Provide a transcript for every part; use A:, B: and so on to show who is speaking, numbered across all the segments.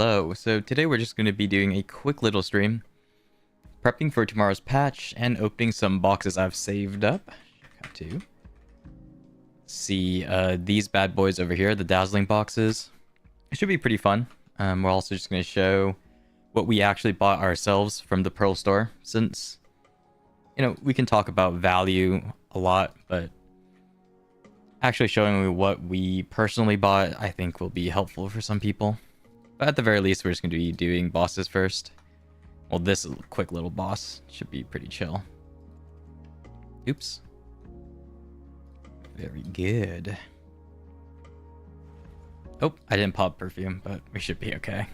A: Hello, so today we're just going to be doing a quick little stream, prepping for tomorrow's patch and opening some boxes I've saved up. Got to see these bad boys over here, the dazzling boxes. It should be pretty fun. We're also just going to show what we actually bought ourselves from the Pearl store, since, you know, we can talk about value a lot, but actually showing what we personally bought, I think will be helpful for some people. But at the very least, we're just going to be doing bosses first. Well, this quick little boss should be pretty chill. Oops. Very good. Oh, I didn't pop perfume, but we should be okay.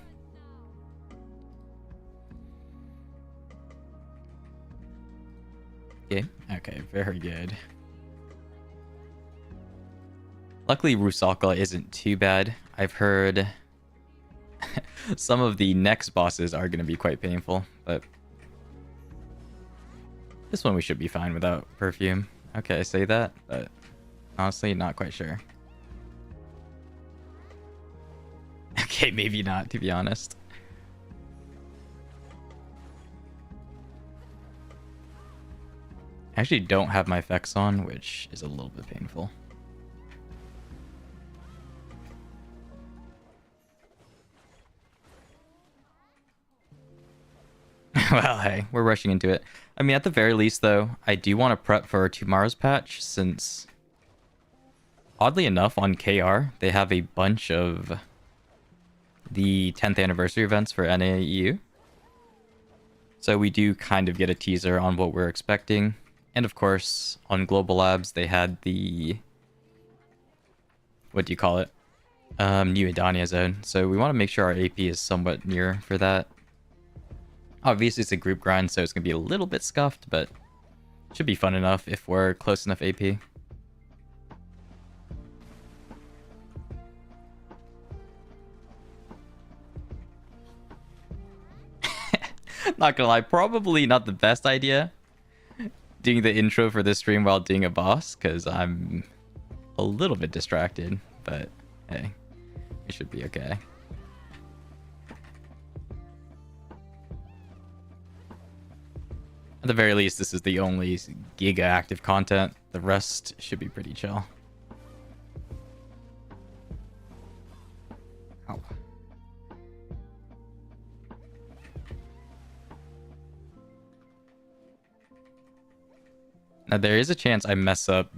A: Okay, very good. Luckily, Rusaka isn't too bad. I've heard some of the next bosses are going to be quite painful, but this one we should be fine without perfume. Okay, I say that, but honestly, not quite sure. Okay, maybe not, to be honest. I actually don't have my effects on, which is a little bit painful. Well, hey, we're rushing into it. I mean, at the very least, though, I do want to prep for tomorrow's patch, since, oddly enough, on KR, they have a bunch of the 10th anniversary events for NAEU. So we do kind of get a teaser on what we're expecting. And of course, on Global Labs, they had the... what do you call it? New Adana zone. So we want to make sure our AP is somewhat near for that. Obviously, it's a group grind, so it's going to be a little bit scuffed, but it should be fun enough if we're close enough AP. Not gonna lie, probably not the best idea doing the intro for this stream while doing a boss, because I'm a little bit distracted, but hey, it should be okay. At the very least, this is the only Giga active content. The rest should be pretty chill. Ow. Now, there is a chance I mess up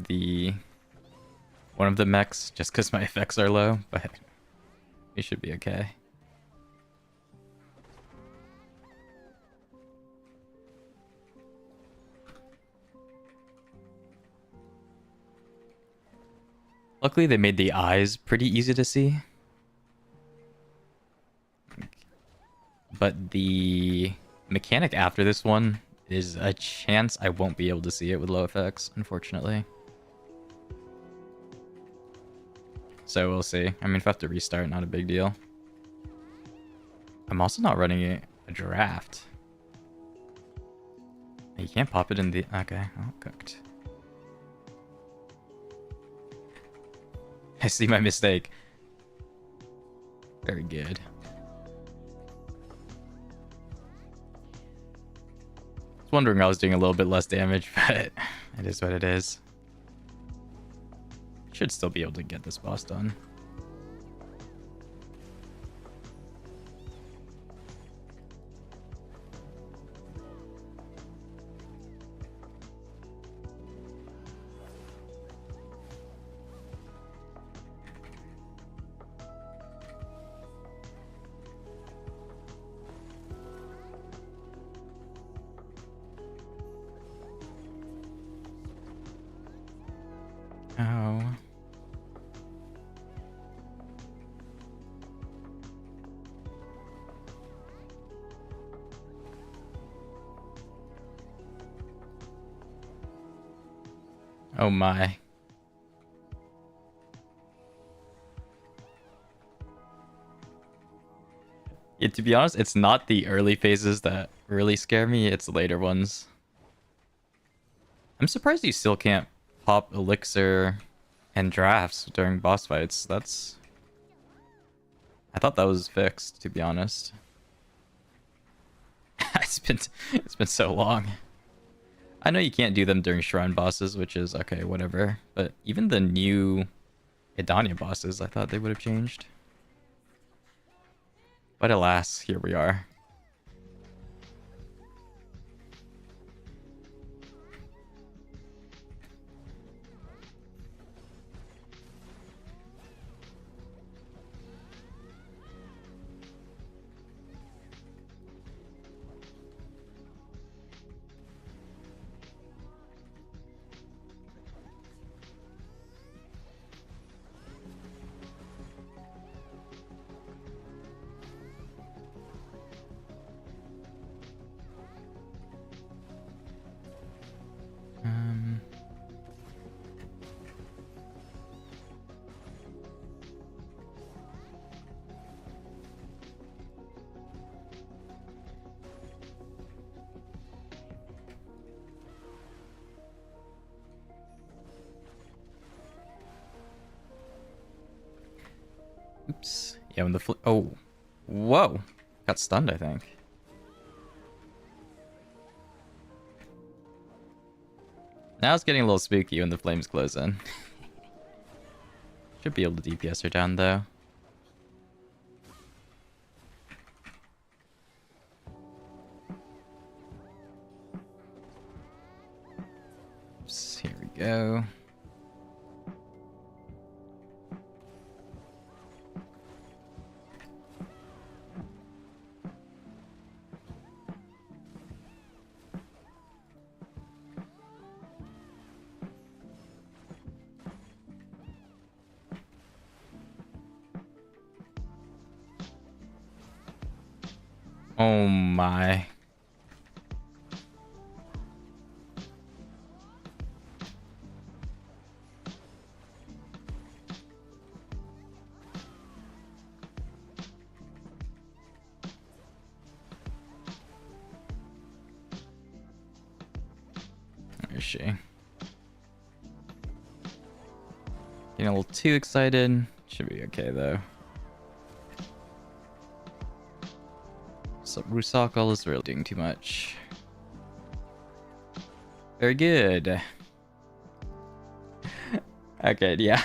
A: one of the mechs just because my effects are low, but it should be okay. Luckily, they made the eyes pretty easy to see. But the mechanic after this one is a chance I won't be able to see it with low effects, unfortunately. So we'll see. I mean, if I have to restart, not a big deal. I'm also not running a draft. You can't pop it in the... okay, oh, cooked. I see my mistake. Very good. I was wondering I was doing a little bit less damage, but it is what it is. Should still be able to get this boss done. Oh. Oh my. Yeah, to be honest, it's not the early phases that really scare me, it's the later ones. I'm surprised you still can't pop elixir and drafts during boss fights. I thought that was fixed, to be honest. It's been so long. I know you can't do them during shrine bosses, which is okay, whatever. But even the new Adana bosses, I thought they would have changed. But alas, here we are. Oops. Yeah, when the oh, whoa, got stunned, I think. Now it's getting a little spooky when the flames close in. Should be able to DPS her down though. Oops, here we go. Oh my. Where is she? Getting a little too excited. Should be okay though. So Rusakal is really doing too much. Very good. Okay, yeah.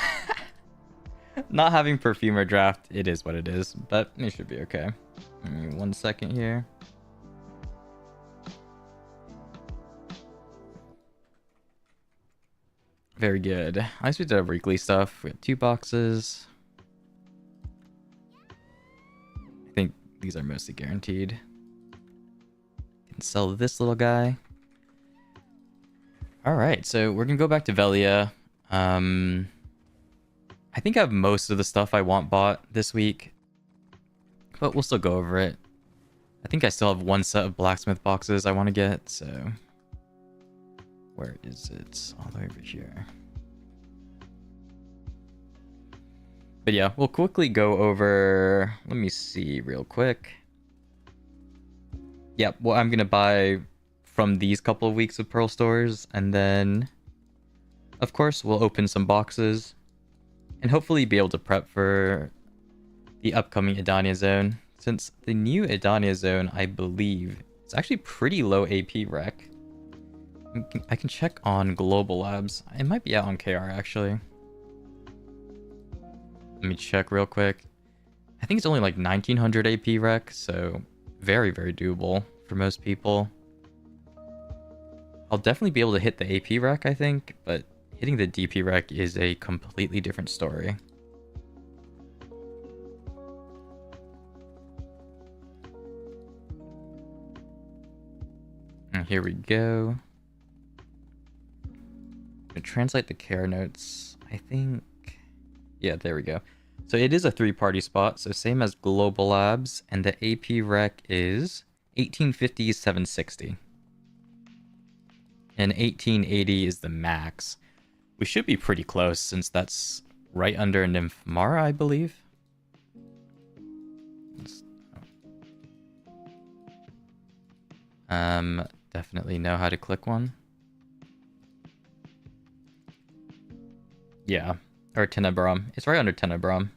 A: Not having Perfumer draft, it is what it is, but it should be okay. Give me 1 second here. Very good. I least we did have weekly stuff. We have 2 boxes. I think these are mostly guaranteed. Can sell this little guy. Alright, so we're gonna go back to Velia. I think I have most of the stuff I want bought this week, but we'll still go over it. I think I still have 1 set of blacksmith boxes I want to get, so... Where is it? All the way over here. But yeah, we'll quickly go over... Let me see real quick. Yeah, well, I'm going to buy from these couple of weeks of Pearl stores, and then... Of course, we'll open some boxes, and hopefully be able to prep for the upcoming Adana zone. Since the new Adana zone, I believe, it's actually pretty low AP rec. I can check on Global Labs. It might be out on KR, actually. Let me check real quick. I think it's only like 1900 AP rec, so very, very doable for most people. I'll definitely be able to hit the AP rec, I think, but hitting the DP rec is a completely different story. And here we go. I'm gonna translate the care notes. I think... Yeah, there we go. So it is a 3-party spot, so same as Global Labs, and the AP rec is 1850 760. And 1880 is the max. We should be pretty close since that's right under Nymphmara, I believe. Definitely know how to click one. Yeah, or Tenebrum. It's right under Tenebrum.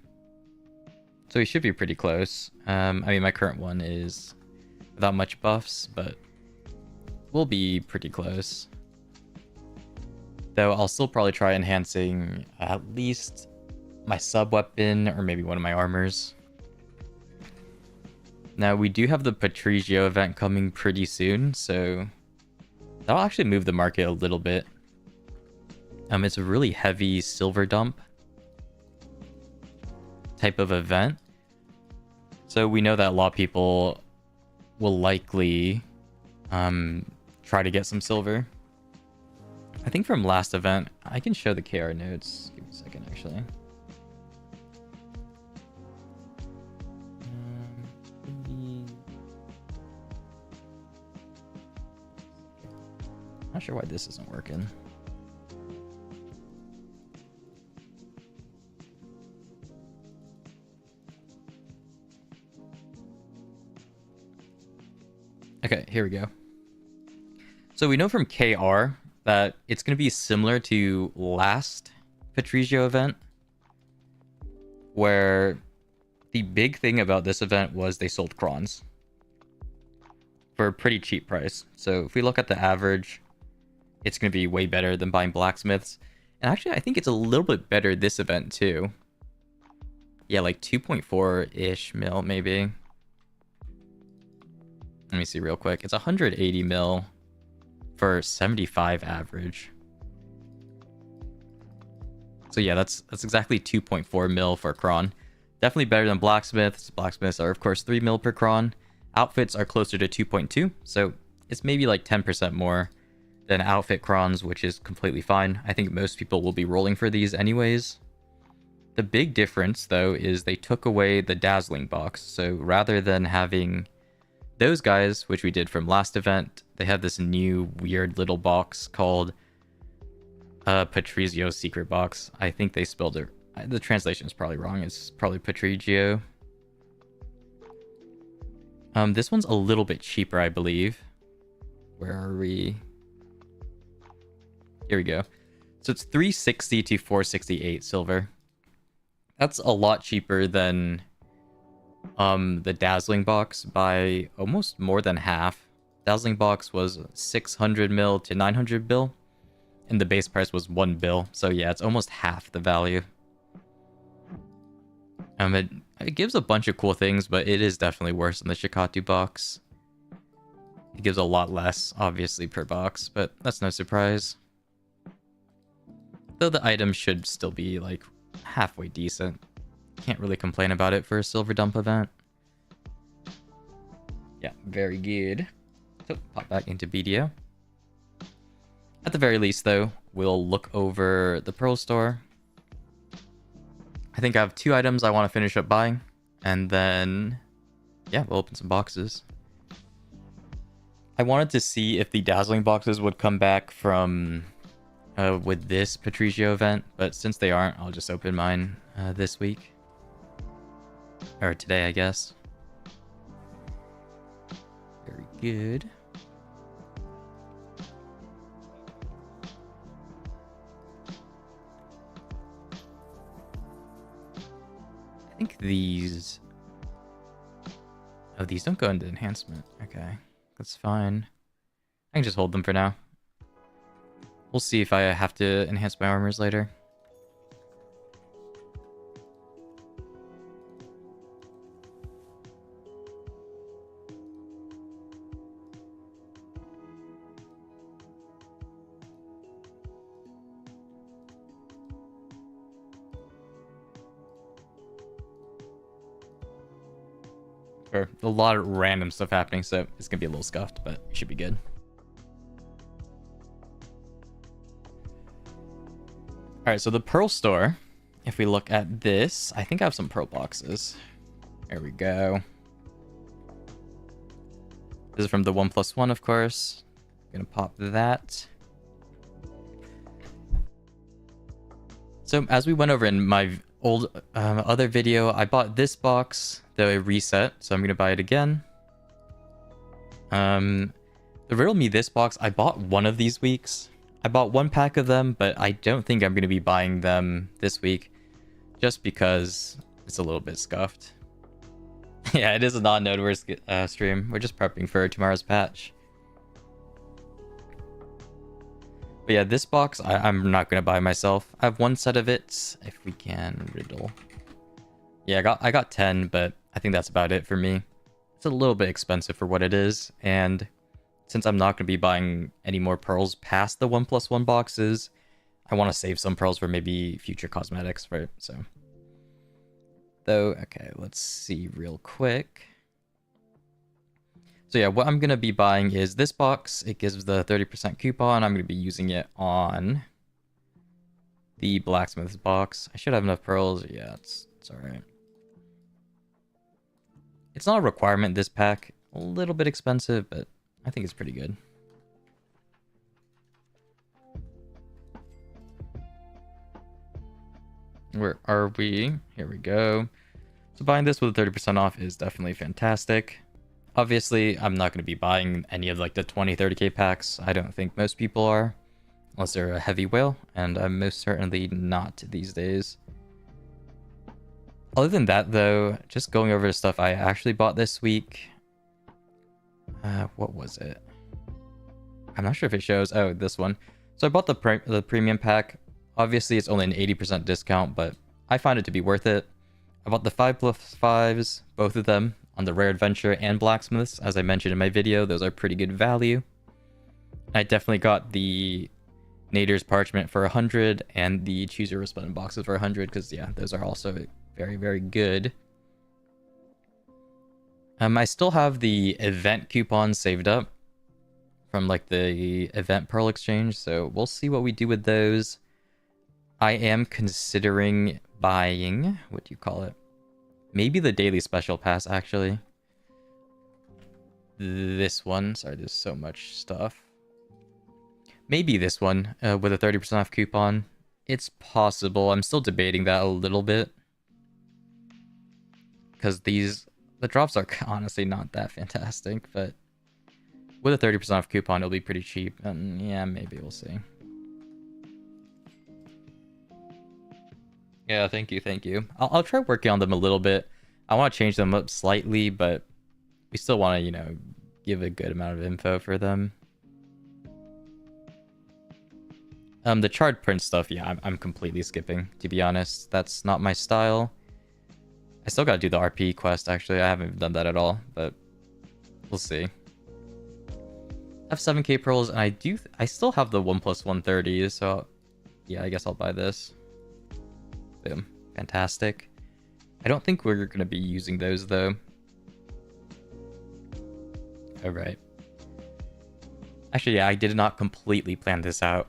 A: So we should be pretty close. I mean, my current one is without much buffs, but we'll be pretty close. Though I'll still probably try enhancing at least my sub weapon or maybe one of my armors. Now we do have the Patrigio event coming pretty soon, so that'll actually move the market a little bit. It's a really heavy silver dump type of event. So we know that a lot of people will likely try to get some silver. I think from last event, I can show the KR notes. Give me a second, actually. Not sure why this isn't working. Okay, here we go. So we know from KR that it's going to be similar to last Patrigio event, where the big thing about this event was they sold crons for a pretty cheap price. So if we look at the average, it's going to be way better than buying blacksmiths. And actually, I think it's a little bit better this event too. Yeah, like 2.4-ish mil maybe. Let me see real quick. It's 180 mil for 75 average. So yeah, that's exactly 2.4 mil for cron. Definitely better than blacksmiths. Blacksmiths are of course 3 mil per cron. Outfits are closer to 2.2, so it's maybe like 10% more than outfit crons, which is completely fine. I think most people will be rolling for these anyways. The big difference though is they took away the dazzling box. So rather than having those guys, which we did from last event, they have this new weird little box called Patrigio secret box. I think they spelled it. The translation is probably wrong. It's probably Patrigio. This one's a little bit cheaper, I believe. Where are we? Here we go. So it's 360 to 468 silver. That's a lot cheaper than the dazzling box by almost more than half. Dazzling box was 600 mil to 900 bill, and the base price was 1 bill. So yeah, it's almost half the value. It gives a bunch of cool things, but it is definitely worse than the Shikatu box. It gives a lot less, obviously, per box, but that's no surprise. Though the items should still be like halfway decent. Can't really complain about it for a silver dump event. Yeah, very good. So pop back into BDO. At the very least though, we'll look over the Pearl store. I think I have 2 items I want to finish up buying, and then yeah, we'll open some boxes. I wanted to see if the dazzling boxes would come back from with this Patrigio event, but since they aren't, I'll just open mine this week. Or today, I guess. Very good. I think these... Oh, these don't go into enhancement. Okay, that's fine. I can just hold them for now. We'll see if I have to enhance my armors later. A lot of random stuff happening, so it's gonna be a little scuffed, but it should be good. Alright, so the Pearl store, if we look at this, I think I have some Pearl boxes. There we go. This is from the 1+1, of course. I'm gonna pop that. So as we went over in my old other video, I bought this box, the reset, so I'm gonna buy it again. The Riddle Me This box, I bought one of these weeks. I bought 1 pack of them, but I don't think I'm gonna be buying them this week, just because it's a little bit scuffed. Yeah, it is a non-noteworthy stream. We're just prepping for tomorrow's patch. But yeah, this box, I'm not going to buy myself. I have one set of it, if we can riddle. Yeah, I got 10, but I think that's about it for me. It's a little bit expensive for what it is, and since I'm not going to be buying any more pearls past the 1+1 boxes, I want to save some pearls for maybe future cosmetics, right? So, though, okay, let's see real quick. So yeah, what I'm going to be buying is this box. It gives the 30% coupon. I'm going to be using it on the blacksmith's box. I should have enough pearls. Yeah, it's all right. It's not a requirement, this pack. A little bit expensive, but I think it's pretty good. Where are we? Here we go. So buying this with 30% off is definitely fantastic. Obviously, I'm not going to be buying any of like the 20, 30k packs. I don't think most people are, unless they're a heavy whale, and I'm most certainly not these days. Other than that, though, just going over the stuff I actually bought this week. What was it? I'm not sure if it shows. Oh, this one. So I bought the premium pack. Obviously, it's only an 80% discount, but I find it to be worth it. I bought the 5+5s, both of them, on the Rare Adventure and Blacksmiths. As I mentioned in my video, those are pretty good value. I definitely got the Nader's Parchment for 100 and the Choose Your Resplendent boxes for 100 because, yeah, those are also very, very good. I still have the event coupons saved up from like the event Pearl Exchange, so we'll see what we do with those. I am considering buying, what do you call it? Maybe the daily special pass, actually. This one. Sorry, there's so much stuff. Maybe this one with a 30% off coupon. It's possible. I'm still debating that a little bit. Because the drops are honestly not that fantastic, but with a 30% off coupon, it'll be pretty cheap. And yeah, maybe we'll see. Yeah, thank you, thank you. I'll try working on them a little bit. I want to change them up slightly, but we still want to, you know, give a good amount of info for them. The charred print stuff, yeah, I'm completely skipping, to be honest. That's not my style. I still gotta do the RP quest, actually. I haven't done that at all, but we'll see. I have 7k pearls, and I still have the 1+130, so yeah, I guess I'll buy this. Boom. Fantastic. I don't think we're going to be using those, though. Alright. Actually, yeah, I did not completely plan this out.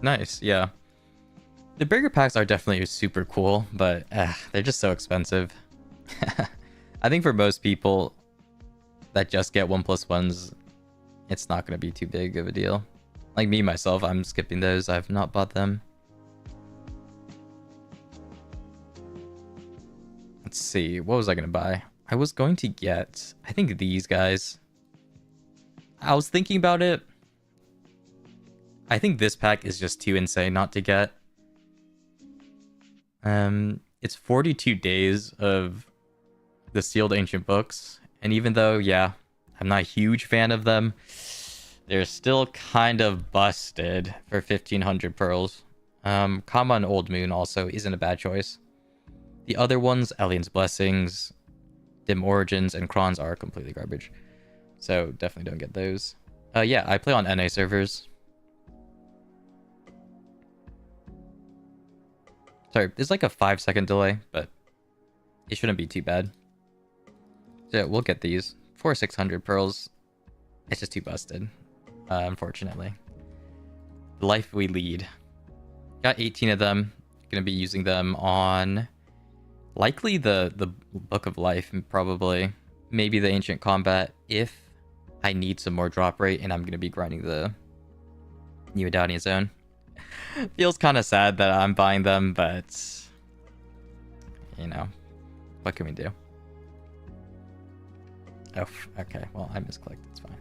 A: Nice, yeah. The bigger packs are definitely super cool, but they're just so expensive. I think for most people that just get 1+1s, it's not going to be too big of a deal. Like me, myself, I'm skipping those. I've not bought them. Let's see. What was I going to buy? I was going to get, I think, these guys. I was thinking about it. I think this pack is just too insane not to get. It's 42 days of the sealed ancient books. And even though, yeah, I'm not a huge fan of them, they're still kind of busted for 1500 pearls. Kama and Old Moon also isn't a bad choice. The other ones, Alien's Blessings, Dim Origins, and Kron's are completely garbage. So definitely don't get those. Yeah, I play on NA servers. Sorry, there's like a 5-second delay, but it shouldn't be too bad. So yeah, we'll get these. For 600 pearls, it's just too busted. Unfortunately. The life we lead. Got 18 of them. Gonna be using them on likely the Book of Life, probably. Maybe the Ancient Combat if I need some more drop rate and I'm gonna be grinding the New Adana Zone. Feels kind of sad that I'm buying them, but you know, what can we do? Oh, okay. Well, I misclicked. It's fine.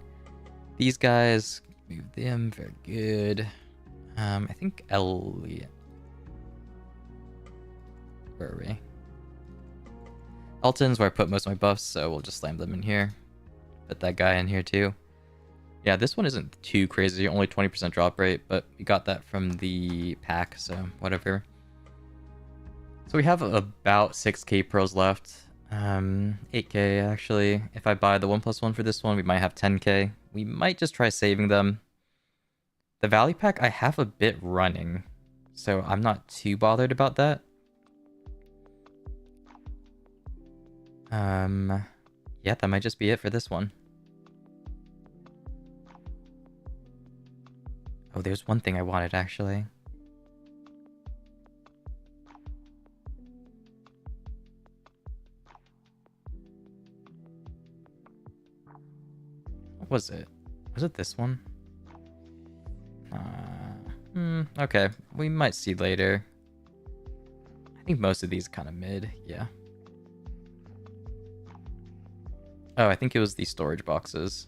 A: These guys, move them. Very good. I think Elliot. Where are we? Elton's where I put most of my buffs, so we'll just slam them in here. Put that guy in here too. Yeah, this one isn't too crazy, only 20% drop rate, but we got that from the pack, so whatever. So we have about 6k pearls left. 8k actually. If I buy the 1+1 for this one, we might have 10k. We might just try saving them. The value pack, I have a bit running, so I'm not too bothered about that. Yeah, that might just be it for this one. Oh, there's one thing I wanted, actually. What was it? Was it this one? Okay. We might see later. I think most of these kind of mid, yeah. Oh, I think it was the storage boxes.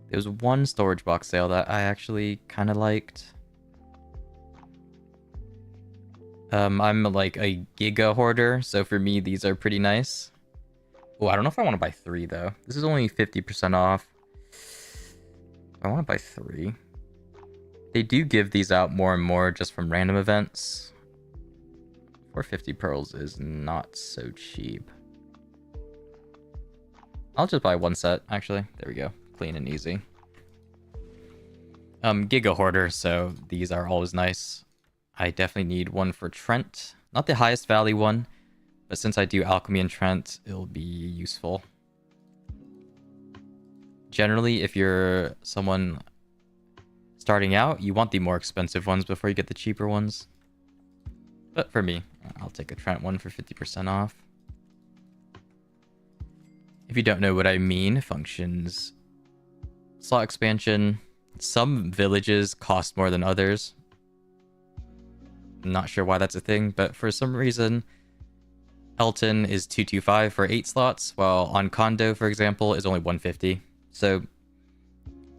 A: There was one storage box sale that I actually kind of liked. I'm like a giga hoarder, so for me, these are pretty nice. Oh, I don't know if I want to buy 3, though. This is only 50% off. I want to buy 3. They do give these out more and more just from random events. 450 pearls is not so cheap. I'll just buy 1 set, actually. There we go. Clean and easy. Giga hoarder, so these are always nice. I definitely need one for Trent. Not the highest value one, but since I do alchemy and Trent, it'll be useful. Generally, if you're someone starting out, you want the more expensive ones before you get the cheaper ones. But for me, I'll take a Trent one for 50% off. If you don't know what I mean, functions, slot expansion. Some villages cost more than others. I'm not sure why that's a thing, but for some reason, Elton is 225 for 8 slots, while on Kondo, for example, is only 150. So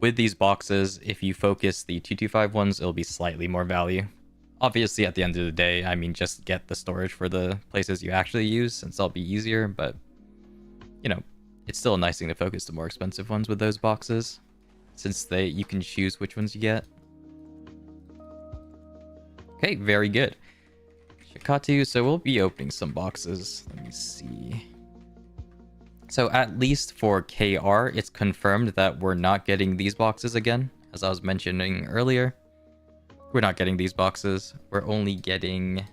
A: with these boxes, if you focus the 225 ones, it'll be slightly more value. Obviously, at the end of the day, I mean, just get the storage for the places you actually use, since that'll be easier, but, you know, it's still a nice thing to focus the more expensive ones with those boxes, since you can choose which ones you get. Okay, very good. Shikatu, so we'll be opening some boxes. Let me see. So at least for KR, it's confirmed that we're not getting these boxes again. As I was mentioning earlier, we're not getting these boxes. We're only getting...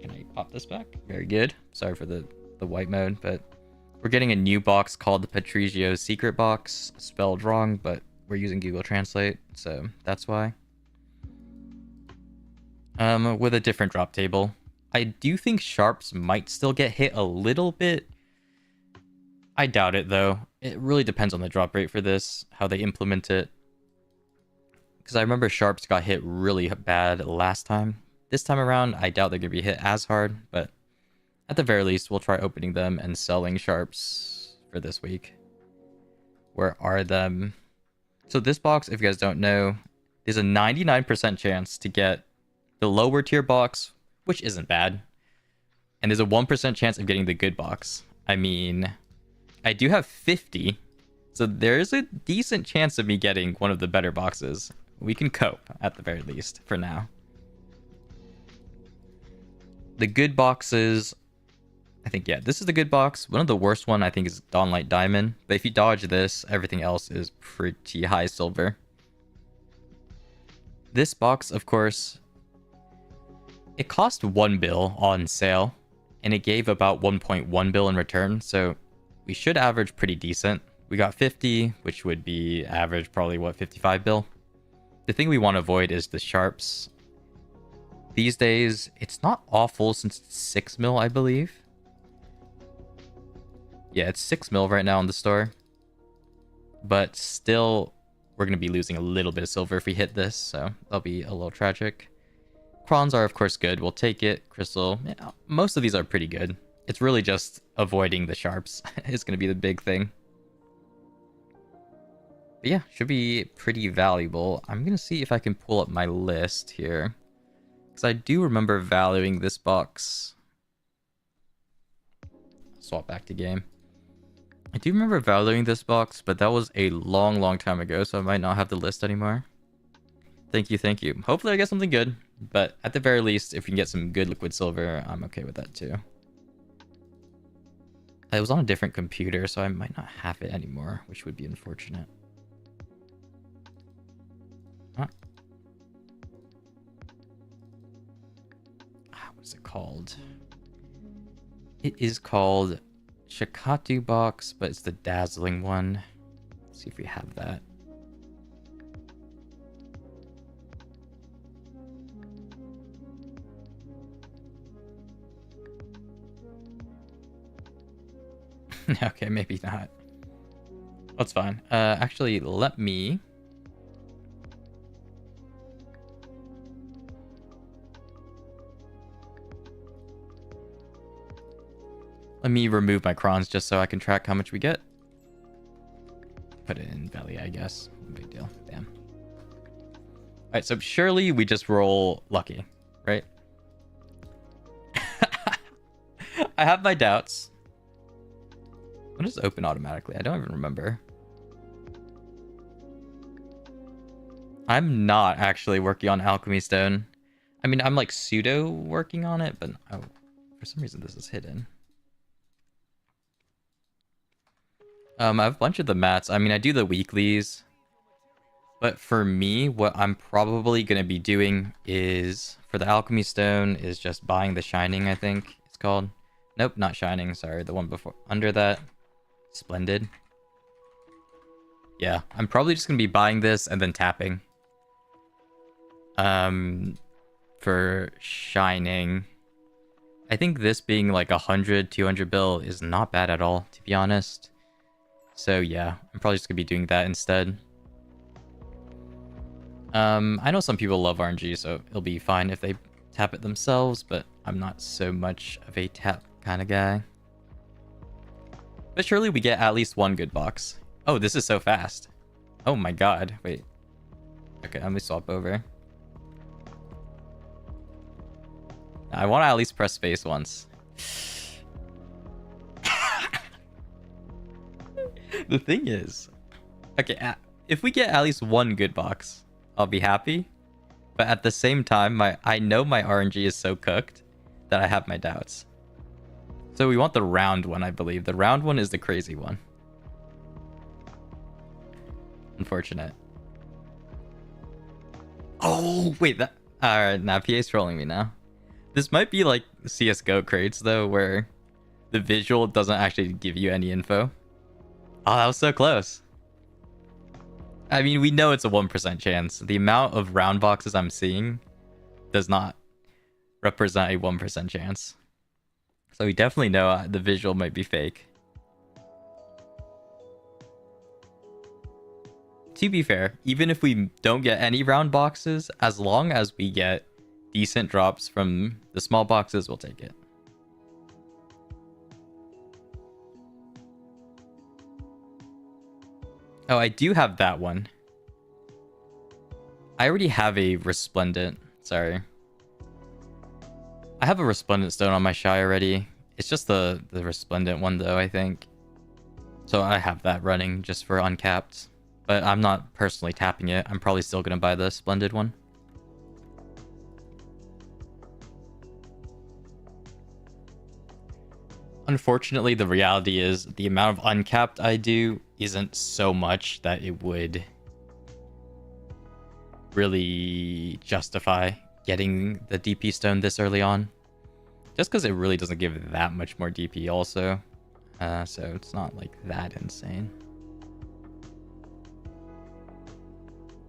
A: Can I pop this back? Very good. Sorry for the white mode, but we're getting a new box called the Patrigio's Secret Box. Spelled wrong, but we're using Google Translate, so that's why. With a different drop table. I do think sharps might still get hit a little bit. I doubt it, though. It really depends on the drop rate for this, how they implement it. Because I remember sharps got hit really bad last time. This time around, I doubt they're going to be hit as hard, but at the very least, we'll try opening them and selling sharps for this week. Where are them? So this box, if you guys don't know, there's a 99% chance to get the lower tier box, which isn't bad. And there's a 1% chance of getting the good box. I mean, I do have 50, so there's a decent chance of me getting one of the better boxes. We can cope, at the very least, for now. The good boxes, I think, yeah, this is the good box. One of the worst one, I think, is Dawnlight Diamond. But if you dodge this, everything else is pretty high silver. This box, of course, it cost 1 bill on sale, and it gave about 1.1 bill in return, so we should average pretty decent. We got 50, which would be average probably, what, 55 bill? The thing we want to avoid is the sharps. These days, it's not awful since it's 6 mil, I believe. Yeah, it's 6 mil right now in the store. But still, we're going to be losing a little bit of silver if we hit this, so that'll be a little tragic. Crons are, of course, good. We'll take it. Crystal. Yeah, most of these are pretty good. It's really just avoiding the sharps is going to be the big thing. But yeah, should be pretty valuable. I'm going to see if I can pull up my list here. Because I do remember valuing this box. Swap back to game. I do remember valuing this box, but that was a long, long time ago, so I might not have the list anymore. Thank you, thank you. Hopefully I get something good, but at the very least, if we can get some good liquid silver, I'm okay with that too. It was on a different computer, so I might not have it anymore, which would be unfortunate. Huh. What is it called? It is called Shikatu box, but it's the dazzling one. Let's see if we have that. Okay, maybe not. That's fine. Actually, let me... Let me remove my crons just so I can track how much we get. Put it in belly, I guess. No big deal. Damn. Alright, so surely we just roll lucky, right? I have my doubts. What does open automatically? I don't even remember. I'm not actually working on Alchemy Stone. I mean, I'm like pseudo working on it, but oh, for some reason this is hidden. I have a bunch of the mats. I mean, I do the weeklies. But for me, what I'm probably going to be doing is, for the Alchemy Stone, is just buying the Shining, I think it's called. Nope, not Shining, sorry. The one before, under that. Splendid. Yeah, I'm probably just going to be buying this and then tapping. For Shining. I think this being like 100, 200 bill is not bad at all, to be honest. So yeah, I'm probably just going to be doing that instead. I know some people love RNG, so it'll be fine if they tap it themselves, but I'm not so much of a tap kind of guy. But surely we get at least one good box. Oh, this is so fast. Oh my god. Wait. Okay, let me swap over. I want to at least press space once. The thing is... Okay, if we get at least one good box, I'll be happy. But at the same time, I know my RNG is so cooked that I have my doubts. So we want the round one, I believe. The round one is the crazy one. Unfortunate. Oh, wait. That... Alright, now PA's trolling me now. This might be like CSGO crates, though, where the visual doesn't actually give you any info. Oh, that was so close. I mean, we know it's a 1% chance. The amount of round boxes I'm seeing does not represent a 1% chance. So we definitely know the visual might be fake. To be fair, even if we don't get any round boxes, as long as we get decent drops from the small boxes, we'll take it. Oh, I do have that one. I already have a Resplendent. Sorry. I have a Resplendent stone on my Shy already. It's just the Resplendent one, though, I think. So I have that running just for uncapped. But I'm not personally tapping it. I'm probably still going to buy the Splendid one. Unfortunately, the reality is the amount of uncapped I do isn't so much that it would really justify getting the DP stone this early on. Just because it really doesn't give that much more DP also. So it's not like that insane.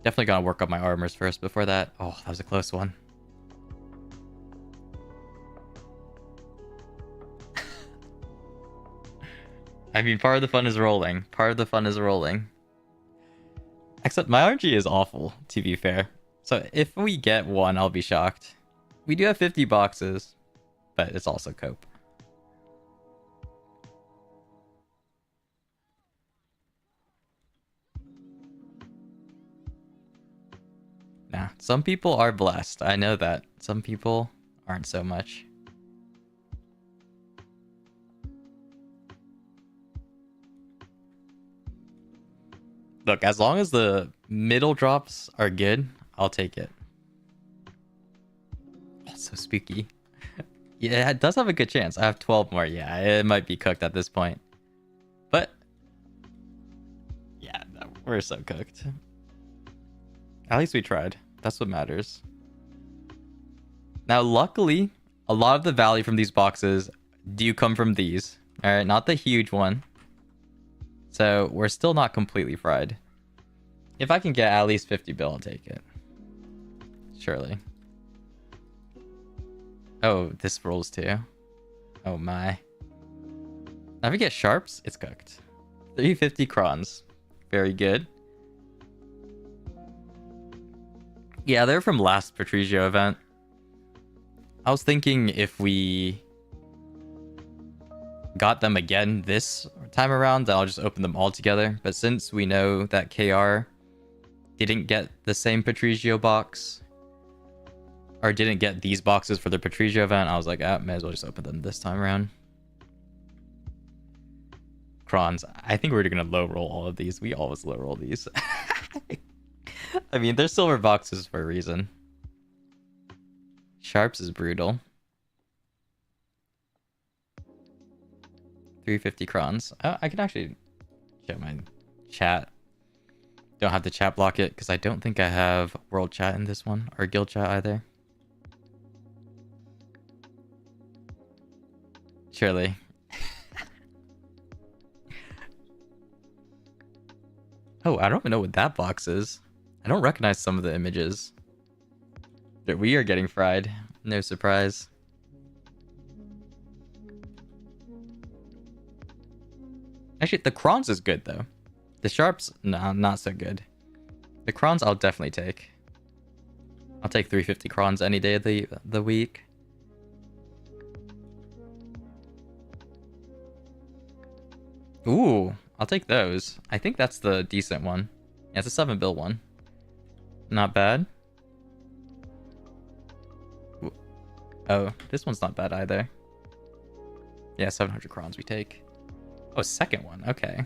A: Definitely gotta work up my armors first before that. Oh, that was a close one. I mean, part of the fun is rolling. Part of the fun is rolling. Except my RNG is awful, to be fair. So if we get one, I'll be shocked. We do have 50 boxes, but it's also cope. Nah, Some people are blessed. I know that. Some people aren't so much. Look, as long as the middle drops are good, I'll take it. Oh, so spooky. Yeah, it does have a good chance. I have 12 more. Yeah, it might be cooked at this point. But yeah, we're so cooked. At least we tried. That's what matters. Now, luckily, a lot of the value from these boxes do come from these. All right, not the huge one. So we're still not completely fried. If I can get at least 50 bill, I'll take it. Surely. Oh, this rolls too. Oh my. Now if we get sharps, it's cooked. 350 crons. Very good. Yeah, they're from last Patricio event. I was thinking if we got them again this time around, I'll just open them all together. But since we know that KR didn't get the same Patricio box, or didn't get these boxes for the Patricio event, I was like, may as well just open them this time around. Crons. I think we're gonna low roll all of these. We always low roll these. I mean, they're silver boxes for a reason. Sharps is brutal. 350 crons. I can actually show my chat. Don't have to chat block it because I don't think I have world chat in this one, or guild chat either. Surely. Oh, I don't even know what that box is. I don't recognize some of the images. But we are getting fried. No surprise. Actually, the crons is good though. The sharps, no, not so good. The crons I'll definitely take. I'll take 350 crons any day of the week. Ooh, I'll take those. I think that's the decent one. Yeah, it's a 7 bill one. Not bad. Ooh. Oh, this one's not bad either. Yeah, 700 crons we take. Oh, second one. Okay.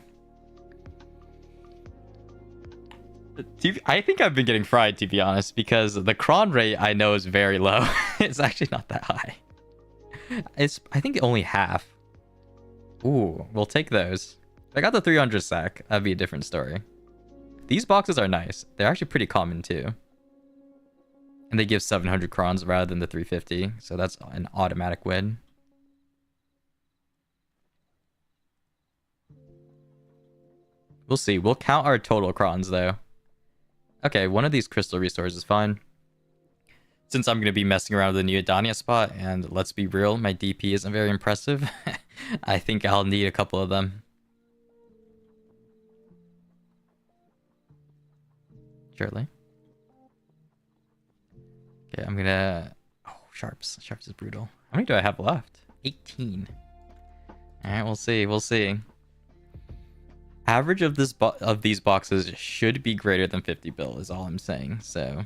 A: I think I've been getting fried, to be honest, because the cron rate I know is very low. It's actually not that high. I think only half. Ooh, we'll take those. If I got the 300 sack, that'd be a different story. These boxes are nice. They're actually pretty common too. And they give 700 crons rather than the 350, so that's an automatic win. We'll see. We'll count our total crons though. Okay, one of these crystal restores is fine. Since I'm going to be messing around with the new Adana spot, and let's be real, my DP isn't very impressive. I think I'll need a couple of them. Surely. Okay, I'm gonna... Oh, sharps. Sharps is brutal. How many do I have left? 18. Alright, we'll see. We'll see. Average of these boxes should be greater than 50 bill is all I'm saying, so...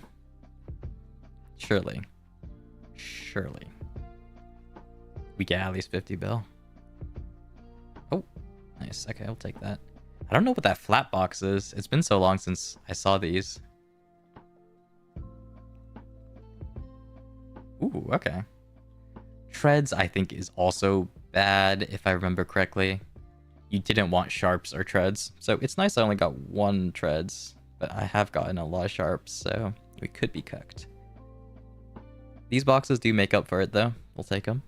A: Surely. Surely. We get at least 50 bill. Oh, nice. Okay, I'll take that. I don't know what that flat box is. It's been so long since I saw these. Ooh, okay. Treads, I think, is also bad, if I remember correctly. You didn't want sharps or treads, so it's nice I only got one treads, but I have gotten a lot of sharps, so we could be cooked. These boxes do make up for it, though. We'll take them.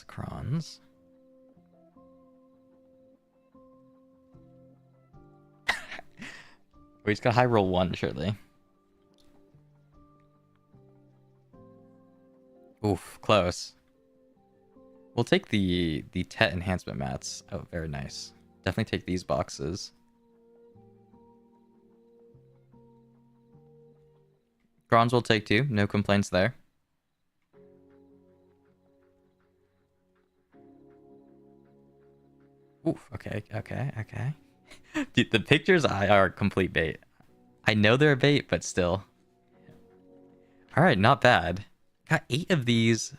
A: Crons. We just got high roll 1, surely. Oof, close. We'll take the TET enhancement mats. Oh, very nice. Definitely take these boxes. Bronze will take 2. No complaints there. Ooh, Okay, okay, okay. Dude, the pictures are complete bait. I know they're a bait, but still. Alright, not bad. Got 8 of these.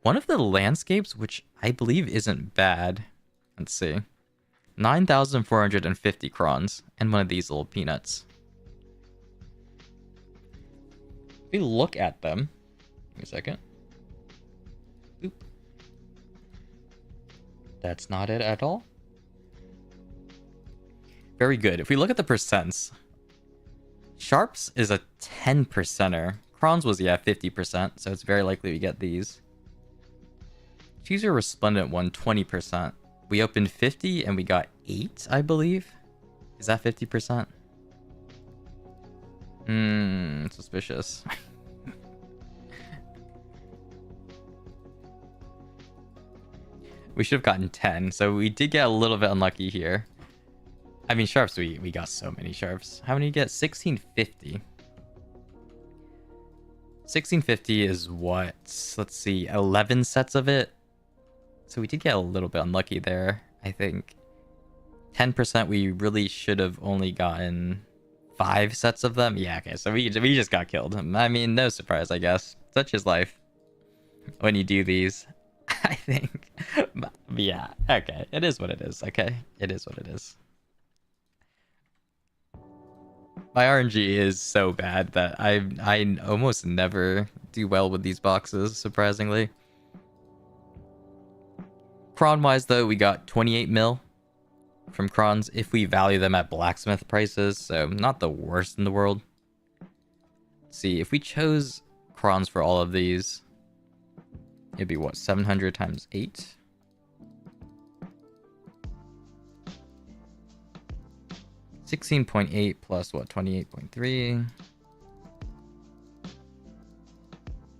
A: One of the landscapes, which I believe isn't bad. Let's see. 9,450 crons. And one of these little peanuts. If we look at them. Give me a second. Oop. That's not it at all. Very good. If we look at the percents, Sharps is a 10%er. Crons was, yeah, 50%, so it's very likely we get these. Choose your Resplendent one, 20%. We opened 50 and we got 8, I believe. Is that 50%? Suspicious. We should have gotten 10, so we did get a little bit unlucky here. I mean, Sharps, we got so many Sharps. How many you get? 1650. 1650 is what? Let's see, 11 sets of it. So we did get a little bit unlucky there, I think. 10%, we really should have only gotten 5 sets of them. Yeah, okay, so we just got killed. I mean, no surprise, I guess. Such is life when you do these, I think. But yeah, okay, it is what it is, okay? It is what it is. My RNG is so bad that I almost never do well with these boxes, surprisingly. Cron-wise, though, we got 28 mil from crons if we value them at blacksmith prices, so not the worst in the world. Let's see, if we chose crons for all of these, it'd be what, 700 times 8? $16.8 plus what, 28.3?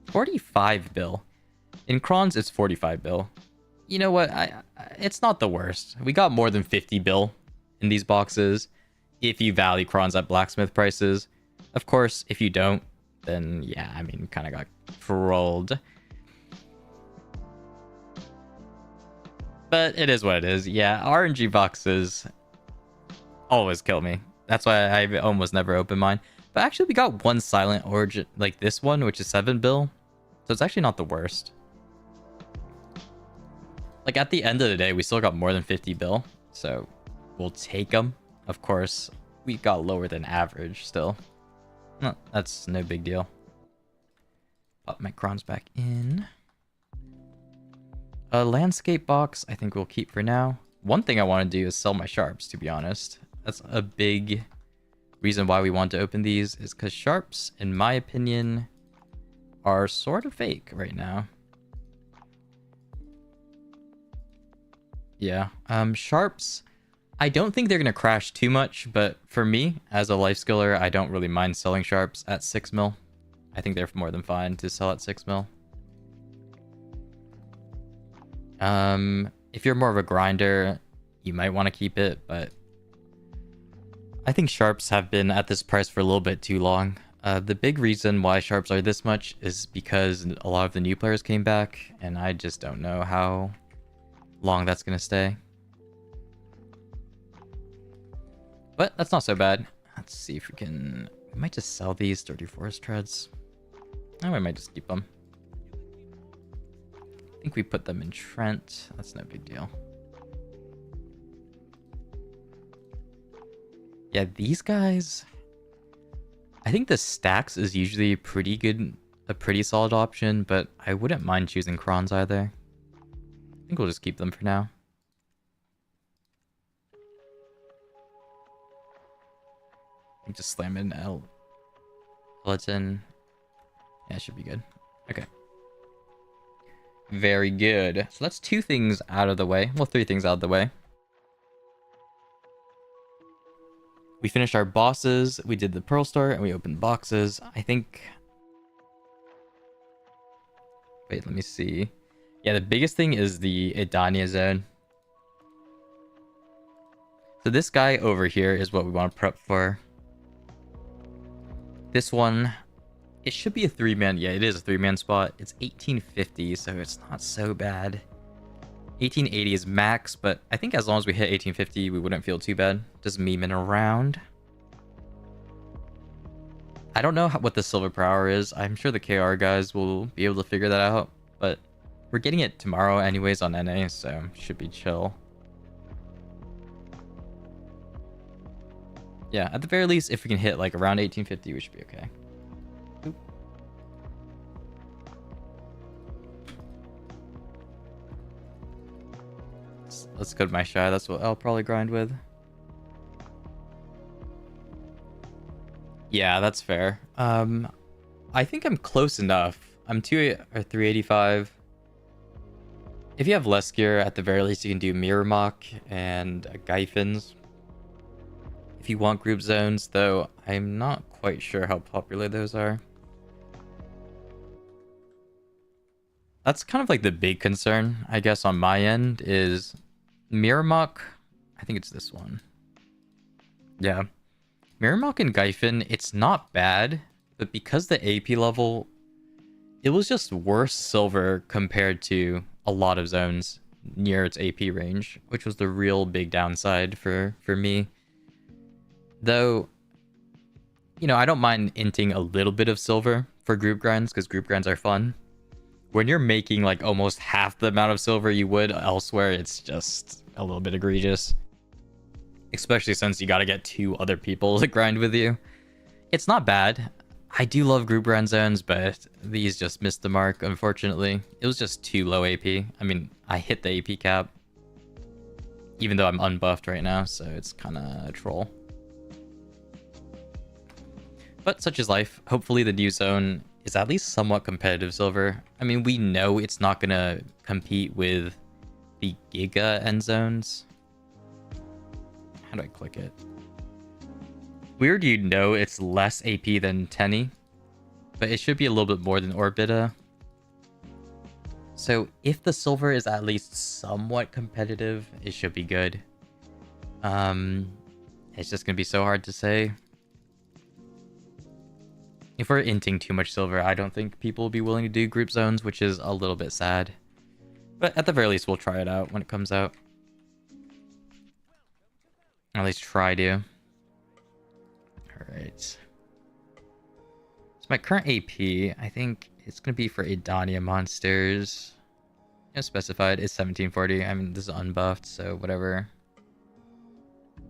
A: 45 bill. In crons, it's 45 bill. You know what? It's not the worst. We got more than 50 bill in these boxes if you value crons at blacksmith prices. Of course, if you don't, then yeah, I mean, kind of got trolled. But it is what it is. Yeah, RNG boxes always kill me. That's why I almost never open mine. But actually, we got one silent origin, like this one, which is 7 bill. So it's actually not the worst. Like, at the end of the day, we still got more than 50 bill. So we'll take them. Of course, we got lower than average still. No, that's no big deal. Pop my crons back in. A landscape box, I think we'll keep for now. One thing I want to do is sell my Sharps, to be honest. That's a big reason why we want to open these, is because Sharps, in my opinion, are sort of fake right now. Yeah, Sharps, I don't think they're going to crash too much, but for me, as a life skiller, I don't really mind selling Sharps at 6 mil. I think they're more than fine to sell at 6 mil. If you're more of a grinder, you might want to keep it, but I think Sharps have been at this price for a little bit too long. The big reason why Sharps are this much is because a lot of the new players came back, and I just don't know how long that's going to stay. But that's not so bad. Let's see if we can... We might just sell these 34 treads. Oh, we might just keep them. I think we put them in Trent. That's no big deal. Yeah, these guys... I think the stacks is usually pretty good, a pretty solid option, but I wouldn't mind choosing crons either. I think we'll just keep them for now. I just slam in Skeleton. Yeah, it should be good. Okay. Very good. So that's 2 things out of the way. Well, 3 things out of the way. We finished our bosses, we did the Pearl Store, and we opened boxes. I think... Wait, let me see. Yeah, the biggest thing is the Adana zone. So this guy over here is what we want to prep for. This one, it should be a 3-man. Yeah, it is a 3-man spot. It's 1850, so it's not so bad. 1880 is max, but I think as long as we hit 1850, we wouldn't feel too bad. Just memeing around. I don't know what the silver per hour is. I'm sure the KR guys will be able to figure that out, but we're getting it tomorrow anyways on NA, so should be chill. Yeah, at the very least, if we can hit like around 1850, we should be okay. Oop. Let's go to my shy. That's what I'll probably grind with. Yeah, that's fair. I think I'm close enough. I'm 385. If you have less gear, at the very least, you can do Mirror Mock and Gyphins. If you want group zones, though, I'm not quite sure how popular those are. That's kind of like the big concern, I guess, on my end, is Mirror Mock. I think it's this one. Yeah. Mirror Mock and Gyphin, it's not bad, but because the AP level, it was just worse silver compared to a lot of zones near its AP range, which was the real big downside for me. Though, you know, I don't mind inting a little bit of silver for group grinds, because group grinds are fun. When you're making like almost half the amount of silver you would elsewhere, it's just a little bit egregious. Especially since you gotta get 2 other people to grind with you. It's not bad. I do love group grind zones, but these just missed the mark, unfortunately. It was just too low AP. I mean, I hit the AP cap, even though I'm unbuffed right now, so it's kind of a troll. But such is life. Hopefully the new zone is at least somewhat competitive silver. I mean, we know it's not going to compete with the Giga end zones. How do I click it? Weird, you know it's less AP than Tenny, but it should be a little bit more than Orbita. So if the silver is at least somewhat competitive, it should be good. It's just going to be so hard to say. If we're inting too much silver, I don't think people will be willing to do group zones, which is a little bit sad. But at the very least, we'll try it out when it comes out. At least try to. Alright. So my current AP, I think it's going to be for Adana monsters. As specified, is 1740. I mean, this is unbuffed, so whatever.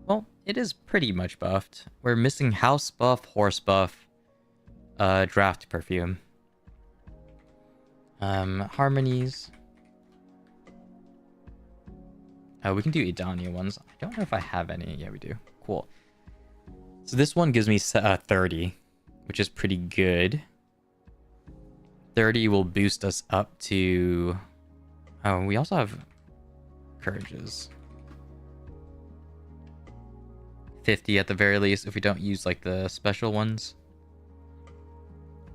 A: Well, it is pretty much buffed. We're missing house buff, horse buff, draft perfume. Harmonies. We can do Adana ones. I don't know if I have any. Yeah, we do. Cool. So this one gives me 30, which is pretty good. 30 will boost us up to... Oh, we also have courages. 50 at the very least if we don't use like the special ones.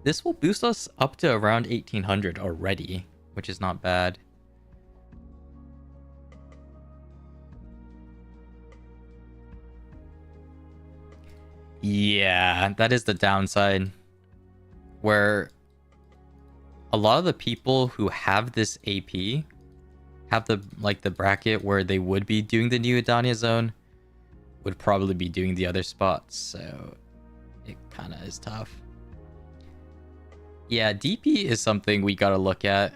A: This will boost us up to around 1800 already, which is not bad. Yeah, that is the downside. Where a lot of the people who have this AP have the bracket where they would be doing the new Adana zone would probably be doing the other spots, so it kind of is tough. Yeah, DP is something we gotta look at.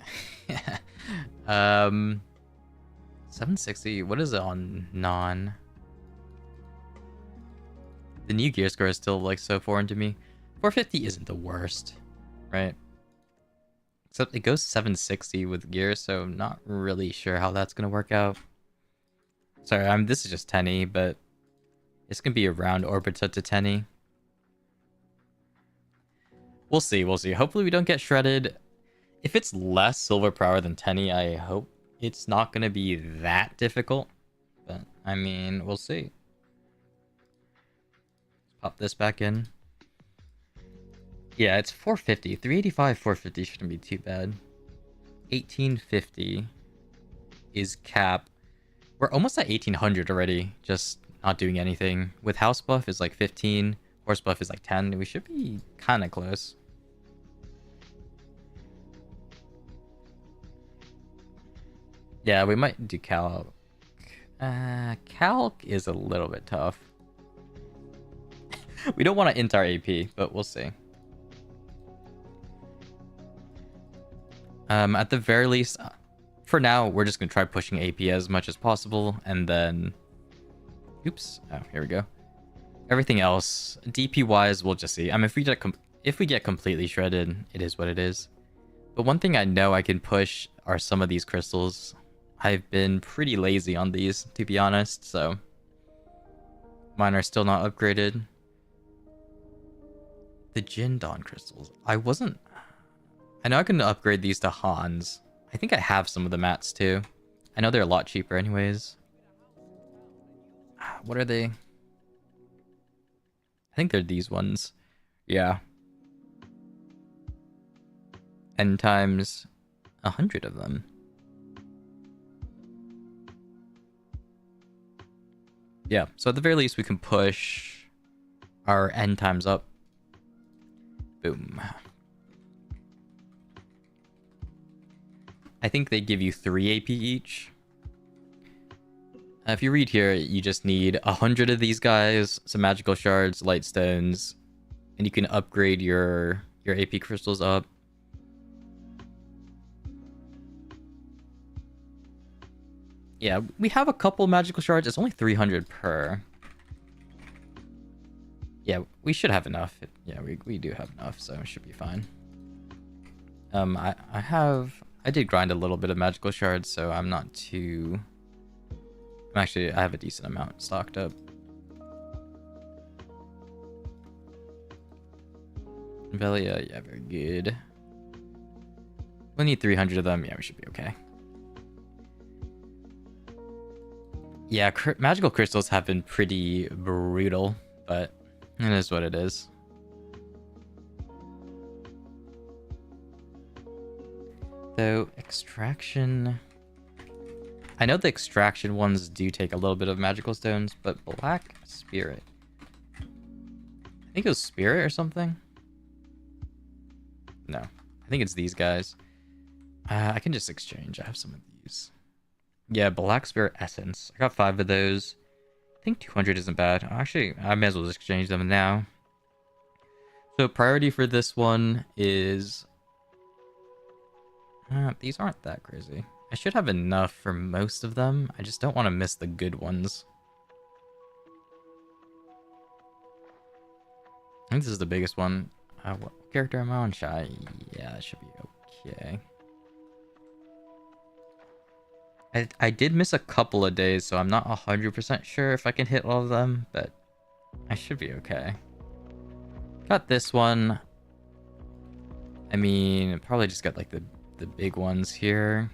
A: 760, what is it on non? The new gear score is still like so foreign to me. 450 isn't the worst, right? Except it goes 760 with gear, so I'm not really sure how that's gonna work out. Sorry, this is just Tenny, but it's gonna be around Orbita to Tenny. We'll see, we'll see. Hopefully we don't get shredded. If it's less silver per hour than Tenny, I hope it's not gonna be that difficult. But I mean, we'll see. Pop this back in. Yeah, it's 450. 385, 450 shouldn't be too bad. 1850 is cap. We're almost at 1800 already, just not doing anything. With house buff is like 15, horse buff is like 10. We should be kind of close. Yeah, we might do calc. Calc is a little bit tough. We don't want to int our AP, but we'll see. At the very least, for now, we're just gonna try pushing AP as much as possible, and then, oops, oh, here we go. Everything else, DP wise, we'll just see. I mean, if we get completely shredded, it is what it is. But one thing I know I can push are some of these crystals. I've been pretty lazy on these, to be honest, so mine are still not upgraded. The Jin Dawn crystals. I know I can upgrade these to Hans. I think I have some of the mats too. I know they're a lot cheaper anyways. What are they? I think they're these ones. Yeah. N times 100 of them. Yeah, so at the very least we can push our N times up. Boom. I think they give you 3 AP each. If you read here, you just need 100 of these guys, some magical shards, light stones, and you can upgrade your AP crystals up. Yeah, we have a couple magical shards. It's only 300 per. Yeah, we should have enough. Yeah, we do have enough, so it should be fine. I did grind a little bit of magical shards, so I'm not too... I have a decent amount stocked up. Velia, yeah, very good. We'll need 300 of them. Yeah, we should be okay. Yeah, magical crystals have been pretty brutal, but it is what it is. So, extraction... I know the extraction ones do take a little bit of magical stones, but black spirit... I think it was spirit or something? No. I think it's these guys. I can just exchange. I have some of these. Yeah, black spirit essence. I got 5 of those. I think 200 isn't bad. Actually, I may as well just exchange them now. So priority for this one is... these aren't that crazy. I should have enough for most of them. I just don't want to miss the good ones. I think this is the biggest one. What character am I on? Shy? Yeah, that should be okay. I did miss a couple of days, so I'm not 100% sure if I can hit all of them, but I should be okay. Got this one. I mean, probably just got like the big ones here.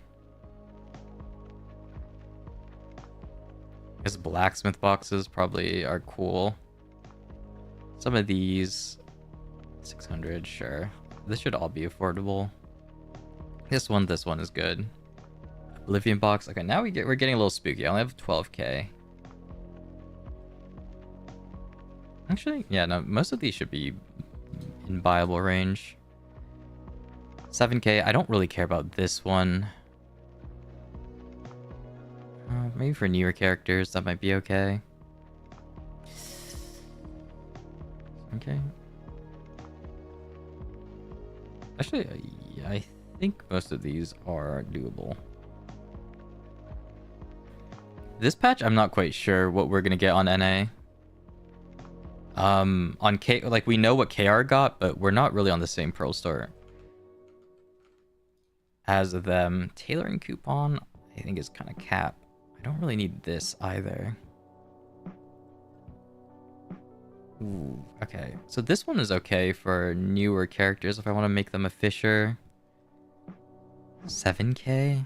A: I guess blacksmith boxes probably are cool. Some of these, 600, sure. This should all be affordable. This one is good. Oblivion box. Okay, now we're getting a little spooky. I only have 12k. Actually, yeah, no, most of these should be in buyable range. 7k. I don't really care about this one. Maybe for newer characters, that might be okay. Okay. Actually, yeah, I think most of these are doable. This patch, I'm not quite sure what we're gonna get on NA. On K, like we know what KR got, but we're not really on the same Pearl store as them. Tailoring coupon, I think is kind of cap. I don't really need this either. Ooh, okay. So this one is okay for newer characters if I want to make them a fisher. 7k?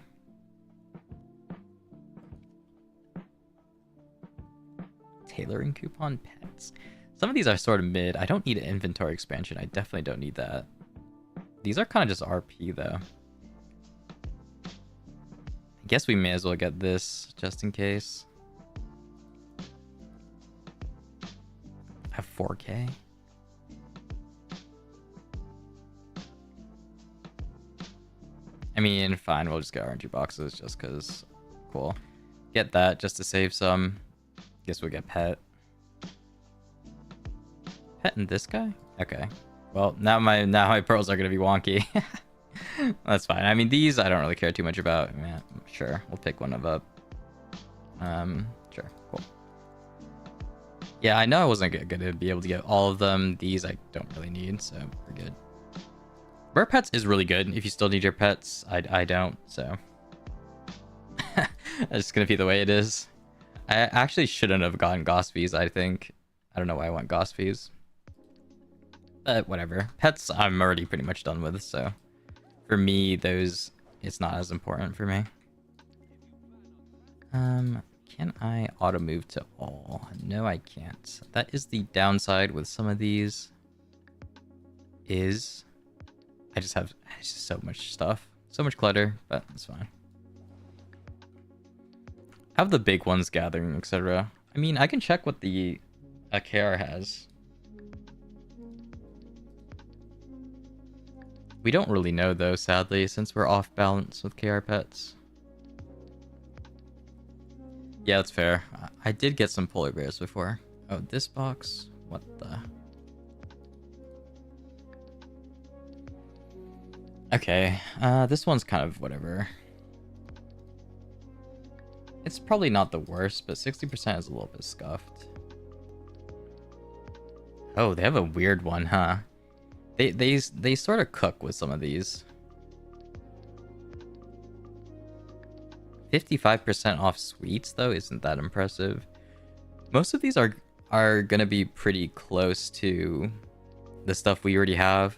A: Tailoring coupon pets. Some of these are sort of mid. I don't need an inventory expansion. I definitely don't need that. These are kind of just RP though. I guess we may as well get this just in case. I have 4k. I mean, fine, we'll just get RNG boxes just because cool. Get that just to save some. Guess we'll get pet. Pet and this guy? Okay. Well, now my pearls are gonna be wonky. That's fine. I mean, these I don't really care too much about. Yeah, sure. We'll pick one of up. Sure. Cool. Yeah, I know I wasn't gonna be able to get all of them. These I don't really need, so we're good. Rare pets is really good if you still need your pets. I don't, so it's just gonna be the way it is. I actually shouldn't have gotten Gosphies, I think. I don't know why I want Gosphies. But whatever. Pets I'm already pretty much done with, so for me, those it's not as important for me. Can I auto move to all? No, I can't. That is the downside with some of these. I just have so much stuff. So much clutter, but it's fine. Have the big ones gathering, etc. I mean, I can check what the KR has. We don't really know, though, sadly, since we're off balance with KR pets. Yeah, that's fair. I did get some polar bears before. Oh, this box? What the... Okay, this one's kind of whatever. It's probably not the worst, but 60% is a little bit scuffed. Oh, they have a weird one, huh? They sort of cook with some of these. 55% off sweets, though, isn't that impressive. Most of these are gonna be pretty close to the stuff we already have.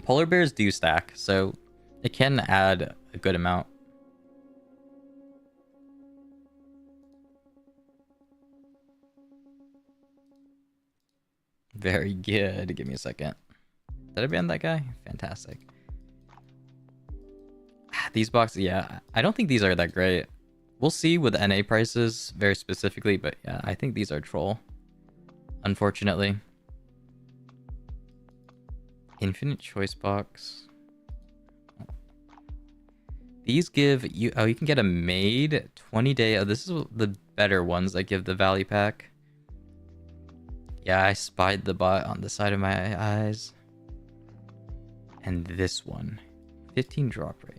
A: Polar bears do stack, so it can add a good amount. Very good. Give me a second. Did I ban that guy? Fantastic. These boxes, yeah. I don't think these are that great. We'll see with NA prices very specifically, but yeah, I think these are troll. Unfortunately. Infinite choice box. These give you... Oh, you can get a maid 20-day... Oh, this is the better ones that give the value pack. Yeah, I spied the bot on the side of my eyes. And this one. 15 drop rate.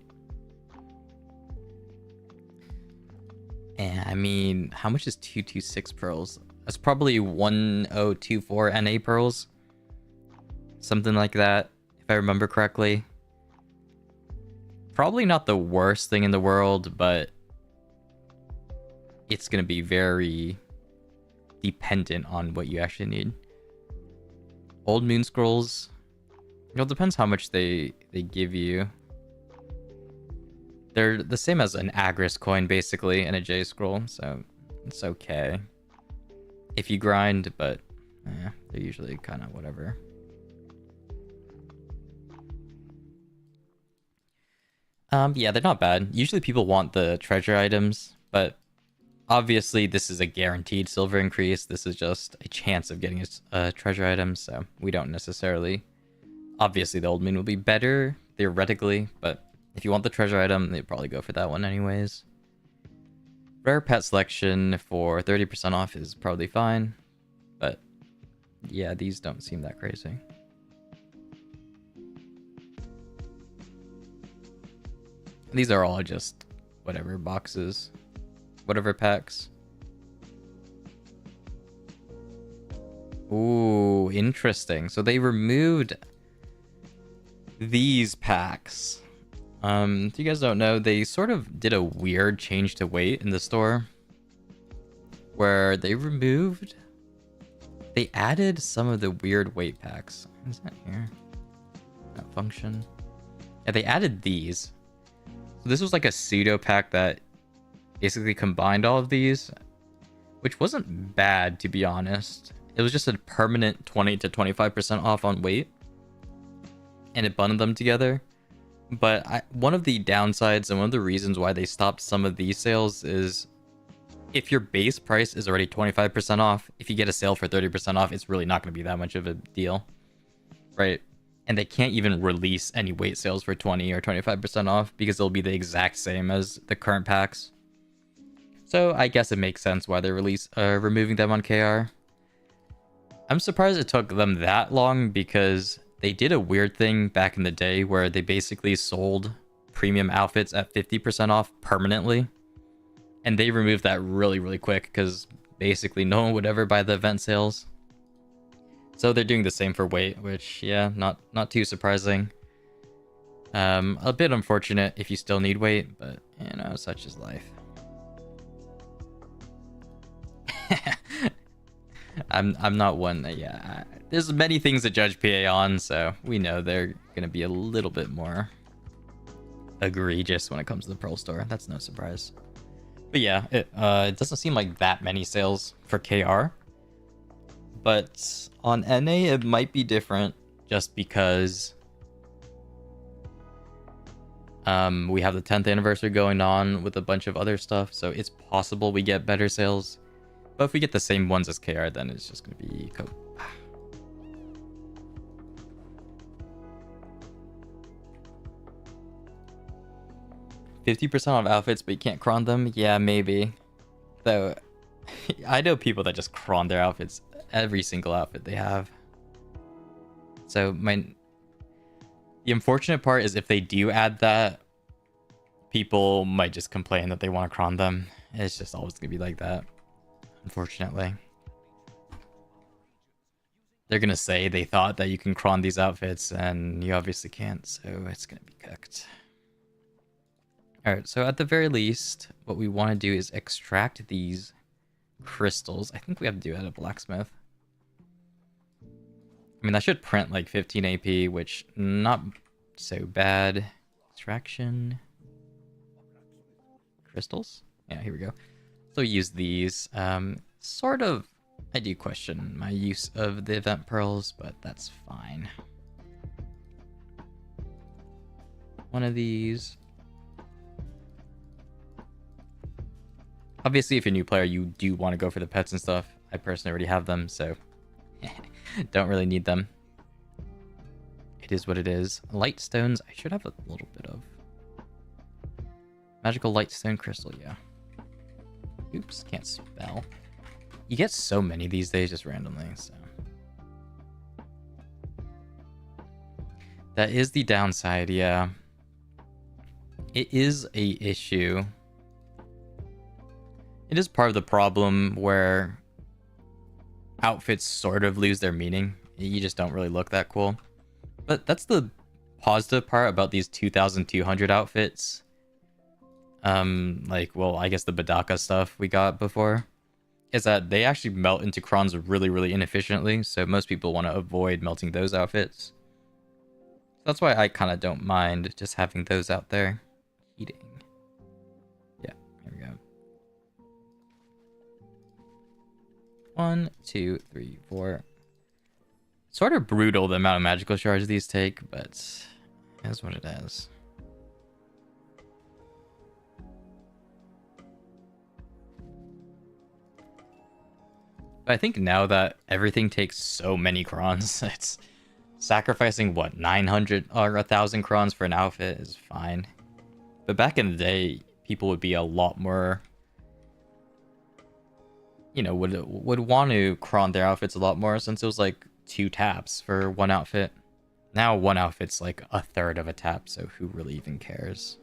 A: And I mean, how much is 226 pearls? That's probably 1024 NA pearls. Something like that, if I remember correctly. Probably not the worst thing in the world, but it's going to be very dependent on what you actually need. Old Moon Scrolls. It depends how much they give you. They're the same as an Agris coin, basically, and a J Scroll, so it's okay. If you grind, but they're usually kind of whatever. Yeah, they're not bad. Usually people want the treasure items, but obviously this is a guaranteed silver increase. This is just a chance of getting a treasure item, so we don't necessarily... Obviously the Old Moon will be better, theoretically, but if you want the treasure item, they'd probably go for that one anyways. Rare pet selection for 30% off is probably fine, but yeah, these don't seem that crazy. These are all just whatever boxes, whatever packs. Ooh, interesting. So they removed these packs. If you guys don't know, they sort of did a weird change to weight in the store where they added some of the weird weight packs. Is that here? That function? Yeah, they added these. So this was like a pseudo pack that basically combined all of these, which wasn't bad, to be honest. It was just a permanent 20 to 25% off on weight, and it bundled them together. But one of the downsides and one of the reasons why they stopped some of these sales is if your base price is already 25% off, if you get a sale for 30% off, it's really not going to be that much of a deal, right? And they can't even release any weight sales for 20 or 25% off because they'll be the exact same as the current packs. So I guess it makes sense why they're removing them on KR. I'm surprised it took them that long because they did a weird thing back in the day where they basically sold premium outfits at 50% off permanently. And they removed that really, really quick because basically no one would ever buy the event sales. So they're doing the same for weight, which, yeah, not too surprising. A bit unfortunate if you still need weight, but, you know, such is life. I'm not one that, yeah, there's many things to judge PA on, so we know they're going to be a little bit more egregious when it comes to the Pearl Store. That's no surprise. But yeah, it doesn't seem like that many sales for KR. But on NA, it might be different just because we have the 10th anniversary going on with a bunch of other stuff. So it's possible we get better sales. But if we get the same ones as KR, then it's just going to be... 50% off outfits, but you can't cron them? Yeah, maybe. Though, I know people that just cron their outfits. Every single outfit they have. So, the unfortunate part is if they do add that, people might just complain that they want to cron them. It's just always going to be like that. Unfortunately. They're going to say they thought that you can cron these outfits, and you obviously can't, so it's going to be cooked. Alright, so at the very least, what we want to do is extract these crystals. I think we have to do it at a blacksmith. I mean, that should print like 15 AP, which not so bad. Extraction. Crystals? Yeah, here we go. So use these. Sort of, I do question my use of the event pearls, but that's fine. One of these. Obviously, if you're a new player, you do want to go for the pets and stuff. I personally already have them, so don't really need them. It is what it is. Light stones, I should have a little bit of. Magical light stone crystal, yeah. Oops, can't spell. You get so many these days just randomly, so. That is the downside, yeah. It is a issue. It is part of the problem where outfits sort of lose their meaning. You just don't really look that cool. But that's the positive part about these 2,200 outfits. Like, well, I guess the Badaka stuff we got before is that they actually melt into crons really, really inefficiently. So most people want to avoid melting those outfits. That's why I kind of don't mind just having those out there. Heating. Yeah, here we go. 1, 2, 3, 4. Sort of brutal the amount of magical shards these take, but that's what it is. But I think now that everything takes so many crons, it's sacrificing what, 900 or 1,000 crons for an outfit is fine. But back in the day, people would be a lot more, you know, would want to cron their outfits a lot more since it was like 2 taps for one outfit. Now one outfit's like a third of a tap, so who really even cares?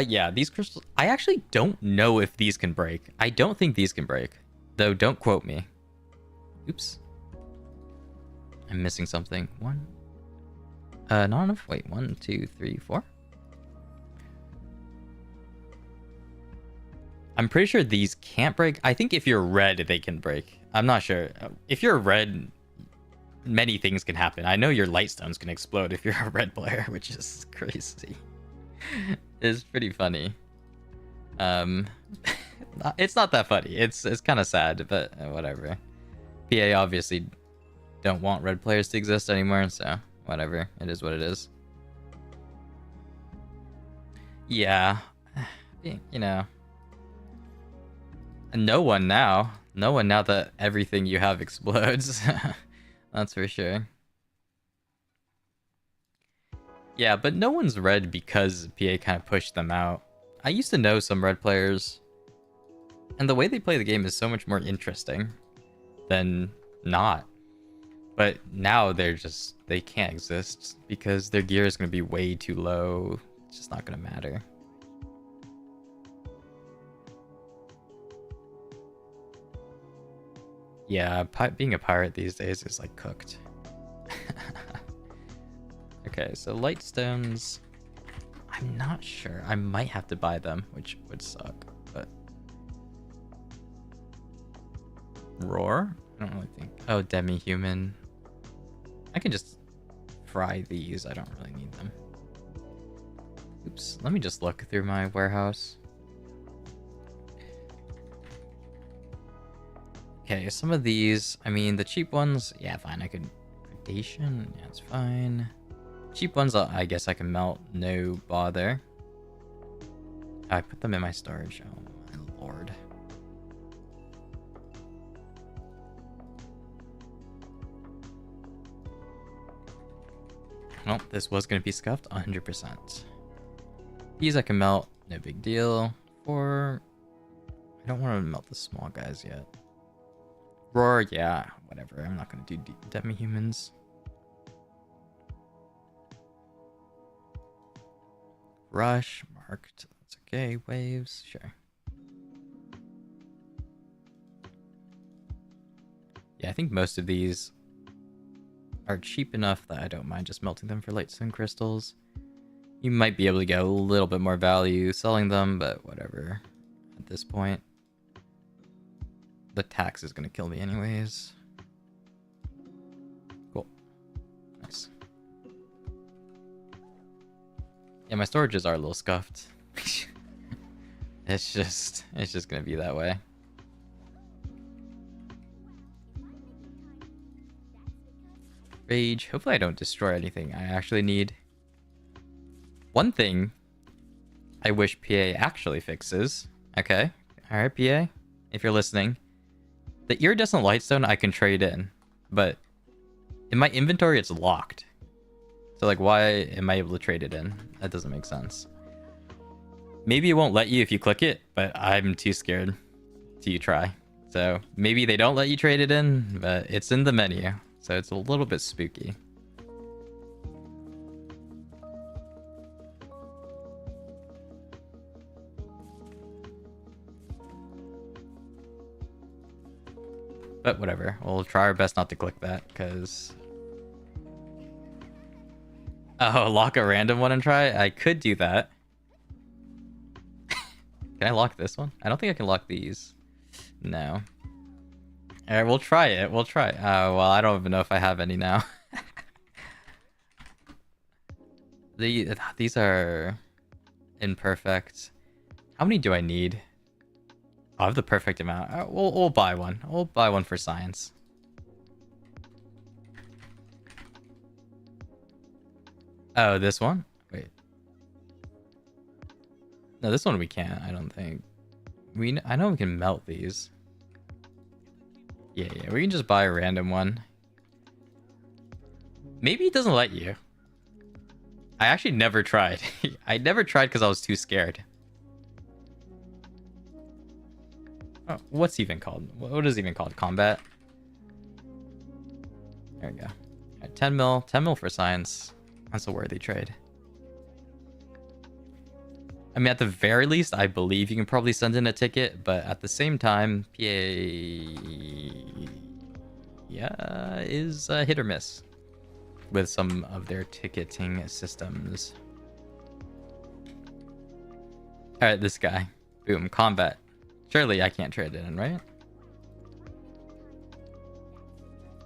A: Yeah, these crystals, I actually don't know if these can break. I don't think these can break, though don't quote me. Oops. I'm missing something. One. Not enough. Wait, 1, 2, 3, 4. I'm pretty sure these can't break. I think if you're red, they can break. I'm not sure. If you're red, many things can happen. I know your light stones can explode if you're a red player, which is crazy. It's pretty funny. It's not that funny. It's kind of sad, but whatever. PA obviously don't want red players to exist anymore, so whatever. It is what it is. Yeah. You know, No one now. No one now that everything you have explodes. That's for sure. Yeah, but no one's red because PA kind of pushed them out. I used to know some red players, and the way they play the game is so much more interesting than not. But now they can't exist because their gear is going to be way too low. It's just not going to matter. Yeah, being a pirate these days is like cooked. Okay, so light stones. I'm not sure. I might have to buy them, which would suck, but... Roar? I don't really think... Oh, demi-human. I can just fry these. I don't really need them. Oops. Let me just look through my warehouse. Okay, some of these... I mean, the cheap ones... Yeah, fine. I could... Gradation? Yeah, it's fine. Cheap ones, I guess I can melt. No bother. I put them in my storage. Oh, my lord. Well, this was going to be scuffed 100%. These I can melt. No big deal. I don't want to melt the small guys yet. Roar, yeah, whatever. I'm not going to do demi-humans. Rush, marked. That's okay. Waves, sure. Yeah, I think most of these are cheap enough that I don't mind just melting them for lightstone crystals. You might be able to get a little bit more value selling them, but whatever. At this point, the tax is going to kill me anyways. Cool. Nice. Yeah, my storages are a little scuffed. It's just gonna be that way. Rage. Hopefully I don't destroy anything I actually need. One thing I wish PA actually fixes. Okay. Alright, PA. If you're listening. The iridescent lightstone I can trade in. But in my inventory it's locked. So like, why am I able to trade it in? That doesn't make sense. Maybe it won't let you if you click it, but I'm too scared to try. So maybe they don't let you trade it in, but it's in the menu. So it's a little bit spooky. But whatever. We'll try our best not to click that, because... Oh, lock a random one and try? I could do that. Can I lock this one? I don't think I can lock these. No. Alright, we'll try it. We'll try. Oh, well, I don't even know if I have any now. These are imperfect. How many do I need? Oh, I have the perfect amount. We'll buy one. We'll buy one for science. Oh, this one? Wait. No, this one we can't, I don't think. I know we can melt these. Yeah, we can just buy a random one. Maybe it doesn't let you. I actually never tried. I never tried because I was too scared. Oh, what's even called? What is even called? Combat? There we go. Right, 10 mil. 10 mil for science. That's a worthy trade. I mean, at the very least, I believe you can probably send in a ticket, but at the same time, PA... Yeah, is hit or miss with some of their ticketing systems. Alright, this guy. Boom, combat. Surely I can't trade it in, right?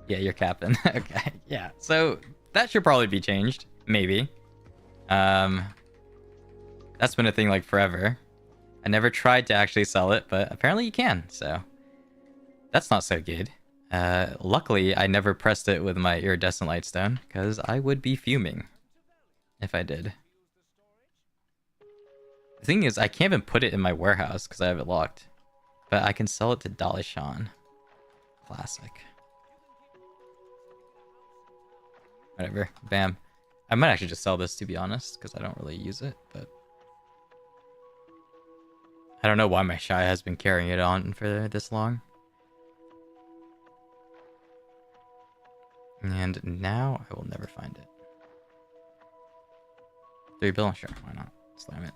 A: Yeah, you're capping. Okay, yeah. So, that should probably be changed. Maybe. That's been a thing like forever. I never tried to actually sell it, but apparently you can, so that's not so good. Luckily, I never pressed it with my iridescent lightstone, because I would be fuming if I did. The thing is, I can't even put it in my warehouse because I have it locked. But I can sell it to Dalishan. Classic. Whatever. Bam. I might actually just sell this, to be honest, because I don't really use it, but... I don't know why my Shy has been carrying it on for this long. And now I will never find it. 3 bill? Sure, why not? Slam it.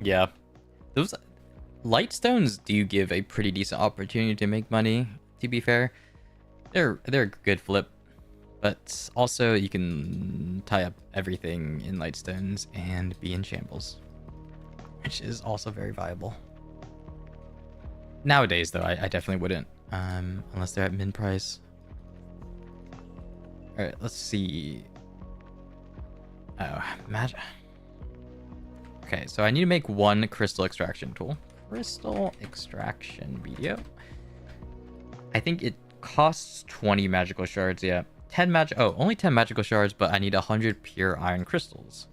A: Yeah. Those light stones do give a pretty decent opportunity to make money, to be fair. They're a good flip. But also you can tie up everything in light stones and be in shambles. Which is also very viable. Nowadays though, I definitely wouldn't. Unless they're at min price. Alright, let's see. Oh, magic. Okay, so I need to make 1 crystal extraction tool. Crystal extraction BDO. I think it costs 20 magical shards, yeah. 10 magic. Oh, only 10 magical shards, but I need 100 pure iron crystals.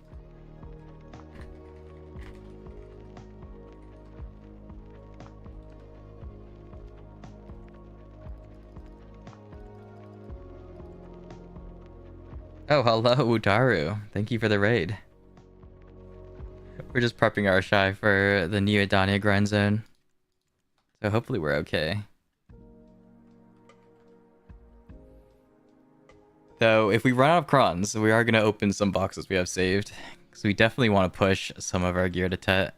A: Oh, hello, Utaru. Thank you for the raid. We're just prepping our Shy for the new Adana grind zone. So hopefully we're okay. Though, if we run out of crons, we are going to open some boxes we have saved. Because we definitely want to push some of our gear to Tet.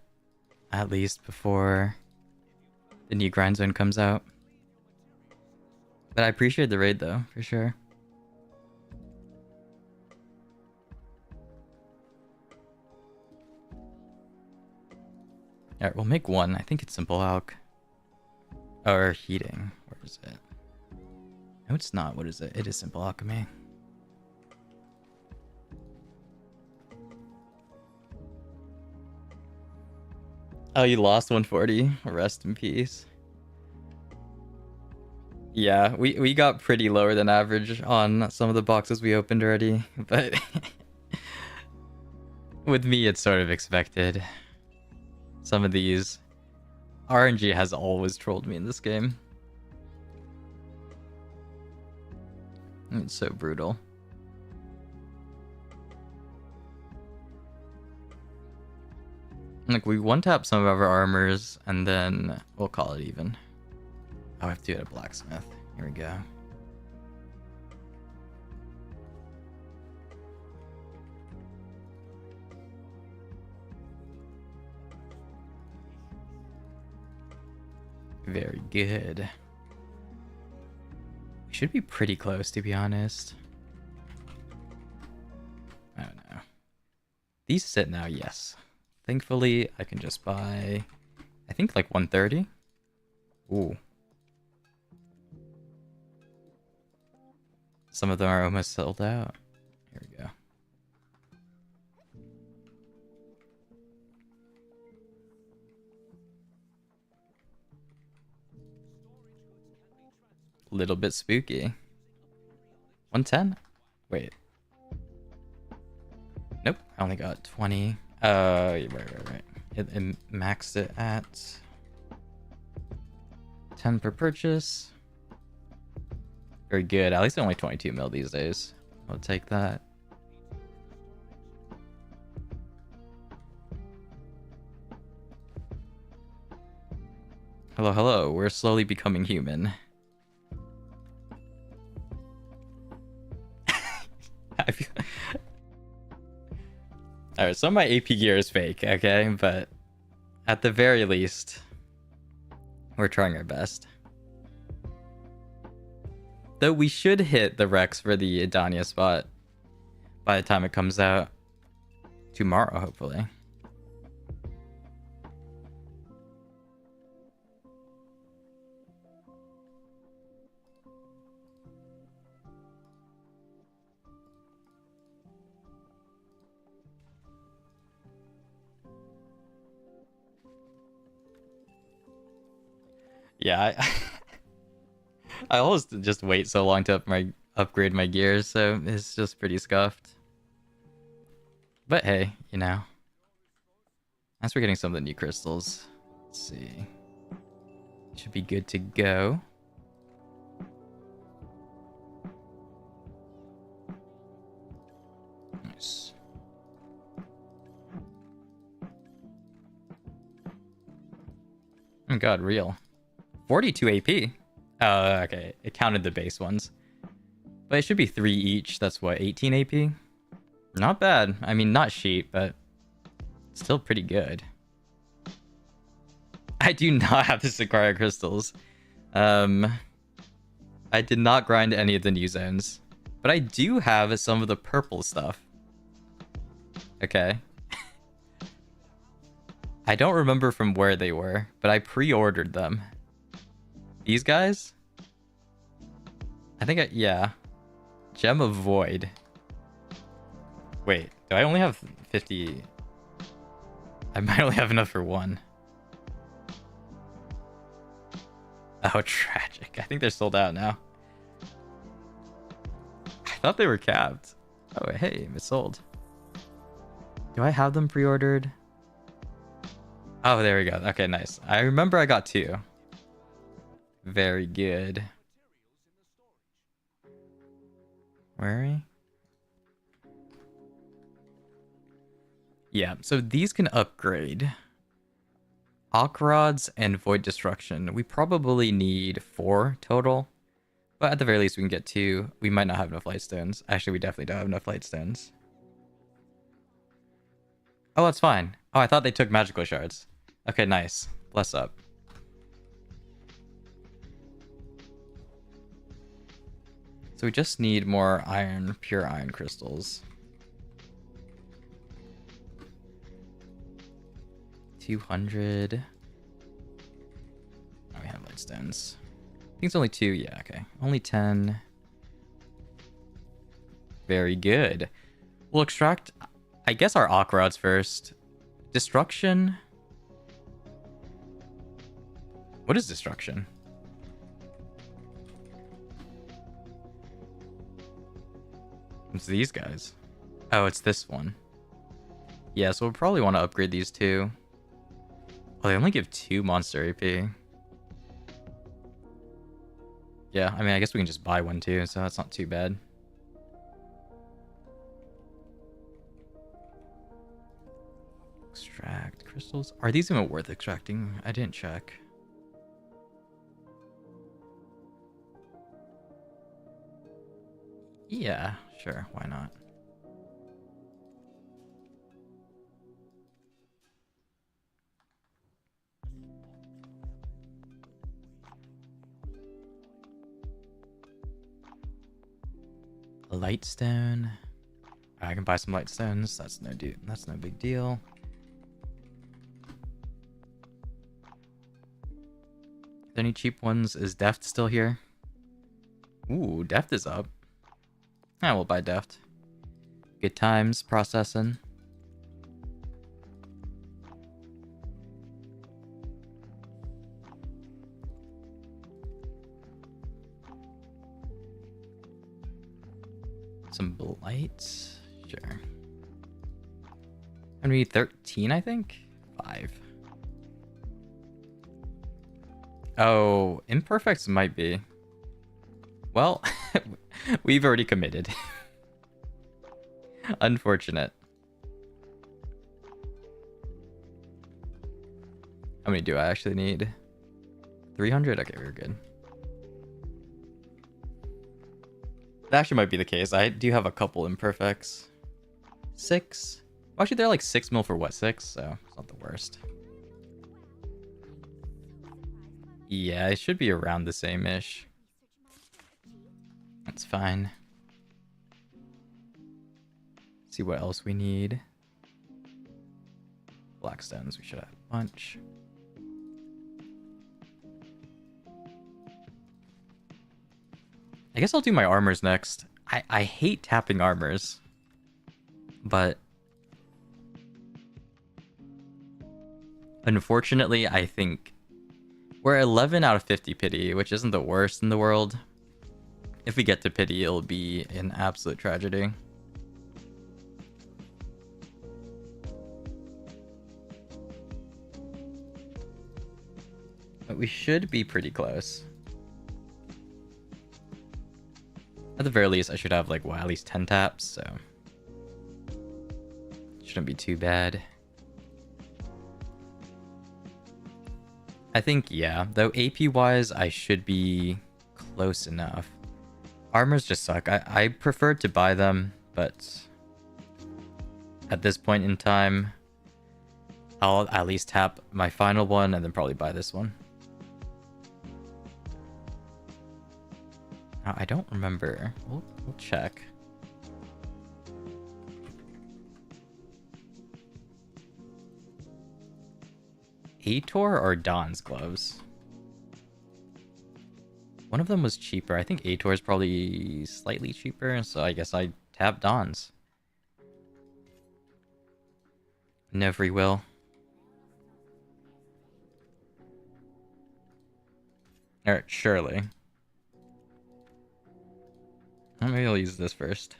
A: At least before the new grind zone comes out. But I appreciate the raid though, for sure. Alright, we'll make 1. I think it's simple alch. Or heating. Where is it? No, it's not. What is it? It is simple alchemy. Oh, you lost 140? Rest in peace. Yeah, we got pretty lower than average on some of the boxes we opened already, but with me it's sort of expected. Some of these RNG has always trolled me in this game. It's so brutal. Like, we one-tap some of our armors, and then we'll call it even. Oh, I have to do it at blacksmith. Here we go. Very good. We should be pretty close, to be honest. I don't know. These sit now, yes. Thankfully, I can just buy, I think, like 130. Ooh. Some of them are almost sold out. Here we go. Little bit spooky. 110? Wait. Nope, I only got 20. Right. It maxed it at 10 per purchase. Very good. At least only 22 mil these days. I'll take that. Hello, hello. We're slowly becoming human. I feel... Alright, some of my AP gear is fake, okay? But at the very least, we're trying our best. Though we should hit the Rex for the Adana spot by the time it comes out tomorrow, hopefully. Yeah, I always just wait so long to upgrade my gears, so it's just pretty scuffed. But hey, you know. As we're getting some of the new crystals. Let's see. Should be good to go. Nice. Oh god, real. 42 AP. Oh, okay. It counted the base ones. But it should be 3 each. That's what, 18 AP? Not bad. I mean, not cheap, but still pretty good. I do not have the Sakura crystals. I did not grind any of the new zones. But I do have some of the purple stuff. Okay. I don't remember from where they were, but I pre-ordered them. These guys? I think yeah. Gem of Void. Wait, do I only have 50? I might only have enough for one. Oh, tragic. I think they're sold out now. I thought they were capped. Oh, hey, it's sold. Do I have them pre-ordered? Oh, there we go. Okay, nice. I remember I got 2. Very good. Where are we? Yeah, so these can upgrade. Rods and Void Destruction. We probably need 4 total. But at the very least, we can get 2. We might not have enough light stones. Actually, we definitely don't have enough light stones. Oh, that's fine. Oh, I thought they took magical shards. Okay, nice. Bless up. So we just need more iron, pure iron crystals. 200. Oh, we have light stones. I think it's only 2. Yeah, okay. Only 10. Very good. We'll extract, I guess, our Aqua Rods first. Destruction. What is destruction? It's these guys. Oh, it's this one. Yeah, so we'll probably want to upgrade these 2. Oh, they only give 2 monster AP. Yeah, I mean, I guess we can just buy one too, so that's not too bad. Extract crystals. Are these even worth extracting? I didn't check. Yeah, sure, why not? Lightstone. I can buy some lightstones. That's no big deal. Are there any cheap ones? Is Deft still here? Ooh, Deft is up. Yeah, we'll buy Deft. Good times processing. Some blights. Sure. And we need 13, I think? 5. Oh, imperfects might be. Well, we've already committed. Unfortunate. How many do I actually need? 300? Okay, we're good. That actually might be the case. I do have a couple imperfects. 6. Well, actually, they're like 6 mil for what? 6? So it's not the worst. Yeah, it should be around the same-ish. That's fine. Let's see what else we need. Blackstones, we should have a bunch. I guess I'll do my armors next. I hate tapping armors. But unfortunately, I think we're 11 out of 50 pity, which isn't the worst in the world. If we get to pity, it'll be an absolute tragedy. we should be pretty close. At the very least, I should have like, what, at least 10 taps, so shouldn't be too bad. I think, yeah, though AP-wise, I should be close enough. Armors just suck. I prefer to buy them, but at this point in time, I'll at least tap my final one and then probably buy this one. Now, I don't remember. We'll check. Ator or Don's gloves? One of them was cheaper. I think Ator is probably slightly cheaper, so I guess I tap Don's. No free will. Alright, surely. Well, maybe I'll use this first.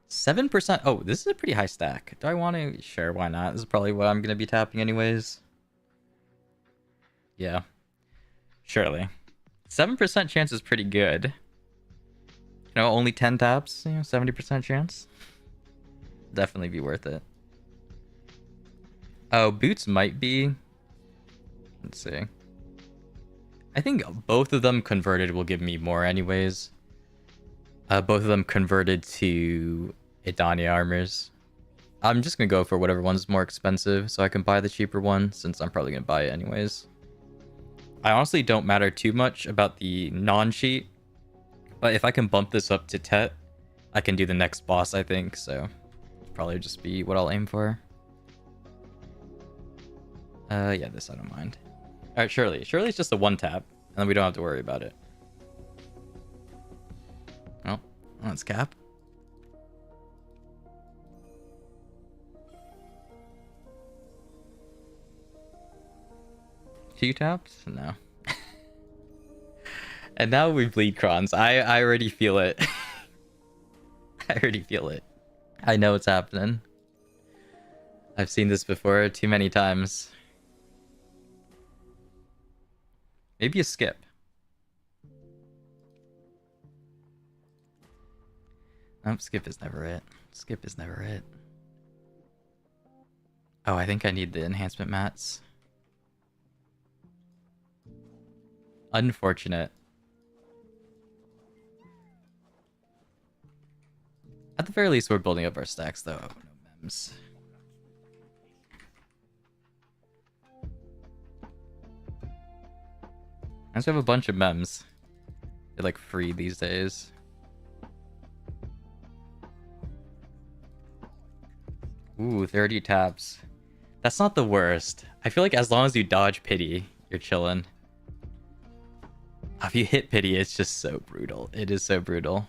A: 7%. Oh, this is a pretty high stack. Do I want to? Sure, why not? This is probably what I'm going to be tapping anyways. Yeah. Surely. 7% chance is pretty good. You know, only 10 taps, you know, 70% chance. Definitely be worth it. Oh, boots might be. Let's see. I think both of them converted will give me more anyways. Both of them converted to Adana armors. I'm just going to go for whatever one's more expensive so I can buy the cheaper one since I'm probably going to buy it anyways. I honestly don't matter too much about the non-cheat, but if I can bump this up to Tet, I can do the next boss, I think, so probably just be what I'll aim for. Yeah, this I don't mind. Alright, Shirley. Shirley's just a one tap, and then we don't have to worry about it. Oh, let's cap. Two taps? No. And now we bleed crons. I already feel it. I already feel it. I know what's happening. I've seen this before too many times. Maybe a skip. Nope, skip is never it. Skip is never it. Oh, I think I need the enhancement mats. Unfortunate. At the very least, we're building up our stacks, though. Oh, no mems. I just have a bunch of mems. They're like free these days. Ooh, 30 taps. That's not the worst. I feel like as long as you dodge pity, you're chilling. If you hit pity, it's just so brutal. It is so brutal.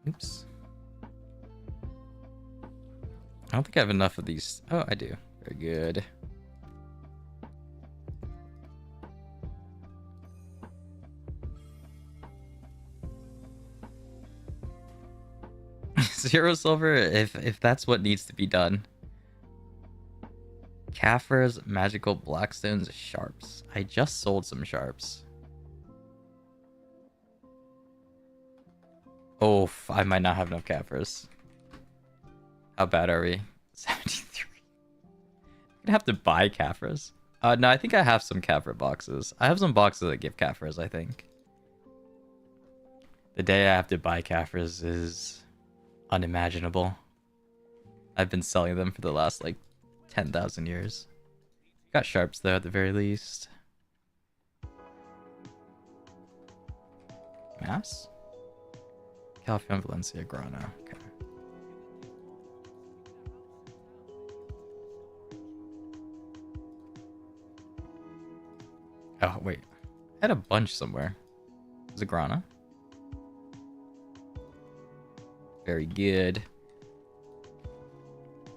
A: Oops. I don't think I have enough of these. Oh, I do. Very good. Zero silver, if that's what needs to be done. Kaffir's magical blackstones sharps. I just sold some sharps. Oh, I might not have enough Kaffir's. How bad are we? 73. I'm gonna have to buy Kaffir's. No, I think I have some Kaffir boxes. I have some boxes that give Kaffir's, I think. The day I have to buy Kaffir's is unimaginable. I've been selling them for the last like 10,000 years. Got sharps though at the very least. Mass? Calfion, Valencia, Grana. Okay. Oh, wait. I had a bunch somewhere. Was it Grana? Very good.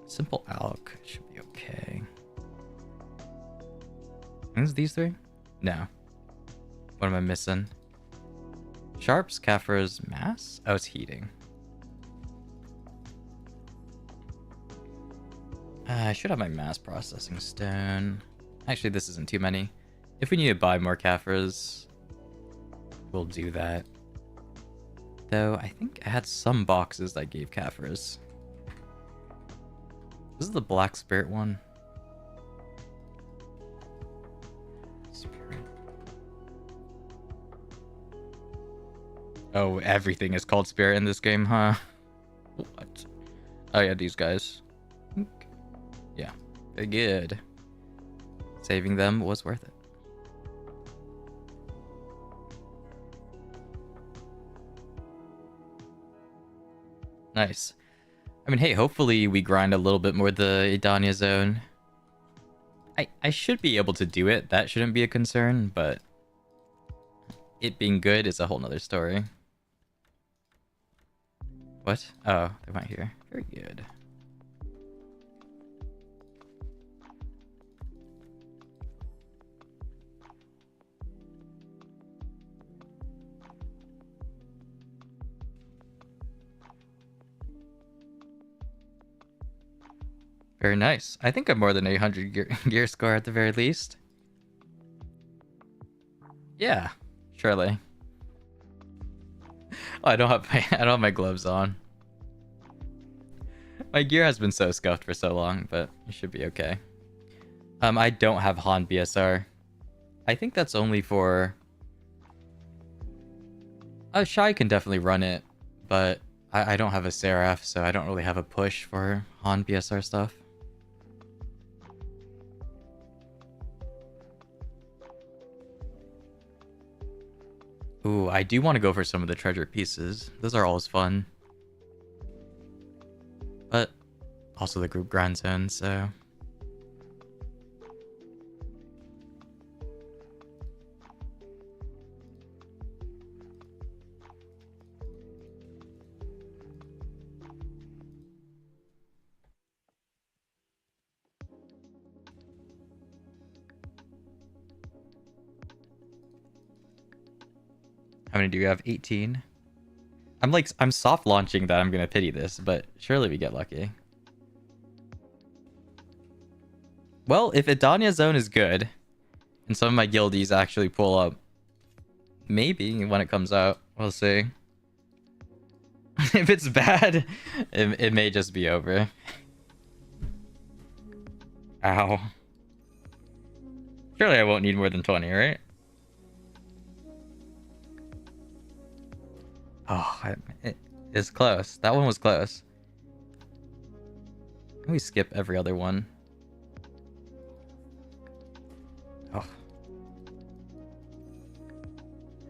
A: Simple alk should be okay. Is these three? No. What am I missing? Sharps, Kaffir's, mass? Oh, it's heating. I should have my mass processing stone. Actually, this isn't too many. If we need to buy more Kafiras, we'll do that. Though, I think I had some boxes that gave Kafiras. This is the Black Spirit one. Spirit. Oh, everything is called Spirit in this game, huh? What? Oh yeah, these guys. Yeah, they're good. Saving them was worth it. Nice. I mean, hey, hopefully we grind a little bit more the Adana zone. I should be able to do it. That shouldn't be a concern, but it being good is a whole nother story. What? Oh, they went here. Very good. Very nice. I think I'm more than 800 gear score at the very least. Yeah, surely. Oh, I don't have my gloves on. My gear has been so scuffed for so long, but it should be okay. I don't have Han BSR. I think that's only for... Shai can definitely run it, but I don't have a Seraph, so I don't really have a push for Han BSR stuff. Ooh, I do want to go for some of the treasure pieces. Those are always fun. But also the group grind zone, so... How many do you have? 18? I'm soft launching that I'm gonna pity this, but surely we get lucky. Well, if Adana zone is good, and some of my guildies actually pull up, maybe when it comes out, we'll see. If it's bad, it may just be over. Ow. Surely I won't need more than 20, right? Oh, it's close. That one was close. Can we skip every other one? Oh.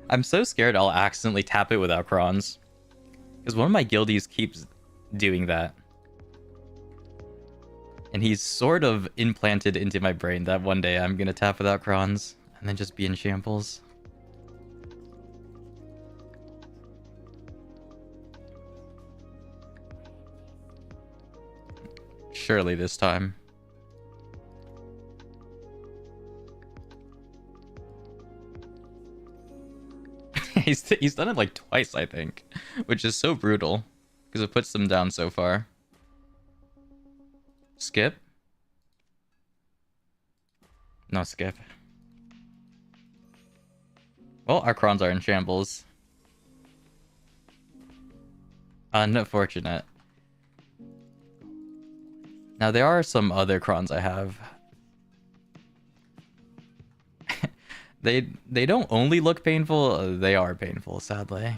A: I'm so scared I'll accidentally tap it without crons. Because one of my guildies keeps doing that. And he's sort of implanted into my brain that one day I'm gonna tap without crons and then just be in shambles. Surely this time. He's done it like twice, I think, which is so brutal because it puts them down so far. Skip? No skip. Well, our crons are in shambles. Unfortunate. Now, there are some other crons I have. They don't only look painful, they are painful, sadly.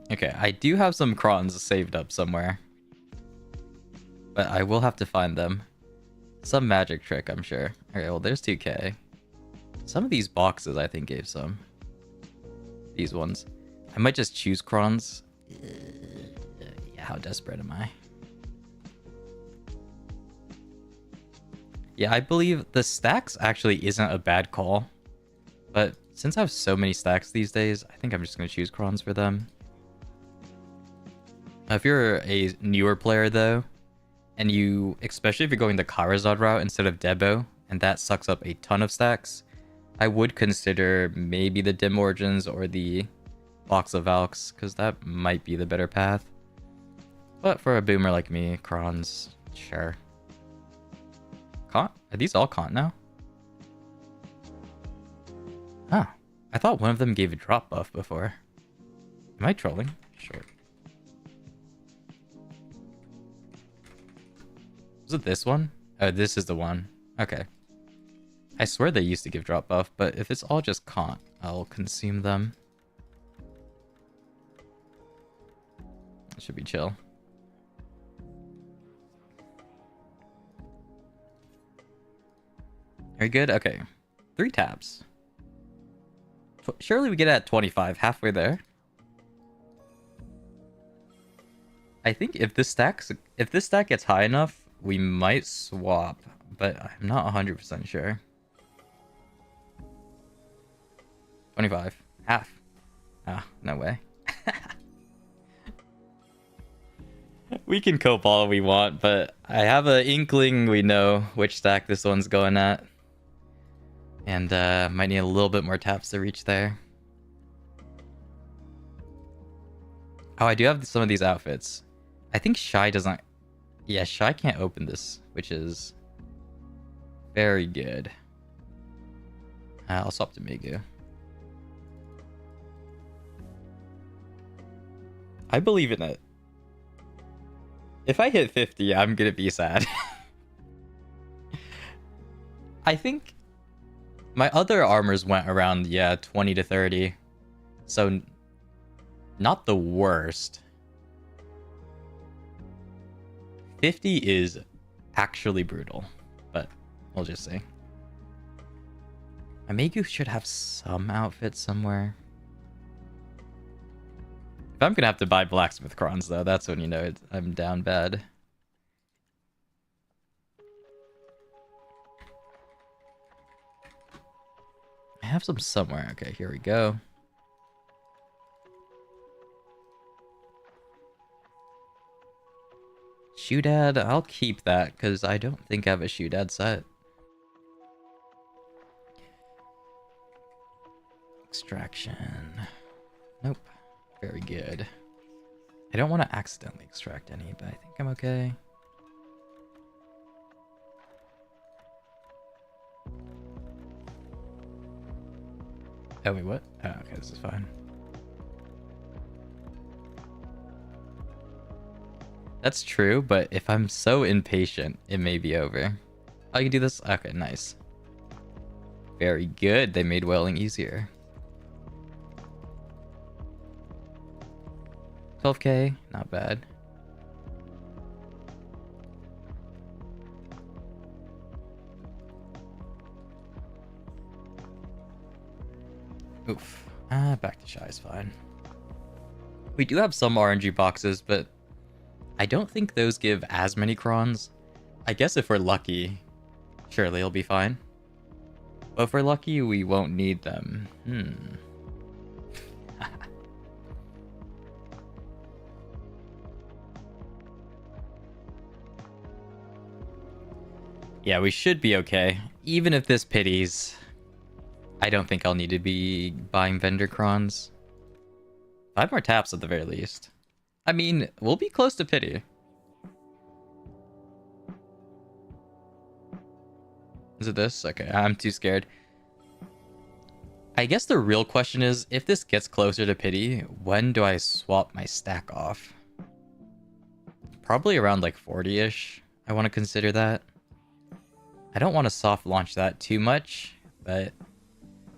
A: Okay, I do have some crons saved up somewhere. But I will have to find them. Some magic trick, I'm sure. Okay, well, there's 2k. Some of these boxes, I think, gave some. These ones. I might just choose crons. How desperate am I? Yeah, I believe the stacks actually isn't a bad call. But since I have so many stacks these days, I think I'm just going to choose crons for them. If you're a newer player, though, and you, especially if you're going the Karazad route instead of Debo, and that sucks up a ton of stacks, I would consider maybe the Dim Origins or the Box of Valks, because that might be the better path. But for a boomer like me, crons, sure. con? Are these all con now? Huh. I thought one of them gave a drop buff before. Am I trolling? Sure. Was it this one? Oh, this is the one. Okay. I swear they used to give drop buff, but if it's all just con, I'll consume them. It should be chill. Are you good? Okay. 3 tabs. Surely we get at 25, halfway there. I think if this stack gets high enough, we might swap, but I'm not 100% sure. 25. Half. Ah, no way. We can cope all we want, but I have an inkling we know which stack this one's going at. And might need a little bit more taps to reach there. Oh, I do have some of these outfits. I think Shy doesn't... Yeah, Shy can't open this, which is very good. I'll swap to Migu. I believe in it. If I hit 50, I'm gonna be sad. I think my other armors went around, yeah, 20 to 30. So, not the worst. 50 is actually brutal, but we'll just see. Amegu should have some outfit somewhere. If I'm gonna have to buy blacksmith crons, though, that's when you know I'm down bad. I have some somewhere. Okay, here we go. Shoedad, I'll keep that because I don't think I have a Shoedad set. Extraction. Nope. Very good. I don't want to accidentally extract any, but I think I'm okay. Oh, wait, what? Oh, okay, this is fine. That's true, but if I'm so impatient, it may be over. Oh, you can do this? Okay, nice. Very good. They made whaling easier. 12k, not bad. Oof. Back to Shy is fine. We do have some RNG boxes, but I don't think those give as many crons. I guess if we're lucky, surely it'll be fine. But if we're lucky, we won't need them. Yeah, we should be okay. Even if this pities, I don't think I'll need to be buying vendor crons. 5 more taps at the very least. I mean, we'll be close to pity. Is it this? Okay, I'm too scared. I guess the real question is, if this gets closer to pity, when do I swap my stack off? Probably around like 40-ish. I want to consider that. I don't want to soft launch that too much, but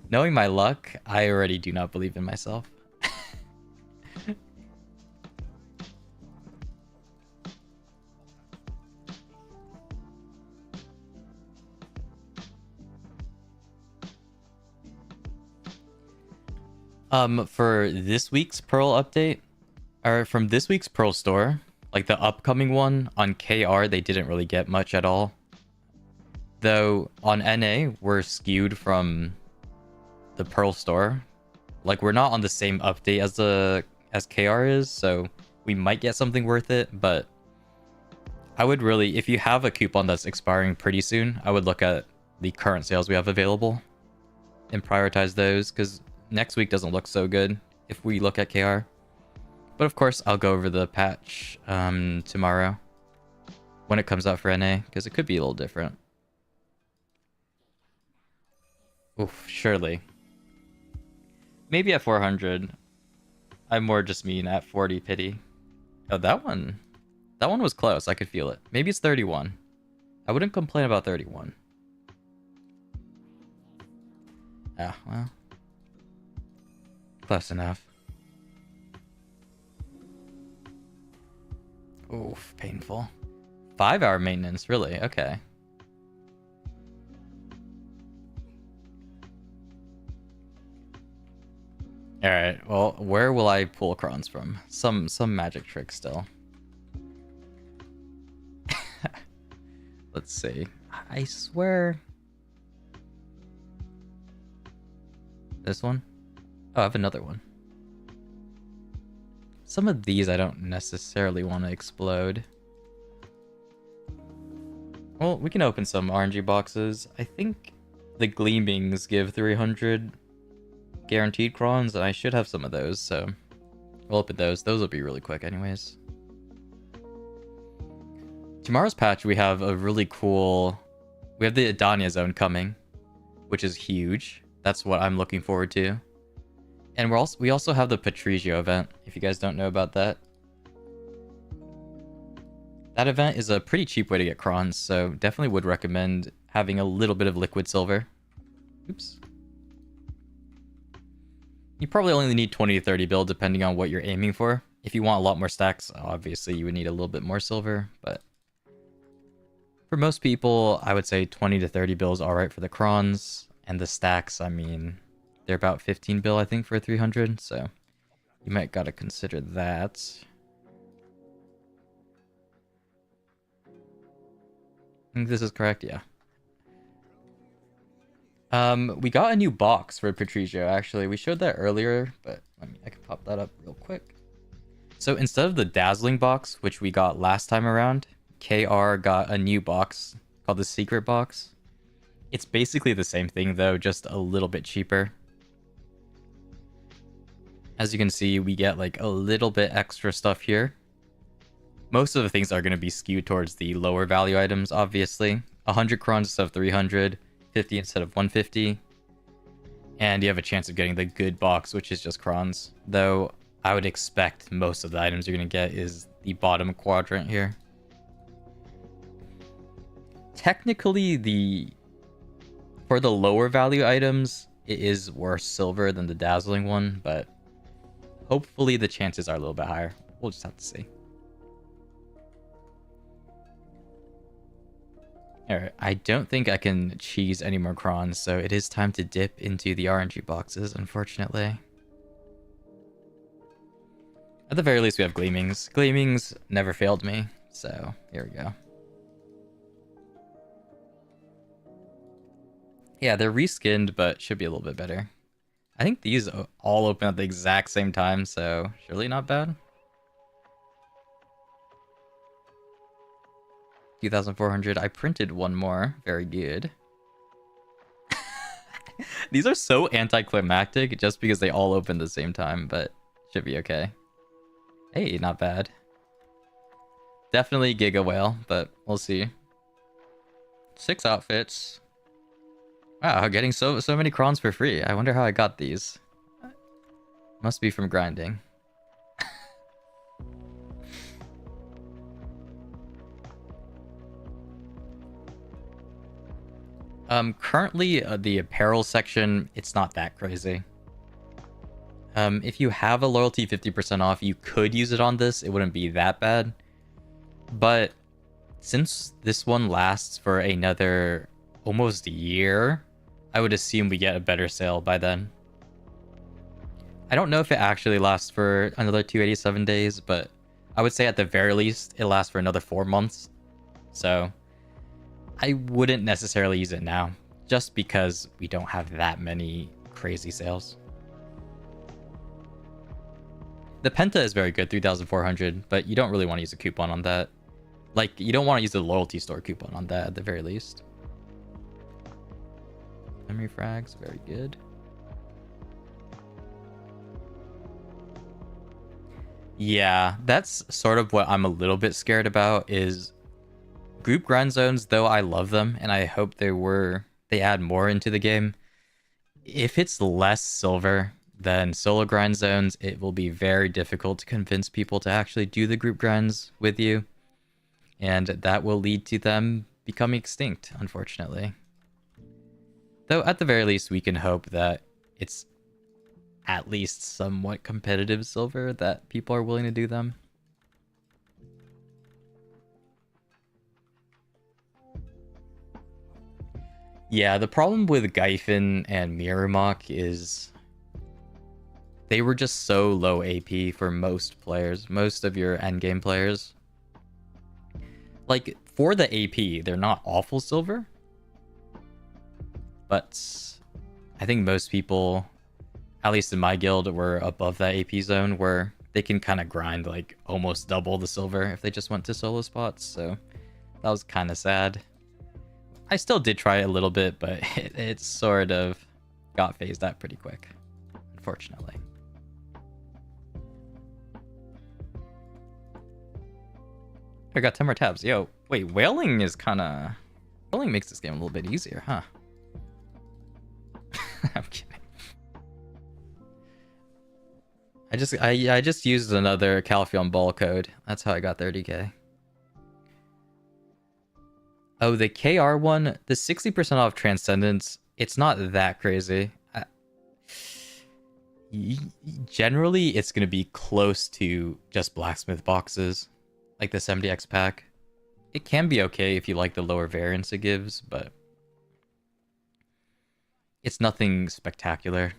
A: knowing my luck, I already do not believe in myself. For this week's Pearl update, or from this week's Pearl store, like the upcoming one on KR, they didn't really get much at all. Though on NA, we're skewed from the Pearl store. Like we're not on the same update as KR is, so we might get something worth it, but I would really, if you have a coupon that's expiring pretty soon, I would look at the current sales we have available and prioritize those, because next week doesn't look so good if we look at KR. But of course, I'll go over the patch tomorrow when it comes out for NA, because it could be a little different. Oof, surely. Maybe at 400. I more just mean at 40 pity. Oh, that one. That one was close. I could feel it. Maybe it's 31. I wouldn't complain about 31. Ah, well. Close enough. Oof, painful. 5-hour maintenance, really? Okay. Alright, well, where will I pull crons from? Some magic trick still. Let's see. I swear... This one? Oh, I have another one. Some of these I don't necessarily want to explode. Well, we can open some RNG boxes. I think the Gleamings give 300 guaranteed crons, and I should have some of those, so we'll open those. Those will be really quick anyways. Tomorrow's patch, we have a really cool... We have the Adana zone coming, which is huge. That's what I'm looking forward to. And we also have the Patrigio event, if you guys don't know about that. That event is a pretty cheap way to get crons, so definitely would recommend having a little bit of liquid silver. Oops. You probably only need 20 to 30 build depending on what you're aiming for. If you want a lot more stacks, obviously you would need a little bit more silver, but for most people, I would say 20 to 30 bill is alright for the crons, and the stacks, I mean, they're about 15 bill, I think, for 300, so you might gotta consider that. I think this is correct, yeah. We got a new box for Patrigio, actually. We showed that earlier, but I can pop that up real quick. So instead of the Dazzling box, which we got last time around, KR got a new box called the Secret Box. It's basically the same thing, though, just a little bit cheaper. As you can see, we get like a little bit extra stuff here. Most of the things are going to be skewed towards the lower value items, obviously. 100 crons instead of 300, 50 instead of 150. And you have a chance of getting the good box, which is just crons. Though, I would expect most of the items you're going to get is the bottom quadrant here. Technically, for the lower value items, it is worse silver than the Dazzling one, but hopefully the chances are a little bit higher. We'll just have to see. Alright, I don't think I can cheese any more crons, so it is time to dip into the RNG boxes, unfortunately. At the very least, we have Gleamings. Gleamings never failed me, so here we go. Yeah, they're reskinned, but should be a little bit better. I think these all open at the exact same time, so surely not bad. 2,400. I printed one more. Very good. These are so anticlimactic just because they all open at the same time, but should be okay. Hey, not bad. Definitely Giga Whale, but we'll see. 6 outfits. Wow, getting so many crons for free. I wonder how I got these. Must be from grinding. Currently, the apparel section, it's not that crazy. If you have a loyalty 50% off, you could use it on this. It wouldn't be that bad. But since this one lasts for another almost a year, I would assume we get a better sale by then. I don't know if it actually lasts for another 287 days, but I would say at the very least, it lasts for another 4 months. So I wouldn't necessarily use it now, just because we don't have that many crazy sales. The Penta is very good, 3,400, but you don't really want to use a coupon on that. Like, you don't want to use the loyalty store coupon on that at the very least. Memory frags, very good. Yeah, that's sort of what I'm a little bit scared about is group grind zones, though I love them and I hope they add more into the game. if it's less silver than solo grind zones, it will be very difficult to convince people to actually do the group grinds with you. And that will lead to them becoming extinct, unfortunately. Though, at the very least, we can hope that it's at least somewhat competitive silver that people are willing to do them. Yeah, the problem with Gyfin and Mirrormock is they were just so low AP for most players, most of your endgame players. Like, for the AP, they're not awful silver, but I think most people, at least in my guild, were above that AP zone where they can kind of grind like almost double the silver if they just went to solo spots, so that was kind of sad. I still did try a little bit, but it sort of got phased out pretty quick, unfortunately. I got 10 more tabs. Yo, wait, whaling is kind of... Whaling makes this game a little bit easier, huh? I'm kidding. I just used another Calpheon ball code. That's how I got 30k. Oh, the KR one, the 60% off Transcendence, it's not that crazy. Generally, it's going to be close to just Blacksmith boxes, like the 70x pack. It can be okay if you like the lower variance it gives, but it's nothing spectacular.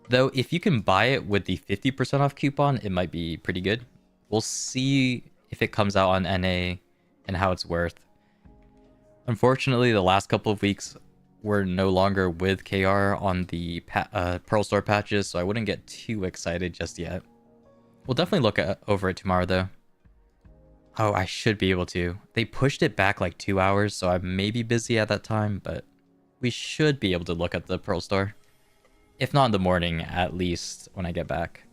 A: Though, if you can buy it with the 50% off coupon, it might be pretty good. We'll see if it comes out on NA and how it's worth. Unfortunately, the last couple of weeks we're no longer with KR on the Pearl Store patches, so I wouldn't get too excited just yet. We'll definitely look over it tomorrow, though. Oh, I should be able to. They pushed it back like 2 hours, so I may be busy at that time, but we should be able to look at the Pearl Store. If not in the morning, at least when I get back.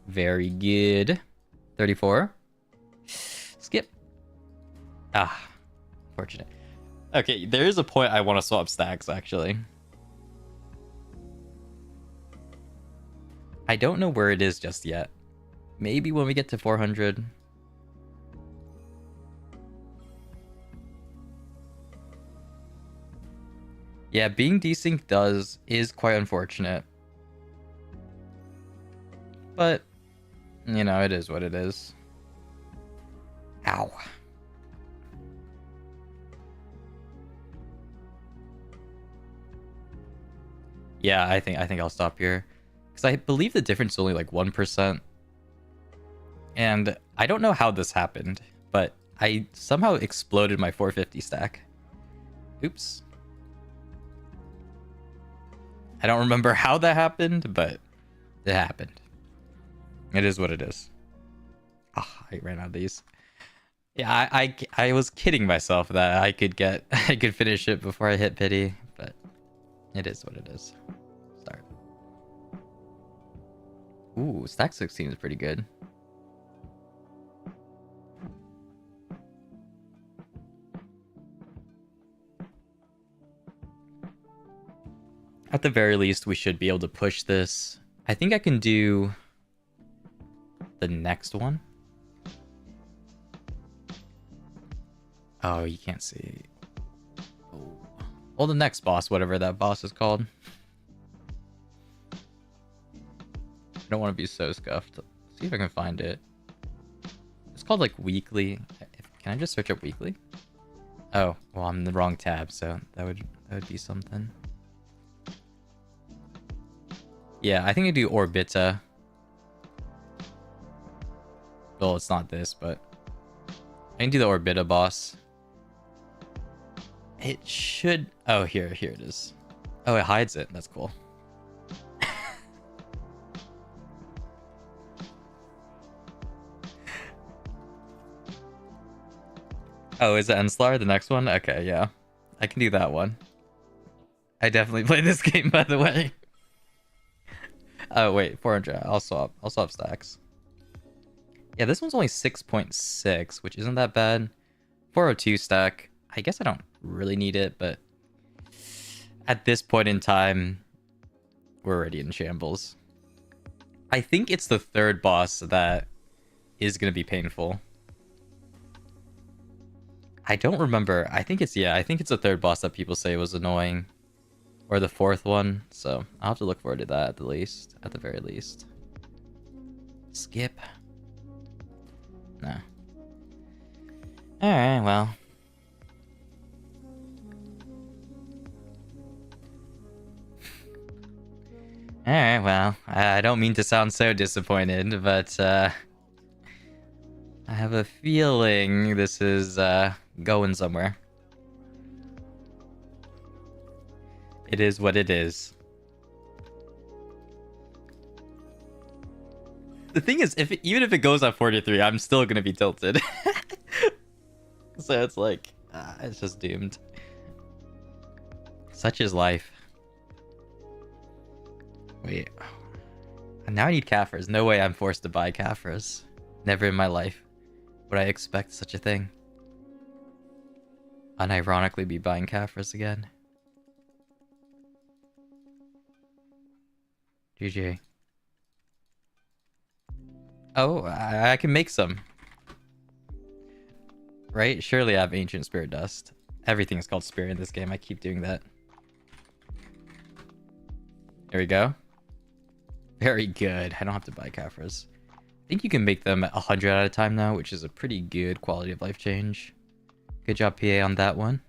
A: Very good. 34. Skip. Ah. Fortunate. Okay, there is a point I want to swap stacks, actually. I don't know where it is just yet. Maybe when we get to 400. Yeah, being desynced is quite unfortunate. But, you know, it is what it is. Ow. Yeah, I think I'll stop here. Because I believe the difference is only like 1%. And I don't know how this happened, but I somehow exploded my 450 stack. Oops. I don't remember how that happened, but it happened. It is what it is. Ah, I ran out of these. Yeah, I was kidding myself that I could finish it before I hit pity, but it is what it is. Start. Ooh, stack 16 is pretty good. At the very least, we should be able to push this. I think I can do the next one. Oh, you can't see. Oh. Well, the next boss, whatever that boss is called. I don't want to be so scuffed. Let's see if I can find it. It's called like weekly. Can I just search up weekly? Oh, well, I'm in the wrong tab, so that would be something. Yeah, I think I do Orbita. Well, it's not this, but I can do the Orbita boss. It should... Oh, here it is. Oh, it hides it. That's cool. Oh, is it Enslar, the next one? Okay, yeah. I can do that one. I definitely play this game, by the way. Oh, wait, 400. I'll swap stacks. Yeah, this one's only 6.6, which isn't that bad. 402 stack. I guess I don't really need it, but At this point in time, we're already in shambles. I think it's the third boss that is going to be painful. I don't remember. I think it's the third boss that people say was annoying. Or the fourth one. So I'll have to look forward to that at the least. At the very least. Skip. No. Alright, well. Alright, well. I don't mean to sound so disappointed, but I have a feeling this is going somewhere. It is what it is. The thing is, even if it goes at 43, I'm still gonna be tilted. So it's like, it's just doomed. Such is life. Wait. Now I need Kafirs. No way I'm forced to buy Kafirs. Never in my life would I expect such a thing. Unironically be buying Kafirs again. GG. Oh, I can make some. Right? Surely I have Ancient Spirit Dust. Everything is called Spirit in this game. I keep doing that. There we go. Very good. I don't have to buy Kafirs. I think you can make them 100 at a time now, which is a pretty good quality of life change. Good job, PA, on that one.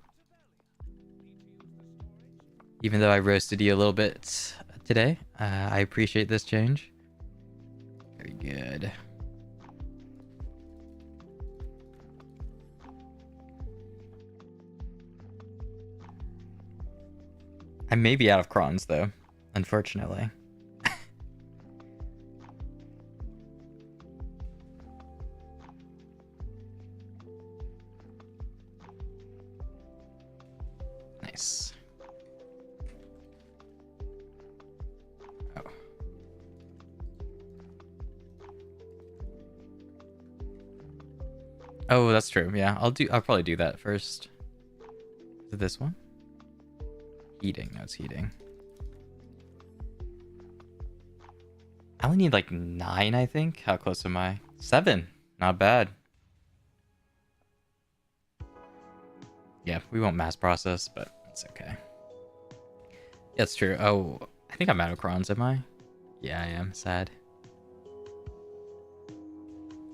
A: Even though I roasted you a little bit today, I appreciate this change. Very good. I may be out of crons, though, unfortunately. Nice. Oh. Oh, that's true. Yeah, I'll probably do that first. Is it this one? Heating. No, it's heating. I only need like 9, I think. How close am I? 7. Not bad. Yeah, we won't mass process, but it's okay. Yeah, it's true. Oh, I think I'm out of crons, am I? Yeah, I am. Sad.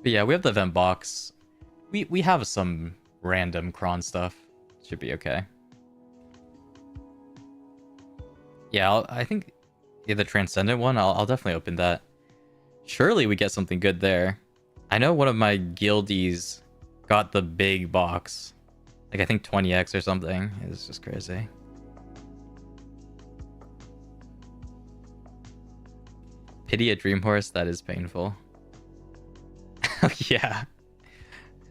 A: But yeah, we have the event box. We have some random cron stuff. Should be okay. Yeah, I think the Transcendent one, I'll definitely open that. Surely we get something good there. I know one of my guildies got the big box. Like, I think 20x or something. It's just crazy. Pity a dream horse? That is painful. Yeah.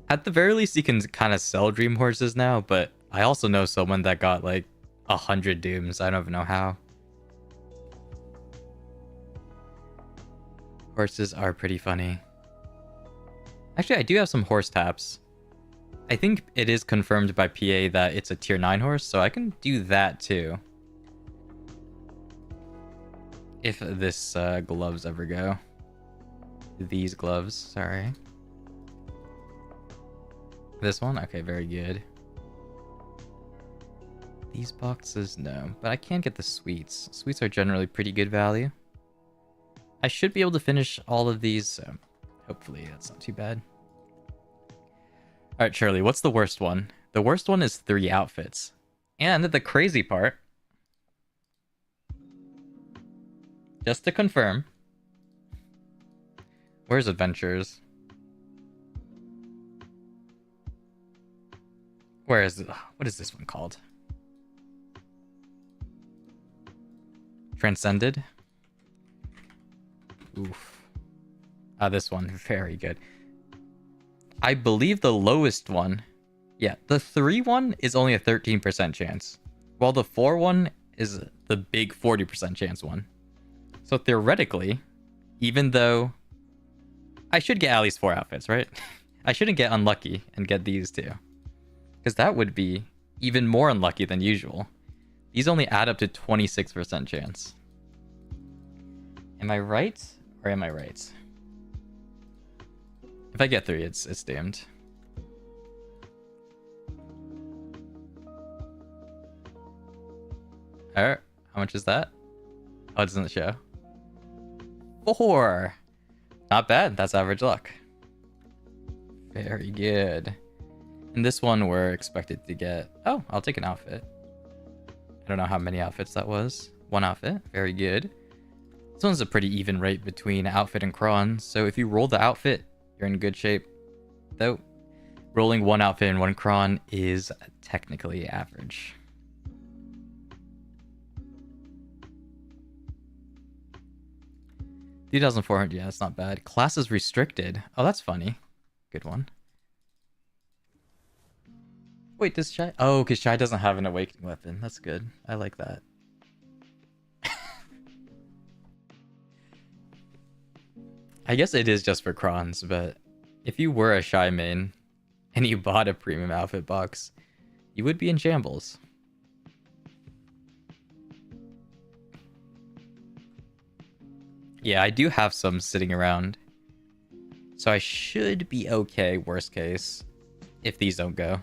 A: At the very least, you can kind of sell dream horses now, but I also know someone that got like 100 dooms. I don't even know how. Horses are pretty funny. Actually, I do have some horse taps. I think it is confirmed by PA that it's a tier 9 horse, so I can do that too. If this gloves ever go. These gloves, sorry. This one? Okay, very good. These boxes, no. But I can get the sweets. Sweets are generally pretty good value. I should be able to finish all of these, so hopefully that's not too bad. Alright, Shirley, what's the worst one? The worst one is 3 outfits. And the crazy part, just to confirm, where's Adventures? Where is it? What is this one called? Transcended? Oof. Ah, this one. Very good. I believe the lowest one... Yeah, the 3 one is only a 13% chance. While the 4 one is the big 40% chance one. So theoretically, even though... I should get at least 4 outfits, right? I shouldn't get unlucky and get these 2. Because that would be even more unlucky than usual. These only add up to 26% chance. Am I right? Or am I right? If I get 3, it's damned. Alright, how much is that? Oh, it doesn't show. 4! Not bad, that's average luck. Very good. And this one we're expected to get... Oh, I'll take an outfit. I don't know how many outfits that was. 1 outfit, very good. This one's a pretty even rate between outfit and cron, so if you roll the outfit, you're in good shape. Though, rolling 1 outfit and 1 cron is technically average. $2,400, yeah, that's not bad. Class is restricted. Oh, that's funny. Good one. Wait, does Shy... Oh, because Shy doesn't have an awakening weapon. That's good. I like that. I guess it is just for crons, but if you were a Shy main and you bought a premium outfit box, you would be in shambles. Yeah, I do have some sitting around. So I should be okay, worst case, if these don't go.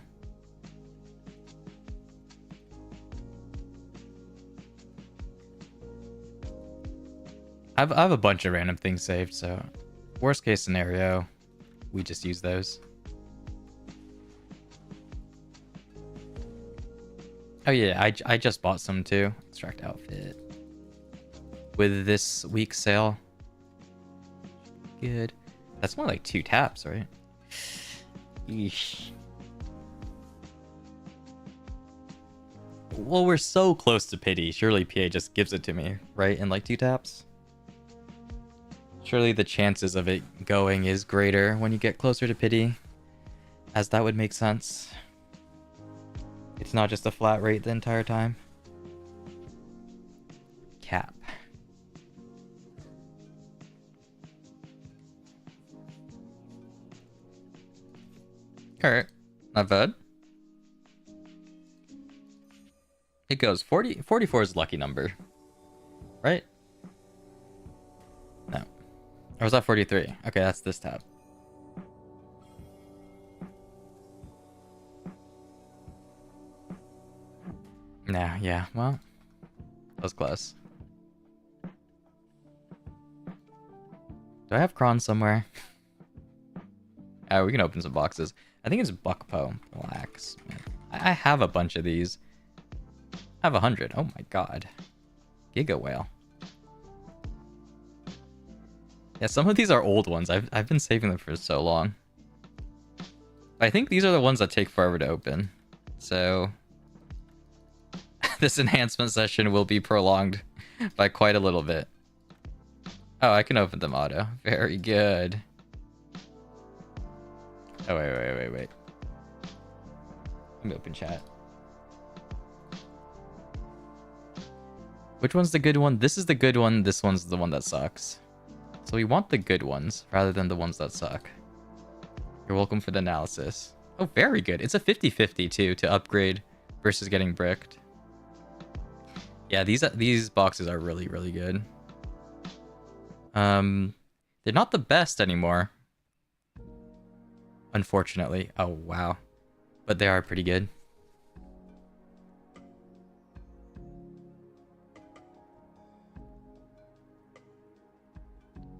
A: I have a bunch of random things saved, so worst case scenario, we just use those. Oh yeah, I just bought some too. Extract outfit. With this week's sale. Good. That's more like 2 taps, right? Eesh. Well, we're so close to pity. Surely PA just gives it to me, right? In like 2 taps? Surely the chances of it going is greater when you get closer to pity. As that would make sense. It's not just a flat rate the entire time. Cap. Alright, not bad. It goes 44 is a lucky number. Right? No. Or was that 43? Okay, that's this tab. Nah, yeah, well, that was close. Do I have Kron somewhere? We can open some boxes. I think it's Buckpo Blacksmith. I have a bunch of these. I have 100. Oh my god. Giga Whale. Yeah, some of these are old ones. I've been saving them for so long. I think these are the ones that take forever to open. So this enhancement session will be prolonged by quite a little bit. Oh, I can open them auto. Very good. Oh, wait. Let me open chat. Which one's the good one? This is the good one. This one's the one that sucks. So we want the good ones rather than the ones that suck. You're welcome for the analysis. Oh, very good. It's a 50-50 too to upgrade versus getting bricked. Yeah, these boxes are really, really good. They're not the best anymore. Unfortunately. Oh, wow. But they are pretty good.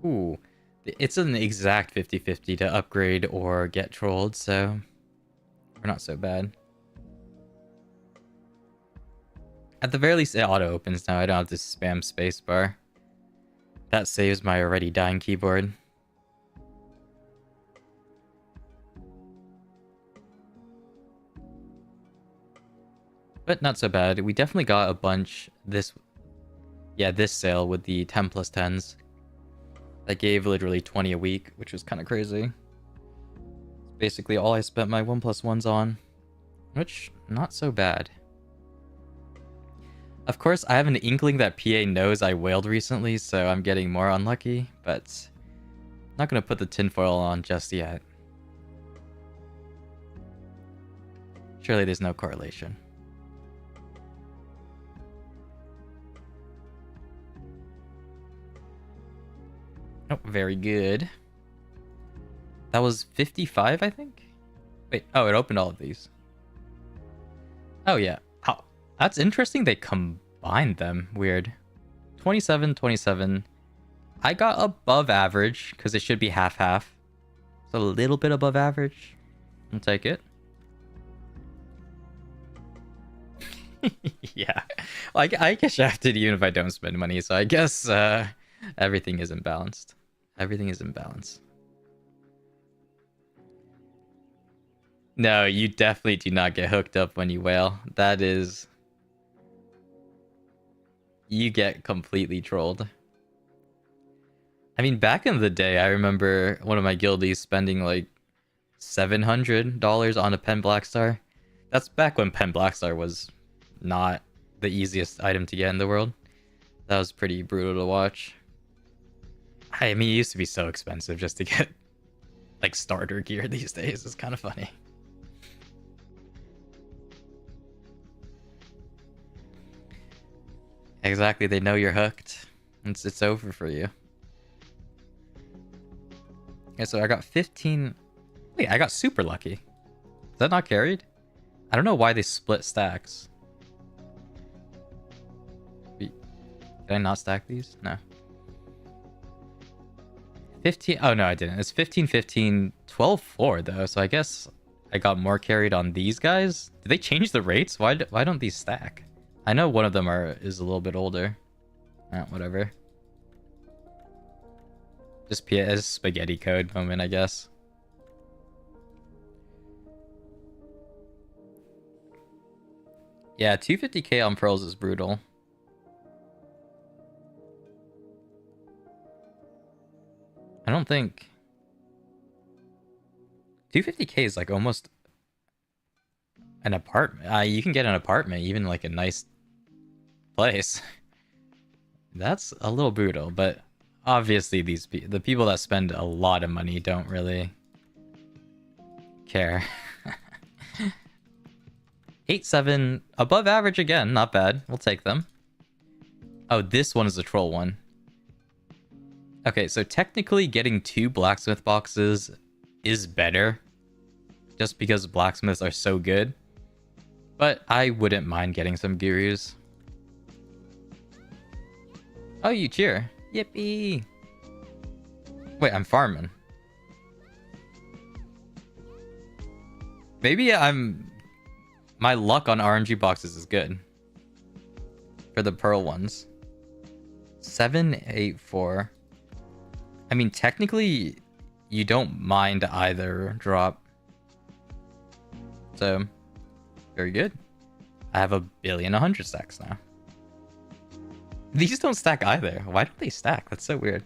A: Ooh. It's an exact 50-50 to upgrade or get trolled, so we're not so bad. At the very least, it auto-opens now. I don't have to spam spacebar. That saves my already dying keyboard. But not so bad. We definitely got a bunch this sale with the 10 plus 10s. That gave literally 20 a week, which was kind of crazy. Basically all I spent my 1+1s on, which, not so bad. Of course, I have an inkling that PA knows I whaled recently, so I'm getting more unlucky, but I'm not going to put the tinfoil on just yet. Surely there's no correlation. Oh, very good. That was 55, I think? Wait, oh, it opened all of these. Oh, yeah. Oh, that's interesting they combined them. Weird. 27, 27. I got above average, because it should be half-half. So a little bit above average. I'll take it. Yeah. Well, I get shafted even if I don't spend money, so I guess everything is imbalanced. Everything is in balance. No, you definitely do not get hooked up when you whale. That is... You get completely trolled. I mean, back in the day, I remember one of my guildies spending like $700 on a Pen Blackstar. That's back when Pen Blackstar was not the easiest item to get in the world. That was pretty brutal to watch. I mean, it used to be so expensive just to get like starter gear these days. It's kind of funny. Exactly, they know you're hooked. It's over for you. Yeah, so I got 15... Wait, I got super lucky. Is that not carried? I don't know why they split stacks. Wait, did I not stack these? No. 15... Oh, no, I didn't. It's 15, 15, 12, 4, though. So I guess I got more carried on these guys. Did they change the rates? Why don't these stack? I know one of them is a little bit older. Whatever. Just PS spaghetti code moment, I guess. Yeah, 250k on pearls is brutal. I don't think 250k is like almost an apartment. You can get an apartment, even like a nice place. That's a little brutal, but obviously the people that spend a lot of money don't really care. 8-7, above average again, not bad. We'll take them. Oh, this one is a troll one. Okay, so technically getting 2 blacksmith boxes is better, just because blacksmiths are so good. But I wouldn't mind getting some gurus. Oh, you cheer. Yippee! Wait, I'm farming. Maybe my luck on RNG boxes is good. For the pearl ones. 7, 8, 4. I mean, technically, you don't mind either drop. So, very good. I have 1,100,000,000 stacks now. These don't stack either. Why don't they stack? That's so weird.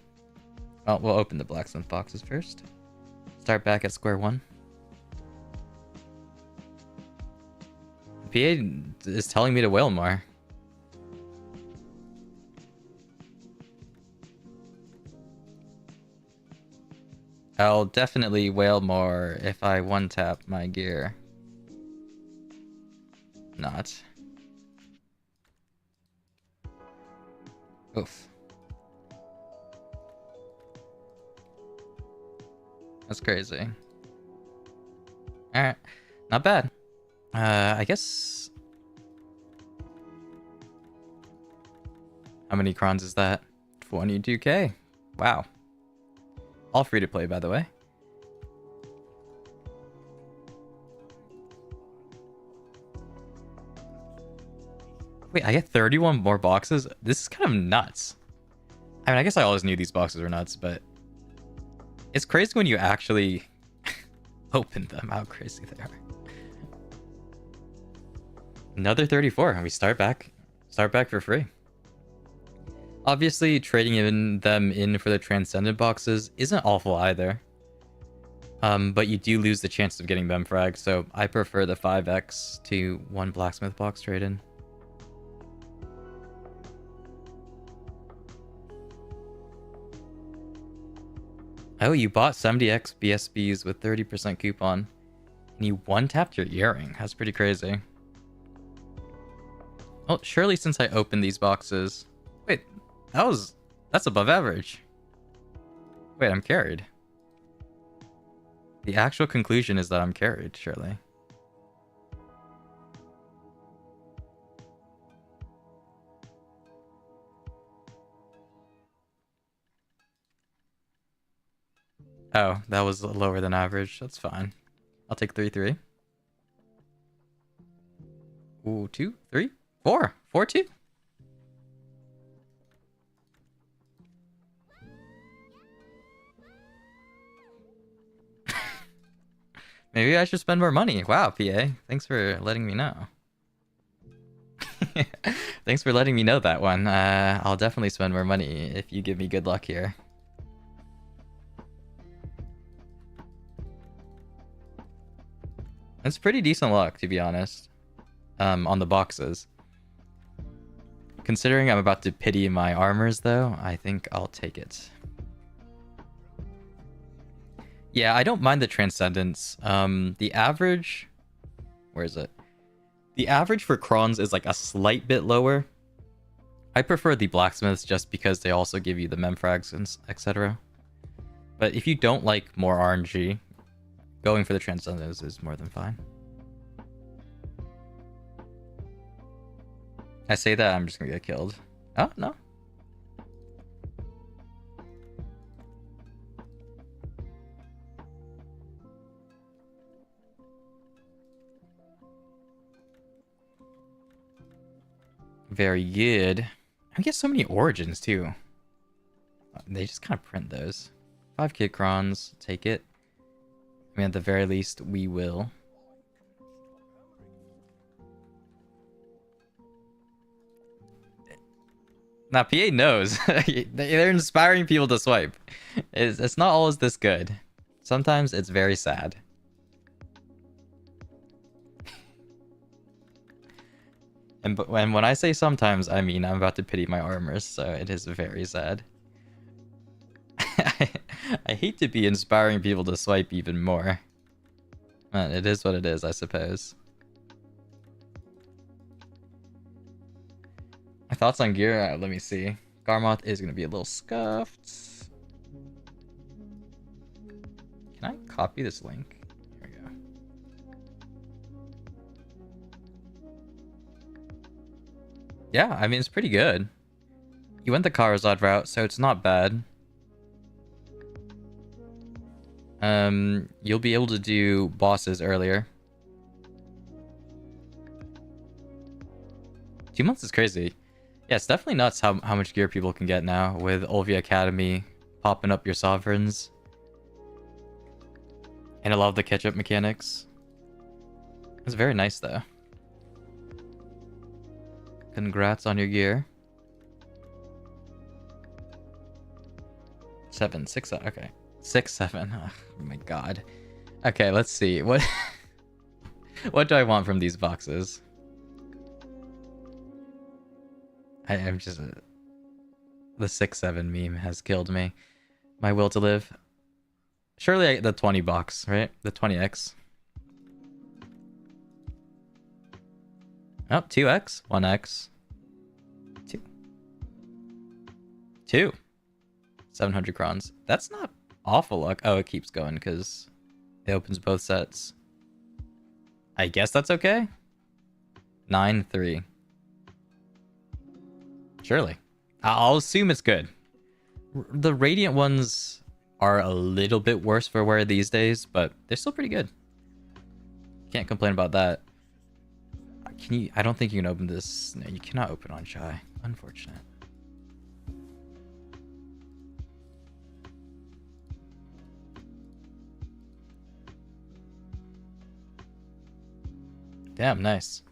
A: Well, we'll open the blacksmith boxes first. Start back at square one. PA is telling me to whale more. I'll definitely whale more if I one-tap my gear. Not. Oof. That's crazy. Alright. Not bad. I guess... How many crons is that? 22k. Wow. All free to play, by the way. Wait, I get 31 more boxes? This is kind of nuts. I mean, I guess I always knew these boxes were nuts, but... It's crazy when you actually open them, how crazy they are. Another 34, and we start back for free. Obviously, trading them in for the Transcendent boxes isn't awful either. But you do lose the chance of getting them fragged, so I prefer the 5x to 1 blacksmith box trade-in. Oh, you bought 70x BSBs with 30% coupon, and you one-tapped your earring. That's pretty crazy. Oh, surely since I opened these boxes... Wait, that's above average. Wait, I'm carried. The actual conclusion is that I'm carried, surely. Oh, that was lower than average. That's fine. I'll take 3-3. Ooh, 2, 3, 4. 4-2. Maybe I should spend more money. Wow, PA. Thanks for letting me know. Thanks for letting me know that one. I'll definitely spend more money if you give me good luck here. It's pretty decent luck, to be honest. On the boxes. Considering I'm about to pity my armors, though, I think I'll take it. Yeah, I don't mind the Transcendence. The average... Where is it? The average for Krons is like a slight bit lower. I prefer the Blacksmiths just because they also give you the Memfrags and etc. But if you don't like more RNG, going for the Transcendence is more than fine. I say that, I'm just gonna get killed. Oh, no. Very good. I get so many origins too. They just kind of print those. 5 Kid Krons, take it. I mean, at the very least, we will. Now, PA knows. They're inspiring people to swipe. It's not always this good. Sometimes it's very sad. And when I say sometimes, I mean I'm about to pity my armors, so it is very sad. I hate to be inspiring people to swipe even more. But it is what it is, I suppose. My thoughts on gear? Let me see. Garmoth is going to be a little scuffed. Can I copy this link? Here we go. Yeah, I mean, it's pretty good. You went the Karazad route, so it's not bad. You'll be able to do bosses earlier. 2 months is crazy. Yeah, it's definitely nuts how much gear people can get now with Olvia Academy popping up your sovereigns. And a lot of the catch-up mechanics. It's very nice, though. Congrats on your gear. 7, 6, okay. 6, 7. Oh my god. Okay, let's see. What what do I want from these boxes? I'm just... the 6-7 meme has killed me. My will to live. Surely the 20 box, right? The 20x. Oh, 2x, 1x, 2. 2. 700 crons. That's not awful luck. Oh, it keeps going because it opens both sets. I guess that's okay. 9-3. Surely. I'll assume it's good. The Radiant ones are a little bit worse for wear these days, but they're still pretty good. Can't complain about that. Can you? I don't think you can open this. No, you cannot open on Shy. Unfortunate. Damn, nice.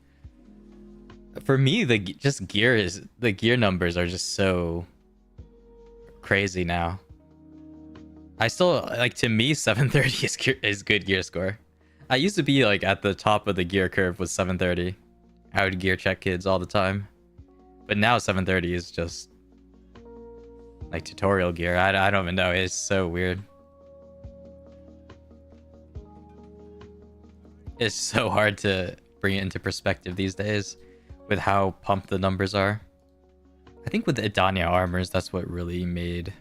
A: For me, the gear numbers are just so crazy now. I still like, to me 730 is good gear score. I used to be like at the top of the gear curve with 730. I would gear check kids all the time. But now 730 is just like tutorial gear. I don't even know. It's so weird. It's so hard to bring it into perspective these days with how pumped the numbers are. I think with the Adana armors, that's what really made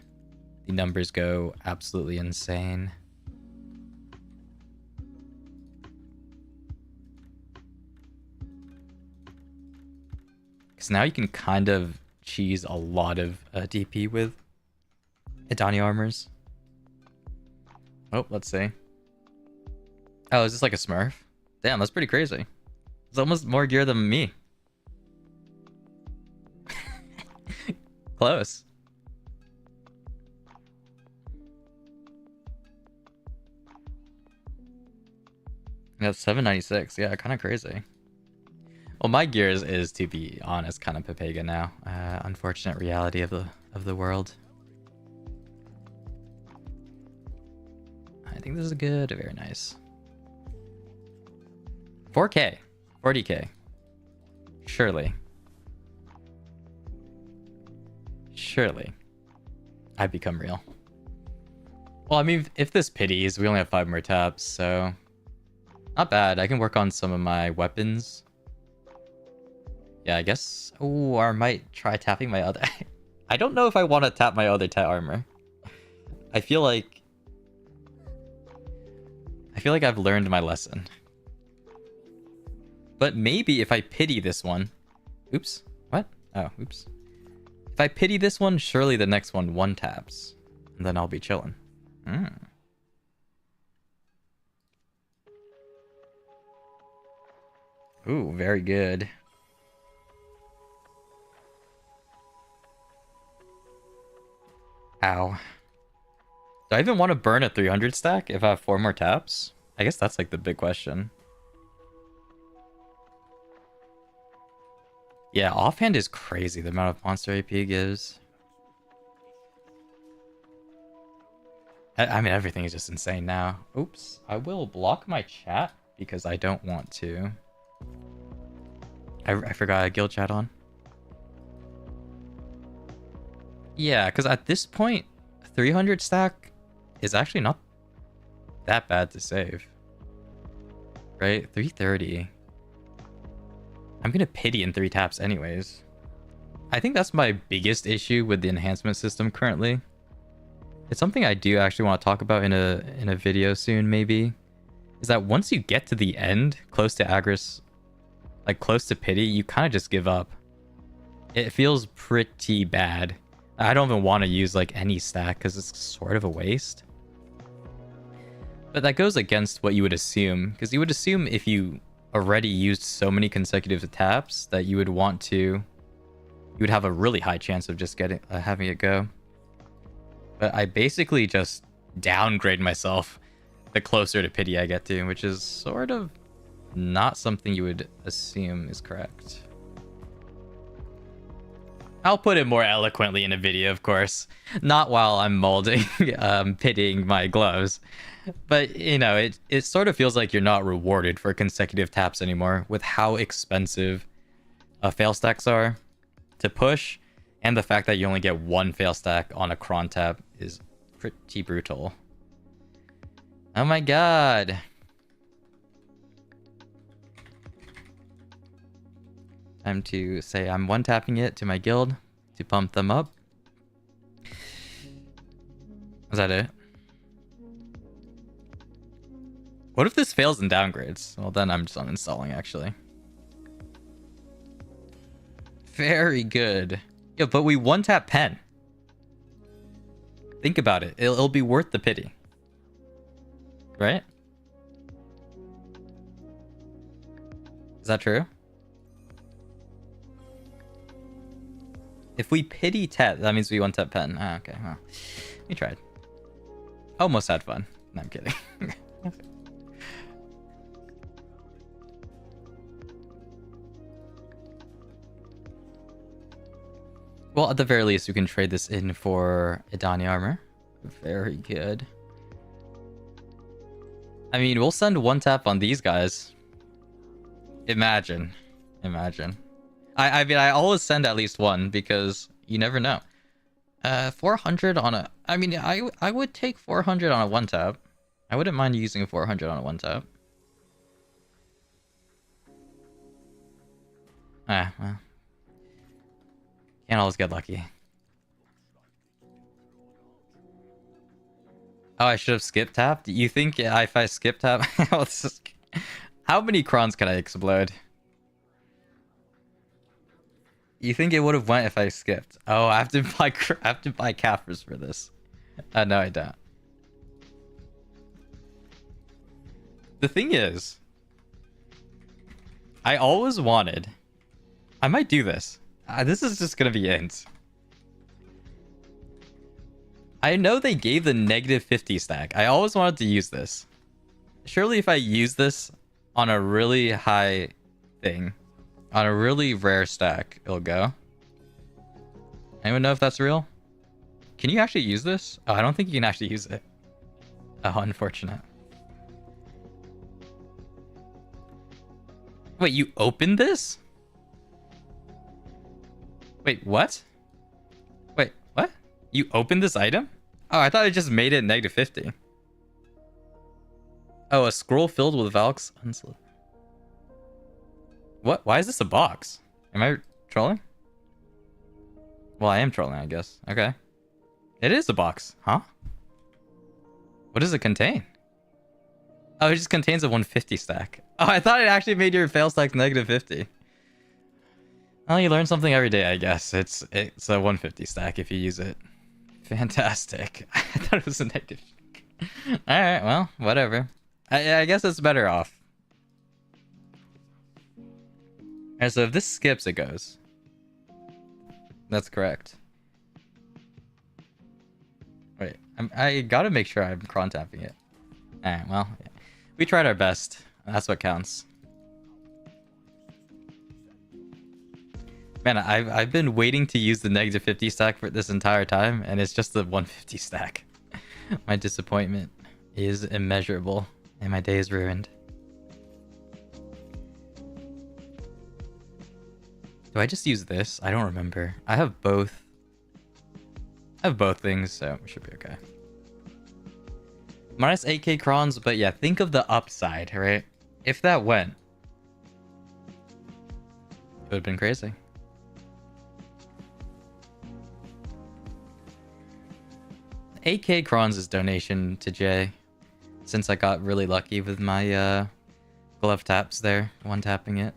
A: the numbers go absolutely insane. Because now you can kind of cheese a lot of DP with Adana armors. Oh, let's see. Oh, is this like a smurf? Damn, that's pretty crazy. It's almost more gear than me. Close. Yeah, 796. Yeah, kind of crazy. Well, my gear is, to be honest, kind of Pepega now. Unfortunate reality of the world. I think this is good. Very nice. 4K. 40K. Surely. Surely. I become real. Well, I mean, if this pities, we only have 5 more taps, so... Not bad. I can work on some of my weapons. Yeah, I guess... Oh, or I might try tapping my other... I don't know if I want to tap my other tet armor. I feel like I've learned my lesson. But maybe if I pity this one... Oops. What? Oh, oops. If I pity this one, surely the next one taps. And then I'll be chilling. Ooh, very good. Ow. Do I even want to burn a 300 stack if I have 4 more taps? I guess that's like the big question. Yeah, offhand is crazy, the amount of monster AP it gives. I mean, everything is just insane now. Oops. I will block my chat because I don't want to. I forgot a guild chat on. Yeah, because at this point, 300 stack is actually not that bad to save. Right? 330. I'm gonna pity in 3 taps anyways. I think that's my biggest issue with the enhancement system currently. It's something I do actually want to talk about in a video soon, maybe. Is that once you get to the end, close to Agris, like close to pity, you kind of just give up. It feels pretty bad. I don't even want to use like any stack because it's sort of a waste. But that goes against what you would assume, because you would assume if you already used so many consecutive taps that you would want to, you would have a really high chance of just getting having it go. But I basically just downgrade myself the closer to pity I get to, which is sort of not something you would assume is correct. I'll put it more eloquently in a video, of course. Not while I'm molding, pitying my gloves. But, you know, it sort of feels like you're not rewarded for consecutive taps anymore with how expensive fail stacks are to push. And the fact that you only get 1 fail stack on a cron tap is pretty brutal. Oh my god. Time to say I'm one-tapping it to my guild to pump them up. Is that it? What if this fails and downgrades? Well, then I'm just uninstalling, actually. Very good. Yeah, but we one-tap pen. Think about it. It'll be worth the pity. Right? Is that true? If we pity Tet, that means we one-tap pen. Ah, okay. Well, we tried. Almost had fun. No, I'm kidding. Well, at the very least, we can trade this in for Adana armor. Very good. I mean, we'll send one tap on these guys. Imagine. Imagine. I mean, I always send at least one because you never know. 400 on a... I mean, I would take 400 on a one tap. I wouldn't mind using a 400 on a one tap. Ah, well. Can't always get lucky. Oh, I should have skip tapped? You think if I skip tap... How many crons can I explode? You think it would have went if I skipped? Oh, I have to buy Kaffers for this. No, I don't. The thing is, I always wanted... I might do this. This is just gonna be int. I know they gave the -50 stack. I always wanted to use this. Surely if I use this on a really high thing, on a really rare stack, it'll go. Anyone know if that's real? Can you actually use this? Oh, I don't think you can actually use it. Oh, unfortunate. Wait, you opened this? Wait, what? Wait, what? You opened this item? Oh, I thought I just made it -50. Oh, a scroll filled with Valk's unsolicited. What? Why is this a box? Am I trolling? Well, I am trolling, I guess. Okay. It is a box, huh? What does it contain? Oh, it just contains a 150 stack. Oh, I thought it actually made your fail stack -50. Well, you learn something every day, I guess. It's a 150 stack if you use it. Fantastic. I thought it was a negative. Alright, well, whatever. I guess it's better off. Alright, so if this skips, it goes. That's correct. Wait, I gotta make sure I'm cron tapping it. Alright, well, yeah. We tried our best. That's what counts. Man, I've been waiting to use the -50 stack for this entire time, and it's just the 150 stack. My disappointment is immeasurable, and my day is ruined. Do I just use this? I don't remember. I have both. I have both things, so it should be okay. Minus 8k crons, but yeah, think of the upside, right? If that went, it would have been crazy. 8k crons is donation to Jay, since I got really lucky with my glove taps there, one tapping it.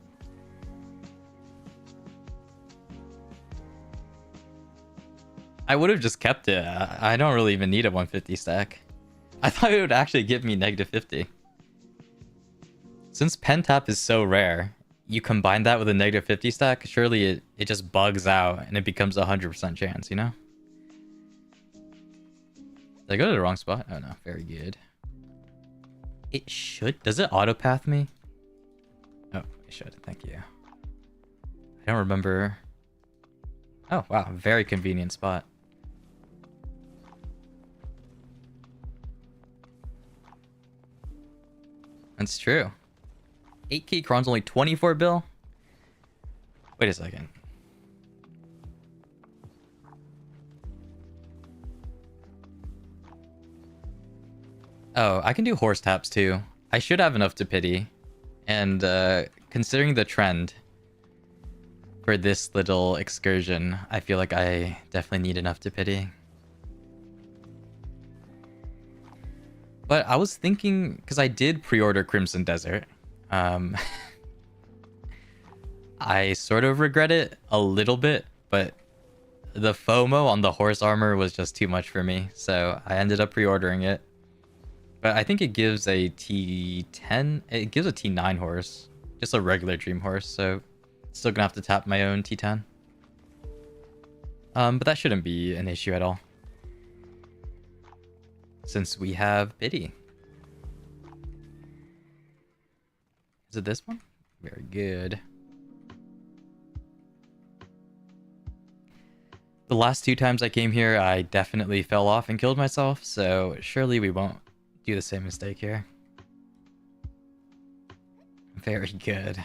A: I would have just kept it. I don't really even need a 150 stack. I thought it would actually give me -50. Since pen tap is so rare, you combine that with a -50 stack, surely it just bugs out and it becomes a 100% chance, you know? Did I go to the wrong spot? Oh no, very good. It should. Does it autopath me? Oh, it should. Thank you. I don't remember. Oh, wow. Very convenient spot. That's true. 8k cron's only 24 bill? Wait a second. Oh, I can do horse taps too. I should have enough to pity. And considering the trend for this little excursion, I feel like I definitely need enough to pity. But I was thinking, because I did pre-order Crimson Desert. I sort of regret it a little bit, but the FOMO on the horse armor was just too much for me. So I ended up pre-ordering it. But I think it gives a T10. It gives a T9 horse. Just a regular dream horse. So still gonna have to tap my own T10. But that shouldn't be an issue at all. Since we have Biddy. Is it this one? Very good. The last 2 times I came here, I definitely fell off and killed myself. So surely we won't do the same mistake here. Very good.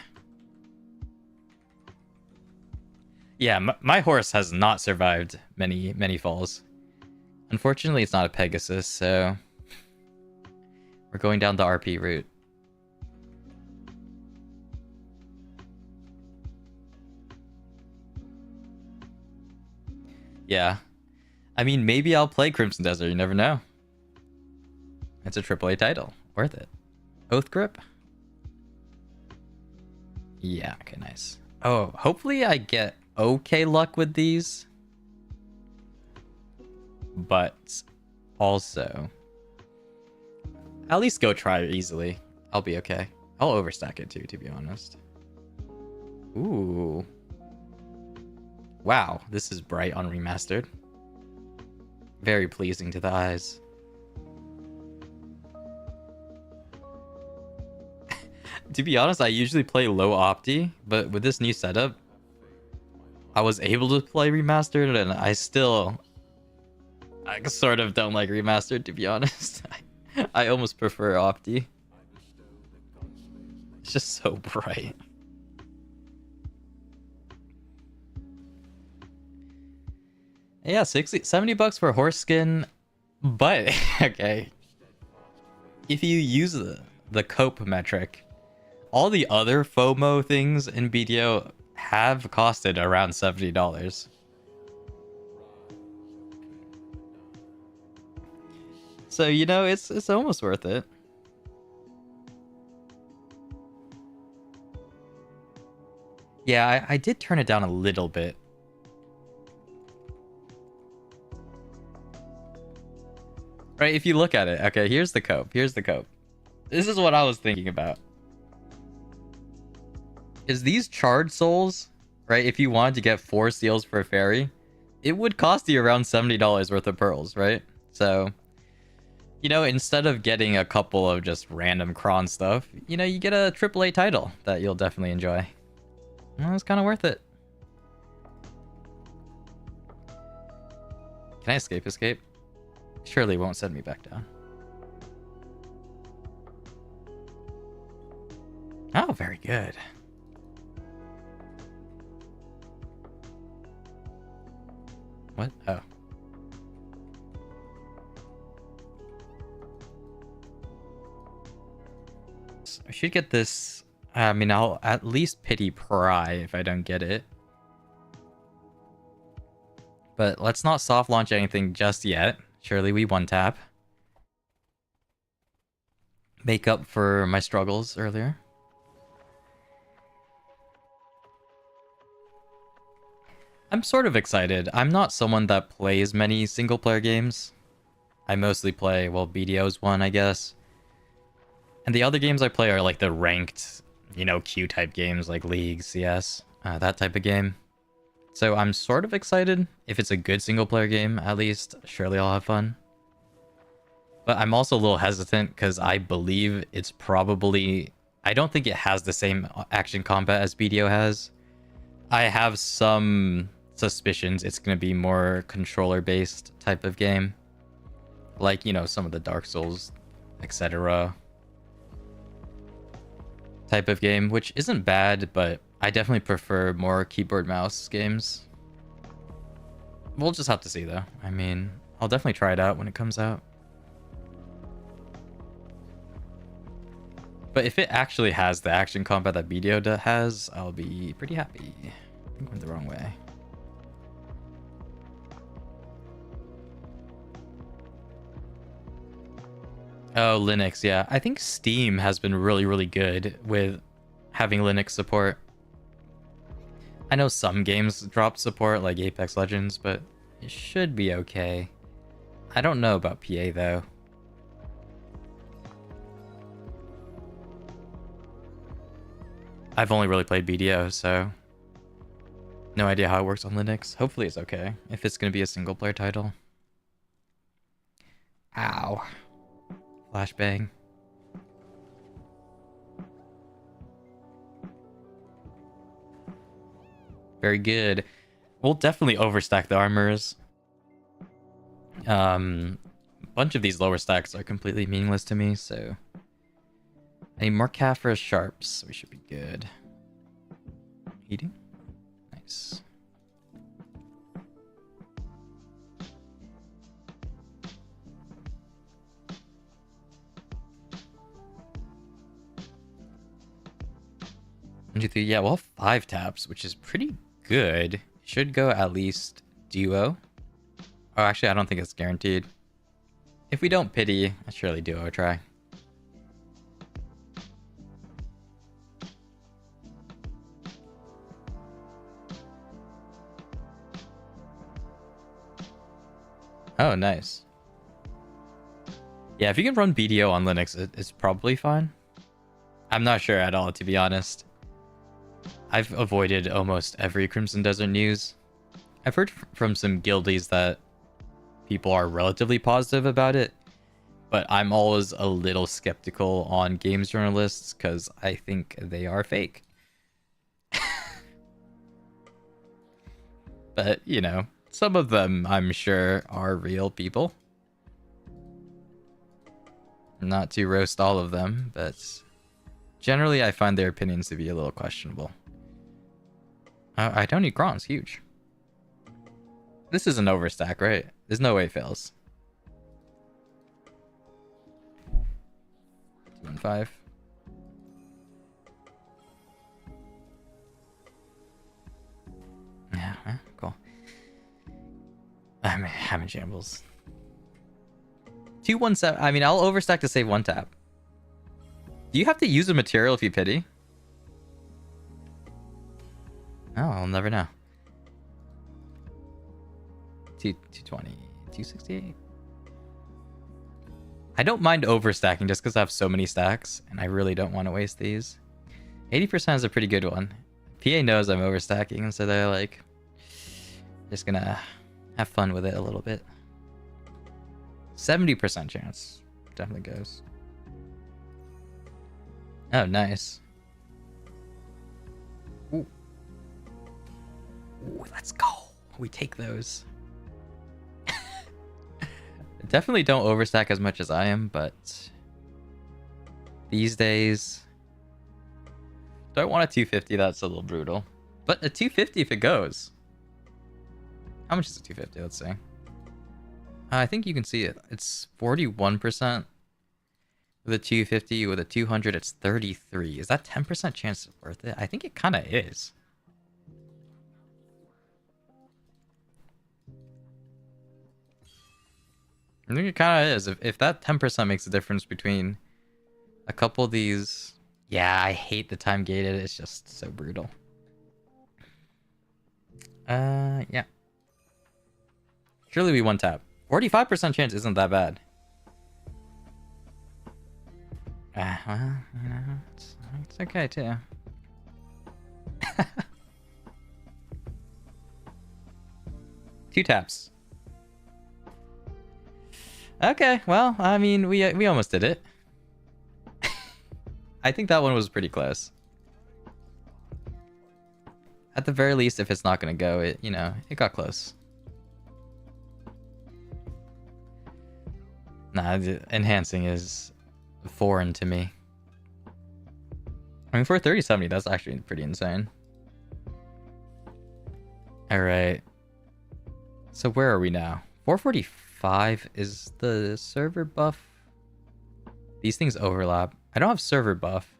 A: Yeah, my horse has not survived many falls. Unfortunately, it's not a Pegasus, so we're going down the RP route. Yeah. I mean, maybe I'll play Crimson Desert, you never know. It's a AAA title. Worth it. Oath Grip? Yeah, okay, nice. Oh, hopefully I get okay luck with these. But also, at least go try it easily. I'll be okay. I'll overstack it too, to be honest. Ooh. Wow, this is bright on remastered. Very pleasing to the eyes. To be honest, I usually play low opti, but with this new setup, I was able to play remastered, and I sort of don't like remastered, to be honest. I almost prefer opti. It's just so bright. Yeah, 70 bucks for horse skin, but okay. If you use the cope metric, all the other FOMO things in BDO have costed around $70. So, you know, it's almost worth it. Yeah, I did turn it down a little bit. Right, if you look at it, okay, here's the cope. Here's the cope. This is what I was thinking about. Is these charred souls, right? If you wanted to get 4 seals for a fairy, it would cost you around $70 worth of pearls, right? So, you know, instead of getting a couple of just random cron stuff, you know, you get a AAA title that you'll definitely enjoy. Well, it's kind of worth it. Can I escape? Surely it won't send me back down. Oh, very good. What? Oh. So I should get this. I mean, I'll at least pity Pry if I don't get it. But let's not soft launch anything just yet. Surely we one tap. Make up for my struggles earlier. I'm sort of excited. I'm not someone that plays many single player games. I mostly play, well, BDO's one, I guess. And the other games I play are like the ranked, you know, queue type games like League, CS, that type of game. So I'm sort of excited. If it's a good single player game, at least, surely I'll have fun. But I'm also a little hesitant because I believe it's probably... I don't think it has the same action combat as BDO has. I have some suspicions it's going to be more controller-based type of game. Like, you know, some of the Dark Souls, etc. type of game, which isn't bad, but I definitely prefer more keyboard-mouse games. We'll just have to see, though. I mean, I'll definitely try it out when it comes out. But if it actually has the action combat that BDO has, I'll be pretty happy. I went the wrong way. Oh, Linux, yeah. I think Steam has been really, really good with having Linux support. I know some games drop support, like Apex Legends, but it should be okay. I don't know about PA, though. I've only really played BDO, so no idea how it works on Linux. Hopefully it's okay, if it's going to be a single-player title. Ow. Flashbang. Very good. We'll definitely overstack the armors. A bunch of these lower stacks are completely meaningless to me, so... I need more Kafra sharps. We should be good. Eating? Nice. One, two, three. Yeah, we'll have 5 taps, which is pretty good. Should go at least duo. Oh, actually, I don't think it's guaranteed. If we don't pity, I surely do a try. Oh, nice. Yeah, if you can run BDO on Linux, it's probably fine. I'm not sure at all, to be honest. I've avoided almost every Crimson Desert news. I've heard from some guildies that people are relatively positive about it, but I'm always a little skeptical on games journalists because I think they are fake. But, you know, some of them, I'm sure, are real people. Not to roast all of them, but generally I find their opinions to be a little questionable. I don't need Gron's huge. This is an overstack, right? There's no way it fails. 2-5. Yeah, cool. I'm having shambles. 2-1-7. I mean, I'll overstack to save 1 tap. Do you have to use a material if you pity? Oh, I'll never know. 220, 268. I don't mind overstacking just because I have so many stacks, and I really don't want to waste these. 80% is a pretty good one. PA knows I'm overstacking, and so they're like, just gonna have fun with it a little bit. 70% chance. Definitely goes. Oh, nice. Ooh. Ooh, let's go. We take those. Definitely don't overstack as much as I am, but these days don't want a 250. That's a little brutal, but a 250 if it goes. How much is a 250? Let's see. I think you can see it. It's 41% with a 250. With a 200, it's 33. Is that 10% chance worth it? I think it kind of is. I think it kind of is. If that 10% makes a difference between a couple of these... Yeah, I hate the time gated. It's just so brutal. Yeah. Surely we 1-tap. 45% chance isn't that bad. Well, you know, it's okay too. Two taps. Okay, well, I mean, we almost did it. I think that one was pretty close. At the very least, if it's not gonna go, it got close. Nah, enhancing is foreign to me. I mean, for 3070, that's actually pretty insane. All right. So where are we now? 445 is the server buff. These things overlap. I don't have server buff.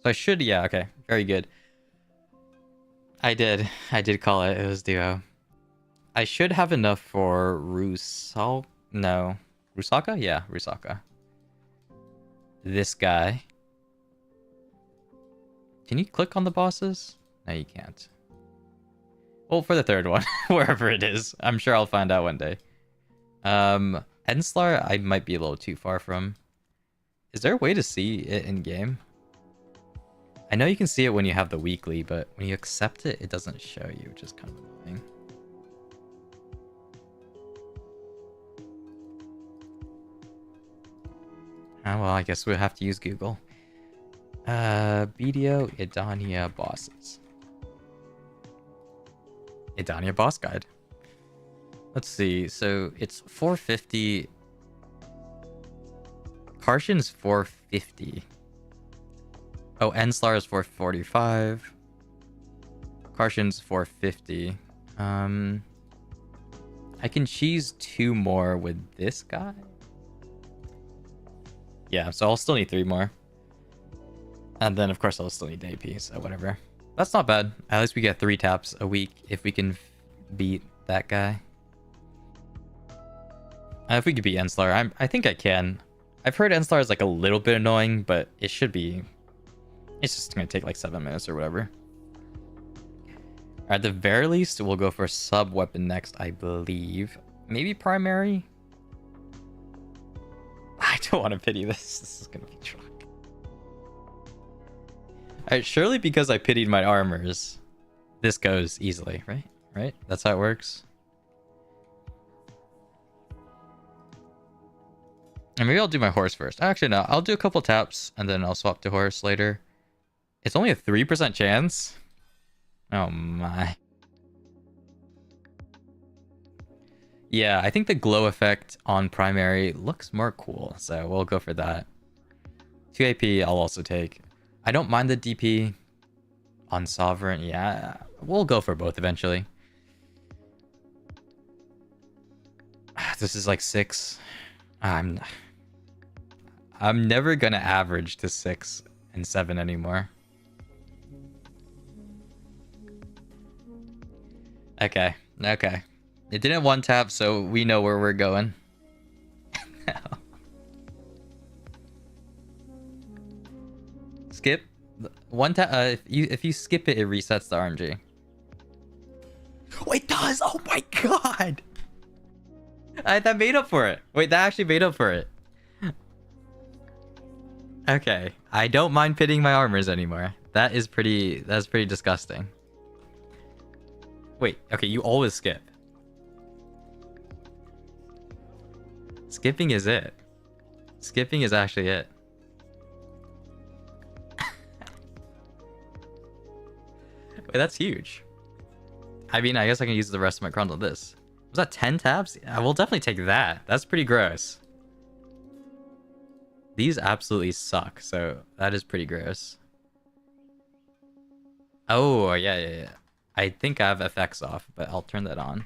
A: So I should, yeah, okay. Very good. I did call it. It was duo. I should have enough for Rusaka? Yeah, Rusaka. This guy. Can you click on the bosses? No, you can't. Well, for the third one, wherever it is. I'm sure I'll find out one day. Enslar, I might be a little too far from. Is there a way to see it in game? I know you can see it when you have the weekly, but when you accept it, it doesn't show you, which is kind of annoying. Oh, well, I guess we'll have to use Google. BDO Adana bosses. Adana boss guide. Let's see. So it's 450. Karshin's 450. Oh, Enslar is 445. Karshin's 450. I can cheese 2 more with this guy. Yeah, so I'll still need 3 more. And then, of course, I'll still need AP, so whatever. That's not bad. At least we get 3 taps a week if we can beat that guy. If we could beat Enslar, I think I can. I've heard Enslar is like a little bit annoying, but it should be. It's just gonna take like 7 minutes or whatever. At the very least, we'll go for sub weapon next, I believe. Maybe primary. I don't want to pity this. This is gonna be truck. Alright, surely because I pitied my armors, this goes easily, right? Right? That's how it works. And maybe I'll do my horse first. Actually, no. I'll do a couple taps, and then I'll swap to horse later. It's only a 3% chance? Oh my. Yeah, I think the glow effect on primary looks more cool, so we'll go for that. 2 AP I'll also take. I don't mind the DP on Sovereign. Yeah, we'll go for both eventually. This is like 6. I'm never gonna average to 6 and 7 anymore. Okay. It didn't one tap, so we know where we're going. Skip. One tap. If you skip it, it resets the RNG. Oh, it does! Oh my god! That made up for it. Wait, that actually made up for it. Okay, I don't mind pitting my armors anymore. That's pretty disgusting. Wait, okay, you always skip. Skipping is it. Skipping is actually it. Wait, that's huge. I mean, I guess I can use the rest of my crown on this. Was that 10 tabs? I will definitely take that. That's pretty gross. These absolutely suck, so that is pretty gross. Oh, yeah. I think I have FX off, but I'll turn that on.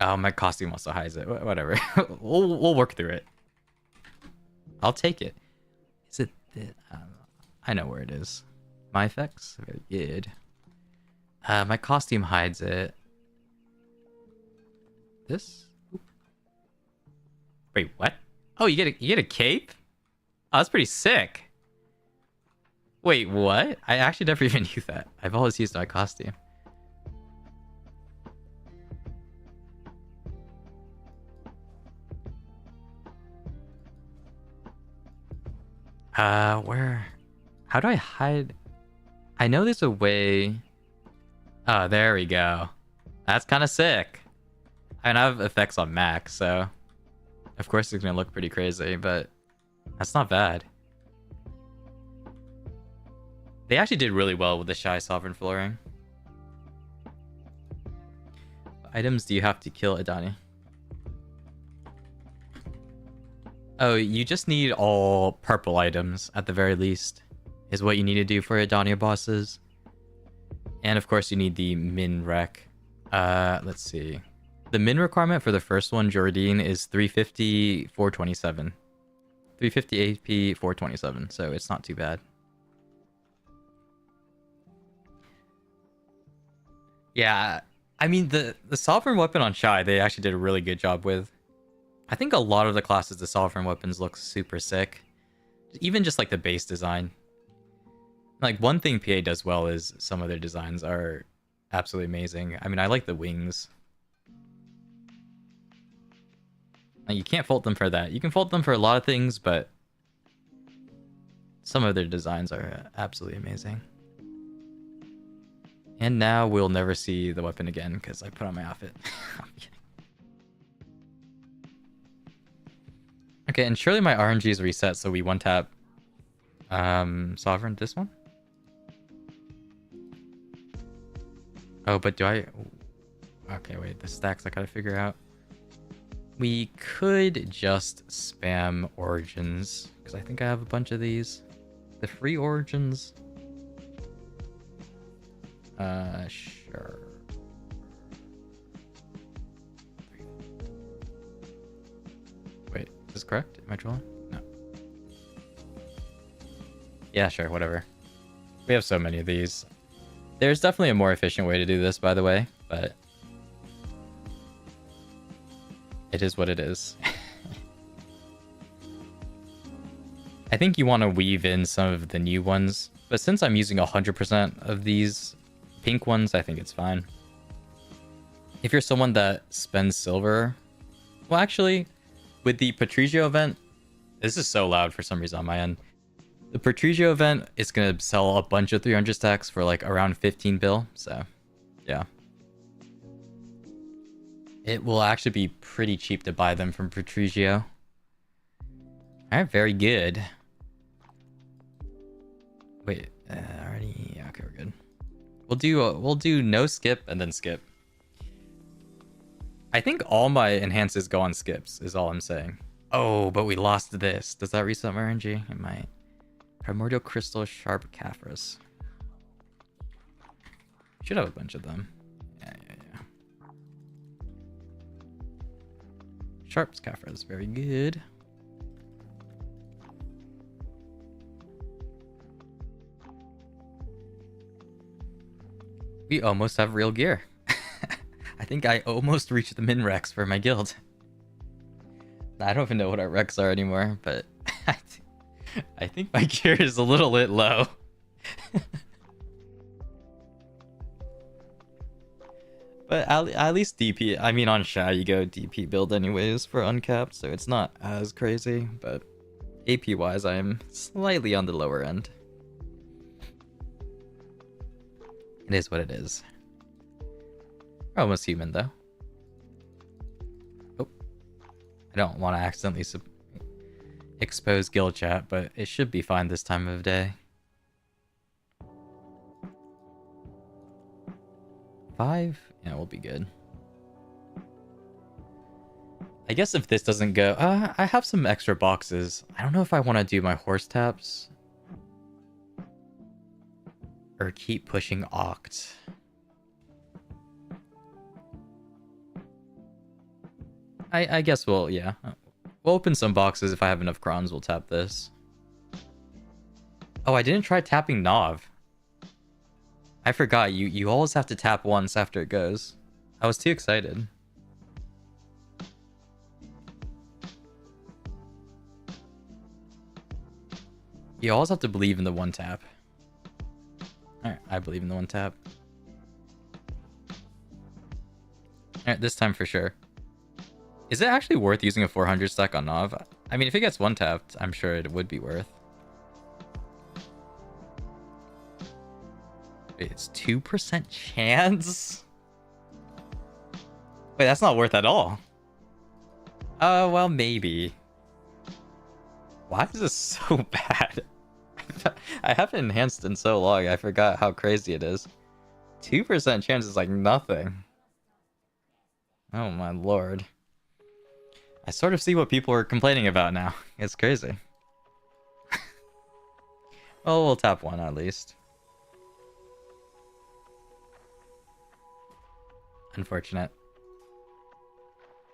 A: Oh, my costume also hides it. Whatever. we'll work through it. I'll take it. Is it... I know where it is. My effects? Very good. My costume hides it. This? Wait, what? Oh, you get a cape? Oh, that's pretty sick. Wait, what? I actually never even knew that. I've always used my costume. Where? How do I hide? I know there's a way. Oh, there we go. That's kind of sick. I mean, I have effects on max, so of course it's gonna look pretty crazy, but that's not bad. They actually did really well with the Shy Sovereign flooring. What items do you have to kill Adana? Oh, you just need all purple items at the very least, is what you need to do for Adana bosses. And of course you need the min rec. Let's see. The min requirement for the first one, Jordan, is 350, 427. 350 AP, 427, so it's not too bad. Yeah, I mean, the Sovereign weapon on Shy, they actually did a really good job with. I think a lot of the classes, the Sovereign weapons look super sick. Even just like the base design. Like, one thing PA does well is some of their designs are absolutely amazing. I mean, I like the wings. Like, you can't fault them for that. You can fault them for a lot of things, but some of their designs are absolutely amazing. And now we'll never see the weapon again because I put on my outfit. Okay, and surely my RNG is reset, so we one tap Sovereign, this one? Oh, but do I... Okay, wait, the stacks I gotta figure out. We could just spam Origins, because I think I have a bunch of these. The free Origins? Sure. Wait, is this correct? Am I trolling? No. Yeah, sure, whatever. We have so many of these. There's definitely a more efficient way to do this, by the way, but It is what it is. I think you want to weave in some of the new ones, but since I'm using 100% of these pink ones, I think it's fine. If you're someone that spends silver... Well, actually, with the Patrigio event... This is so loud for some reason on my end. The Patrigio event is going to sell a bunch of 300 stacks for like around 15 bill, so yeah. It will actually be pretty cheap to buy them from Patrigio. Alright, very good. Wait, already... Yeah, okay, we're good. We'll do no skip and then skip. I think all my enhances go on skips, is all I'm saying. Oh, but we lost this. Does that reset my RNG? It might. Primordial Crystal Sharp Caphras. Should have a bunch of them. Yeah. Sharp's Caphras, very good. We almost have real gear. I think I almost reached the min recs for my guild. I don't even know what our recs are anymore, but I think my gear is a little bit low. But at least DP, I mean on Shy you go DP build anyways for uncapped, so it's not as crazy, but AP wise I am slightly on the lower end. It is what it is. We're almost human though. Oh, I don't want to accidentally expose guild chat, but it should be fine this time of day. 5? Yeah, we'll be good. I guess if this doesn't go... I have some extra boxes. I don't know if I want to do my horse taps. Or keep pushing Oct. I guess we'll... Yeah. We'll open some boxes. If I have enough crowns, we'll tap this. Oh, I didn't try tapping Nav. I forgot. You always have to tap once after it goes. I was too excited. You always have to believe in the one tap. Alright, I believe in the one tap. Alright, this time for sure. Is it actually worth using a 400 stack on Nav? I mean, if it gets one tapped, I'm sure it would be worth. Wait, it's 2% chance? Wait, that's not worth at all. Well, maybe. Why is this so bad? I haven't enhanced in so long, I forgot how crazy it is. 2% chance is like nothing. Oh my lord. I sort of see what people are complaining about now. It's crazy. Well, we'll tap one at least. Unfortunate.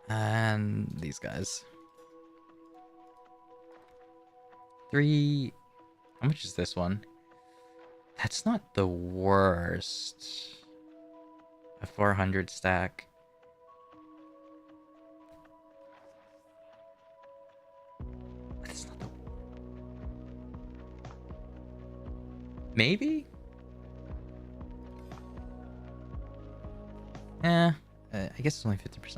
A: And these guys. 3... How much is this one? That's not the worst. A 400 stack. That's not the... Maybe? I guess it's only 50%.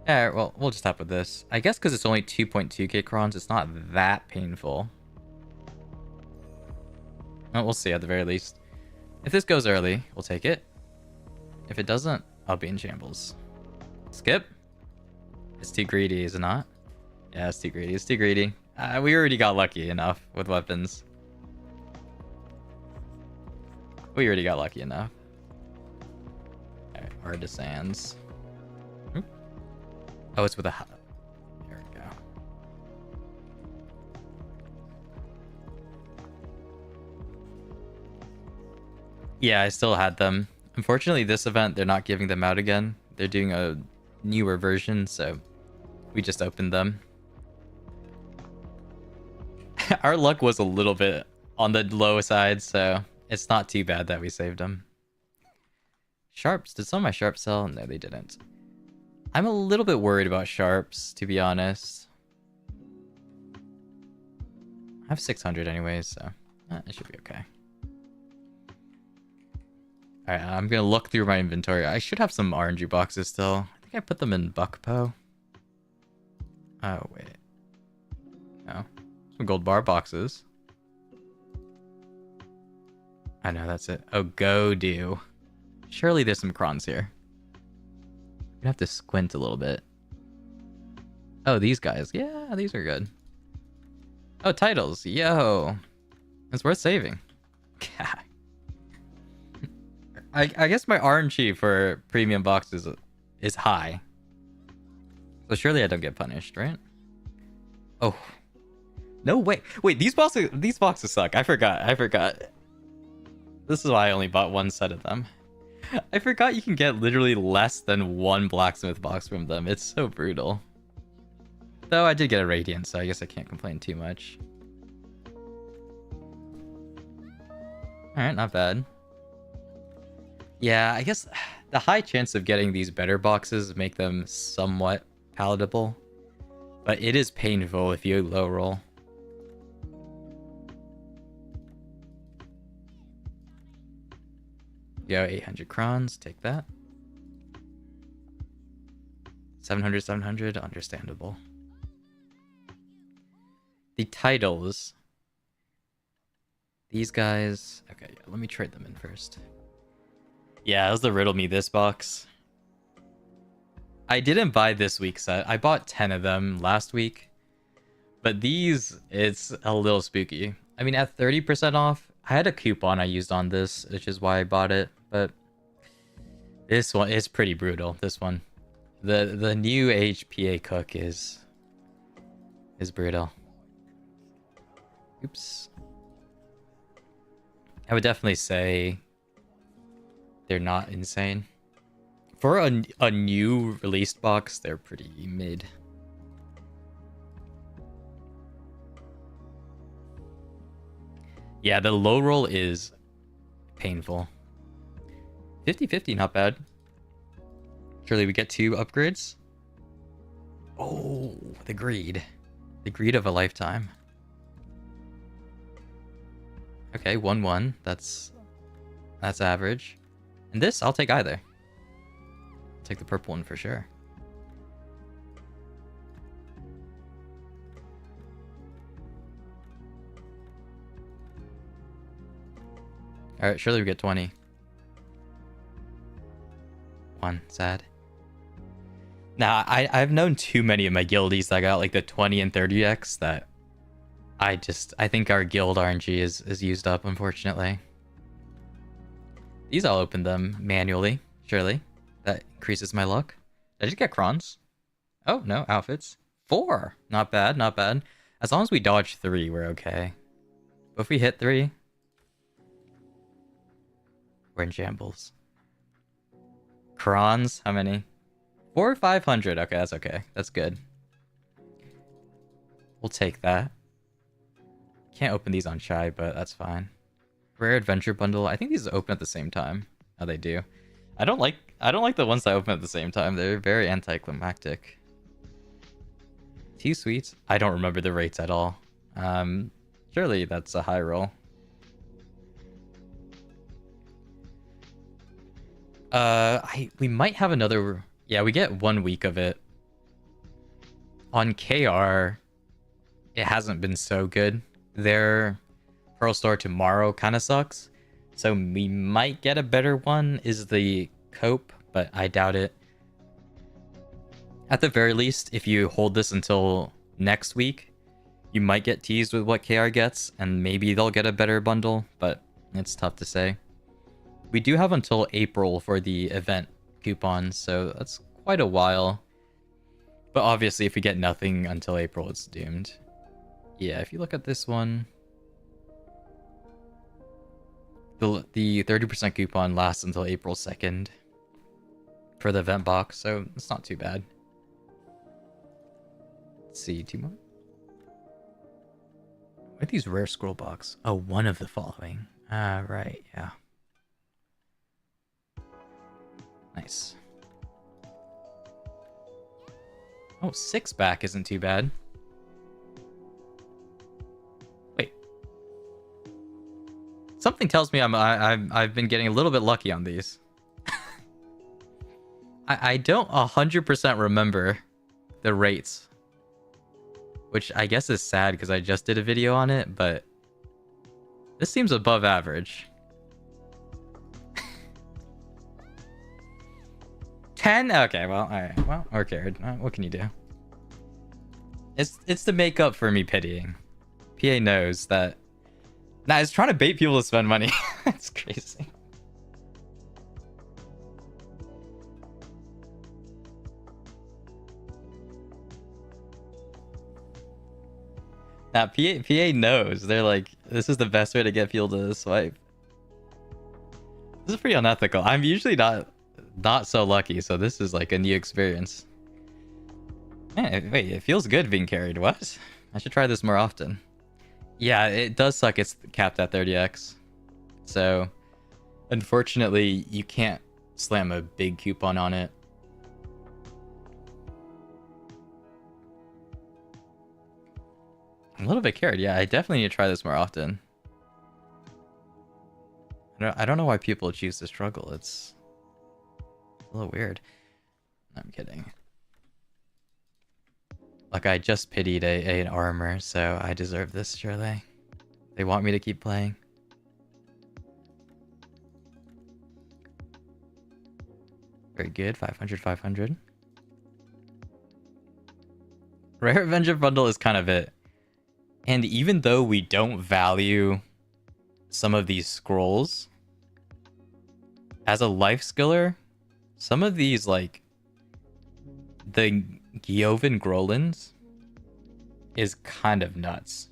A: Yeah, well, we'll just tap with this. I guess because it's only 2.2k crons, it's not that painful. Oh, we'll see at the very least. If this goes early, we'll take it. If it doesn't, I'll be in shambles. Skip? It's too greedy, is it not? Yeah, it's too greedy. It's too greedy. We already got lucky enough with weapons. We already got lucky enough. Alright, artisans. Oh, it's with a... There we go. Yeah, I still had them. Unfortunately, this event, they're not giving them out again. They're doing a newer version, so we just opened them. Our luck was a little bit on the low side, so it's not too bad that we saved them. Sharps. Did some of my sharps sell? No, they didn't. I'm a little bit worried about sharps, to be honest. I have 600 anyways, so it should be okay. Alright, I'm gonna look through my inventory. I should have some RNG boxes still. I think I put them in Buckpo. Oh, wait. No. Some gold bar boxes. I know, that's it. Oh, go do. Surely there's some crons here. You have to squint a little bit. Oh, these guys. Yeah, these are good. Oh, titles. Yo. It's worth saving. I guess my RNG for premium boxes is high. So surely I don't get punished, right? Oh. No way. Wait, these boxes suck. I forgot. This is why I only bought one set of them. I forgot you can get literally less than one blacksmith box from them. It's so brutal. Though I did get a radiant, so I guess I can't complain too much. Alright, not bad. Yeah, I guess the high chance of getting these better boxes make them somewhat palatable. But it is painful if you low roll. Yo, 800 crons, take that. 700, 700, understandable. The titles. These guys. Okay, yeah, let me trade them in first. Yeah, that was the riddle me this box. I didn't buy this week's set. I bought 10 of them last week. But these, it's a little spooky. I mean, at 30% off, I had a coupon I used on this, which is why I bought it. But this one is pretty brutal, this one. The new HPA cook is brutal. Oops. I would definitely say they're not insane. For a new released box, they're pretty mid. Yeah, the low roll is painful. 50-50, not bad. Surely we get 2 upgrades. Oh, the greed. The greed of a lifetime. Okay, 1-1. That's average. And this, I'll take either. I'll take the purple one for sure. Alright, surely we get 20. 1, sad. Now, I've known too many of my guildies that got like the 20 and 30x that I think our guild RNG is used up, unfortunately. These I'll open them manually, surely. That increases my luck. Did I just get crons? Oh, no, outfits. 4! Not bad, not bad. As long as we dodge 3, we're okay. But if we hit 3, we're in shambles. Crons, how many? 4 or 500. Okay, that's okay. That's good. We'll take that. Can't open these on Shy, but that's fine. Rare Adventure Bundle. I think these open at the same time. Oh, they do. I don't like the ones that open at the same time. They're very anticlimactic. 2 sweets. I don't remember the rates at all. Surely that's a high roll. We might have another. Yeah, we get 1 week of it. On KR, it hasn't been so good. Their Pearl Store tomorrow kind of sucks. So we might get a better one, is the Cope, but I doubt it. At the very least, if you hold this until next week, you might get teased with what KR gets, and maybe they'll get a better bundle, but it's tough to say. We do have until April for the event coupons, so that's quite a while. But obviously, if we get nothing until April, it's doomed. Yeah, if you look at this one, the 30% coupon lasts until April 2nd for the event box, so it's not too bad. Let's see, 2 more. What are these rare scroll box? Oh, one of the following. Ah, right, yeah. Nice. Oh, 6 back isn't too bad. Wait. Something tells me I've been getting a little bit lucky on these. I don't 100% remember the rates, which I guess is sad because I just did a video on it, but this seems above average. 10? Okay, well, alright. Well, okay. What can you do? It's to make up for me pitying. PA knows that. Nah, it's trying to bait people to spend money. It's crazy. Nah, PA knows. They're like, this is the best way to get people to swipe. This is pretty unethical. I'm usually not so lucky, so this is like a new experience. Man, wait, it feels good being carried. What? I should try this more often. Yeah, it does suck. It's capped at 30x. So, unfortunately, you can't slam a big coupon on it. A little bit carried. Yeah, I definitely need to try this more often. I don't know why people choose to struggle. It's a little weird. I'm kidding. Like, I just pitied an armor, so I deserve this, surely. They want me to keep playing. Very good. 500, 500. Rare Avenger Bundle is kind of it. And even though we don't value some of these scrolls, as a life skiller, some of these, like, the Giovan Grolins is kind of nuts,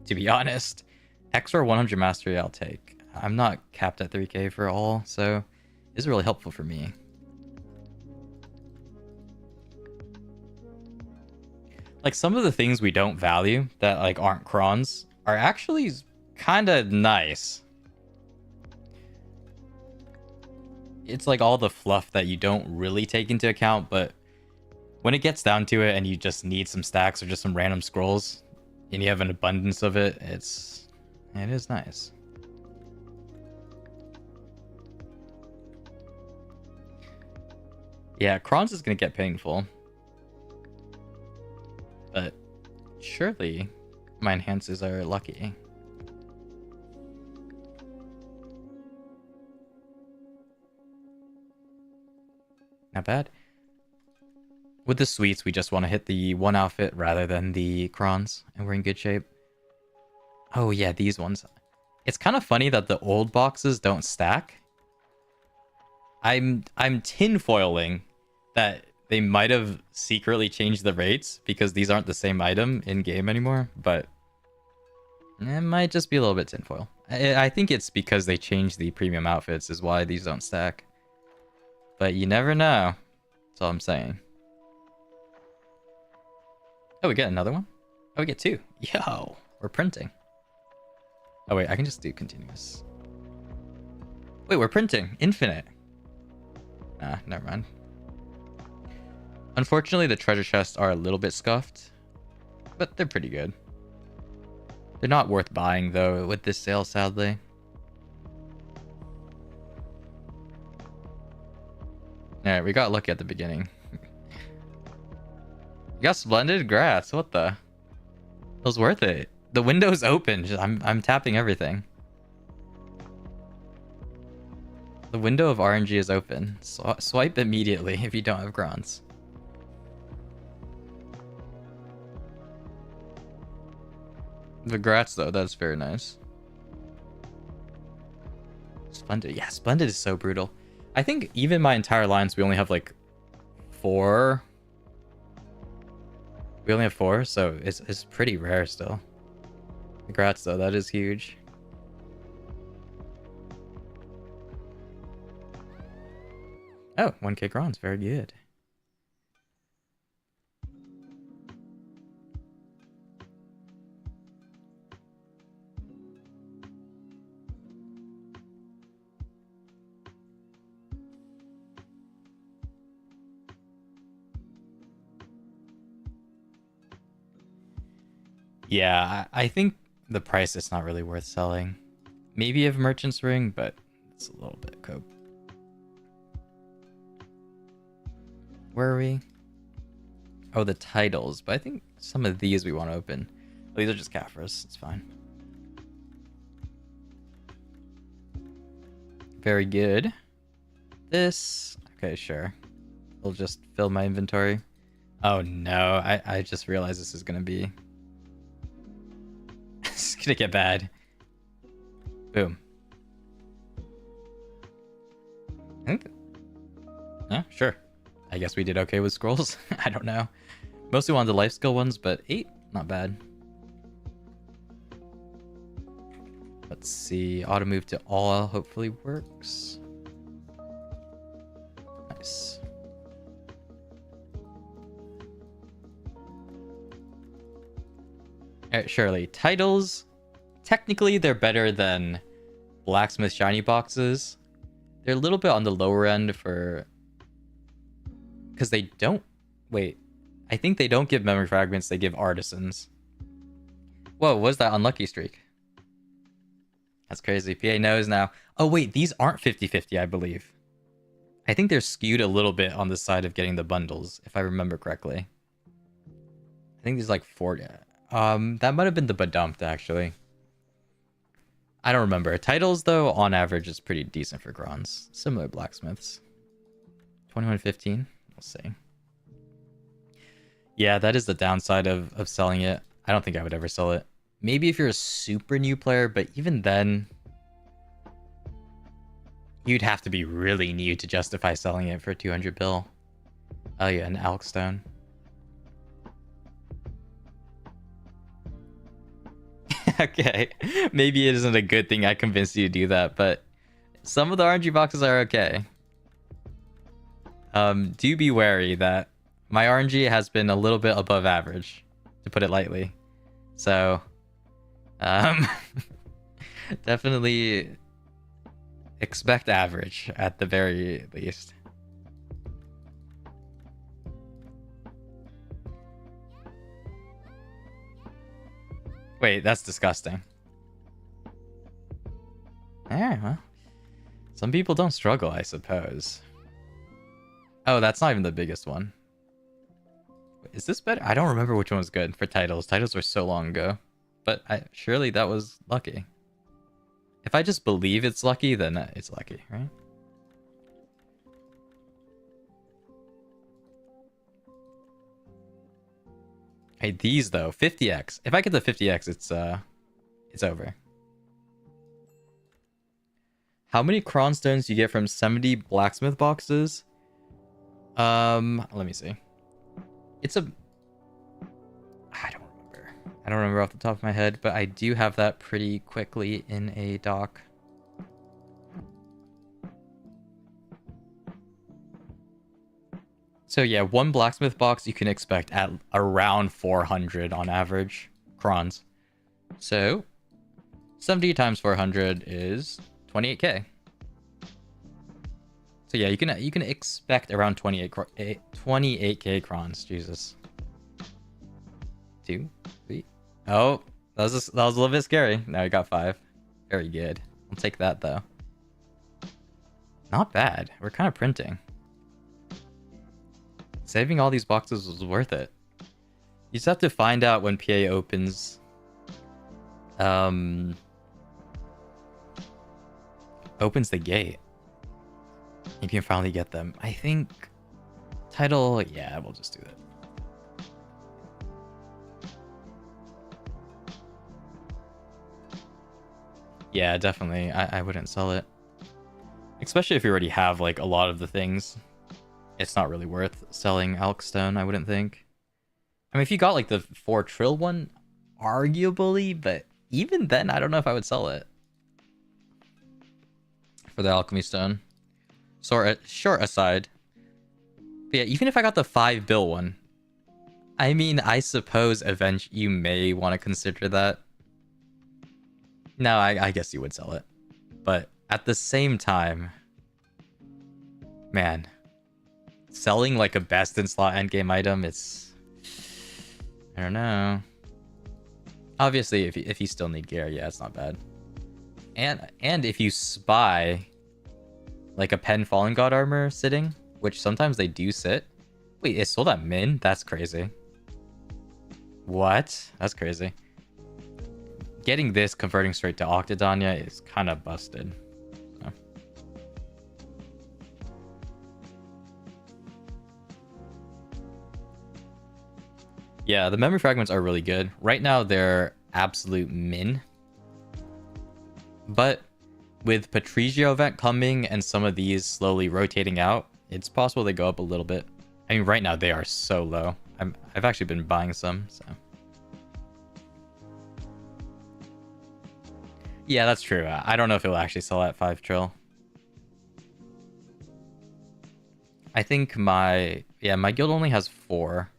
A: to be honest. Extra 100 mastery I'll take. I'm not capped at 3k for all, so this is really helpful for me. Like, some of the things we don't value that, like, aren't crons are actually kind of nice. It's like all the fluff that you don't really take into account, but when it gets down to it and you just need some stacks or just some random scrolls and you have an abundance of it, it is nice. Yeah, crons is going to get painful. But surely my enhances are lucky. Not bad. With the sweets, we just want to hit the one outfit rather than the crons, and we're in good shape. Oh yeah, these ones. It's kind of funny that the old boxes don't stack. I'm tinfoiling that they might have secretly changed the rates because these aren't the same item in game anymore, but it might just be a little bit tinfoil. I think it's because they changed the premium outfits is why these don't stack. But you never know. That's all I'm saying. Oh, we get another one? Oh, we get 2. Yo, we're printing. Oh, wait, I can just do continuous. Wait, we're printing. Infinite. Ah, never mind. Unfortunately, the treasure chests are a little bit scuffed, but they're pretty good. They're not worth buying, though, with this sale, sadly. Alright, we got lucky at the beginning. You got splendid grass. What the? It was worth it. The window's open. I'm tapping everything. The window of RNG is open. Swipe immediately if you don't have grants. The grats, though, that's very nice. Splendid. Yeah, Splendid is so brutal. I think even my entire lines, we only have like 4. We only have 4, so it's pretty rare still. Congrats, though. That is huge. Oh, 1k crons. Very good. Yeah, I think the price is not really worth selling. Maybe if Merchant's Ring, but it's a little bit cope. Where are we? Oh, the titles. But I think some of these we want to open. Oh, these are just Caphras. It's fine. Very good. This... Okay, sure. We'll just fill my inventory. Oh no, I just realized this is going to be... It's going to get bad. Boom. I think... Yeah, sure. I guess we did okay with scrolls. I don't know. Mostly wanted the life skill ones, but 8, not bad. Let's see. Auto move to all hopefully works. Nice. Alright, Shirley. Titles. Technically, they're better than Blacksmith Shiny Boxes. They're a little bit on the lower end for... Because they don't... Wait. I think they don't give Memory Fragments, they give Artisans. Whoa, what was that unlucky streak? That's crazy. PA knows now. Oh, wait, these aren't 50-50, I believe. I think they're skewed a little bit on the side of getting the bundles, if I remember correctly. I think there's like 40. That might have been the Badumped, actually. I don't remember. Titles, though, on average, is pretty decent for Grons. Similar blacksmiths. 2115. We'll see. Yeah, that is the downside of selling it. I don't think I would ever sell it. Maybe if you're a super new player, but even then... You'd have to be really new to justify selling it for 200 bill. Oh yeah, an Alkstone. Okay, maybe it isn't a good thing I convinced you to do that, but some of the RNG boxes are okay. Do be wary that my RNG has been a little bit above average, to put it lightly. So, definitely expect average at the very least. Wait, that's disgusting. Yeah, well, some people don't struggle, I suppose. Oh, that's not even the biggest one. Is this better? I don't remember which one was good for titles. Titles were so long ago. But surely that was lucky. If I just believe it's lucky, then it's lucky, right? Hey, these though, 50x. If I get the 50x, it's over. How many cron stones do you get from 70 blacksmith boxes? Let me see. It's a... I don't remember off the top of my head, but I do have that pretty quickly in a doc. So yeah, one blacksmith box you can expect at around 400 on average crons. So 70 times 400 is 28k. So yeah, you can expect around 28k crons. Jesus. 2, 3. Oh, that was a little bit scary. Now we got 5. Very good. I'll take that though. Not bad. We're kind of printing. Saving all these boxes was worth it. You just have to find out when PA opens. Opens the gate. You can finally get them. I think title, yeah, we'll just do that. Yeah, definitely. I wouldn't sell it. Especially if you already have like a lot of the things. It's not really worth selling Alkstone, I wouldn't think. I mean, if you got like the 4 trill one, arguably, but even then, I don't know if I would sell it. For the Alchemy Stone. Short aside. But yeah, even if I got the 5 bill one, I mean, I suppose eventually you may want to consider that. No, I guess you would sell it. But at the same time, man, selling like a best in slot endgame item, it's... I don't know. Obviously, if you still need gear, yeah, it's not bad. And if you spy like a Pen Fallen God armor sitting, which sometimes they do sit. Wait, it's sold at min? That's crazy. What? That's crazy. Getting this converting straight to Octodania is kind of busted. So. Yeah, the memory fragments are really good. Right now, they're absolute min. But with Patrigio event coming and some of these slowly rotating out, it's possible they go up a little bit. I mean, right now they are so low. I've actually been buying some, so. Yeah, that's true. I don't know if it will actually sell at 5 trill. I think my guild only has 4.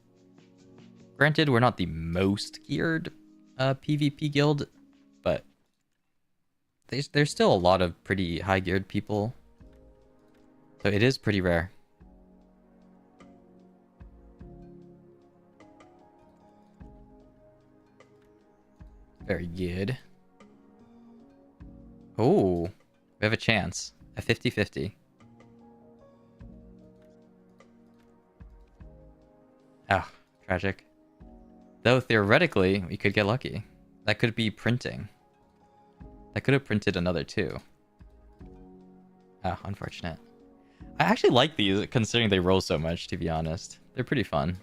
A: Granted, we're not the most geared PvP guild, but there's still a lot of pretty high geared people. So it is pretty rare. Very good. Oh, we have a chance. A 50-50. Oh, tragic. Though theoretically, we could get lucky. That could be printing. That could have printed another 2. Oh, unfortunate. I actually like these, considering they roll so much, to be honest. They're pretty fun.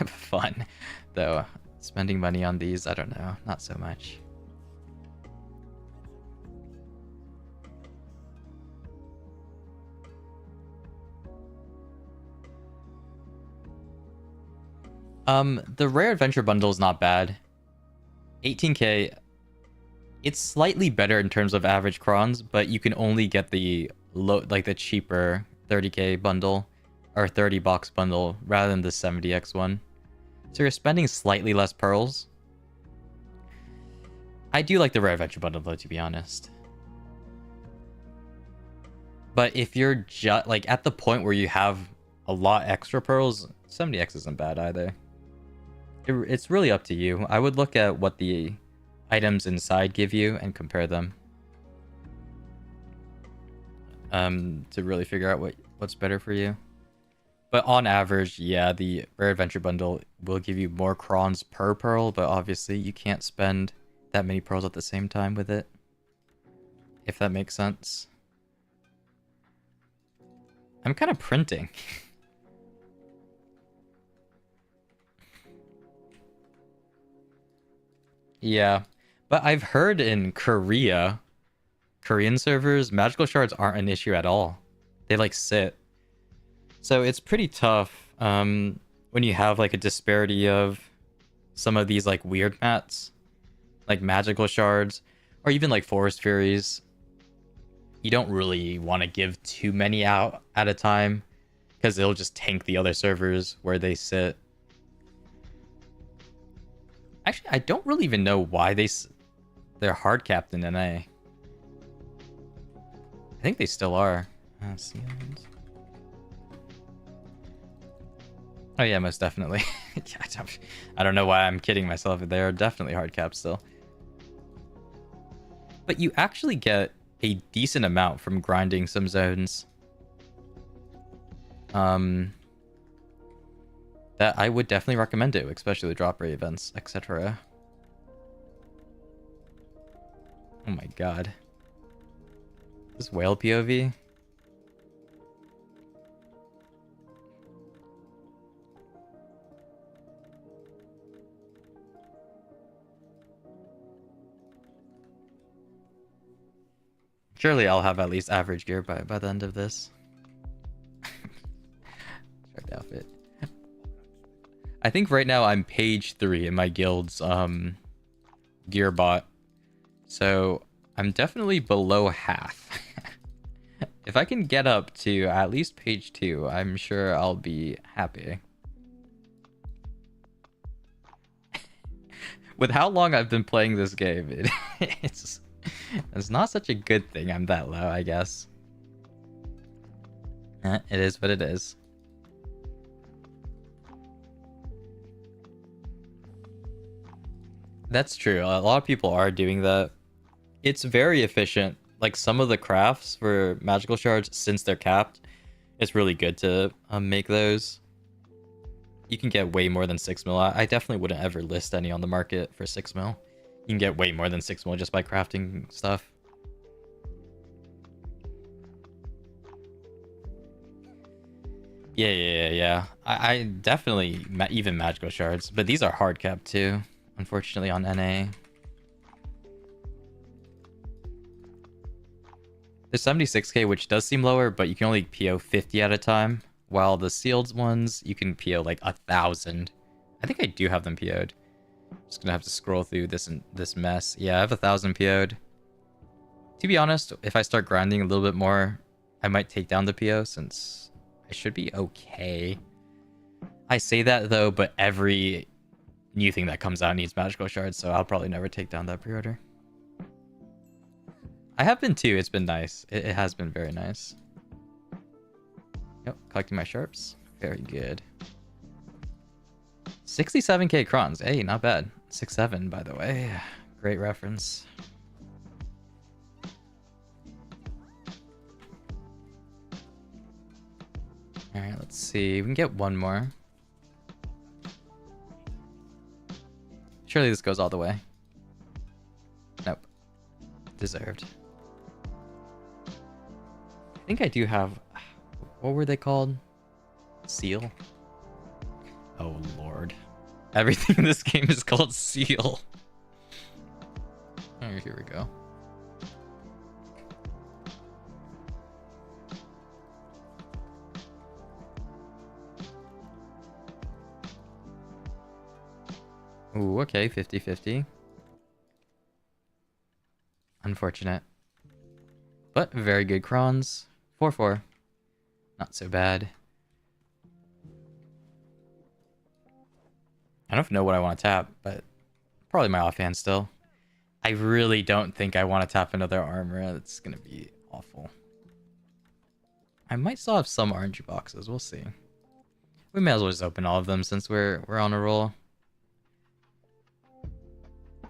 A: Fun. Though, spending money on these, I don't know. Not so much. The rare adventure bundle is not bad. 18k. It's slightly better in terms of average crons, but you can only get the the cheaper 30k bundle or 30 box bundle rather than the 70x one. So you're spending slightly less pearls. I do like the rare adventure bundle though, to be honest. But if you're just like at the point where you have a lot extra pearls, 70x isn't bad either. It's really up to you. I would look at what the items inside give you and compare them. To really figure out what's better for you. But on average, yeah, the Rare Adventure Bundle will give you more crons per pearl, but obviously you can't spend that many pearls at the same time with it. If that makes sense. I'm kind of printing. Yeah, but I've heard in Korean servers, magical shards aren't an issue at all. They like sit. So it's pretty tough when you have like a disparity of some of these like weird mats, like magical shards, or even like forest furies. You don't really want to give too many out at a time because it'll just tank the other servers where they sit. Actually, I don't really even know why they're hard capped in NA. I think they still are. Oh yeah, most definitely. I don't know why I'm kidding myself. They are definitely hard capped still. But you actually get a decent amount from grinding some zones. That I would definitely recommend it, especially the drop rate events, etc. Oh my god. This whale POV? Surely I'll have at least average gear by the end of this. Check the outfit. I think right now I'm page 3 in my guild's gear bot. So I'm definitely below half. If I can get up to at least page 2, I'm sure I'll be happy. With how long I've been playing this game, it's not such a good thing I'm that low, I guess. It is what it is. That's true. A lot of people are doing that. It's very efficient. Like some of the crafts for magical shards, since they're capped, it's really good to make those. You can get way more than 6 mil. I definitely wouldn't ever list any on the market for 6 mil. You can get way more than 6 mil just by crafting stuff. Yeah. I definitely even magical shards, but these are hard capped too, unfortunately on NA. There's 76k, which does seem lower, but you can only PO 50 at a time, while the sealed ones you can PO like 1,000. I think I do have them PO'd. Just gonna have to scroll through this mess. Yeah, I have 1,000 PO'd. To be honest, if I start grinding a little bit more, I might take down the PO since I should be okay. I say that though, but every new thing that comes out needs magical shards, so I'll probably never take down that pre-order. I have been too. It's been nice. It has been very nice. Yep, collecting my sharps. Very good. 67k crons. Hey, not bad. 6-7, by the way. Great reference. Alright, let's see. We can get one more. Surely this goes all the way. Nope. Deserved. I think I do have... What were they called? Seal? Oh, Lord. Everything in this game is called Seal. Oh, here we go. Ooh, okay, 50-50. Unfortunate. But very good crons. 4-4. Not so bad. I don't know what I want to tap, but probably my offhand still. I really don't think I want to tap another armor. That's going to be awful. I might still have some RNG boxes. We'll see. We may as well just open all of them since we're on a roll.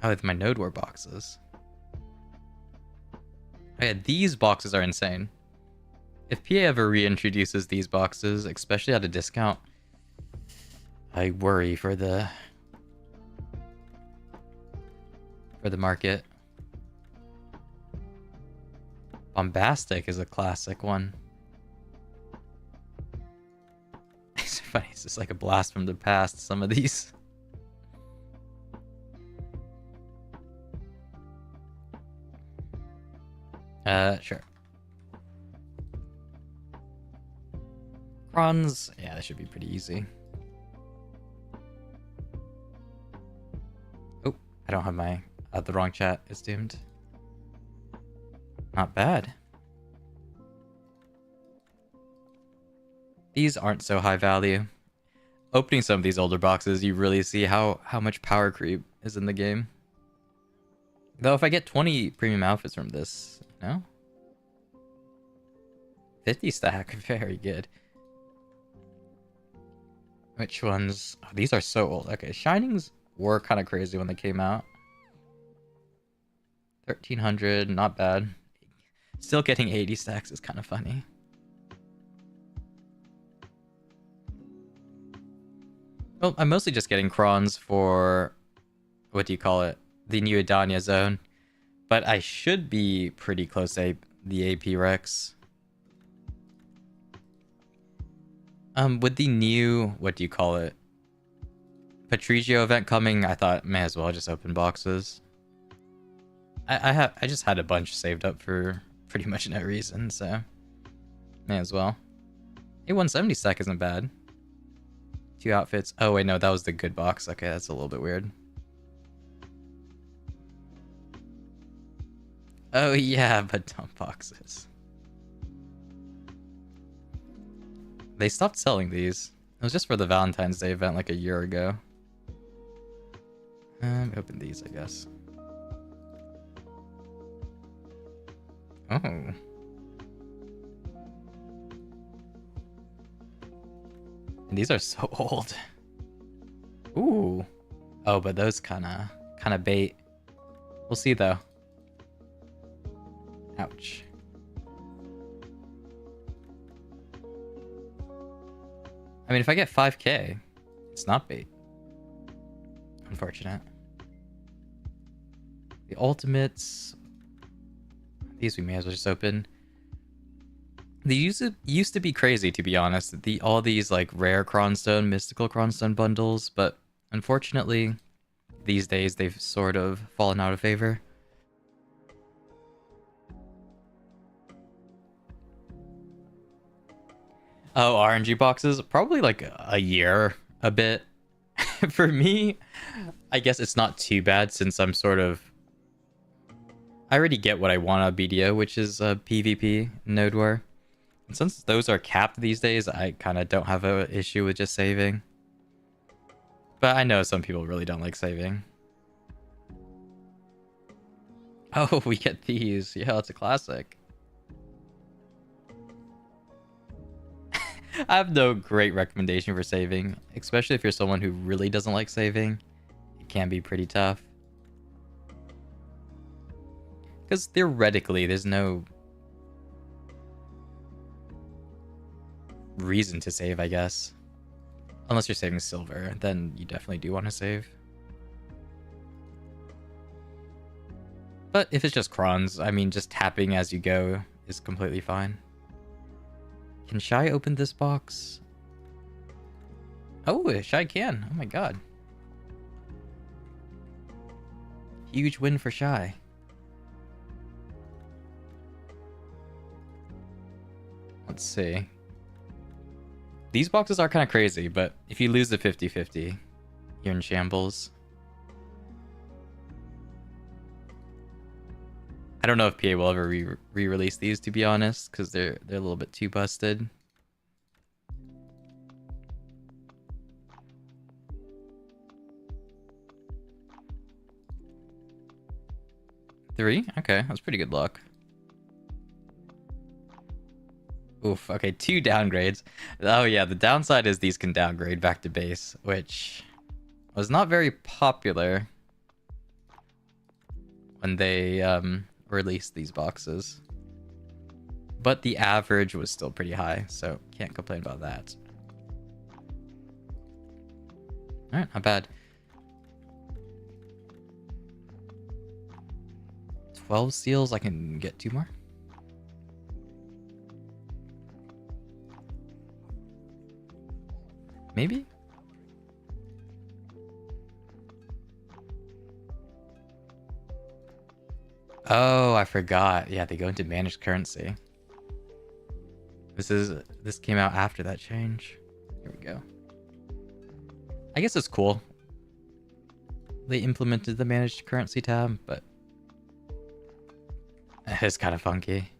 A: Oh, it's my Node War boxes. Oh yeah, these boxes are insane. If PA ever reintroduces these boxes, especially at a discount, I worry for the market. Bombastic is a classic one. It's funny, it's just like a blast from the past, some of these. Sure. Crons, yeah, that should be pretty easy. Oh, I don't have my, the wrong chat is doomed. Not bad. These aren't so high value. Opening some of these older boxes, you really see how much power creep is in the game. Though if I get 20 premium outfits from this, you know? 50 stack, very good. Which ones? Oh, these are so old. Okay, Shinings were kind of crazy when they came out. 1300, not bad. Still getting 80 stacks is kind of funny. Well, I'm mostly just getting crons for, what do you call it? The new Adana zone. But I should be pretty close to the AP Rex. With the new, what do you call it? Patrigio event coming, I thought may as well just open boxes. I just had a bunch saved up for pretty much no reason, so may as well. A 170 stack isn't bad. 2 outfits. Oh wait, no, that was the good box. Okay, that's a little bit weird. Oh yeah, but dump boxes. They stopped selling these. It was just for the Valentine's Day event like a year ago. Open these, I guess. Oh. And these are so old. Ooh. Oh, but those kind kind of bait. We'll see though. Ouch. I mean, if I get 5k, it's not bait. Unfortunate. The ultimates. These we may as well just open. They used to be crazy, to be honest. All these like rare Cronstone, mystical Cronstone bundles, but unfortunately, these days they've sort of fallen out of favor. Oh, RNG boxes? Probably like a year, a bit. For me, I guess it's not too bad since I'm sort of... I already get what I want out of BDO, which is PvP, Node War. And since those are capped these days, I kind of don't have an issue with just saving. But I know some people really don't like saving. Oh, we get these. Yeah, it's a classic. I have no great recommendation for saving, especially if you're someone who really doesn't like saving. It can be pretty tough. Because theoretically, there's no reason to save, I guess. Unless you're saving silver, then you definitely do want to save. But if it's just crons, I mean, just tapping as you go is completely fine. Can Shy open this box? Oh, Shy can. Oh my god. Huge win for Shy. Let's see. These boxes are kind of crazy, but if you lose the 50-50, you're in shambles. I don't know if PA will ever re-release these, to be honest, because they're a little bit too busted. Three? Okay, that's pretty good luck. Oof, okay, 2 downgrades. Oh yeah, the downside is these can downgrade back to base, which was not very popular when they released these boxes. But the average was still pretty high, so can't complain about that. Alright, not bad. 12 seals, I can get 2 more. Maybe? Oh, I forgot. Yeah, they go into managed currency. This came out after that change. Here we go. I guess it's cool. They implemented the managed currency tab, but it's kind of funky.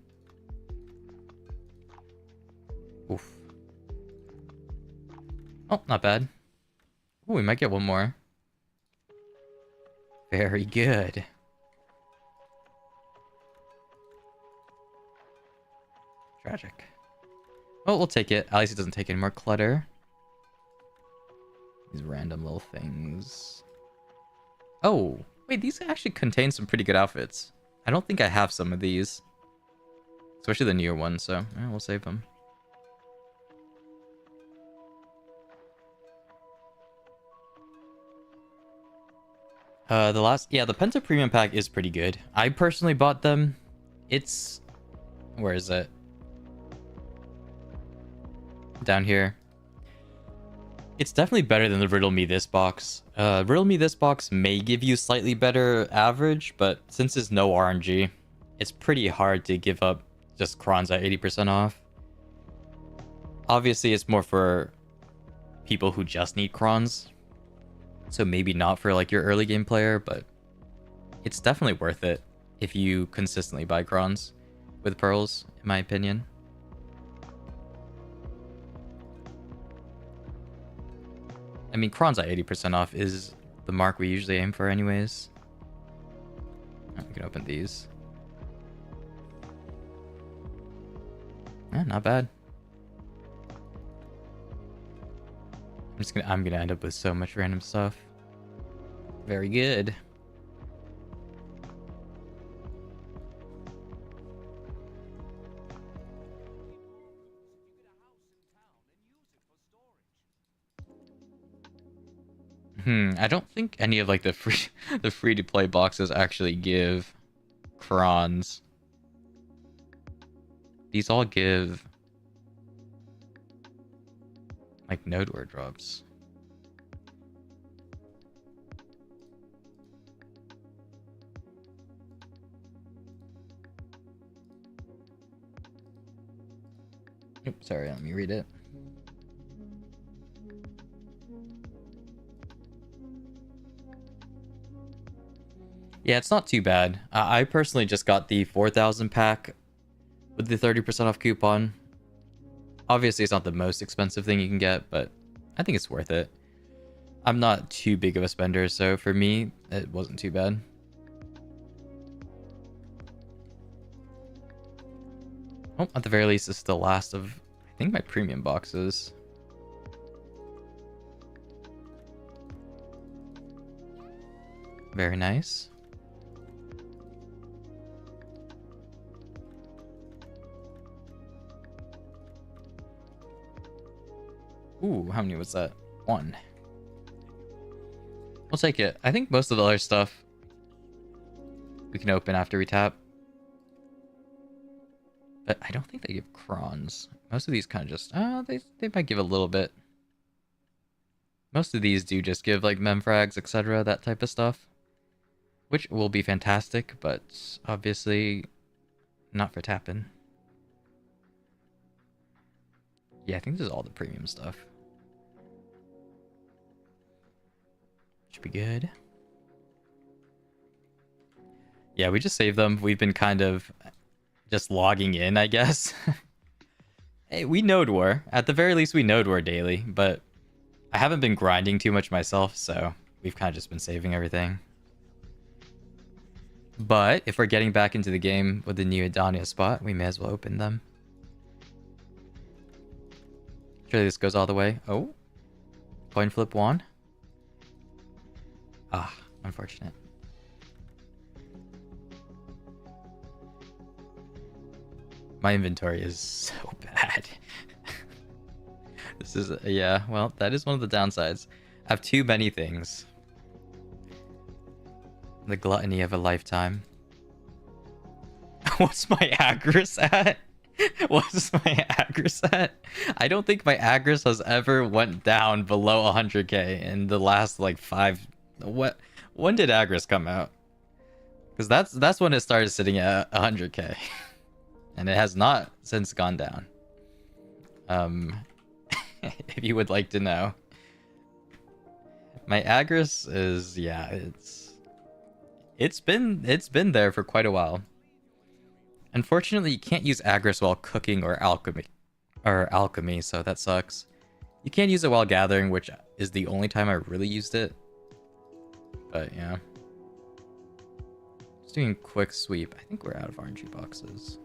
A: Oof. Oh, not bad. Oh, we might get one more. Very good. Tragic. Well, we'll take it. At least it doesn't take any more clutter. These random little things. Oh, wait, these actually contain some pretty good outfits. I don't think I have some of these. Especially the newer ones, so yeah, we'll save them. The Penta Premium Pack is pretty good. I personally bought them. It's... Where is it? Down here. It's definitely better than the Riddle Me This box. Riddle Me This box may give you slightly better average, but since it's no RNG, it's pretty hard to give up just crons at 80% off. Obviously, it's more for people who just need crons. So maybe not for like your early game player, but it's definitely worth it if you consistently buy crons with pearls, in my opinion. I mean, crons at 80% off is the mark we usually aim for anyways. We can open these. Yeah, not bad. I'm gonna end up with so much random stuff. Very good. I don't think any of like the free the free to play boxes actually give crons. These all give like node word drops. Oops, sorry, let me read it. Yeah, it's not too bad. I personally just got the 4,000 pack with the 30% off coupon. Obviously, it's not the most expensive thing you can get, but I think it's worth it. I'm not too big of a spender, so for me, it wasn't too bad. Oh, at the very least, it's the last of, I think, my premium boxes. Very nice. Ooh, how many was that? 1. We'll take it. I think most of the other stuff we can open after we tap. But I don't think they give crons. Most of these kind of just... they might give a little bit. Most of these do just give, like, memfrags, etc., that type of stuff. Which will be fantastic, but obviously not for tapping. Yeah, I think this is all the premium stuff. Should be good. Yeah, we just saved them. We've been kind of just logging in, I guess. Hey, we node war. At the very least, we node war daily, but I haven't been grinding too much myself, so we've kind of just been saving everything. But if we're getting back into the game with the new Adana spot, we may as well open them. Surely this goes all the way. Oh. Coin flip 1. Ah, unfortunate. My inventory is so bad. This is, yeah, well, that is one of the downsides. I have too many things. The gluttony of a lifetime. What's my agris at? What's my agris at? I don't think my agris has ever went down below 100k in the last like 5... What? When did agris come out? Because that's when it started sitting at 100k. And it has not since gone down. If you would like to know. My agris is, yeah, it's been there for quite a while. Unfortunately, you can't use agris while cooking or alchemy, so that sucks. You can't use it while gathering, which is the only time I really used it. But yeah. Just doing a quick sweep. I think we're out of RNG boxes.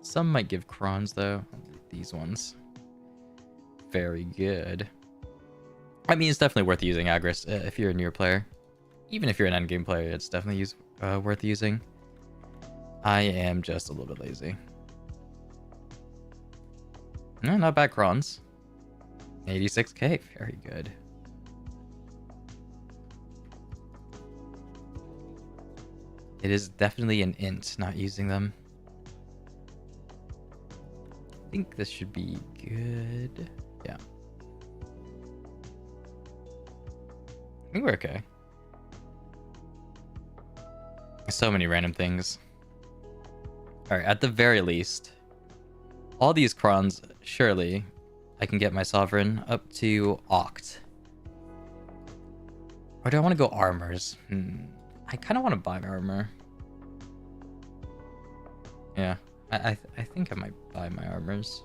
A: Some might give crons though. These ones. Very good. I mean, it's definitely worth using agris if you're a newer player. Even if you're an endgame player, it's definitely worth using. I am just a little bit lazy. No, not bad crons. 86k, very good. It is definitely an int not using them. I think this should be good. Yeah. I think we're okay. So many random things. Alright, at the very least, all these crons, surely I can get my sovereign up to Oct. Or do I want to go armors? I kind of want to buy my armor. Yeah, I think I might buy my armors.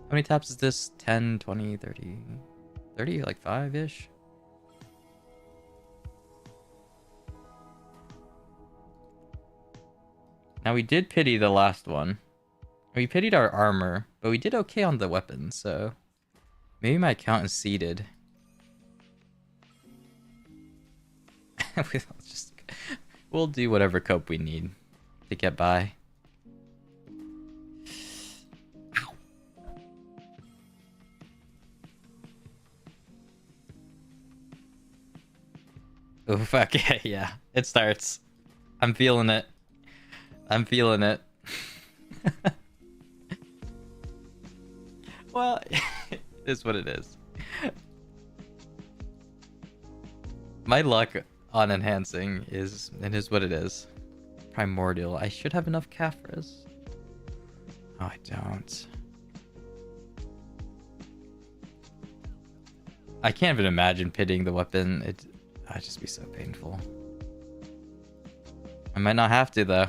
A: How many taps is this? 10, 20, 30? 30, like 5-ish? Now, we did pity the last one. We pitied our armor, but we did okay on the weapons, so... Maybe my account is seeded. We'll do whatever cope we need to get by. Ow. Oof, okay, yeah. It starts. I'm feeling it. I'm feeling it. Well, it is what it is. My luck on enhancing is... It is what it is. Primordial. I should have enough Caphras. Oh, I don't. I can't even imagine pitting the weapon. That'd just be so painful. I might not have to, though.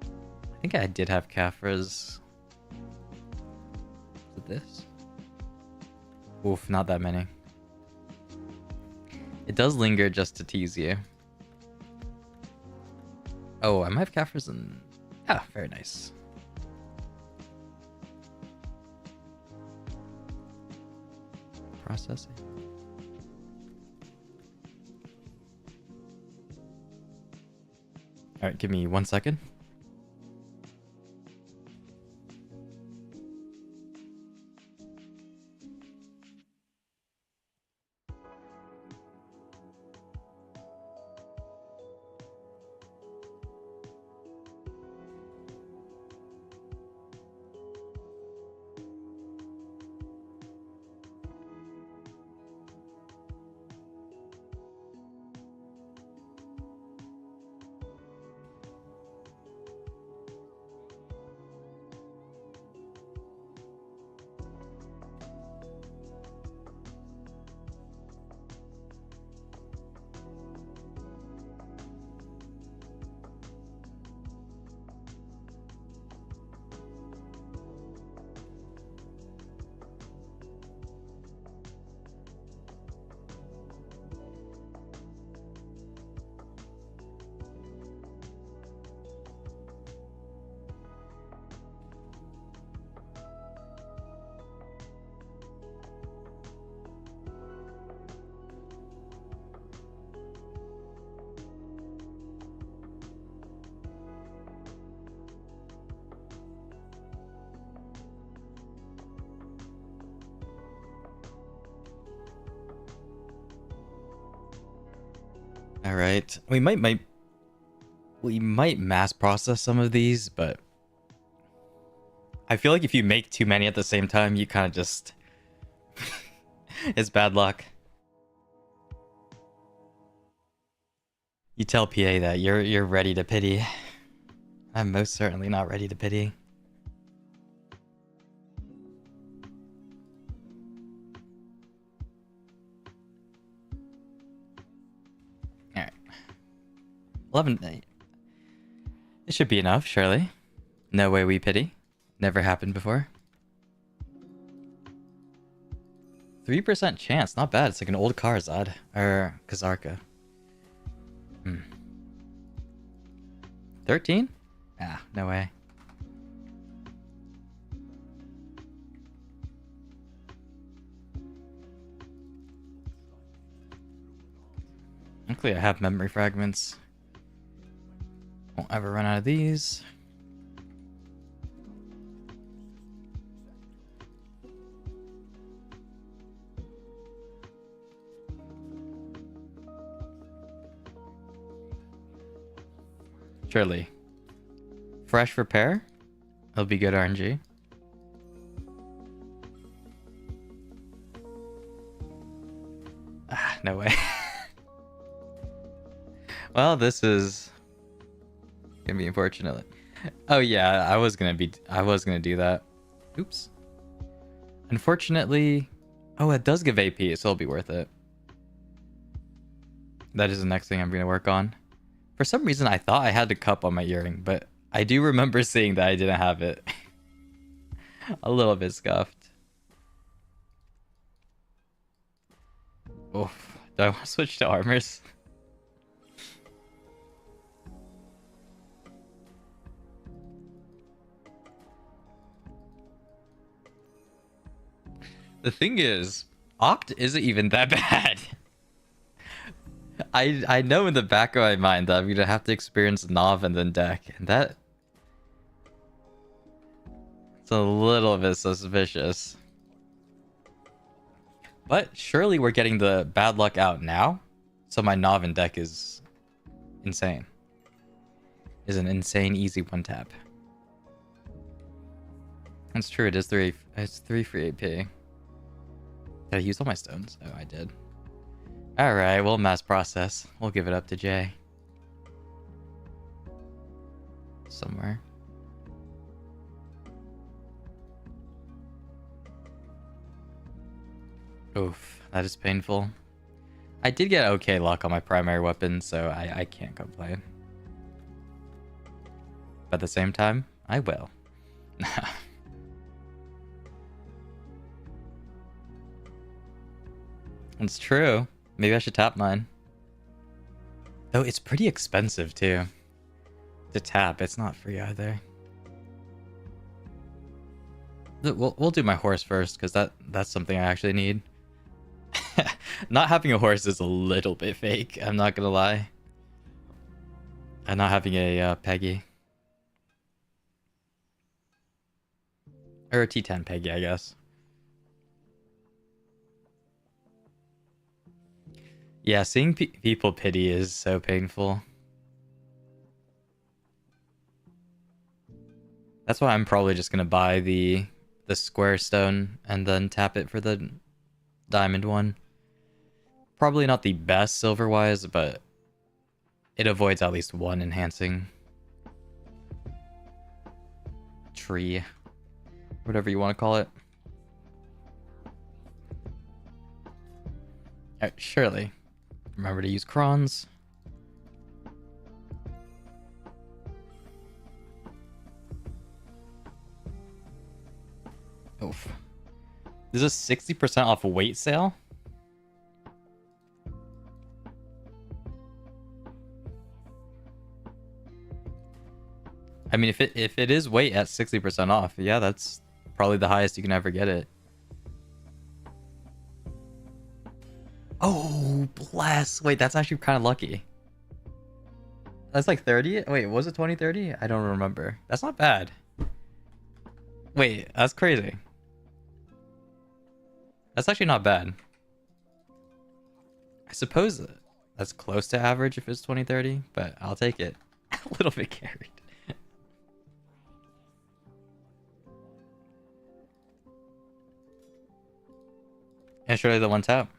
A: I think I did have Caphras. With this? Oof, not that many. It does linger just to tease you. Oh, I might have Caphras in... Yeah, very nice. Processing. Alright, give me 1 second. All right, we might mass process some of these, but I feel like if you make too many at the same time, you kind of just it's bad luck. You tell PA that you're ready to pity. I'm most certainly not ready to pity. All right, 11. It should be enough, surely. No way we pity. Never happened before. 3% chance, not bad. It's like an old Karzad or Kazarka. 13? Ah, no way. Luckily, I have memory fragments. Won't ever run out of these. Surely. Fresh repair? It'll be good RNG. Ah, no way. Well, this is gonna be unfortunate. Oh yeah, I was gonna do that. Oops. Unfortunately, oh, it does give AP, so it'll be worth it. That is the next thing I'm gonna work on. For some reason, I thought I had the cup on my earring, but I do remember seeing that I didn't have it. A little bit scuffed. Oof. Do I want to switch to armors? The thing is, Oct isn't even that bad. I know in the back of my mind that I'm gonna have to experience Nav and then Deck, and that... It's a little bit suspicious. But surely we're getting the bad luck out now. So my Novin deck is insane. Is an insane easy one tap. That's true, it is 3. It's 3 free AP. Did I use all my stones? Oh, I did. Alright, we'll mass process. We'll give it up to Jay. Somewhere. Oof, that is painful. I did get okay luck on my primary weapon, so I can't complain. But at the same time, I will. It's true. Maybe I should tap mine. Though it's pretty expensive too. To tap, it's not free either. We'll do my horse first, because that's something I actually need. Not having a horse is a little bit fake, I'm not gonna lie. And not having a Peggy. Or a T10 Peggy, I guess. Yeah, seeing people pity is so painful. That's why I'm probably just gonna buy the square stone and then tap it for the diamond one. Probably not the best silver-wise, but it avoids at least one enhancing tree. Whatever you want to call it. Alright, surely. Remember to use crons. Oof. This is 60% off weight sale? I mean, if it is weight at 60% off, yeah, that's probably the highest you can ever get it. Oh, bless. Wait, that's actually kind of lucky. That's like 30? Wait, was it 2030? I don't remember. That's not bad. Wait, that's crazy. That's actually not bad. I suppose that's close to average if it's 2030, but I'll take it. A little bit carried. And surely the one tap.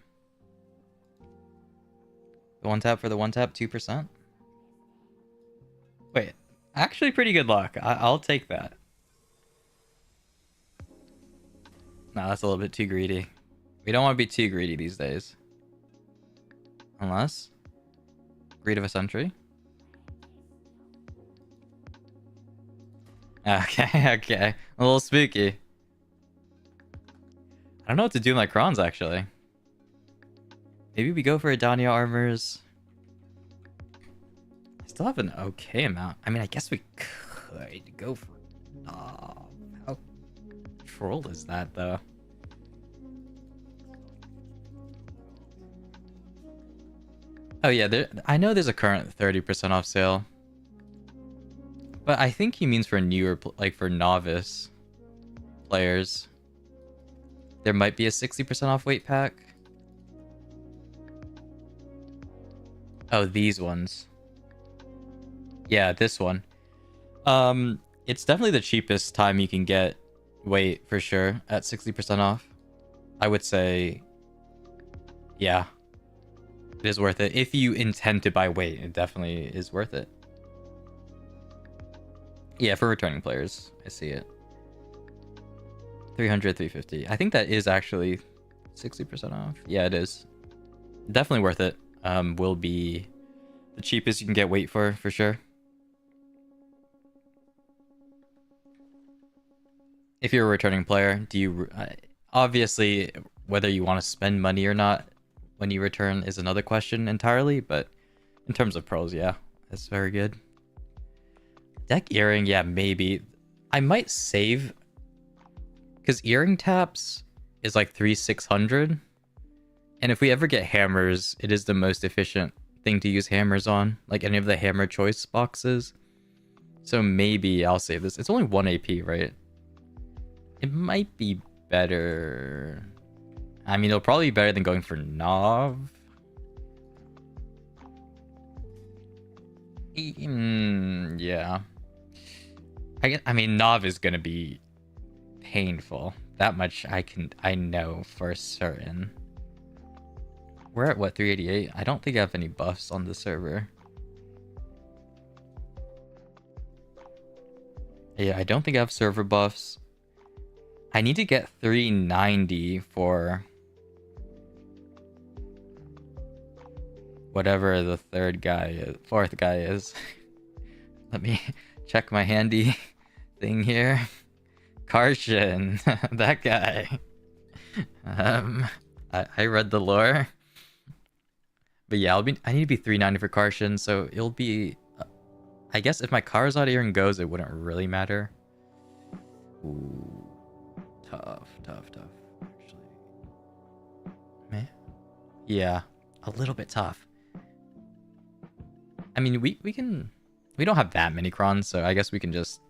A: The one tap for the one tap, 2%. Wait, actually pretty good luck. I'll take that. Nah, that's a little bit too greedy. We don't want to be too greedy these days. Unless... Greed of a Century. Okay, okay. A little spooky. I don't know what to do with my crons, actually. Maybe we go for Adana armors. I still have an okay amount. I mean, I guess we could go for... Oh, how troll is that, though? Oh yeah, I know there's a current 30% off sale. But I think he means for newer, like for novice players. There might be a 60% off weight pack. Oh, these ones. Yeah, this one. It's definitely the cheapest time you can get weight for sure at 60% off. I would say, yeah, it is worth it. If you intend to buy weight, it definitely is worth it. Yeah, for returning players, I see it. 300, 350. I think that is actually 60% off. Yeah, it is. Definitely worth it. Will be the cheapest you can get weight for sure. If you're a returning player, do you... obviously, whether you want to spend money or not when you return is another question entirely, but in terms of pros, yeah, that's very good. Deck earring, yeah, maybe. I might save... Because earring taps is like 3,600. And if we ever get hammers, it is the most efficient thing to use hammers on. Like any of the hammer choice boxes. So maybe I'll save this. It's only 1 AP, right? It might be better... I mean, it'll probably be better than going for Nov. Yeah. I mean, Nov is gonna be painful. That much I know for certain. We're at what, 388? I don't think I have any buffs on the server. Yeah, I don't think I have server buffs. I need to get 390 for whatever the fourth guy is. Let me check my handy thing here. Karshin, that guy. I read the lore. But yeah, I need to be 390 for Karshin, so it'll be... I guess if my Charizard Iron goes, it wouldn't really matter. Ooh. Tough. Actually. Meh? Yeah, a little bit tough. I mean, we can... We don't have that many Crons, so I guess we can just...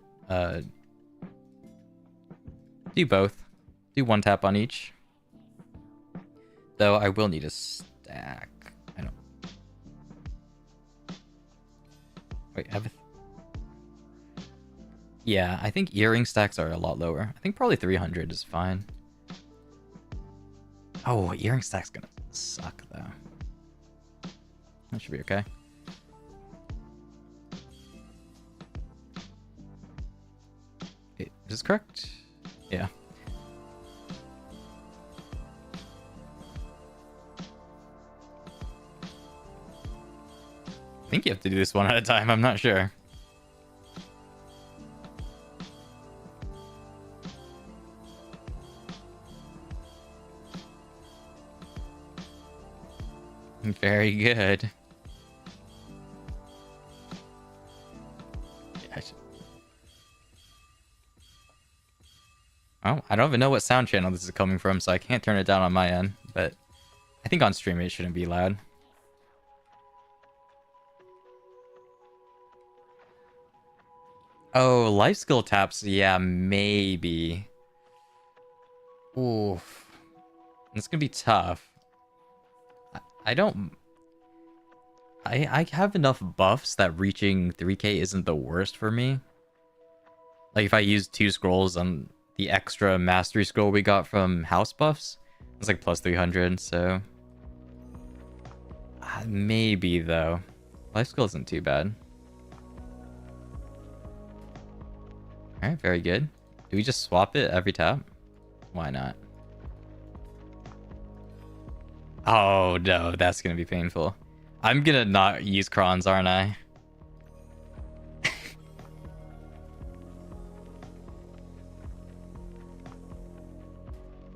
A: do both. Do one tap on each. Though I will need a stack. I don't... Wait, yeah, I think earring stacks are a lot lower. I think probably 300 is fine. Oh, earring stack's gonna suck, though. That should be okay. Wait, is this correct? Yeah. I think you have to do this one at a time, I'm not sure. Very good. Oh, I don't even know what sound channel this is coming from, so I can't turn it down on my end, but I think on stream it shouldn't be loud. Oh, life skill taps, yeah, maybe. Oof. It's gonna be tough. I have enough buffs that reaching 3k isn't the worst for me. Like, if I use 2 scrolls on the extra mastery scroll we got from house buffs, it's like plus 300, so... maybe, though. Life skill isn't too bad. Alright, very good. Do we just swap it every tap? Why not? Oh, no, that's gonna be painful. I'm gonna not use Crons, aren't I?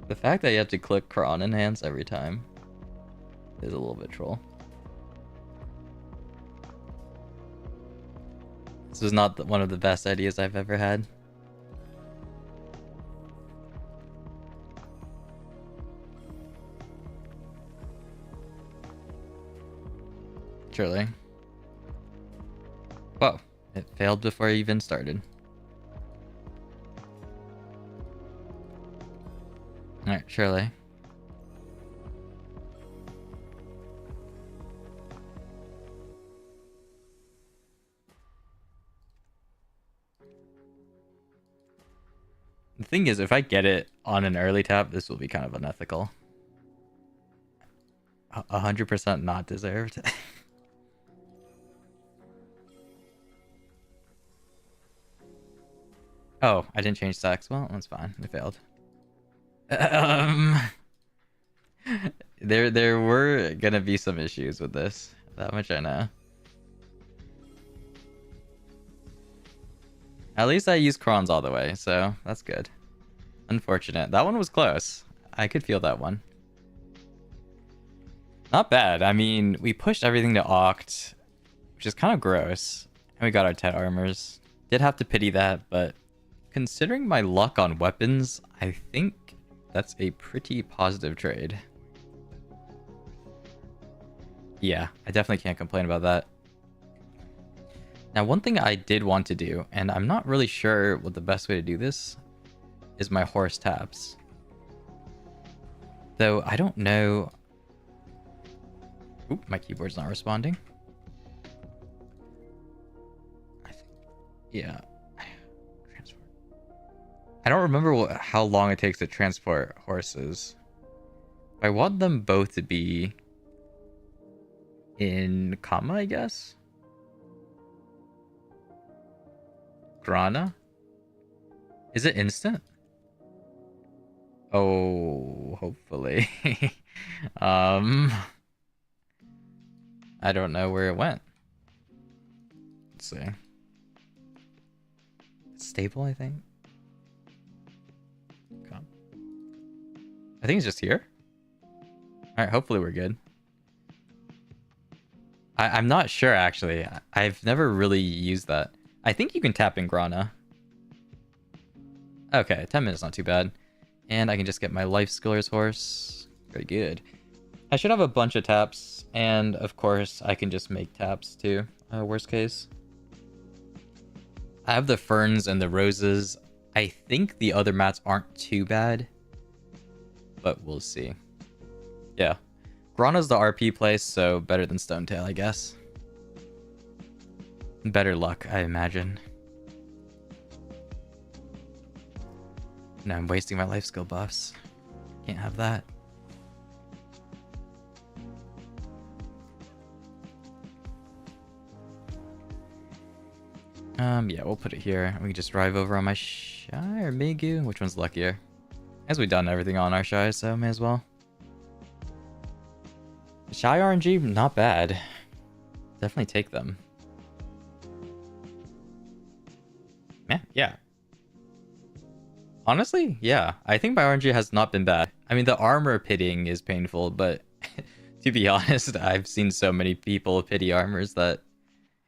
A: The fact that you have to click Cron Enhance every time is a little bit troll. This was not one of the best ideas I've ever had. Surely. Whoa, it failed before I even started. Alright, surely. The thing is, if I get it on an early tap, this will be kind of unethical. 100% not deserved. Oh, I didn't change stacks. Well, that's fine. It failed. There were gonna be some issues with this. That much I know. At least I used Crons all the way, so that's good. Unfortunate. That one was close. I could feel that one. Not bad. I mean, we pushed everything to Oct, which is kind of gross. And we got our 10 armors. Did have to pity that, but considering my luck on weapons, I think that's a pretty positive trade. Yeah, I definitely can't complain about that. Now, one thing I did want to do, and I'm not really sure what the best way to do this, is my horse taps. Though I don't know. Oop, my keyboard's not responding. Yeah. Transport. I don't remember how long it takes to transport horses. I want them both to be in comma, I guess. Grana? Is it instant? Oh, hopefully. um, I don't know where it went. Let's see. Stable, I think. Come. I think it's just here. All right, hopefully we're good. I'm not sure, actually. I've never really used that. I think you can tap in Grana. Okay, 10 minutes, not too bad. And I can just get my Life Skiller's horse. Very good. I should have a bunch of taps. And, of course, I can just make taps, too. Worst case. I have the ferns and the roses. I think the other mats aren't too bad. But we'll see. Yeah. Grana's the RP place, so better than Stonetail, I guess. Better luck, I imagine. No, I'm wasting my life skill buffs. Can't have that. Yeah, we'll put it here. We can just drive over on my Shy or Migu. Which one's luckier? As we've done everything on our Shy, so may as well. Shy RNG, not bad. Definitely take them. Yeah. Honestly, yeah. I think my RNG has not been bad. I mean, the armor pitting is painful, but to be honest, I've seen so many people pity armors that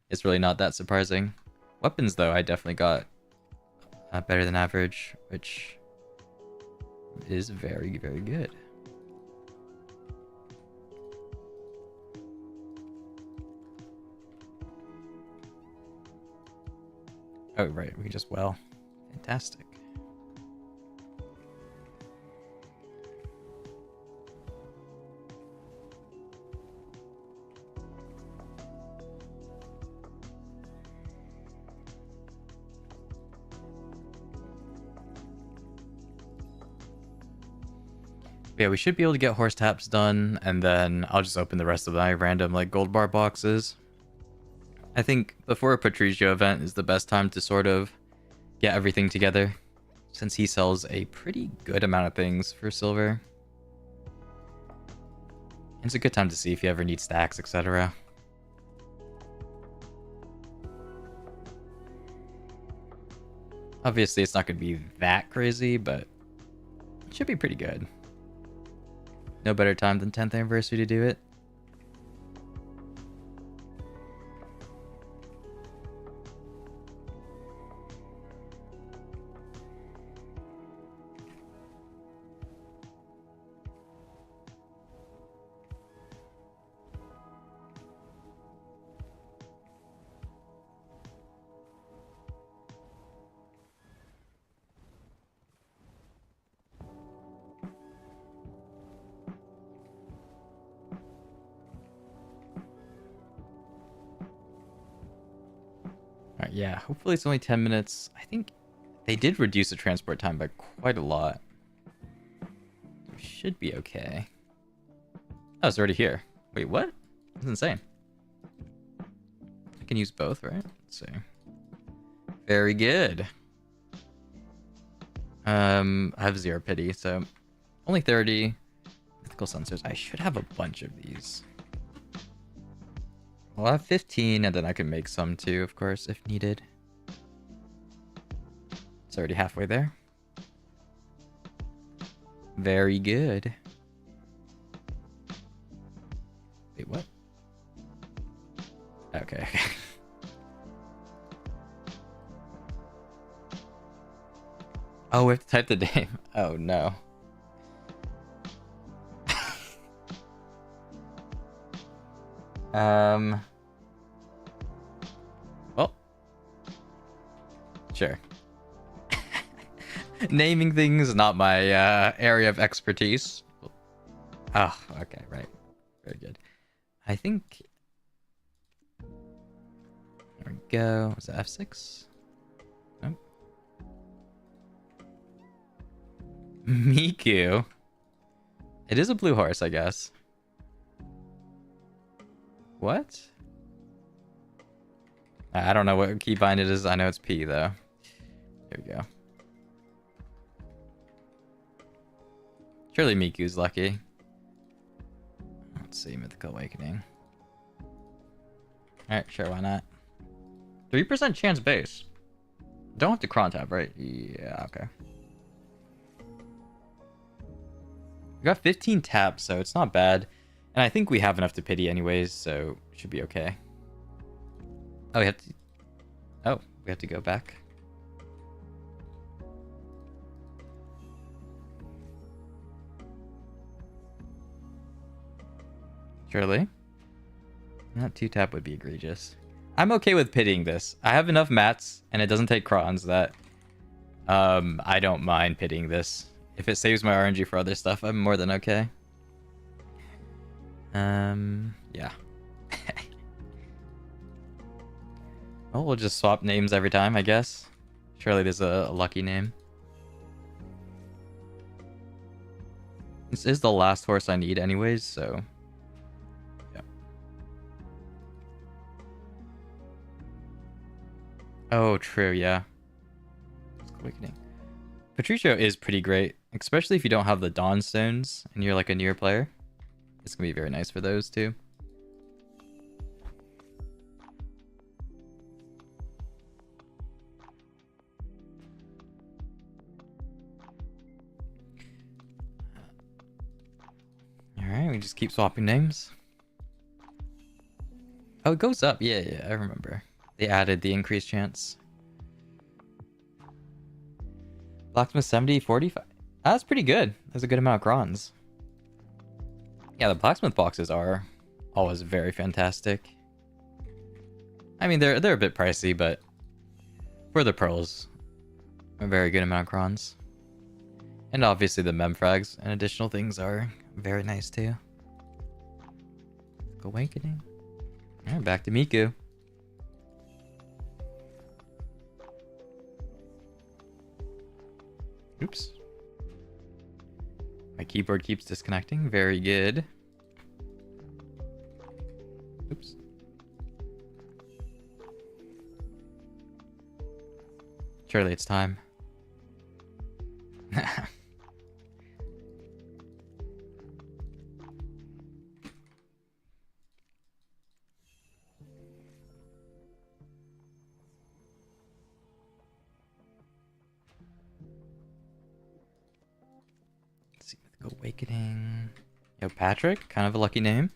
A: it's really not that surprising. Weapons, though, I definitely got better than average, which is very, very good. Oh, right. We can just well. Fantastic. Yeah, we should be able to get horse taps done, and then I'll just open the rest of my random like gold bar boxes. I think before a Patricio event is the best time to sort of get everything together, since he sells a pretty good amount of things for silver. It's a good time to see if you ever need stacks, etc. Obviously, it's not going to be that crazy, but it should be pretty good. No better time than 10th anniversary to do it. Alright, yeah, hopefully it's only 10 minutes. I think they did reduce the transport time by quite a lot. We should be okay. Oh, it's already here. Wait, what? That's insane. I can use both, right? Let's see. Very good. I have 0 pity, so only 30. Mythical sensors. I should have a bunch of these. I'll have 15, and then I can make some too, of course, if needed. It's already halfway there. Very good. Wait, what? Okay. Oh, we have to type the name. Oh, no. Well. Sure. Naming things, not my area of expertise. Oh, okay, right. Very good. I think... There we go. Was it F6? Nope. Miku. It is a blue horse, I guess. What? I don't know what keybind it is. I know it's P, though. Here we go. Surely Miku's lucky. Let's see, Mythical Awakening. Alright, sure, why not? 3% chance base. Don't have to cron tab, right? Yeah, okay. We got 15 taps, so it's not bad. And I think we have enough to pity anyways, so it should be okay. Oh, we have to... Oh, we have to go back. Surely. Not 2-tap would be egregious. I'm okay with pitying this. I have enough mats, and it doesn't take crons that... I don't mind pitying this. If it saves my RNG for other stuff, I'm more than okay. Yeah. Well, we'll just swap names every time, I guess. Surely there's a lucky name. This is the last horse I need anyways, so... Yeah. Oh, true, yeah. Awakening. Patricio is pretty great, especially if you don't have the Dawn Stones and you're like a newer player. It's gonna be very nice for those too. Alright, we just keep swapping names. Oh, it goes up. Yeah, I remember. They added the increased chance. Blacksmith 70, 45. That's pretty good. That's a good amount of crons. Yeah, the blacksmith boxes are always very fantastic. I mean, they're a bit pricey, but for the pearls, a very good amount of crons. And obviously the memfrags and additional things are very nice too. Awakening. Alright, back to Miku. Oops. My keyboard keeps disconnecting. Very good. Oops. Surely it's time. Awakening. Yo, Patrick, kind of a lucky name.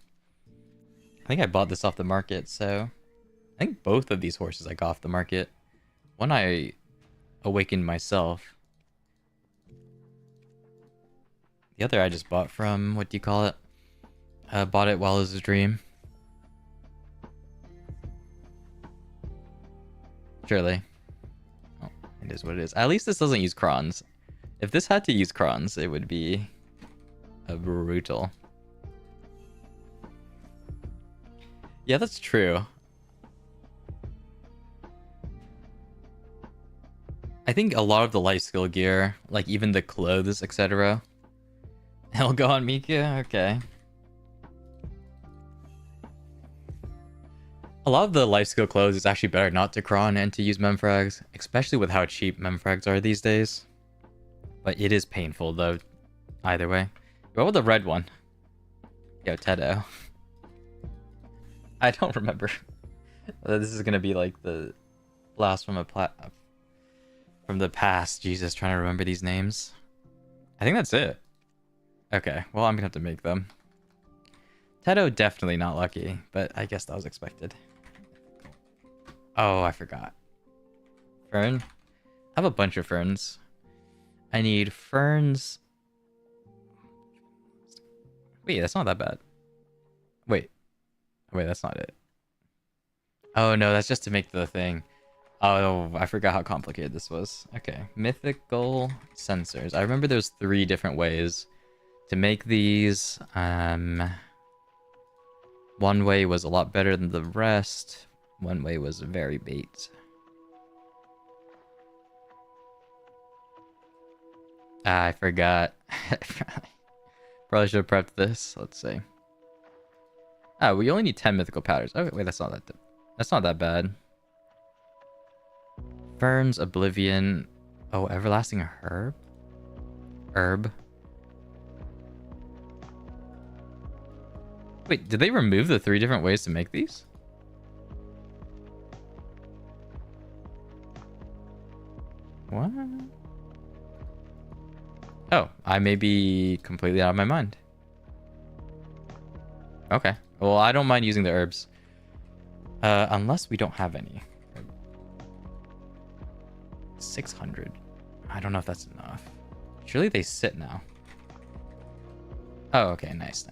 A: I think I bought this off the market, so I think both of these horses I got off the market. One I awakened myself. The other I just bought from, what do you call it? Bought it while it was a dream. Surely. Oh, it is what it is. At least this doesn't use crons. If this had to use crons, it would be brutal. Yeah, that's true. I think a lot of the life skill gear, like even the clothes, etc., it'll go on Miku. Okay. A lot of the life skill clothes is actually better not to cron and to use memfrags, especially with how cheap memfrags are these days. But it is painful though, either way. What about the red one? Yo, Tedo. I don't remember. This is gonna be like the blast from from the past. Jesus, trying to remember these names. I think that's it. Okay, well I'm gonna have to make them. Tedo definitely not lucky, but I guess that was expected. Oh, I forgot. Fern? I have a bunch of ferns. I need ferns. Wait, that's not that bad. Wait, that's not it. Oh no, that's just to make the thing. Oh, I forgot how complicated this was. Okay, mythical sensors. I remember there's 3 different ways To make these, one way was a lot better than the rest. One way was very bait. Ah, I forgot. Probably should have prepped this. Let's see. Oh, we only need 10 mythical powders. Oh, wait, that's not that bad. Ferns, Oblivion. Oh, Everlasting Herb? Herb. Wait, did they remove the 3 different ways to make these? What? Oh, I may be completely out of my mind. Okay. Well, I don't mind using the herbs. Unless we don't have any. 600. I don't know if that's enough. Surely they sit now. Oh, okay. Nice.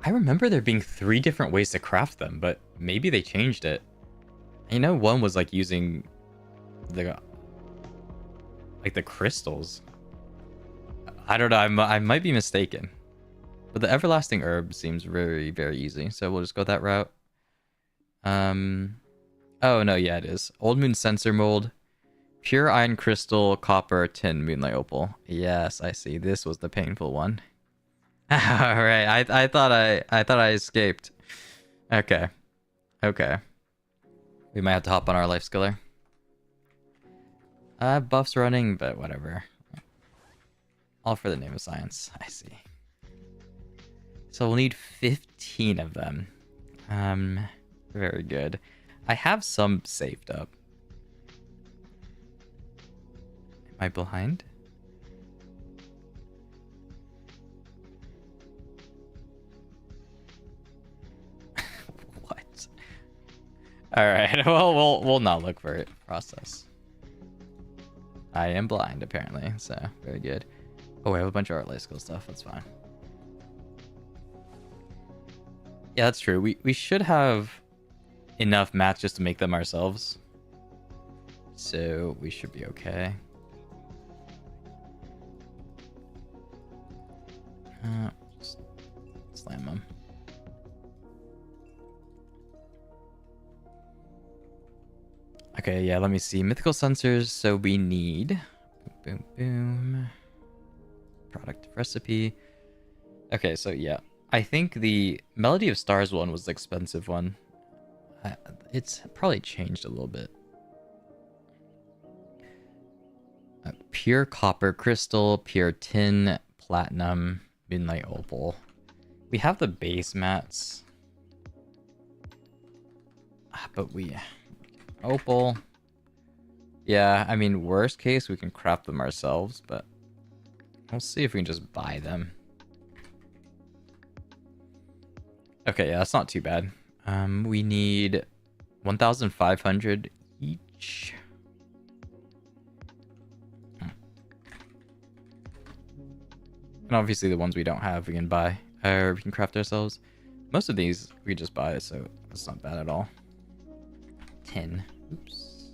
A: I remember there being 3 different ways to craft them, but maybe they changed it. I know one was like using the crystals. I don't know. I might be mistaken. But the Everlasting Herb seems very, very easy. So we'll just go that route. Oh, no. Yeah, it is. Old Moon Sensor Mold. Pure Iron Crystal, Copper, Tin, Moonlight Opal. Yes, I see. This was the painful one. All right. I thought I escaped. Okay. We might have to hop on our life skiller. Buffs running, but whatever. All for the name of science. I see. So we'll need 15 of them. Very good. I have some saved up. Am I behind? What? All right. Well, we'll not look for it. Process. I am blind, apparently. So very good. Oh, we have a bunch of art life skill stuff. That's fine. Yeah, that's true. We should have enough mats just to make them ourselves. So we should be okay. Just slam them. Okay, yeah, let me see. Mythical sensors, so we need... Boom, boom. Product recipe. Okay, so yeah. I think the Melody of Stars one was the expensive one. It's probably changed a little bit. Pure Copper Crystal, Pure Tin, Platinum, Moonlight Opal. We have the base mats. But we... Opal. Yeah, I mean, worst case, we can craft them ourselves, but we'll see if we can just buy them. Okay, yeah, that's not too bad. We need 1,500 each. And obviously the ones we don't have, we can buy. Or we can craft ourselves. Most of these, we just buy, so that's not bad at all. 10. Oops.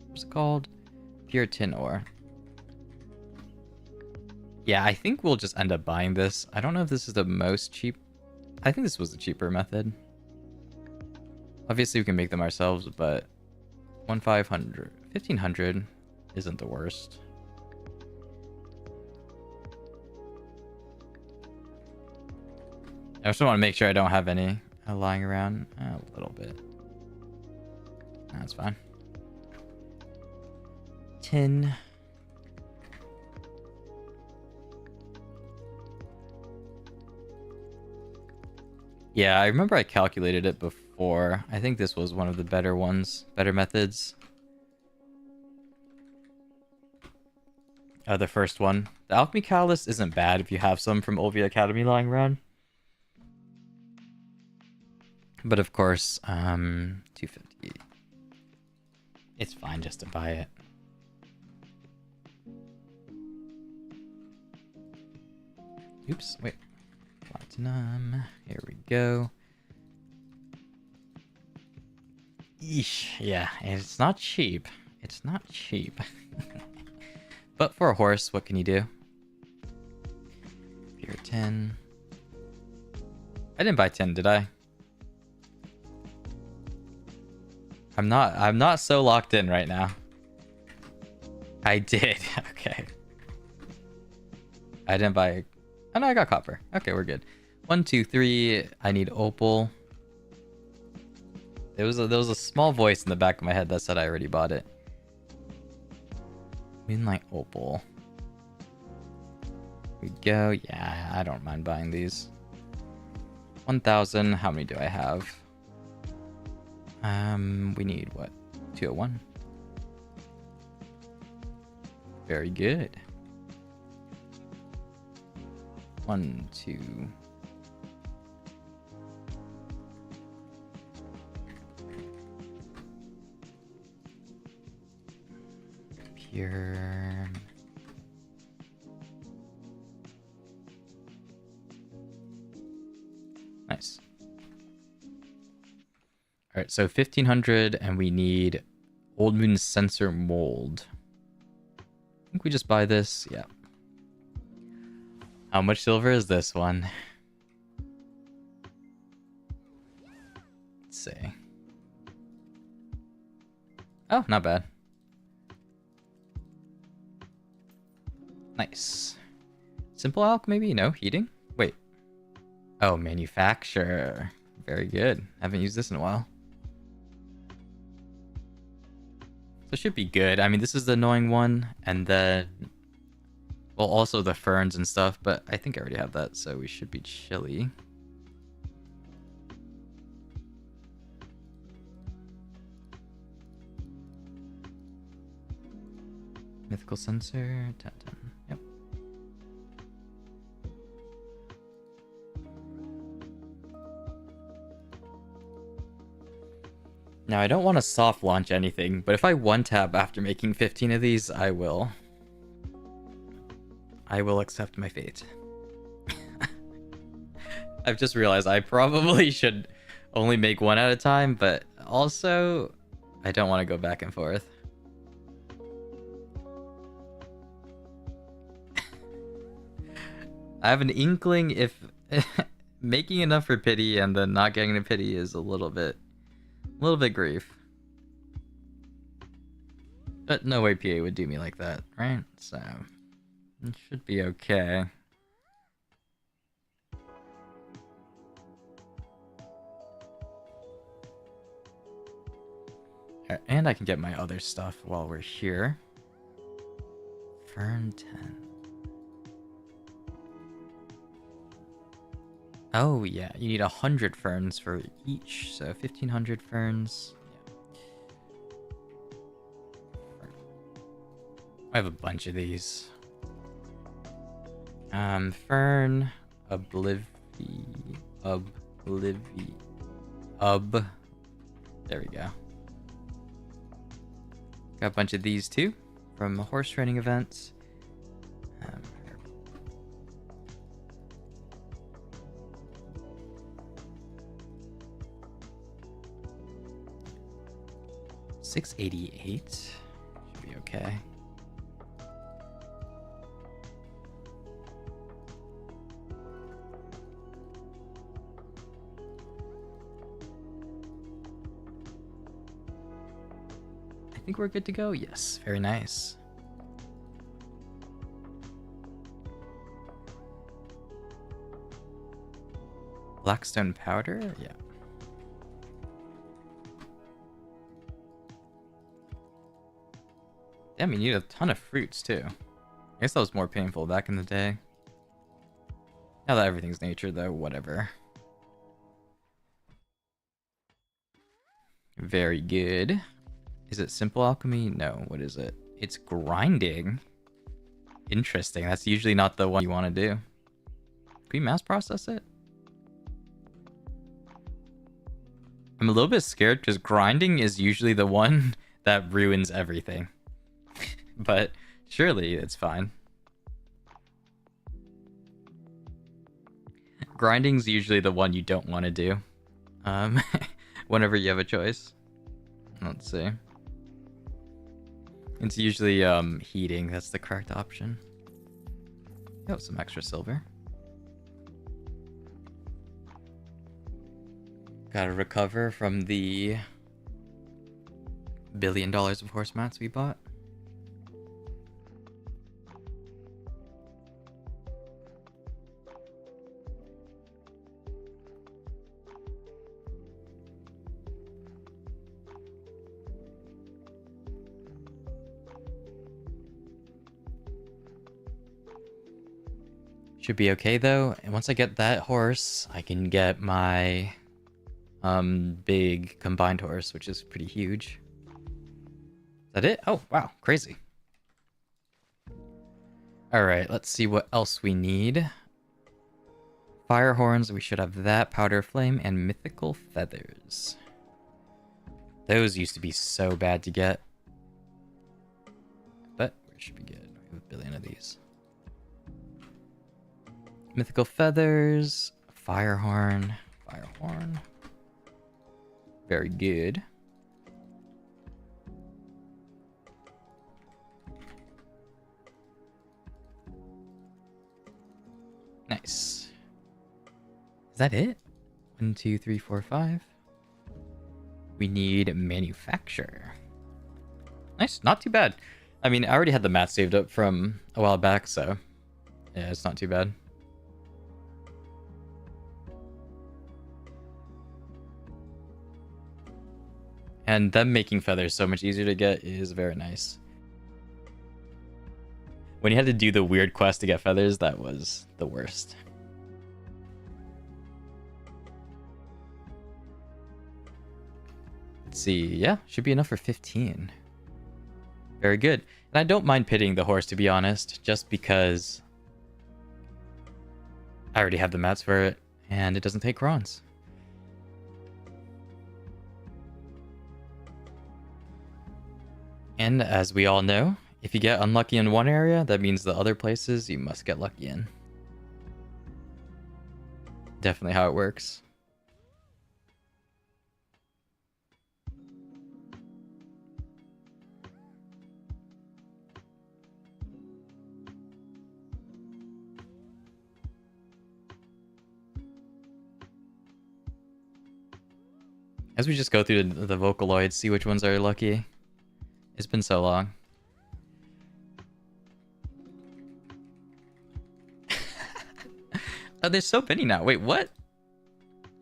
A: What's it called? Pure tin ore. Yeah, I think we'll just end up buying this. I don't know if this is the most cheap. I think this was the cheaper method. Obviously, we can make them ourselves, but 1,500 isn't the worst. I just want to make sure I don't have any lying around. A little bit. That's fine. 10. Yeah, I remember I calculated it before. I think this was one of the better ones, better methods. The first one. The Alchemy Catalyst isn't bad if you have some from Olvia Academy lying around. But of course, 250. It's fine just to buy it. Oops, wait. What? Platinum. Here we go. Eesh. Yeah, it's not cheap. It's not cheap. But for a horse, what can you do? Pure 10. I didn't buy 10, did I? I'm not so locked in right now. I did. Okay. I didn't buy... Oh no, I got copper. Okay, we're good. 1, 2, 3. I need opal. There was a small voice in the back of my head that said I already bought it. Moonlight opal. Here we go. Yeah, I don't mind buying these. 1,000. How many do I have? We need what? 201. Very good. 1, 2. Pure. Nice. All right, so 1,500, and we need Old Moon Sensor Mold. I think we just buy this. Yeah. How much silver is this one? Let's see. Oh, not bad. Nice. Simple alch, maybe? No, heating? Wait. Oh, manufacture. Very good. Haven't used this in a while. So it should be good. I mean, this is the annoying one, and then... Well, also the ferns and stuff, but I think I already have that, so we should be chilly. Mythical sensor, 10. Yep. Now, I don't want to soft launch anything, but if I one-tap after making 15 of these, I will. I will accept my fate. I've just realized I probably should only make one at a time, but also, I don't want to go back and forth. I have an inkling if making enough for pity and then not getting a pity is a little bit grief. But no way PA would do me like that, right? So it should be okay. And I can get my other stuff while we're here. Fern 10. Oh yeah, you need 100 ferns for each, so 1,500 ferns. Yeah. I have a bunch of these. Fern, There we go. Got a bunch of these too from the horse training events. 688 should be okay. I think we're good to go. Yes, very nice. Blackstone powder, yeah. Damn, you need a ton of fruits too. I guess that was more painful back in the day. Now that everything's nature though, whatever. Very good. Is it simple alchemy? No, what is it? It's grinding. Interesting, that's usually not the one you want to do. Can we mass process it? I'm a little bit scared because grinding is usually the one that ruins everything. But surely it's fine. grinding's usually the one you don't want to do. Whenever you have a choice. Let's see. It's usually heating, that's the correct option. Oh, some extra silver. Gotta recover from the $1 billion of horse mats we bought. Should be okay though. And once I get that horse, I can get my big combined horse, which is pretty huge. Is that it? Oh, wow, crazy. All right, let's see what else we need. Fire horns, we should have that, powder flame, and mythical feathers. Those used to be so bad to get. But we should be good. We have 1 billion of these. Mythical feathers, fire horn. Very good. Nice. Is that it? 1, 2, 3, 4, 5. We need manufacture. Nice, not too bad. I mean, I already had the mat saved up from a while back, so yeah, it's not too bad. And them making feathers so much easier to get is very nice. When you had to do the weird quest to get feathers, that was the worst. Let's see. Yeah, should be enough for 15. Very good. And I don't mind pitting the horse, to be honest, just because I already have the mats for it, and it doesn't take crons. And as we all know, if you get unlucky in one area, that means the other places you must get lucky in. Definitely how it works. As we just go through the Vocaloids, see which ones are lucky. It's been so long. Oh, there's so many now. Wait, what?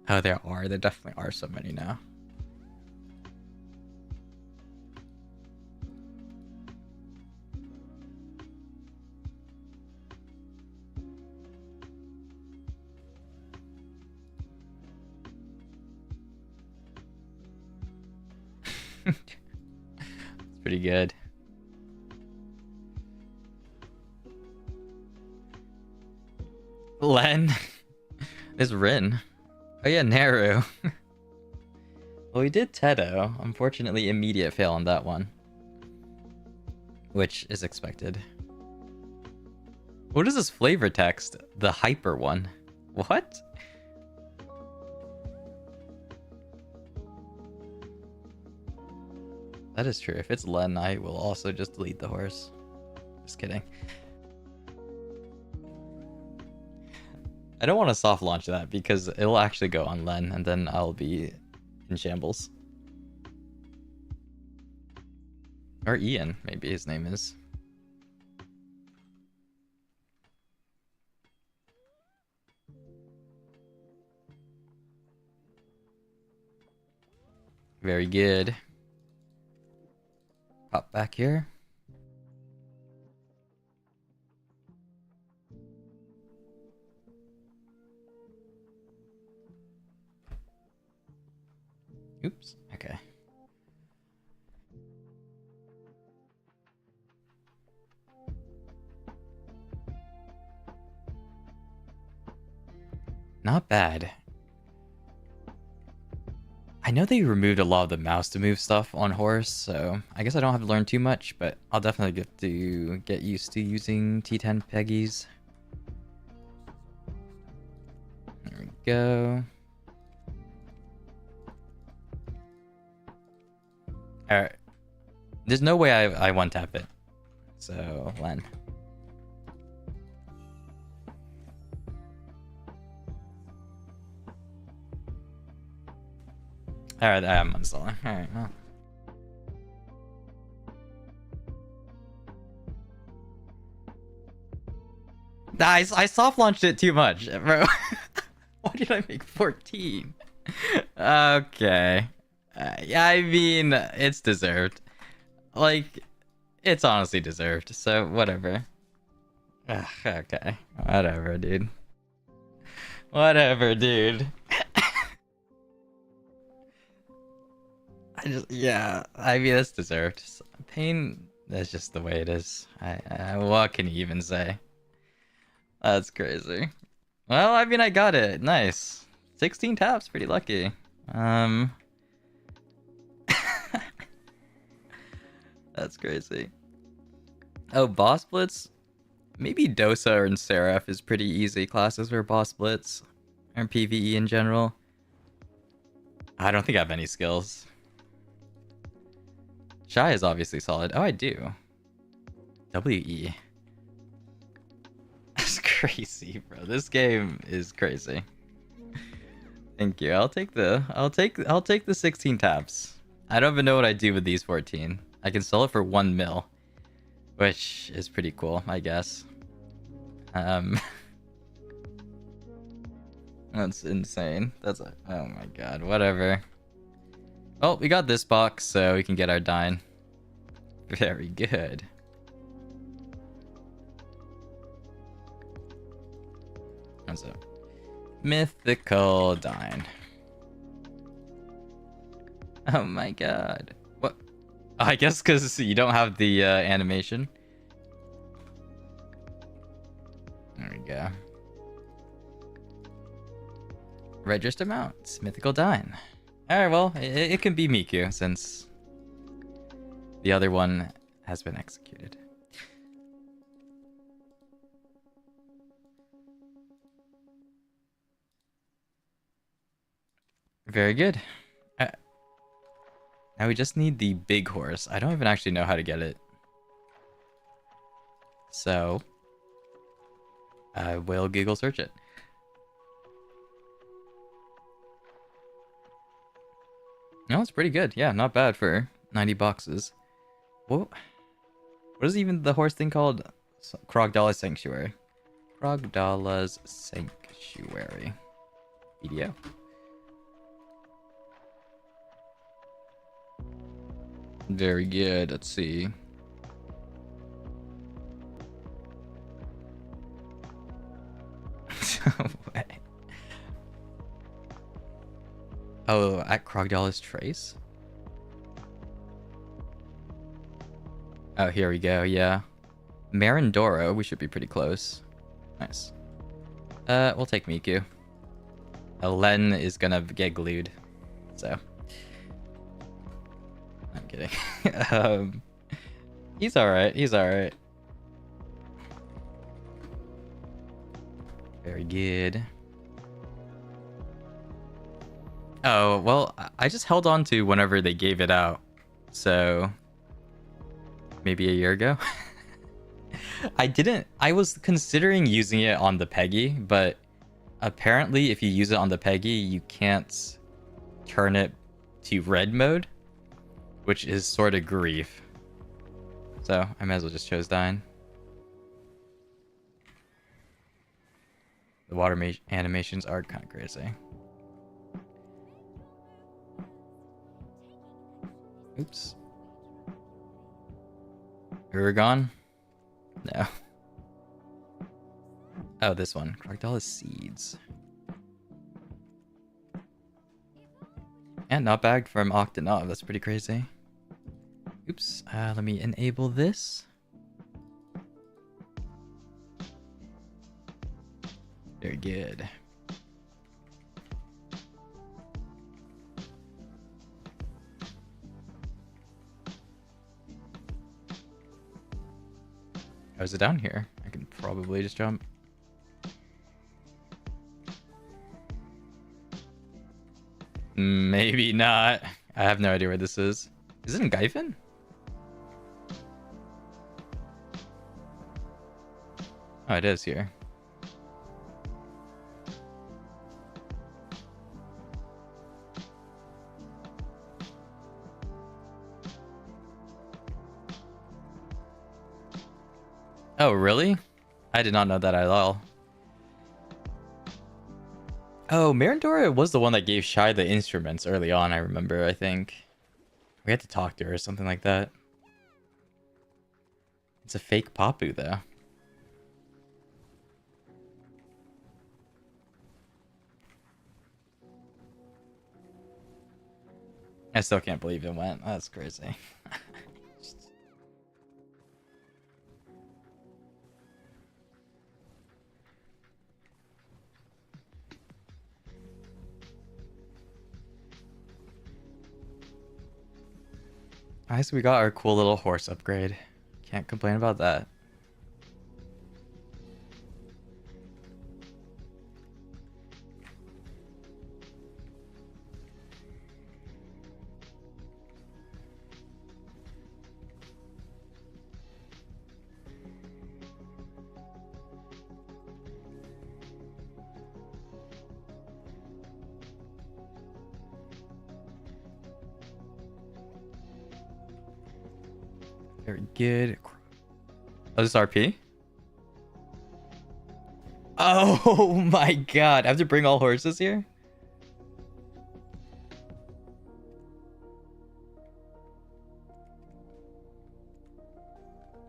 A: Oh, there are. There definitely are so many now. It's pretty good. Len. There's Rin. Oh yeah, Naru. Well, we did Tedo. Unfortunately, immediate fail on that one. Which is expected. What is this flavor text? The hyper one. What? That is true. If it's Len, I will also just delete the horse. Just kidding. I don't want to soft launch that because it'll actually go on Len and then I'll be in shambles. Or Ian, maybe his name is. Very good. Pop back here. Oops. Okay. Not bad. I know they removed a lot of the mouse to move stuff on horse, so I guess I don't have to learn too much, but I'll definitely get used to using T10 Peggies. go. Alright. There's no way I one tap it. So, Len. Alright, I'm uninstalling. Alright, well. I soft launched it too much, bro. Why did I make 14? Okay. Yeah, I mean, it's deserved. Like, it's honestly deserved. So, whatever. Ugh, okay. Whatever, dude. Whatever, dude. Yeah, I mean, that's deserved. Pain, that's just the way it is. What can you even say? That's crazy. Well, I mean, I got it. Nice. 16 taps, pretty lucky. That's crazy. Oh, boss blitz? Maybe Dosa and Seraph is pretty easy classes for boss blitz. Or PvE in general. I don't think I have any skills. Shy is obviously solid. Oh, I do. WE. That's crazy, bro. This game is crazy. Thank you. I'll take the 16 taps. I don't even know what I do with these 14. I can sell it for 1 mil, which is pretty cool, I guess. That's insane. That's oh my god, whatever. Well, we got this box, so we can get our dine. Very good. What's up? Mythical dine. Oh my god. What? I guess because you don't have the animation. There we go. Register mounts. Mythical dine. Alright, well, it can be Miku since the other one has been executed. Very good. Now we just need the big horse. I don't even actually know how to get it. So, I will Google search it. No, it's pretty good. Yeah, not bad for 90 boxes. What is even the horse thing called? Krogdala's Sanctuary. Krogdala's Sanctuary. BDO. Very good. Let's see. Way. Oh, at Krogdala's Trace? Oh, here we go, yeah. Marindoro, we should be pretty close. Nice. We'll take Miku. Len is gonna get glued, so. I'm kidding. He's alright, he's alright. Very good. Oh, well, I just held on to whenever they gave it out. So, maybe a year ago. I was considering using it on the Peggy, but apparently if you use it on the Peggy, you can't turn it to red mode, which is sort of grief. So, I might as well just chose Dine. The water animations are kind of crazy. Oops. We were gone? No. Oh, this one. Krogdala's Seeds. And not bagged from Octanov. That's pretty crazy. Oops. Let me enable this. Very good. Oh, is it down here? I can probably just jump. Maybe not. I have no idea where this is. Is it in Gyphon? Oh, it is here. Oh, really? I did not know that at all. Oh, Marindora was the one that gave Shy the instruments early on, I remember, I think. We had to talk to her or something like that. It's a fake Papu, though. I still can't believe it went. That's crazy. Alright, so we got our cool little horse upgrade. Can't complain about that. Very good. Oh, this is RP? Oh my god. I have to bring all horses here?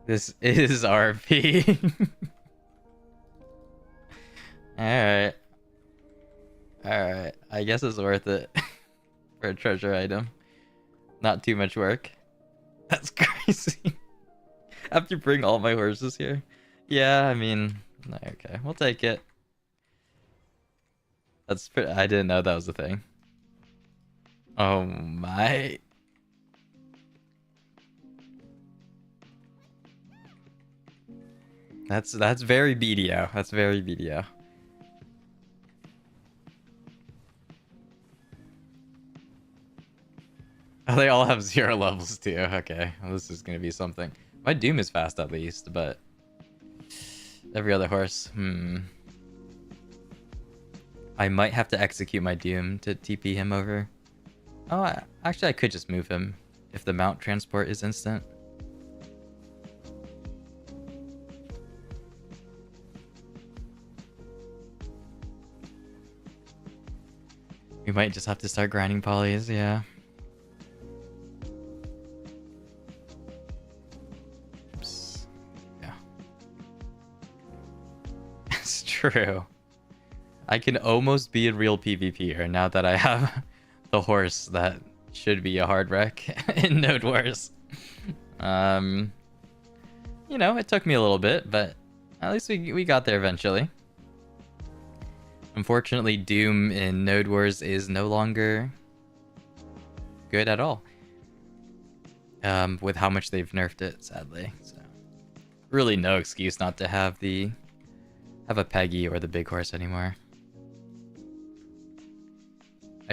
A: This is RP. Alright. Alright. I guess it's worth it for a treasure item. Not too much work. That's crazy. I have to bring all my horses here. Yeah, I mean, okay, we'll take it. I didn't know that was a thing. Oh my. That's very BDO. That's very BDO. Oh, they all have 0 levels too. Okay, well, this is gonna be something. My Doom is fast at least, but every other horse, I might have to execute my Doom to TP him over. Oh, actually, I could just move him if the mount transport is instant. We might just have to start grinding polys, yeah. Oops. Yeah. It's true. I can almost be a real PvPer now that I have the horse that should be a hard wreck in Node Wars. You know, it took me a little bit, but at least we got there eventually. Unfortunately, Doom in Node Wars is no longer good at all. With how much they've nerfed it, sadly. So, really no excuse not to have a Peggy or the big horse anymore.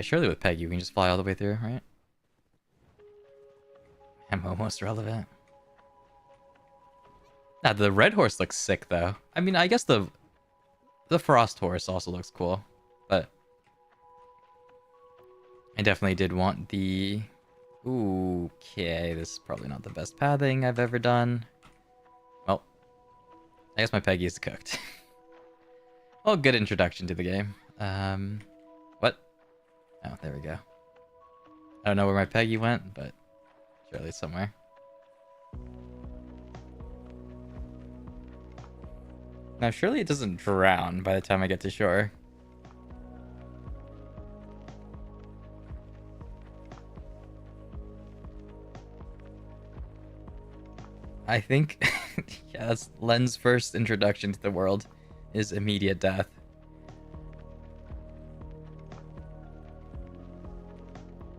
A: Surely with Peggy we can just fly all the way through, right? I'm almost relevant. Nah, the red horse looks sick though. I mean, I guess the frost horse also looks cool, but I definitely did want the... Ooh, okay, this is probably not the best pathing I've ever done. Well, I guess my Peggy is cooked. Well, good introduction to the game. What? Oh, there we go. I don't know where my Peggy went, but surely it's somewhere. Now, surely it doesn't drown by the time I get to shore. I think, yeah, that's Len's first introduction to the world, is immediate death.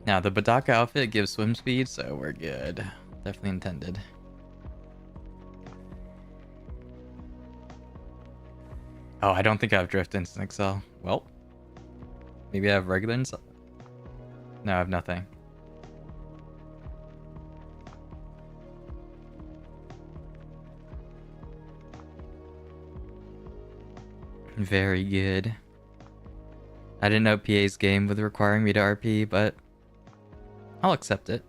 A: Now, the Badaka outfit gives swim speed, so we're good. Definitely intended. Oh, I don't think I have Drift Instant Excel. Well, maybe I have regular No, I have nothing. Very good. I didn't know PA's game was requiring me to RP, but I'll accept it.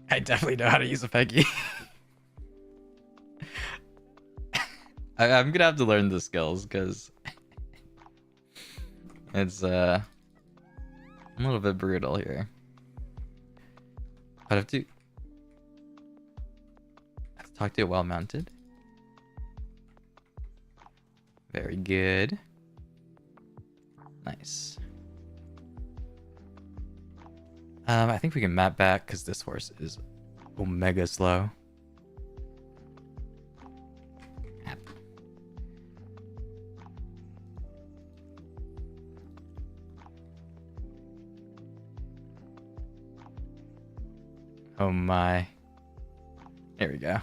A: I definitely know how to use a Peggy. I'm gonna have to learn the skills because it's a little bit brutal here. But I have to talk to it while mounted. Very good. Nice. I think we can map back because this horse is omega slow. Map. Oh my. There we go.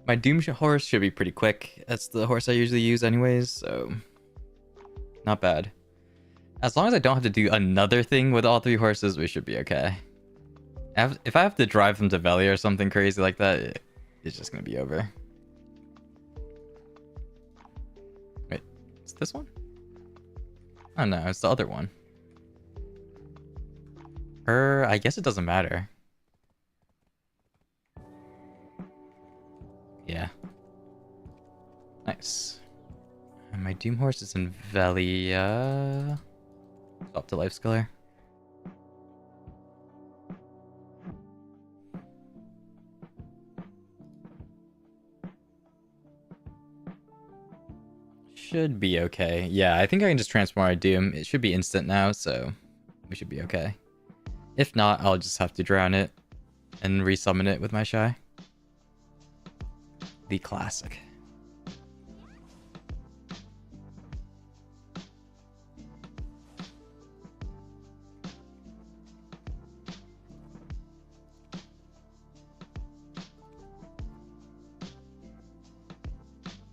A: My Doom horse should be pretty quick. That's the horse I usually use anyways, so not bad. As long as I don't have to do another thing with all 3 horses, we should be okay. If I have to drive them to Valley or something crazy like that, it's just going to be over. Wait, it's this one? Oh no, it's the other one. I guess it doesn't matter. Yeah. Nice. And my Doom horse is in Valley, Swap to Life Skiller. Should be okay. Yeah, I think I can just transform my Doom. It should be instant now, so we should be okay. If not, I'll just have to drown it and resummon it with my Shy. The classic.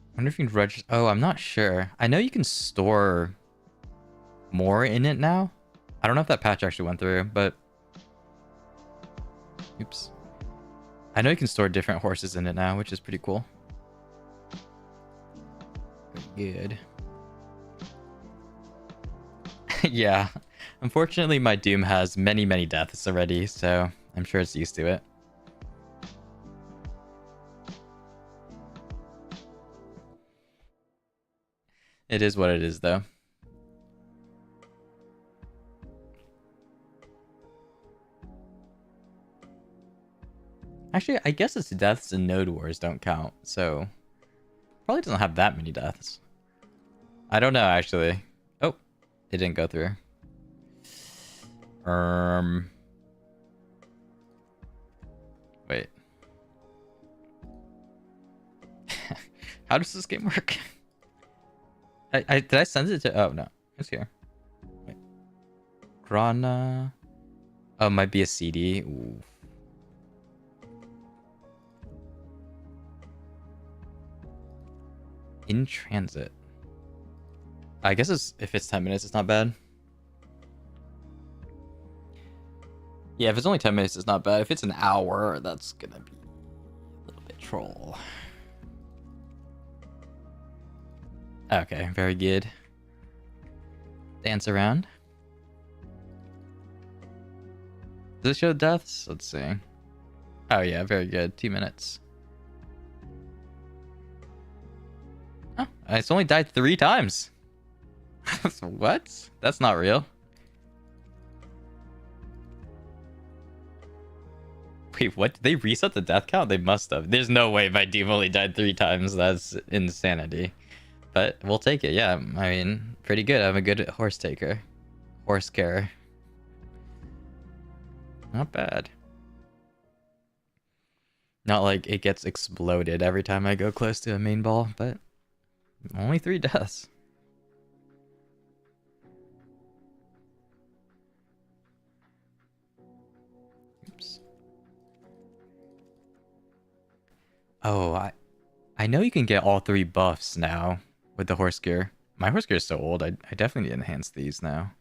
A: I wonder if you can register. Oh, I'm not sure. I know you can store more in it now. I don't know if that patch actually went through, but oops. I know you can store different horses in it now, which is pretty cool. Very good. Yeah. Unfortunately, my Doom has many, many deaths already, so I'm sure it's used to it. It is what it is, though. Actually, I guess its deaths in Node Wars don't count, so probably doesn't have that many deaths. I don't know, actually. Oh, it didn't go through. Wait. How does this game work? Did I send it to? Oh no, it's here. Wait. Grana. Oh, it might be a CD. Ooh. In transit. I guess if it's 10 minutes, it's not bad. Yeah, if it's only 10 minutes, it's not bad. If it's an hour, that's gonna be a little bit troll. Okay, very good. Dance around. Does it show deaths? Let's see. Oh yeah, very good. 2 minutes. Oh, it's only died 3 times. What? That's not real. Wait, what? Did they reset the death count? They must have. There's no way my Doom only died 3 times. That's insanity. But we'll take it. Yeah, I mean, pretty good. I'm a good horse taker. Horse carer. Not bad. Not like it gets exploded every time I go close to a main ball, but only 3 deaths. Oh, I know you can get all 3 buffs now with the horse gear. My horse gear is so old, I definitely need to enhance these now.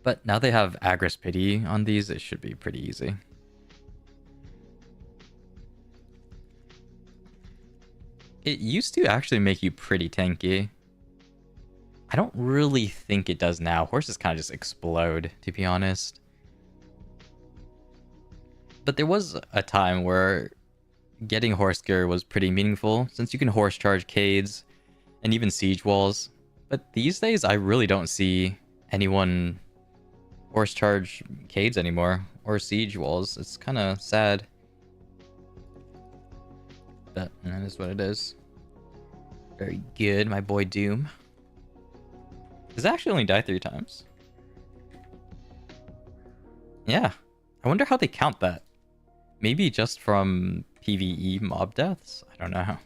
A: But now they have Agris Pity on these, it should be pretty easy. It used to actually make you pretty tanky. I don't really think it does now. Horses kind of just explode, to be honest. But there was a time where getting horse gear was pretty meaningful, since you can horse charge Cades and even siege walls. But these days, I really don't see anyone horse charge Cades anymore, or siege walls. It's kind of sad. But that is what it is. Very good, my boy Doom. Does it actually only die 3 times? Yeah. I wonder how they count that. Maybe just from PvE mob deaths? I don't know.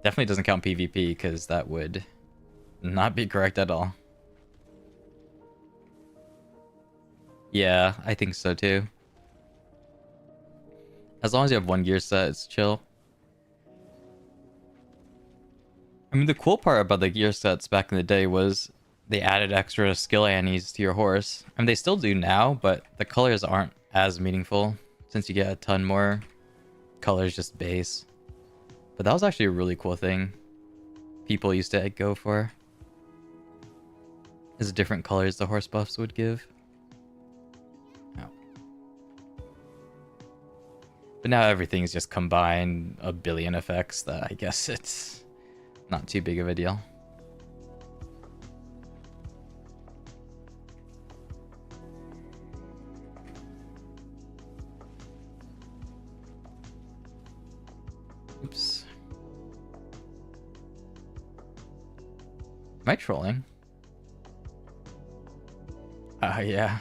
A: Definitely doesn't count PvP, because that would not be correct at all. Yeah, I think so too. As long as you have 1 gear set, it's chill. I mean, the cool part about the gear sets back in the day was they added extra skill annies to your horse. I mean, they still do now, but the colors aren't as meaningful since you get a ton more colors just base. But that was actually a really cool thing people used to go for. Is different colors the horse buffs would give. Oh. But now everything's just combined a billion effects that I guess it's not too big of a deal. Oops. Am I trolling? Yeah.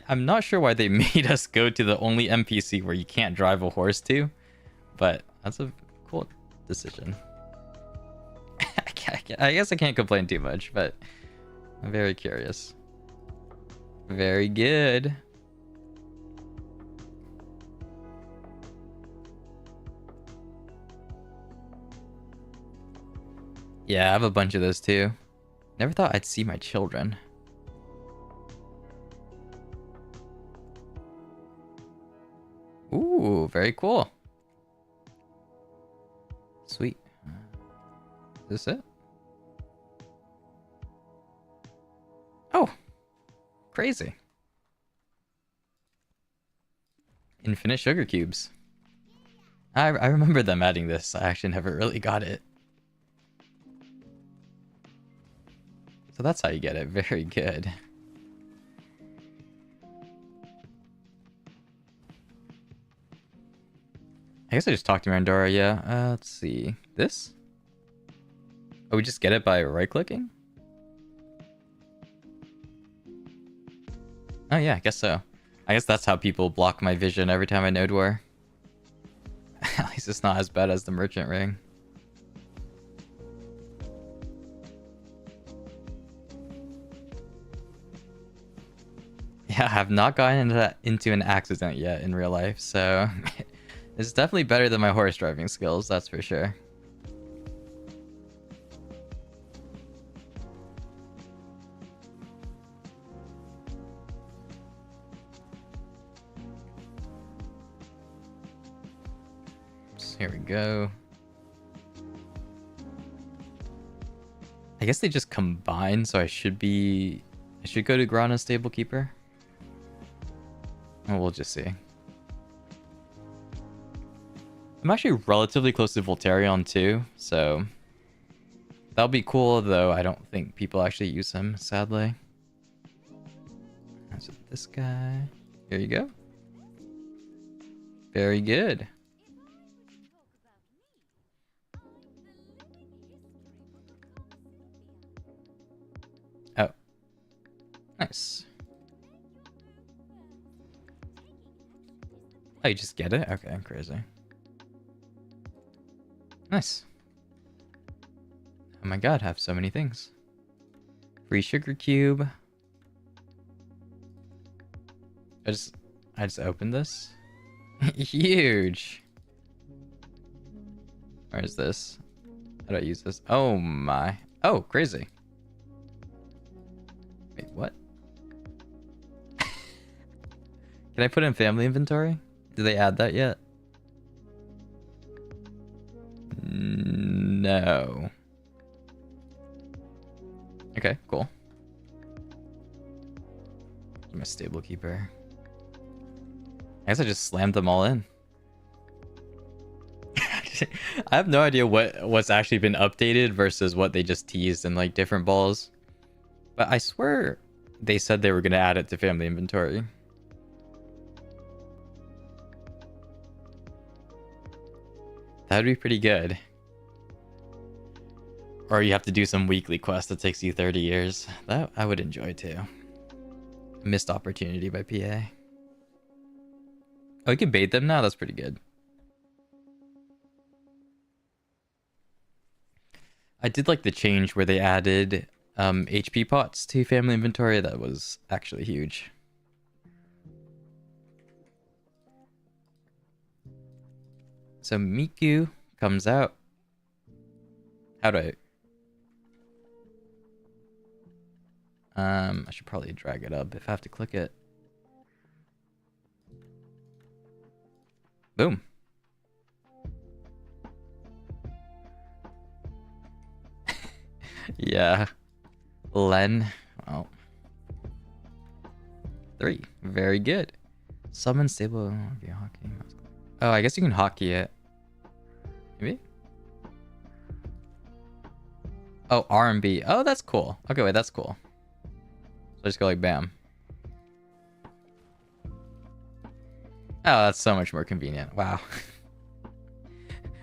A: I'm not sure why they made us go to the only NPC where you can't drive a horse to, but that's a cool decision. I guess I can't complain too much, but I'm very curious. Very good. Yeah, I have a bunch of those too. Never thought I'd see my children. Ooh, very cool. Sweet. Is this it? Oh, crazy. Infinite sugar cubes. I remember them adding this. I actually never really got it. So that's how you get it. Very good. I guess I just talked to Mandora, yeah. Let's see. This? Oh, we just get it by right-clicking? Oh yeah, I guess so. I guess that's how people block my vision every time I node war. At least it's not as bad as the merchant ring. Yeah, I have not gotten into an accident yet in real life, so it's definitely better than my horse driving skills, that's for sure. Here we go. I guess they just combine, so I should go to Grana Stable Keeper. Oh, we'll just see. I'm actually relatively close to Voltarion too, so that'll be cool, though I don't think people actually use him, sadly. Is it this guy? Here you go. Very good. Oh. Nice. Oh, you just get it? Okay, crazy. Nice. Oh my god, I have so many things. Free sugar cube. I just opened this. Huge. Where is this? How do I use this? Oh my. Oh, crazy. Wait, what? Can I put in family inventory? Did they add that yet? No. Okay, cool. I'm a stable keeper. I guess I just slammed them all in. I have no idea what's actually been updated versus what they just teased in like different balls. But I swear they said they were going to add it to family inventory. That'd be pretty good. Or you have to do some weekly quest that takes you 30 years. That I would enjoy too. Missed opportunity by PA. Oh, you can bait them now? That's pretty good. I did like the change where they added HP pots to family inventory. That was actually huge. So Miku comes out. How do I should probably drag it up if I have to click it. Boom. Yeah. Len. Well. 3. Very good. Summon stable. Okay, hockey. Oh, I guess you can hockey it. Maybe? Oh, R&B. Oh, that's cool. Okay, wait, that's cool. So I just go like bam. Oh, that's so much more convenient. Wow.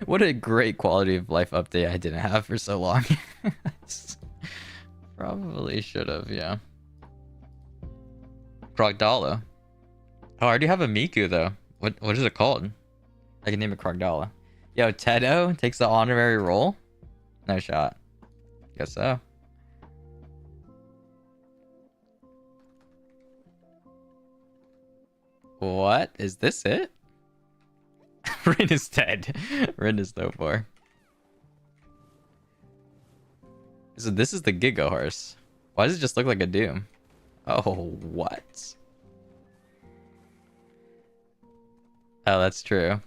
A: What a great quality of life update I didn't have for so long. Probably should have, yeah. Krogdala. Oh, I already have a Miku though. What is it called? I can name it Krogdala. Yo, Tedo takes the honorary role? No shot. Guess so. What? Is this it? Rin is dead. Rin is no more. So this is the Giga Horse. Why does it just look like a Doom? Oh, what? Oh, that's true.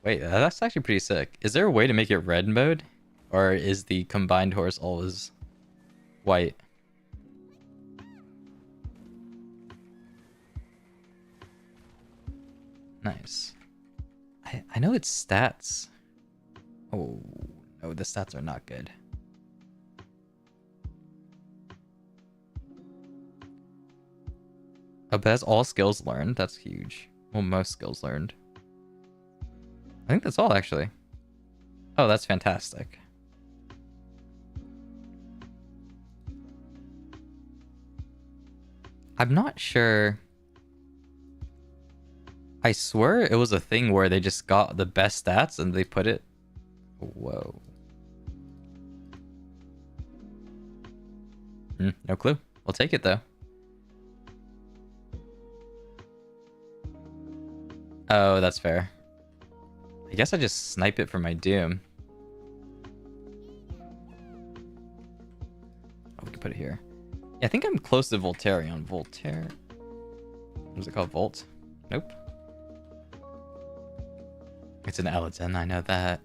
A: Wait, that's actually pretty sick. Is there a way to make it red mode? Or is the combined horse always white? Nice. I know its stats. Oh, no, the stats are not good. Oh, but that's all skills learned. That's huge. Well, most skills learned. I think that's all, actually. Oh, that's fantastic. I'm not sure. I swear it was a thing where they just got the best stats and they put it... Whoa. No clue. We'll take it, though. Oh, that's fair. I guess I just snipe it for my Doom. Oh, we can put it here. Yeah, I think I'm close to Voltarion. Voltaire... What is it called? Volt? Nope. It's an Eleton, I know that.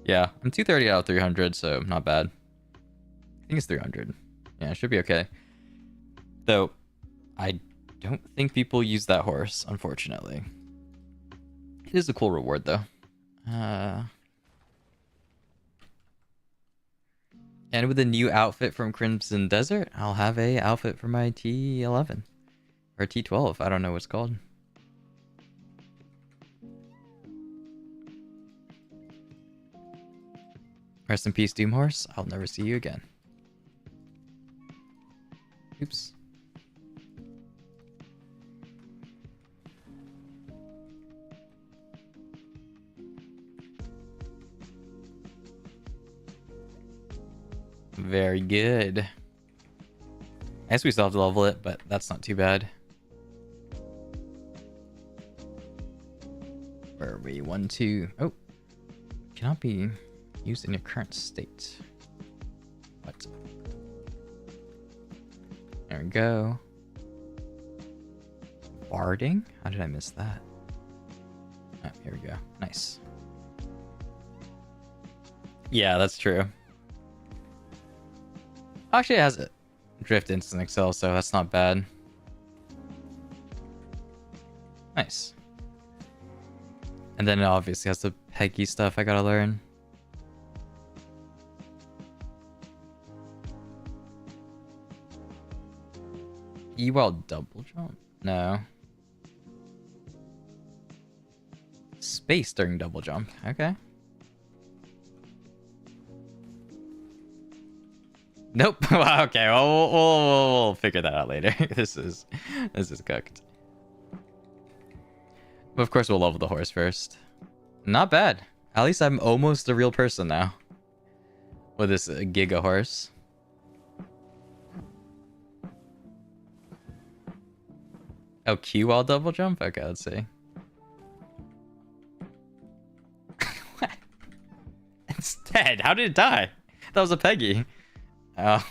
A: Yeah, I'm 230 out of 300, so not bad. I think it's 300. Yeah, it should be okay. Though, I don't think people use that horse, unfortunately. It is a cool reward, though. And with a new outfit from Crimson Desert, I'll have a outfit for my T11. Or T12, I don't know what's called. Rest in peace, Doomhorse. I'll never see you again. Oops. Very good. I guess we still have to level it, but that's not too bad. Where are we? 1, 2. Oh. Cannot be used in your current state. What? There we go. Barding? How did I miss that? Oh, here we go. Nice. Yeah, that's true. Actually, it has a drift instant excel, so that's not bad. Nice. And then it obviously has the Peggy stuff I gotta learn. E-while double jump? No. Space during double jump. Okay. Nope. Wow, okay. Well, we'll figure that out later. This is cooked. But of course, we'll level the horse first. Not bad. At least I'm almost a real person now. With this Giga horse. Oh, Q while double jump? Okay, let's see. What? It's dead. How did it die? That was a Peggy. Oh.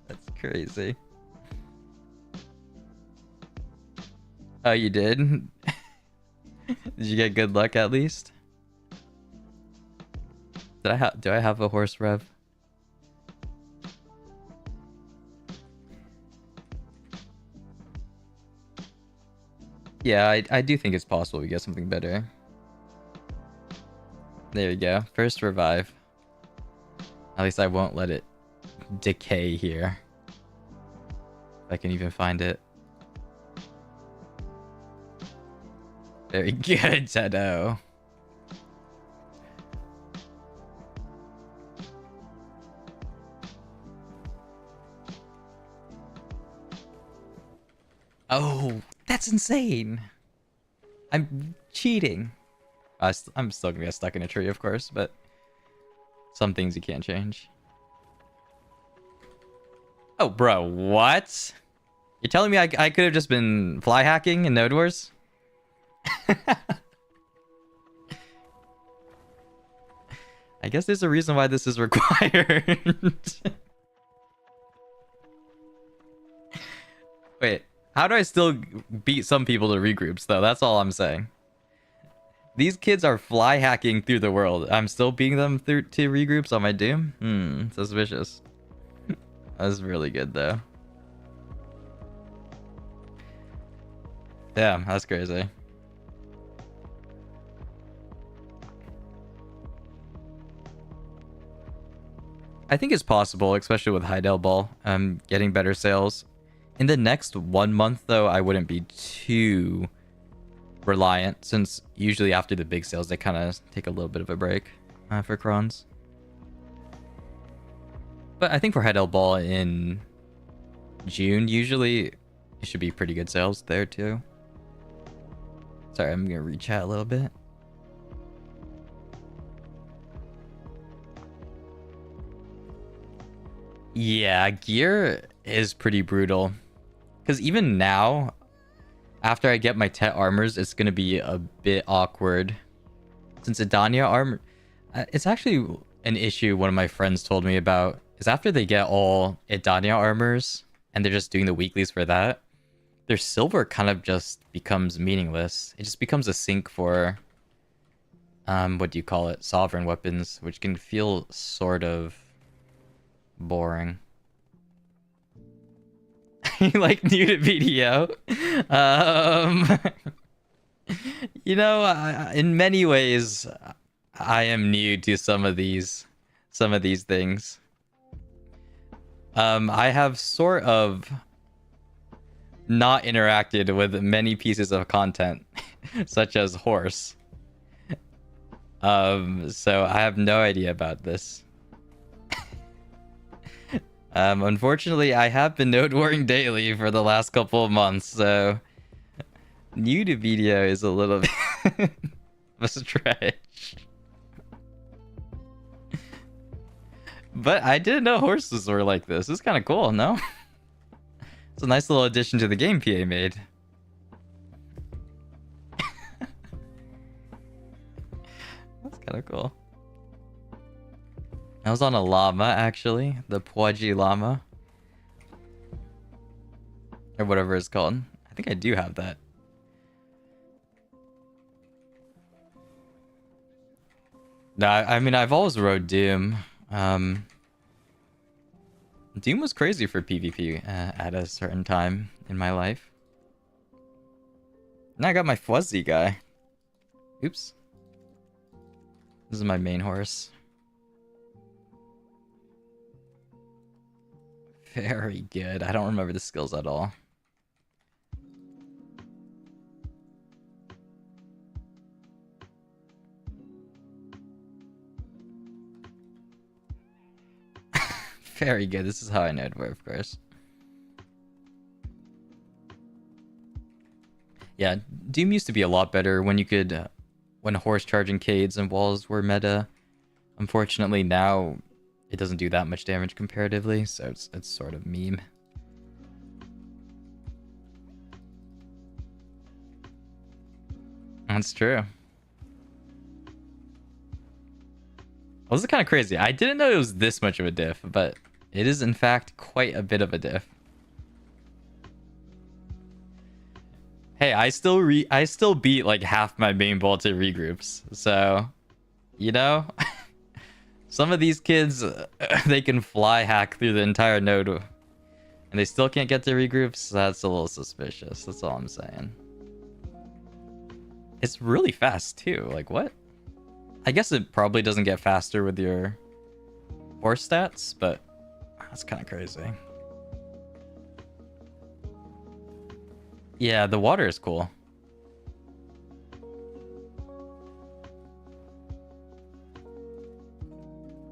A: That's crazy. Oh, you did? Did you get good luck at least? Do I have a horse rev? Yeah, I do think it's possible we get something better. There you go. First revive. At least I won't let it decay here. If I can even find it. Very good, Tedo. Oh, that's insane. I'm cheating. I'm still gonna get stuck in a tree, of course, but some things you can't change. Oh, bro, what? You're telling me I could have just been fly hacking in Node Wars? I guess there's a reason why this is required. Wait, how do I still beat some people to regroups, though? That's all I'm saying. These kids are fly hacking through the world. I'm still beating them through to regroups on my Doom? Suspicious. That's really good, though. Damn, that's crazy. I think it's possible, especially with Heidel Ball, getting better sales. In the next 1 month, though, I wouldn't be too reliant, since usually after the big sales, they kind of take a little bit of a break for crons. But I think for Heidel Ball in June, usually it should be pretty good sales there, too. Sorry, I'm going to rechat a little bit. Yeah, gear is pretty brutal. Because even now, after I get my Tet armors, it's going to be a bit awkward. Since Adana armor... It's actually an issue one of my friends told me about. Is after they get all Adana armors, and they're just doing the weeklies for that, their silver kind of just becomes meaningless. It just becomes a sink for... what do you call it? Sovereign weapons, which can feel sort of... boring. Like new to BDO. You know, in many ways, I am new to some of these things. I have sort of not interacted with many pieces of content, such as horse. So I have no idea about this. Unfortunately, I have been node warring daily for the last couple of months, so new to BDO is a little bit of a stretch. But I didn't know horses were like this. It's kind of cool, no? It's a nice little addition to the game PA made. That's kind of cool. I was on a llama, actually. The Pwaji llama. Or whatever it's called. I think I do have that. No, I mean, I've always rode Doom. Doom was crazy for PvP at a certain time in my life. Now I got my Fuzzy guy. Oops. This is my main horse. Very good. I don't remember the skills at all. Very good. This is how I know it, of course. Yeah, Doom used to be a lot better when you could, when horse charging Cades and walls were meta. Unfortunately, now it doesn't do that much damage comparatively, so it's sort of meme. That's true. Well, this is kind of crazy. I didn't know it was this much of a diff, but it is in fact quite a bit of a diff. Hey, I still beat like half my main vaulted regroups. So, you know, some of these kids they can fly hack through the entire node and they still can't get to regroups. That's a little suspicious. That's all I'm saying. It's really fast too. Like what? I guess it probably doesn't get faster with your horse stats, but that's kind of crazy. Yeah, the water is cool.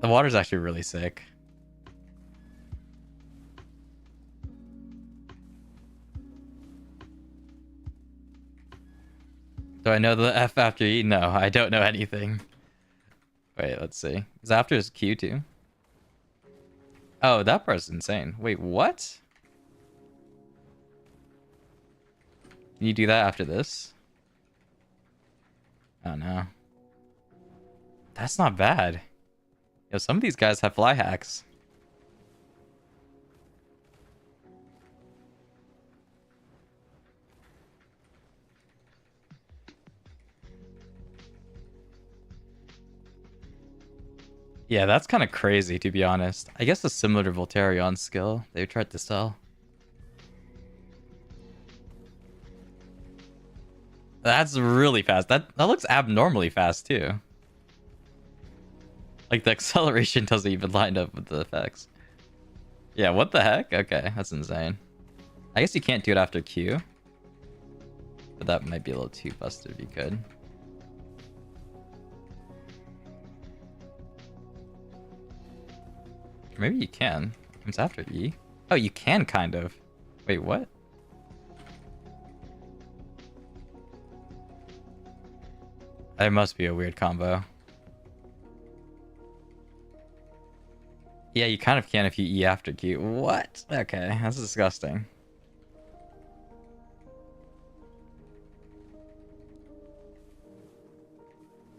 A: The water's actually really sick. Do I know the F after E? No, I don't know anything. Wait, let's see. Is after his Q too? Oh, that part's insane. Wait, what? Can you do that after this? Oh no. That's not bad. Yo, some of these guys have fly hacks. Yeah, that's kind of crazy, to be honest. I guess it's similar to Voltarion's skill they tried to sell. That's really fast. That looks abnormally fast, too. Like, the acceleration doesn't even line up with the effects. Yeah, what the heck? Okay, that's insane. I guess you can't do it after Q. But that might be a little too busted if you could. Or maybe you can. It's after E. Oh, you can kind of. Wait, what? That must be a weird combo. Yeah, you kind of can if you E after Q. What? Okay, that's disgusting.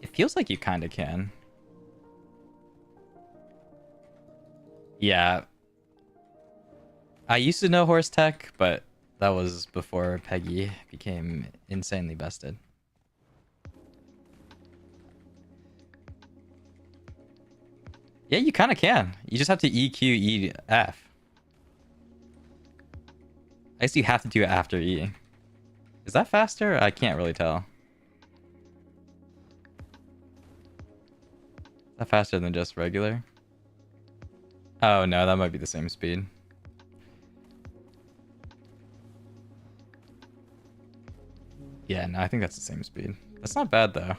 A: It feels like you kind of can. Yeah. I used to know horse tech, but that was before Peggy became insanely bested. Yeah, you kind of can. You just have to EQ EF. I guess you have to do it after E. Is that faster? I can't really tell. Is that faster than just regular? Oh no, that might be the same speed. Yeah, no, I think that's the same speed. That's not bad though.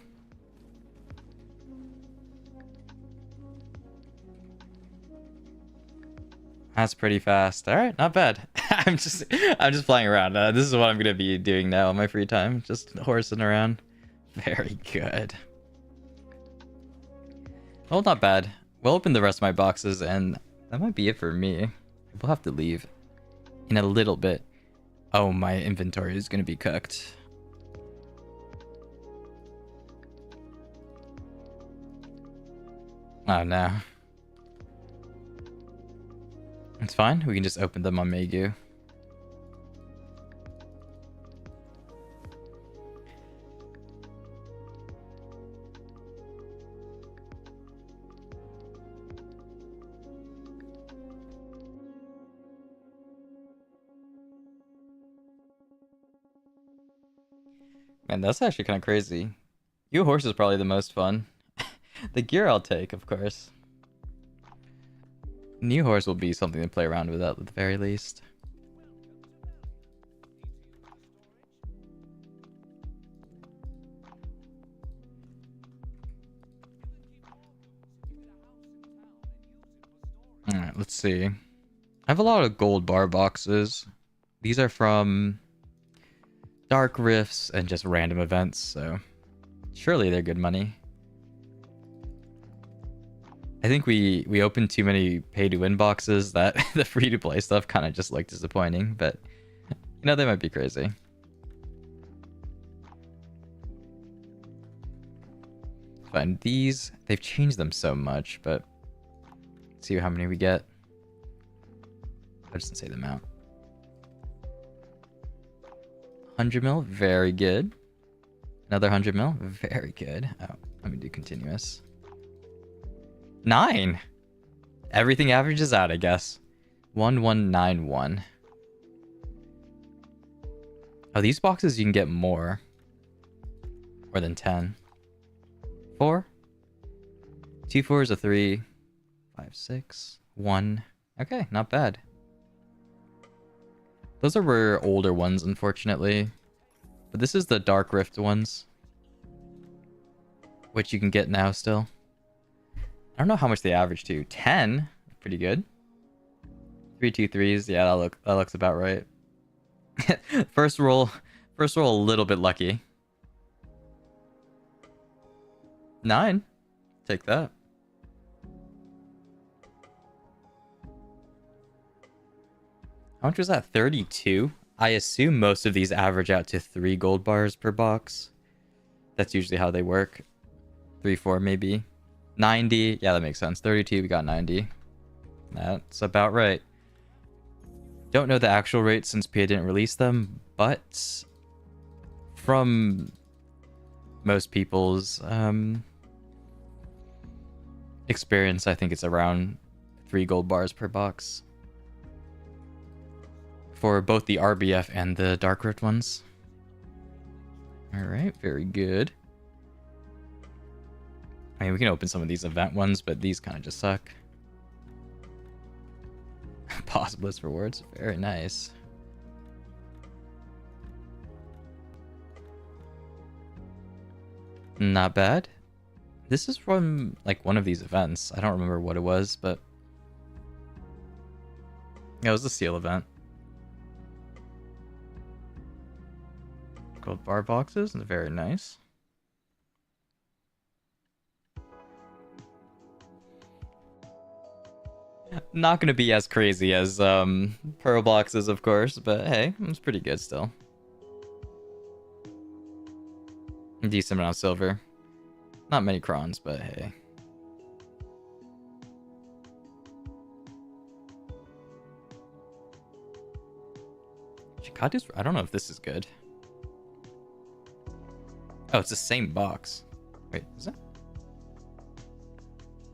A: That's pretty fast. All right, not bad. I'm just flying around. This is what I'm gonna be doing now in my free time, just horsing around. Very good. Well, not bad. we'll open the rest of my boxes, and that might be it for me. We'll have to leave in a little bit. Oh, my inventory is going to be cooked. Oh, no. It's fine. We can just open them on Megu. Man, that's actually kind of crazy. You horse is probably the most fun. The gear I'll take, of course. New horse will be something to play around with at the very least. Alright, let's see. I have a lot of gold bar boxes. These are from Dark Rifts and just random events, so surely they're good money. I think we opened too many pay-to-win boxes that the free-to-play stuff kind of just looked disappointing, but you know, they might be crazy. Fine, these, they've changed them so much, but let's see how many we get. I just didn't say the amount. 100 mil, very good. Another 100 mil, very good. Oh, let me do continuous. 9. Everything averages out, I guess. 1191. Oh, these boxes you can get more than 10. 4. 2 4s, a 3. 5 6. 1. Okay, not bad. Those are older ones, unfortunately. But this is the Dark Rift ones, which you can get now still. I don't know how much they average to. 10? Pretty good. 3 2 3s. Yeah, that looks about right. First roll a little bit lucky. 9. Take that. How much was that? 32? I assume most of these average out to 3 gold bars per box. That's usually how they work. 3 4 maybe. 90. Yeah, that makes sense. 32, we got 90. That's about right. Don't know the actual rate since PA didn't release them, but from most people's experience, I think it's around 3 gold bars per box for both the RBF and the Dark Rift ones. Alright, very good. I mean, we can open some of these event ones, but these kind of just suck. Possibilist rewards, very nice. Not bad. This is from, like, one of these events. I don't remember what it was, but yeah, it was the seal event. Gold bar boxes, very nice. Not gonna be as crazy as pearl boxes, of course, but hey, it's pretty good still. Decent amount of silver. Not many crons, but hey. Shikatu's, I don't know if this is good. Oh, it's the same box. Wait, is it?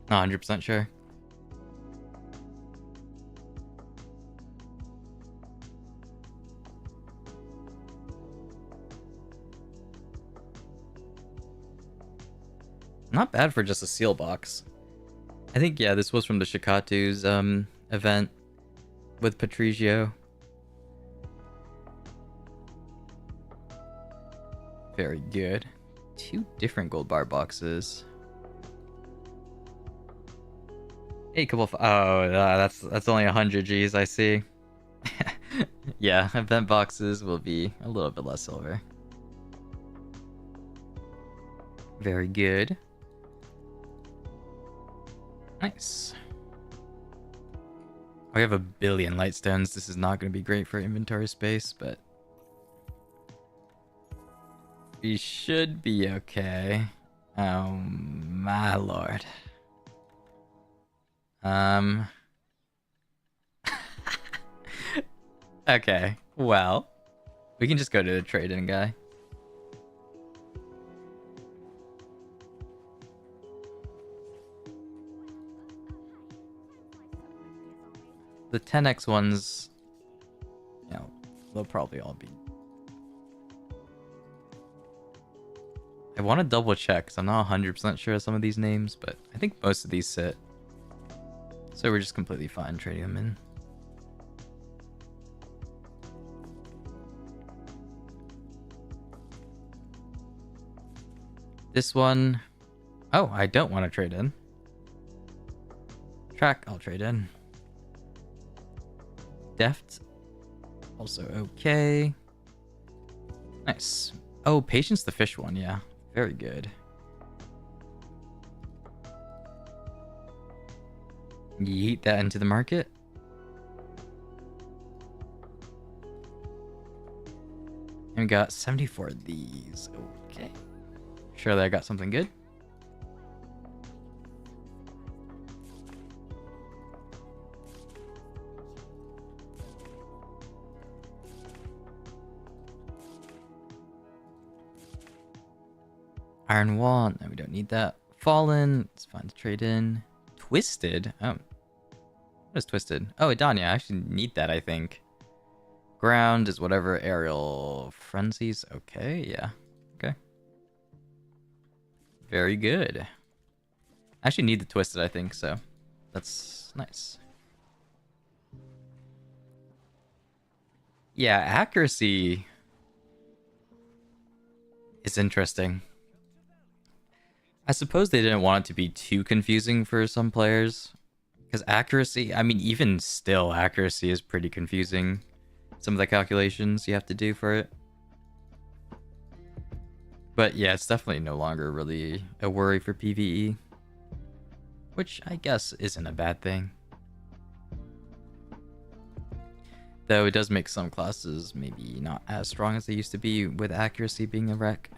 A: Not 100% sure. Not bad for just a seal box. I think, yeah, this was from the Shikatu's event with Patricio. Very good. 2 different gold bar boxes. Hey, couple of, oh, that's only 100 Gs, I see. Yeah, event boxes will be a little bit less silver. Very good. Nice. We have a billion lightstones. This is not going to be great for inventory space, but we should be okay. Oh my lord. Okay, well, we can just go to the trade-in guy. The 10x ones, you know, they'll probably all be. I want to double check because I'm not 100% sure of some of these names, but I think most of these sit. So we're just completely fine trading them in. This one, oh, I don't want to trade in. Track, I'll trade in. Deft, also okay. Nice. Oh, Patience the fish one, yeah. Very good. Yeet that into the market. And we got 74 of these. Okay. Surely I got something good. Iron Wall, no, we don't need that. Fallen, it's fine to trade in. Twisted, oh. What is Twisted? Oh, Adana, I actually need that, I think. Ground is whatever aerial frenzies. Okay, yeah. Okay. Very good. I actually need the Twisted, I think, so that's nice. Yeah, accuracy is interesting. I suppose they didn't want it to be too confusing for some players. Because accuracy, I mean, even still, accuracy is pretty confusing. Some of the calculations you have to do for it. But yeah, it's definitely no longer really a worry for PvE. Which I guess isn't a bad thing. Though it does make some classes maybe not as strong as they used to be with accuracy being a wreck.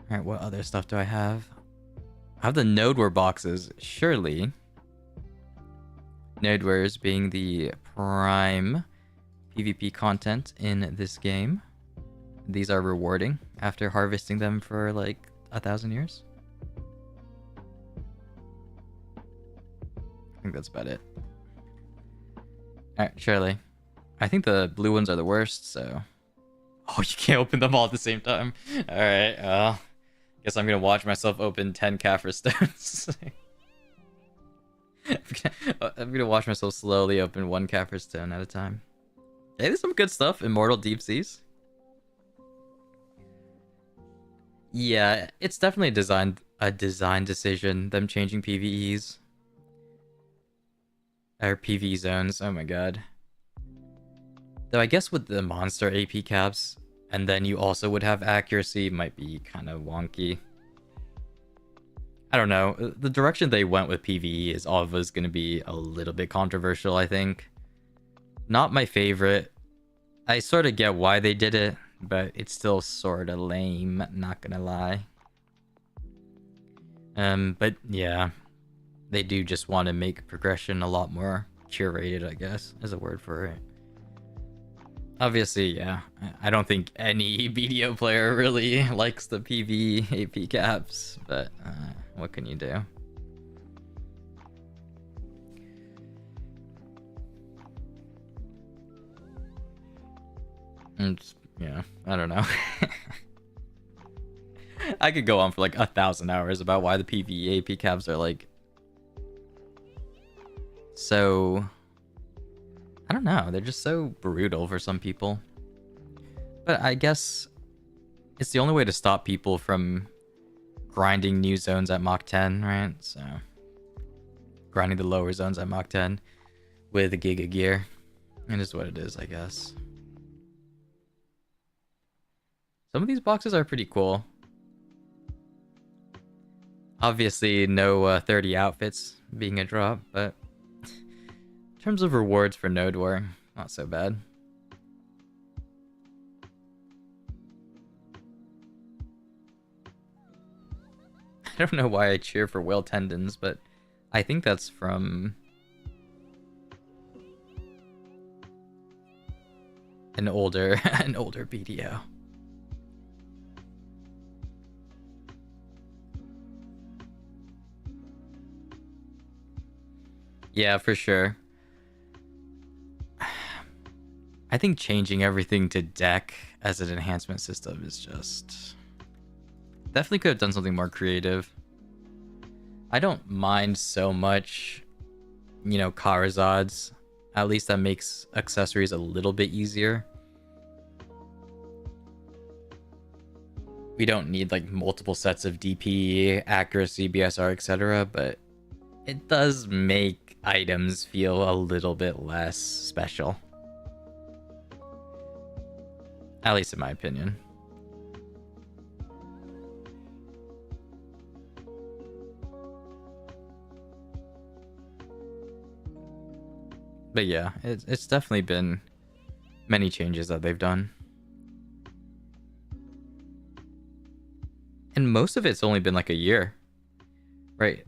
A: Alright, what other stuff do I have? I have the Nodeware boxes, surely. Nodewares being the prime PvP content in this game. These are rewarding after harvesting them for like 1,000 years. I think that's about it. Alright, surely. I think the blue ones are the worst, so... Oh, you can't open them all at the same time. Alright, well... Guess I'm gonna watch myself open 10 Kafir stones. I'm gonna watch myself slowly open 1 Kafir stone at a time. Hey, there's some good stuff. Immortal Deep Seas. Yeah, it's definitely a design decision, them changing PvEs. Or PvE zones, oh my god. Though I guess with the monster AP caps, and then you also would have accuracy, might be kind of wonky. I don't know. The direction they went with PvE is always going to be a little bit controversial, I think. Not my favorite. I sort of get why they did it, but it's still sort of lame, not gonna lie. But yeah, they do just want to make progression a lot more curated, I guess, is a word for it. Obviously, yeah, I don't think any BDO player really likes the PvE AP caps, but what can you do? Yeah, I don't know. I could go on for like 1,000 hours about why the PvE AP caps are like so... I don't know, they're just so brutal for some people. But I guess it's the only way to stop people from grinding new zones at Mach 10, right? So, grinding the lower zones at Mach 10 with the Giga Gear. It is what it is, I guess. Some of these boxes are pretty cool. Obviously, no 30 outfits being a drop, but in terms of rewards for Node War, not so bad. I don't know why I cheer for whale tendons, but I think that's from an older BDO. Yeah, for sure. I think changing everything to deck as an enhancement system is just... Definitely could have done something more creative. I don't mind so much, you know, Karazads. At least that makes accessories a little bit easier. We don't need like multiple sets of DP, accuracy, BSR, etc. But it does make items feel a little bit less special. At least in my opinion. But yeah, it's definitely been many changes that they've done. And most of it's only been like a year. Right?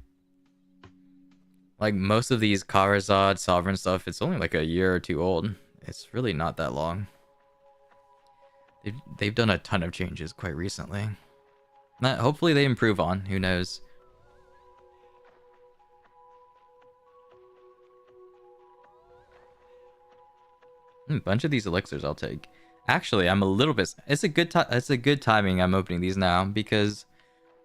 A: Like most of these Karazad, Sovereign stuff, it's only like a year or two old. It's really not that long. They've done a ton of changes quite recently. Hopefully they improve on, who knows. A bunch of these elixirs I'll take. Actually, I'm a little bit... It's a good timing I'm opening these now, because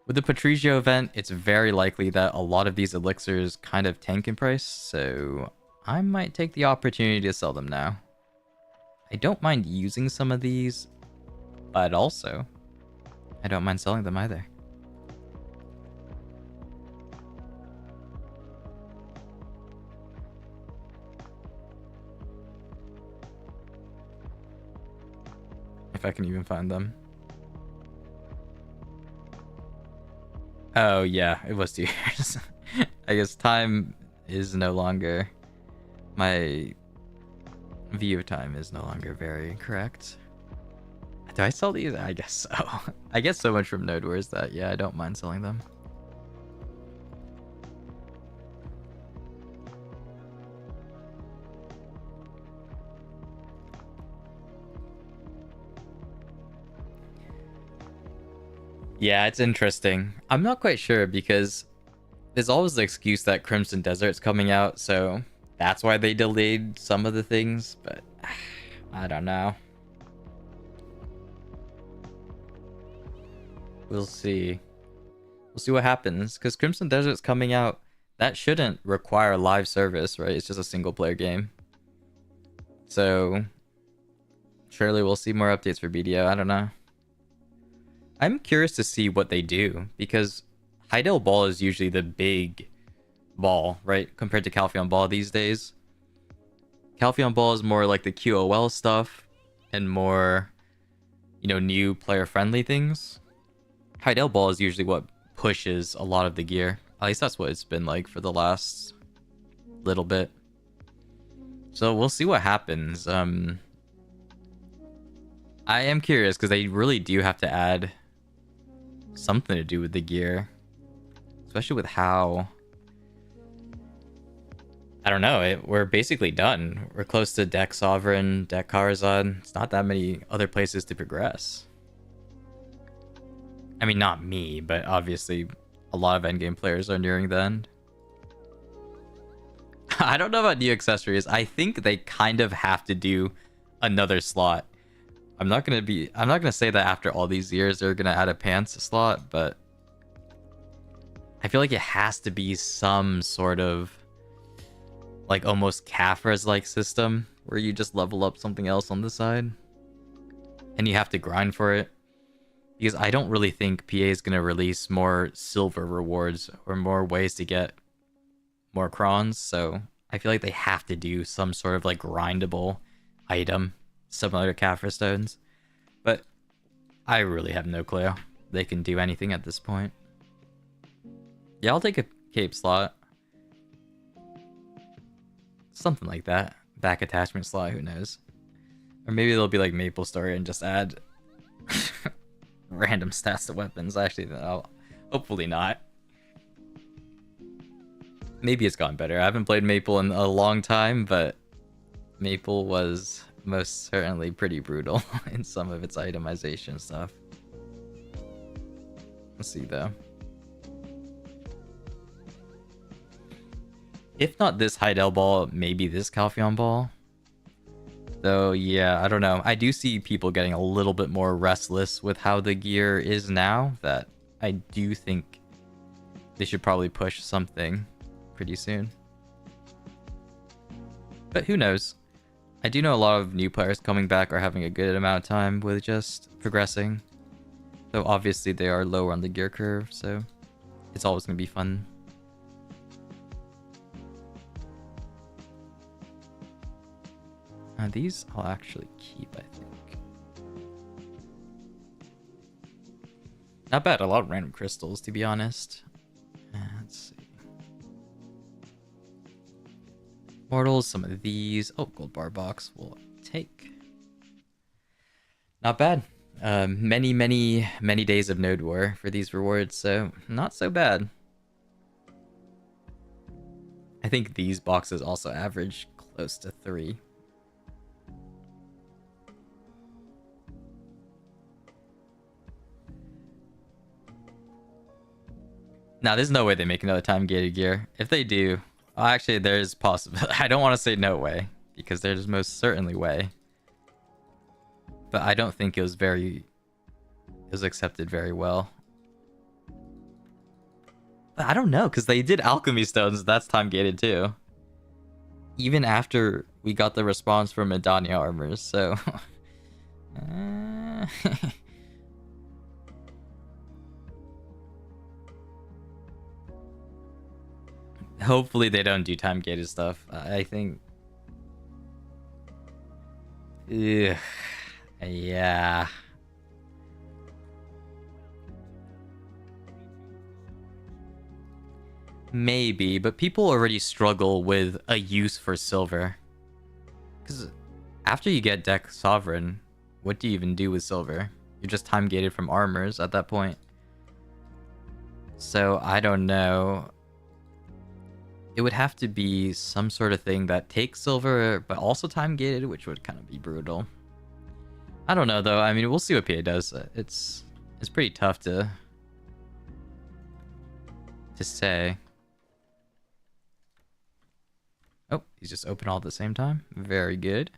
A: with the Patricio event, it's very likely that a lot of these elixirs kind of tank in price, so I might take the opportunity to sell them now. I don't mind using some of these, but also, I don't mind selling them either. If I can even find them. Oh yeah, it was 2 years. I guess time is no longer... My view of time is no longer very correct. Do I sell these? I guess so. I get so much from Node Wars that, yeah, I don't mind selling them. Yeah, it's interesting. I'm not quite sure because there's always the excuse that Crimson Desert's coming out, so that's why they delayed some of the things, but I don't know. We'll see. We'll see what happens, because Crimson Desert's coming out. That shouldn't require live service, right? It's just a single player game. So surely we'll see more updates for BDO. I don't know. I'm curious to see what they do, because Heidel Ball is usually the big ball, right? Compared to Calpheon Ball these days. Calpheon Ball is more like the QOL stuff and more, you know, new player-friendly things. Heidel Ball is usually what pushes a lot of the gear. At least that's what it's been like for the last little bit. So we'll see what happens. I am curious because they really do have to add something to do with the gear, especially with how, I don't know, we're basically done. We're close to deck Sovereign, deck Karazad. It's not that many other places to progress. I mean, not me, but obviously a lot of endgame players are nearing the end. I don't know about new accessories. I think they kind of have to do another slot. I'm not gonna say that after all these years they're gonna add a pants slot, but I feel like it has to be some sort of like almost Caphras like system where you just level up something else on the side and you have to grind for it. Because I don't really think PA is gonna release more silver rewards or more ways to get more crons, so I feel like they have to do some sort of like grindable item similar to Caphras stones. But I really have no clue. They can do anything at this point. Yeah, I'll take a cape slot. Something like that. Back attachment slot, who knows? Or maybe they'll be like Maple Story and just add random stats to weapons. Actually, no. Hopefully not. Maybe it's gotten better. I haven't played Maple in a long time, but Maple was most certainly pretty brutal in some of its itemization stuff. Let's see though. If not this Heidel ball, maybe this Calpheon ball. Though, yeah, I don't know. I do see people getting a little bit more restless with how the gear is now, that I do think they should probably push something pretty soon. But who knows? I do know a lot of new players coming back are having a good amount of time with just progressing. Though obviously they are lower on the gear curve, so it's always going to be fun. These I'll actually keep, I think. Not bad, a lot of random crystals, to be honest. Let's see. Mortals, some of these. Oh, gold bar box we'll take. Not bad. Many days of Node War for these rewards, so not so bad. I think these boxes also average close to 3. Now, there's no way they make another time-gated gear. If they do, well, actually, there's possible. I don't want to say no way, because there's most certainly way. But I don't think it was accepted very well. But I don't know, because they did alchemy stones. That's time-gated too. Even after we got the response from Adana armors, so... Hopefully they don't do time-gated stuff. I think... Ugh. Yeah. Maybe, but people already struggle with a use for silver. Because after you get Deck Sovereign, what do you even do with silver? You're just time-gated from armors at that point. So, I don't know. It would have to be some sort of thing that takes silver, but also time-gated, which would kind of be brutal. I don't know, though. I mean, we'll see what PA does. It's pretty tough to say. Oh, he's just open all at the same time. Very good.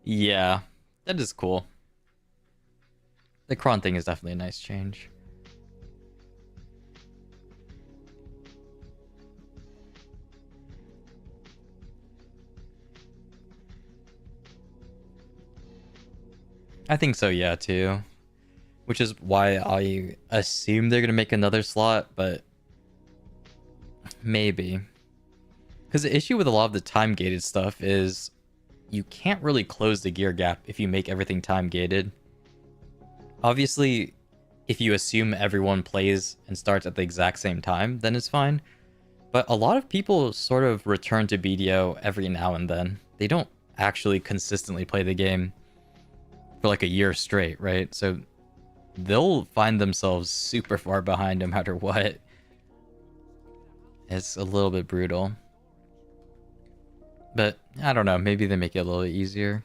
A: Yeah, that is cool. The cron thing is definitely a nice change. I think so, yeah, too. Which is why I assume they're gonna make another slot, but maybe. Because the issue with a lot of the time-gated stuff is you can't really close the gear gap if you make everything time-gated. Obviously, if you assume everyone plays and starts at the exact same time, then it's fine. But a lot of people sort of return to BDO every now and then. They don't actually consistently play the game for like a year straight, right? So they'll find themselves super far behind no matter what. It's a little bit brutal. But, I don't know, maybe they make it a little bit easier.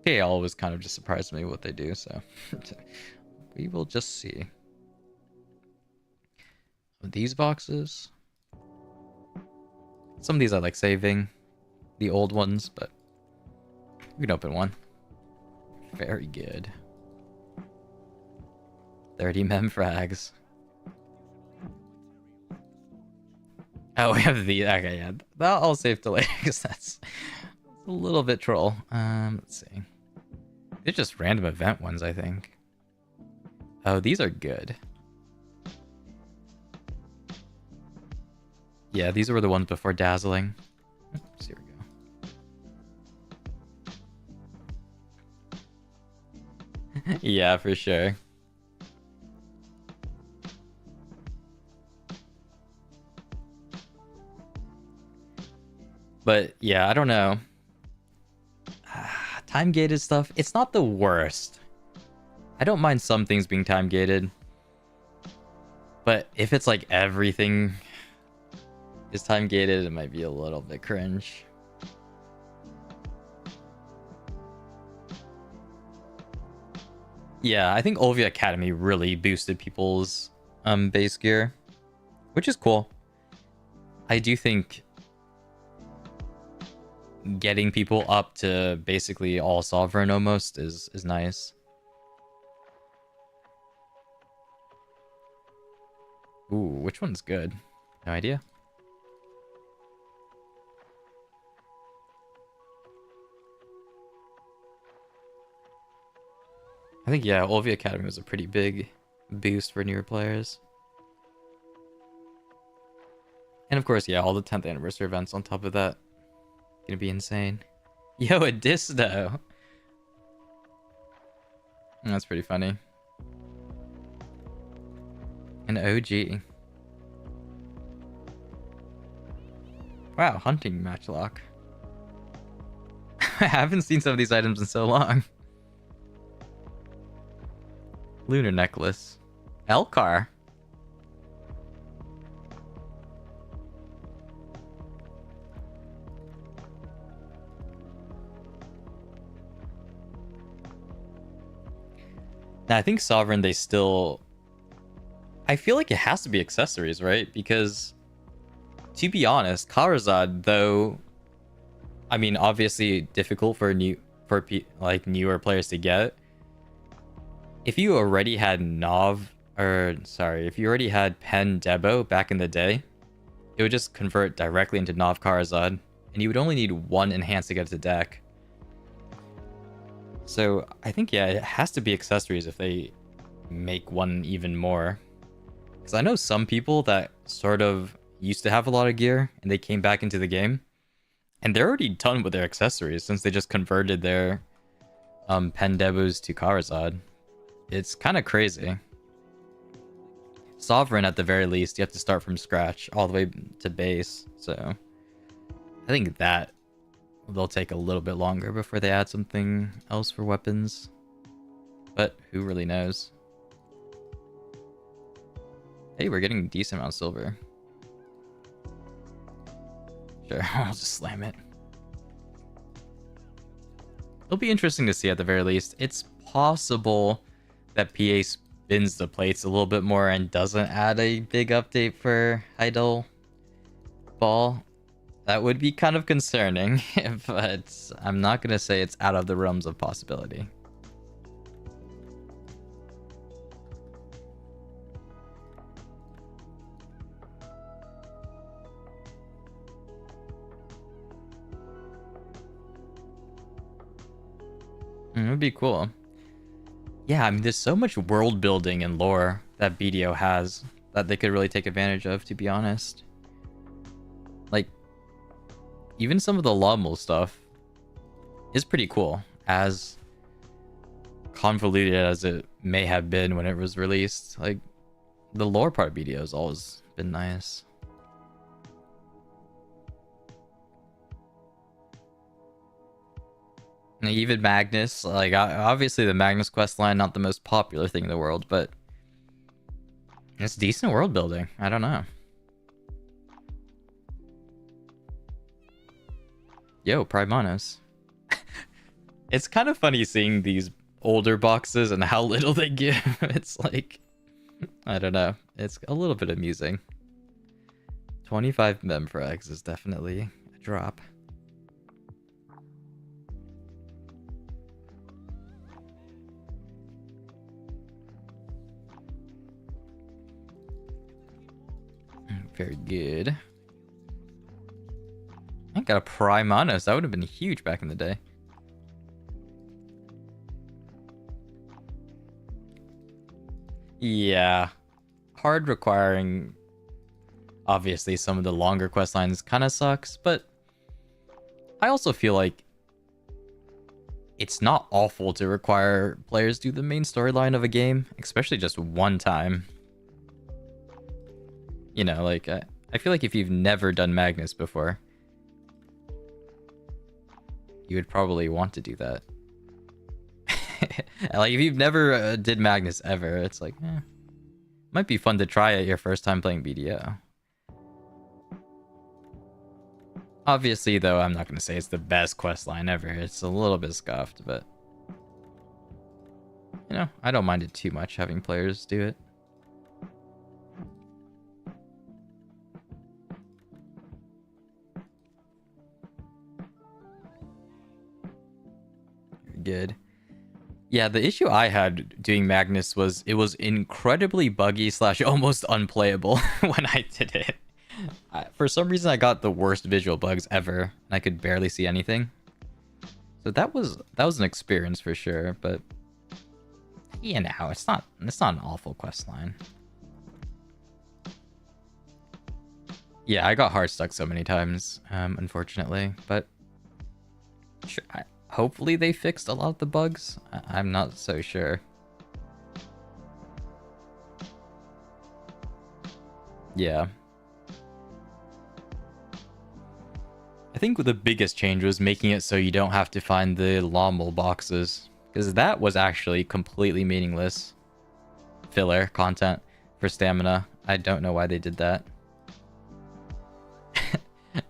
A: Okay, always kind of just surprised me what they do, so we will just see. These boxes, some of these I like saving, the old ones, but we can open one. Very good. 30 mem frags. Oh, we have the... Okay, yeah. That I'll save to later, because that's a little bit troll. Let's see. They're just random event ones, I think. Oh, these are good. Yeah, these were the ones before Dazzling. Oops, here we go. Yeah, for sure. But yeah, I don't know. Time gated stuff, it's not the worst. I don't mind some things being time gated. But if it's like everything is time gated, it might be a little bit cringe. Yeah, I think Olvia Academy really boosted people's base gear, which is cool. I do think getting people up to basically all Sovereign almost is nice. Ooh, which one's good? No idea. I think, yeah, Olvia Academy was a pretty big boost for newer players. And of course, yeah, all the 10th anniversary events on top of that. Gonna be insane. Yo, a Disto! That's pretty funny. An OG. Wow, hunting matchlock. I haven't seen some of these items in so long. Lunar necklace. Elcar. Now, I think Sovereign, they still... I feel like it has to be accessories, right? Because, to be honest, Karazad, though... I mean, obviously difficult for newer players to get. If you already had if you already had Pen Debo back in the day, it would just convert directly into Nov Karazad, and you would only need one enhance to get to deck. So I think, yeah, it has to be accessories if they make one even more. Because I know some people that sort of used to have a lot of gear and they came back into the game, and they're already done with their accessories since they just converted their Pen Debos to Karazad. It's kind of crazy. Sovereign, at the very least, you have to start from scratch all the way to base. So I think that they'll take a little bit longer before they add something else for weapons. But who really knows? Hey, we're getting a decent amount of silver. Sure, I'll just slam it. It'll be interesting to see at the very least. It's possible that PA spins the plates a little bit more and doesn't add a big update for Idle Ball. That would be kind of concerning, but I'm not going to say it's out of the realms of possibility. It would be cool. Yeah, I mean, there's so much world building and lore that BDO has that they could really take advantage of, to be honest. Like, even some of the Lawmul stuff is pretty cool, as convoluted as it may have been when it was released. Like, the lore part of BDO has always been nice. And even Magnus, like, obviously the Magnus quest line, not the most popular thing in the world, but it's decent world building. I don't know. Yo, Primanos. It's kind of funny seeing these older boxes and how little they give. It's like, I don't know. It's a little bit amusing. 25 mem for X is definitely a drop. Very good. got a Prime Honest. That would have been huge back in the day. Yeah. Hard requiring... Obviously, some of the longer quest lines kind of sucks, but... I also feel like... It's not awful to require players do the main storyline of a game, especially just one time. You know, like, I feel like if you've never done Magnus before, you would probably want to do that. Like, if you've never did Magnus ever, it's like, might be fun to try it your first time playing BDO. Obviously, though, I'm not going to say it's the best quest line ever. It's a little bit scuffed, but... You know, I don't mind it too much having players do it. Good. Yeah, the issue I had doing Magnus was it was incredibly buggy / almost unplayable when I did it. For some reason, I got the worst visual bugs ever, and I could barely see anything. So that was an experience for sure, but you know, it's not an awful quest line. Yeah, I got hard stuck so many times, unfortunately, but sure, hopefully they fixed a lot of the bugs. I'm not so sure. Yeah. I think the biggest change was making it so you don't have to find the Lommel boxes, because that was actually completely meaningless filler content for stamina. I don't know why they did that.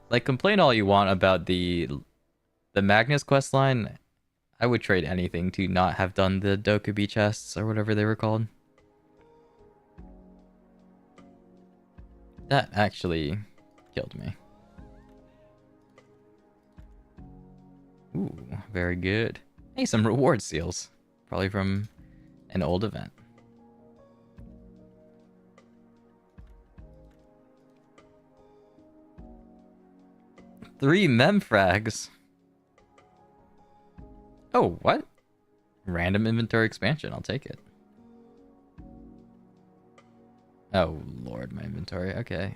A: Like, complain all you want about the Magnus questline. I would trade anything to not have done the Dokubi chests or whatever they were called. That actually killed me. Ooh, very good. Hey, some reward seals. Probably from an old event. Three memfrags. Oh, what? Random inventory expansion. I'll take it. Oh, Lord, my inventory. Okay.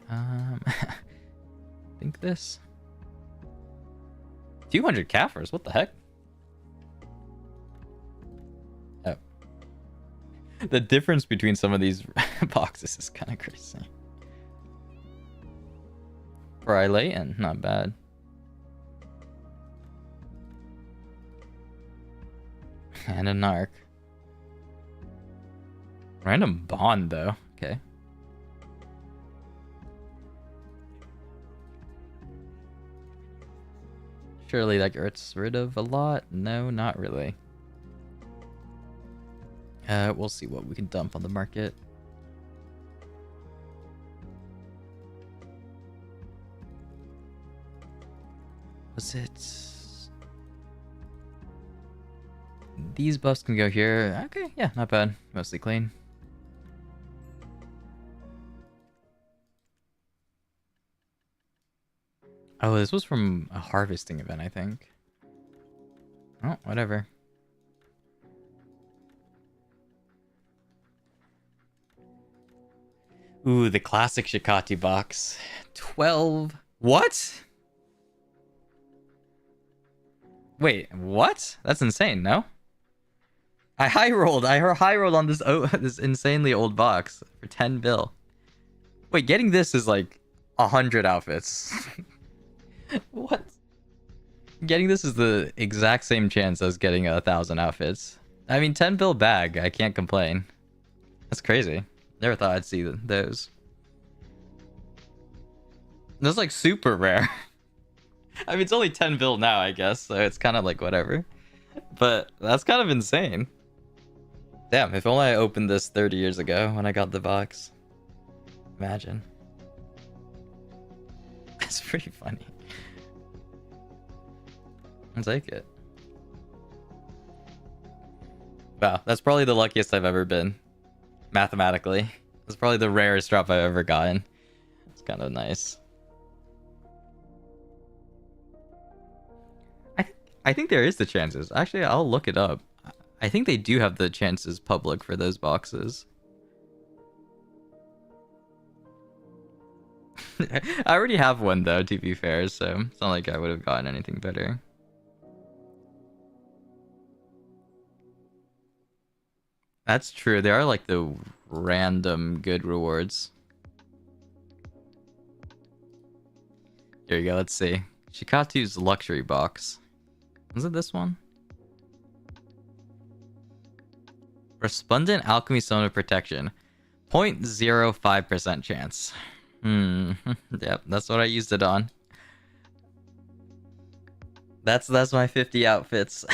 A: Think this. 200 Kafirs? What the heck? Oh. The difference between some of these boxes is kind of crazy. Brylayan, not bad. And a narc. Random bond, though. Okay. Surely that gets rid of a lot? No, not really. We'll see what we can dump on the market. Was it... These buffs can go here. Okay, yeah, not bad. Mostly clean. Oh, this was from a harvesting event, I think. Oh, whatever. Ooh, the classic Shikati box. 12. What? Wait, what? That's insane, no? I high rolled on this this insanely old box for 10 bill. Wait, getting this is like 100 outfits. What? Getting this is the exact same chance as getting 1,000 outfits. I mean, 10 bill bag. I can't complain. That's crazy. Never thought I'd see those. That's like super rare. I mean, it's only 10 bill now, I guess, so it's kind of like whatever. But that's kind of insane. Damn, if only I opened this 30 years ago when I got the box. Imagine. That's pretty funny. I'll take it. Wow, that's probably the luckiest I've ever been. Mathematically. That's probably the rarest drop I've ever gotten. It's kind of nice. I think there is the chances. Actually, I'll look it up. I think they do have the chances public for those boxes. I already have one though, to be fair, so it's not like I would have gotten anything better. That's true. There are like the random good rewards. Here you go. Let's see. Shikatu's luxury box. Was it this one? Resplendent Alchemy Stone of Protection. 0.05% chance. Yep, that's what I used it on. That's my 50 outfits.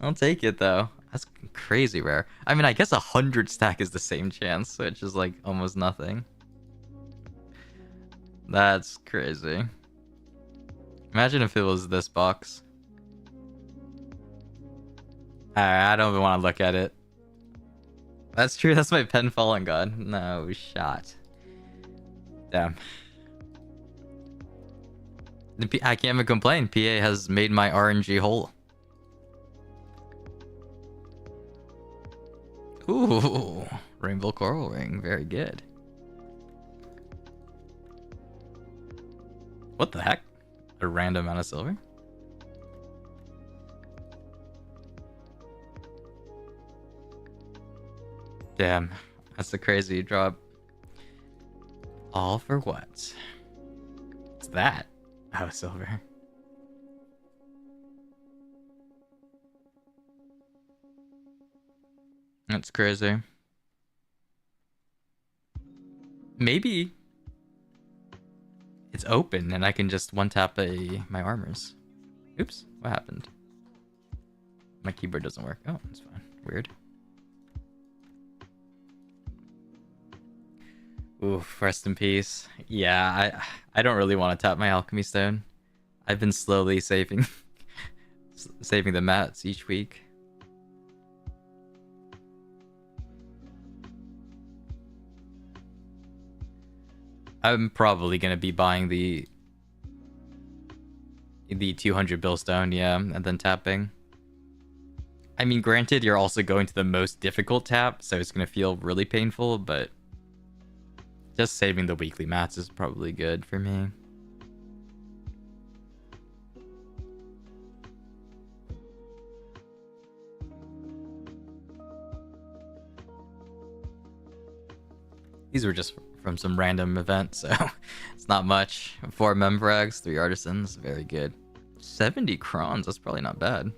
A: I'll take it though. That's crazy rare. I mean, I guess 100 stack is the same chance, which is like almost nothing. That's crazy. Imagine if it was this box. I don't even want to look at it. That's true. That's my pen falling god. No shot. Damn. I can't even complain. PA has made my RNG whole. Ooh, Rainbow Coral Ring. Very good. What the heck? A random amount of silver? Damn, that's a crazy drop. All for what? What's that? Oh, silver. That's crazy. Maybe it's open and I can just one-tap my armors. Oops, what happened? My keyboard doesn't work. Oh, it's fine. Weird. Oof, rest in peace. Yeah, I don't really want to tap my alchemy stone. I've been slowly saving saving the mats each week. I'm probably gonna be buying the 200 bill stone, yeah, and then tapping. I mean, granted, you're also going to the most difficult tap, so it's gonna feel really painful, but just saving the weekly mats is probably good for me. These were just from some random event, so it's not much. 4 Membrags, 3 Artisans, very good. 70 crons, that's probably not bad.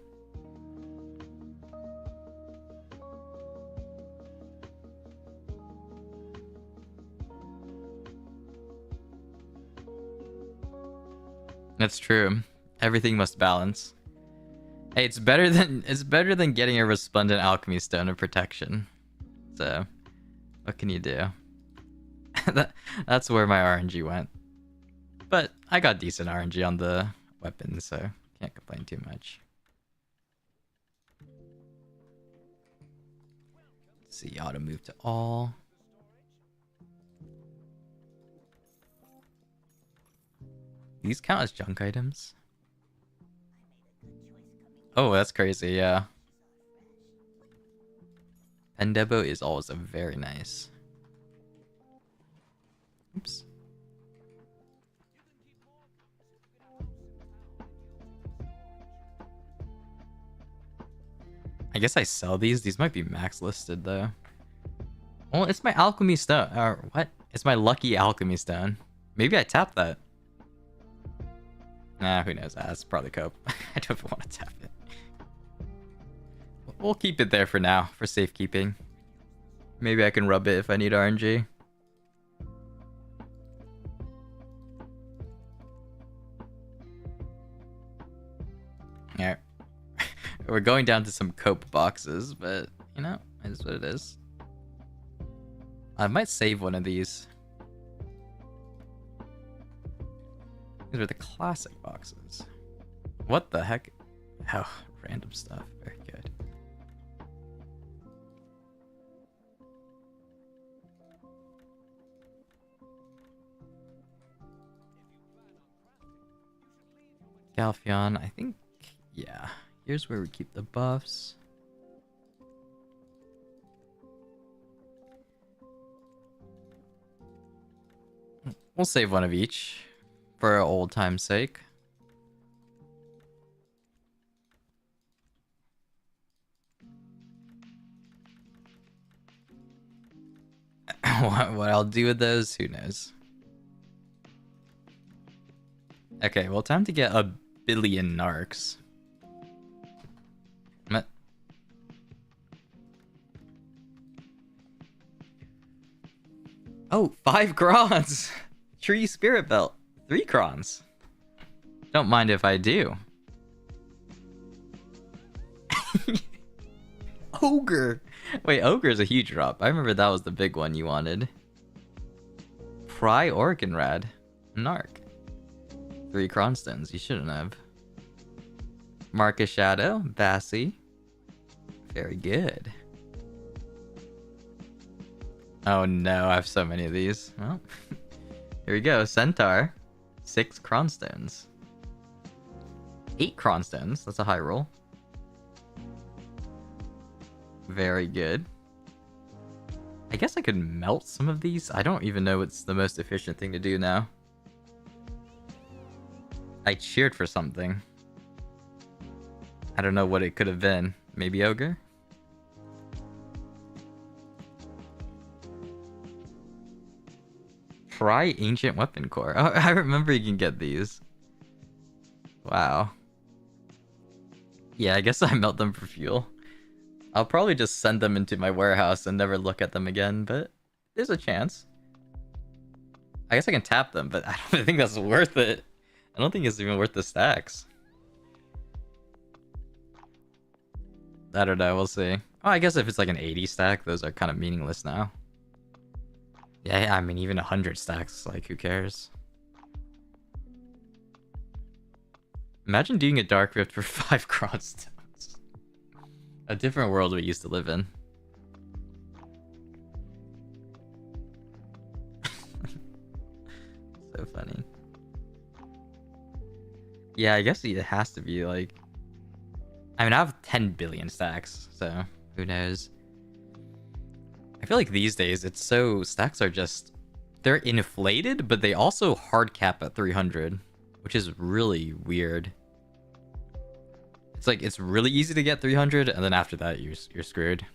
A: That's true. Everything must balance. Hey, it's better than getting a resplendent alchemy stone of protection. So, what can you do? That's where my RNG went. But I got decent RNG on the weapons, so can't complain too much. Let's see, auto move to all. These count as junk items? Oh, that's crazy, yeah. Pendebo is always a very nice. Oops. I guess I sell these. These might be max listed though. Well, it's my alchemy stone. Or what? It's my lucky alchemy stone. Maybe I tap that. Nah, who knows? That's probably cope. I don't even want to tap it. We'll keep it there for now, for safekeeping. Maybe I can rub it if I need RNG. Alright. We're going down to some cope boxes, but, you know, it is what it is. I might save one of these. These are the classic boxes. What the heck? Oh, random stuff. Very good. Galfion, I think, yeah. Here's where we keep the buffs. We'll save one of each for old time's sake. What I'll do with those, who knows. Okay, well, time to get a billion narcs. Oh, 5 crons! Tree Spirit Belt. 3 crons. Don't mind if I do. Ogre! Wait, Ogre is a huge drop. I remember that was the big one you wanted. Pry Organrad. Narc. 3 Cronstones. You shouldn't have. Marcus Shadow. Bassie. Very good. Oh no, I have so many of these. Well, here we go. Centaur. 6 Cronstones. 8 Cronstones. That's a high roll. Very good. I guess I could melt some of these. I don't even know what's the most efficient thing to do now. I cheered for something. I don't know what it could have been. Maybe Ogre? Try Ancient Weapon Core. Oh, I remember you can get these. Wow. Yeah, I guess I melt them for fuel. I'll probably just send them into my warehouse and never look at them again, but there's a chance. I guess I can tap them, but I don't think that's worth it. I don't think it's even worth the stacks. I don't know, we'll see. Oh, I guess if it's like an 80 stack, those are kind of meaningless now. Yeah, I mean, even 100 stacks, like, who cares? Imagine doing a Dark Rift for 5 Cronstones. A different world we used to live in. So funny. Yeah, I guess it has to be, like... I mean, I have 10 billion stacks, so who knows? I feel like these days, it's so... Stacks are just... They're inflated, but they also hard cap at 300, which is really weird. It's like, it's really easy to get 300, and then after that, you're screwed.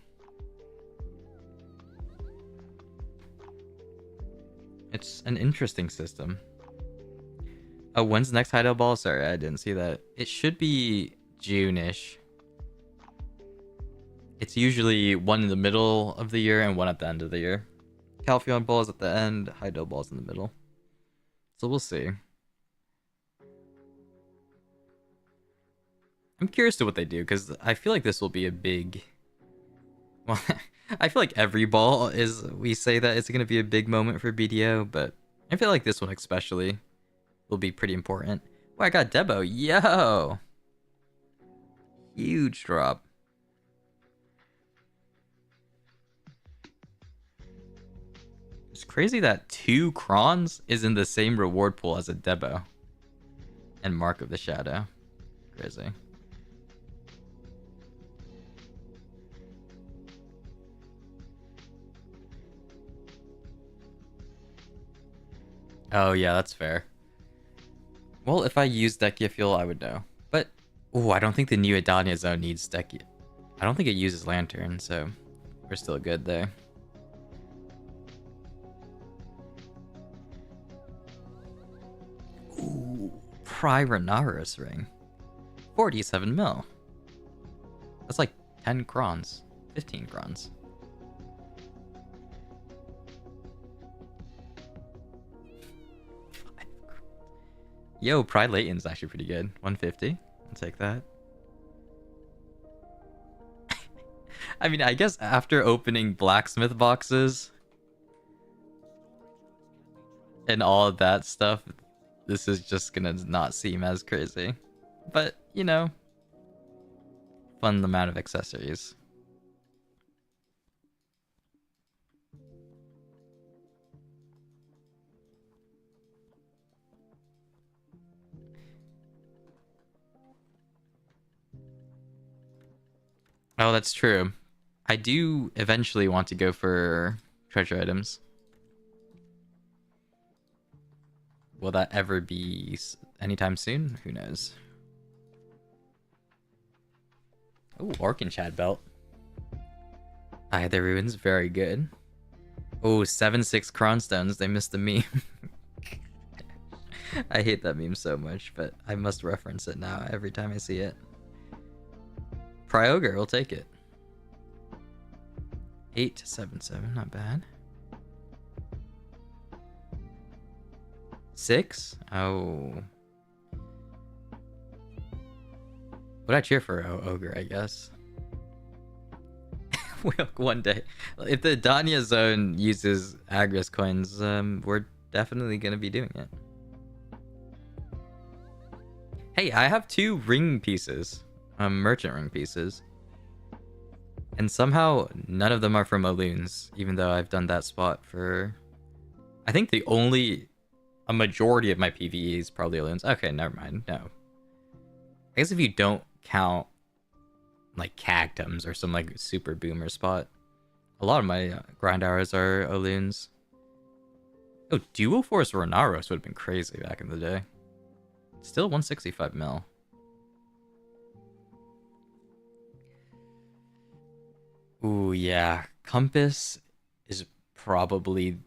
A: It's an interesting system. Oh, when's the next Hideout Ball? Sorry, I didn't see that. It should be June-ish. It's usually one in the middle of the year and one at the end of the year. Calpheon Ball is at the end, Hideout Ball is in the middle. So we'll see. I'm curious to what they do, because I feel like this will be a big... Well, I feel like every ball is... We say that it's going to be a big moment for BDO, but I feel like this one especially will be pretty important. Oh, I got Debo. Yo! Huge drop. It's crazy that 2 Crons is in the same reward pool as a Debo. And Mark of the Shadow. Crazy. Oh yeah, that's fair. Well, if I use Dekia Fuel, I would know. But, oh, I don't think the new Adana zone needs Dekia. I don't think it uses Lantern, so we're still good there. Ooh, Pryrenaris ring. 47 mil. That's like 10 crons. 15 crons. Yo, Pride Layton's actually pretty good. 150. I'll take that. I mean, I guess after opening blacksmith boxes and all of that stuff, this is just gonna not seem as crazy. But, you know, fun amount of accessories. Oh, that's true. I do eventually want to go for treasure items. Will that ever be anytime soon? Who knows? Oh, Orkin Chad belt. Eye of the Ruins, very good. Oh, 7-6 Cronstones. They missed the meme. I hate that meme so much, but I must reference it now every time I see it. Pryoger, we'll take it. 8-7-7, not bad. 6? Oh. Would I cheer for Ogre, I guess? One day. If the Adana zone uses Agris coins, we're definitely going to be doing it. Hey, I have 2 ring pieces. Merchant ring pieces. And somehow none of them are from Aloons, even though I've done that spot for... I think a majority of my PvE is probably Aloons. Okay, never mind. No. I guess if you don't count like Cactums or some like super boomer spot, a lot of my grind hours are Aloons. Oh, Duo Force Renaros would have been crazy back in the day. Still 165 mil. Ooh, yeah. Compass is probably...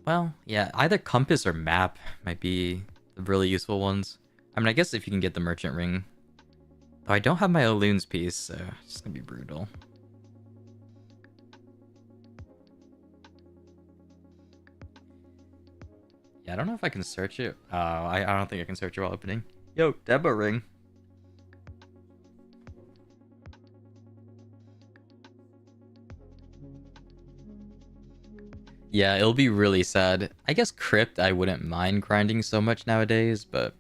A: Well, yeah, either Compass or Map might be the really useful ones. I mean, I guess if you can get the Merchant Ring. Though I don't have my Aloons piece, so it's just gonna be brutal. Yeah, I don't know if I can search it. I don't think I can search it while opening. Yo, Debo Ring. Yeah, it'll be really sad. I guess Crypt I wouldn't mind grinding so much nowadays, but...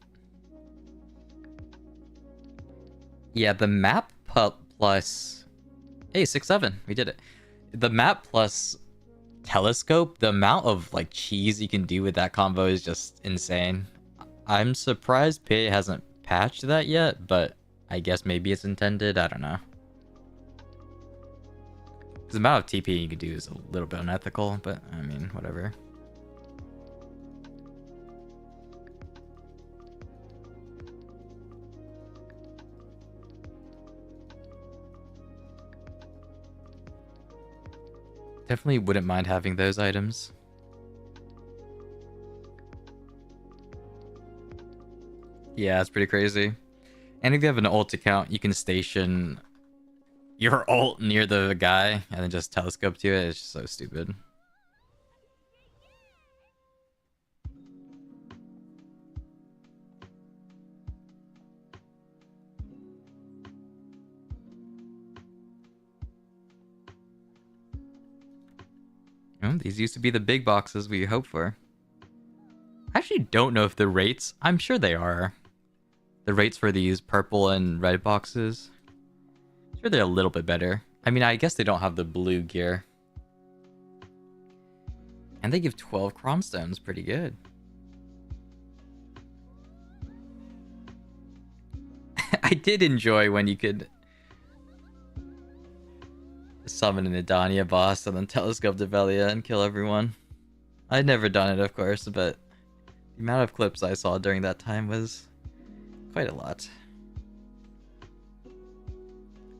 A: Yeah, the map plus... Hey, 6-7, we did it. The map plus telescope, the amount of like cheese you can do with that combo is just insane. I'm surprised PA hasn't patched that yet, but I guess maybe it's intended, I don't know. The amount of TP you could do is a little bit unethical, but I mean, whatever. Definitely wouldn't mind having those items. Yeah, it's pretty crazy. And if you have an ult account, you can station your ult near the guy and then just telescope to it. It's just so stupid. Oh, these used to be the big boxes we hope for. I actually don't know if the rates... I'm sure they are. The rates for these purple and red boxes... I'm sure they're a little bit better. I mean, I guess they don't have the blue gear. And they give 12 Chromstones. Pretty good. I did enjoy when you could summon an Adana boss and then telescope to Velia and kill everyone. I'd never done it, of course, but the amount of clips I saw during that time was quite a lot.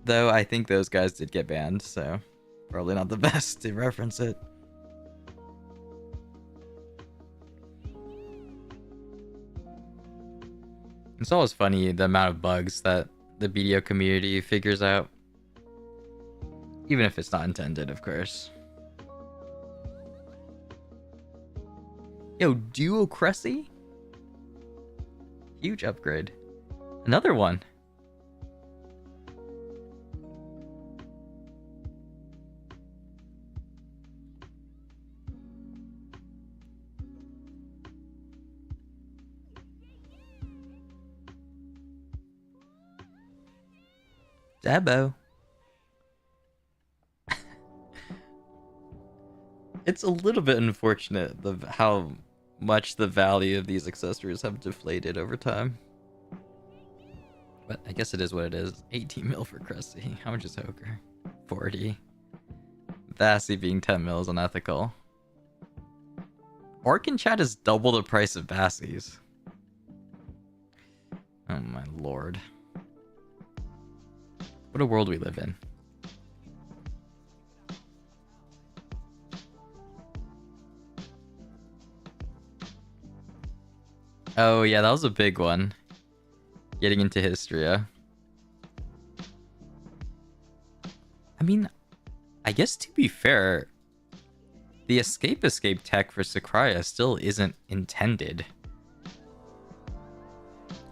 A: Though I think those guys did get banned, so probably not the best to reference it. It's always funny the amount of bugs that the BDO community figures out. Even if it's not intended, of course. Yo, Duo Cressy? Huge upgrade. Another one. Dabo. It's a little bit unfortunate how much the value of these accessories have deflated over time. But I guess it is what it is. 18 mil for Crusty. How much is Hoker? 40. Vassy being 10 mil is unethical. Orkin Chat is double the price of Vassy's. Oh my lord. What a world we live in. Oh yeah, that was a big one. Getting into Hystria. I mean, I guess to be fair, the escape tech for Sakraya still isn't intended.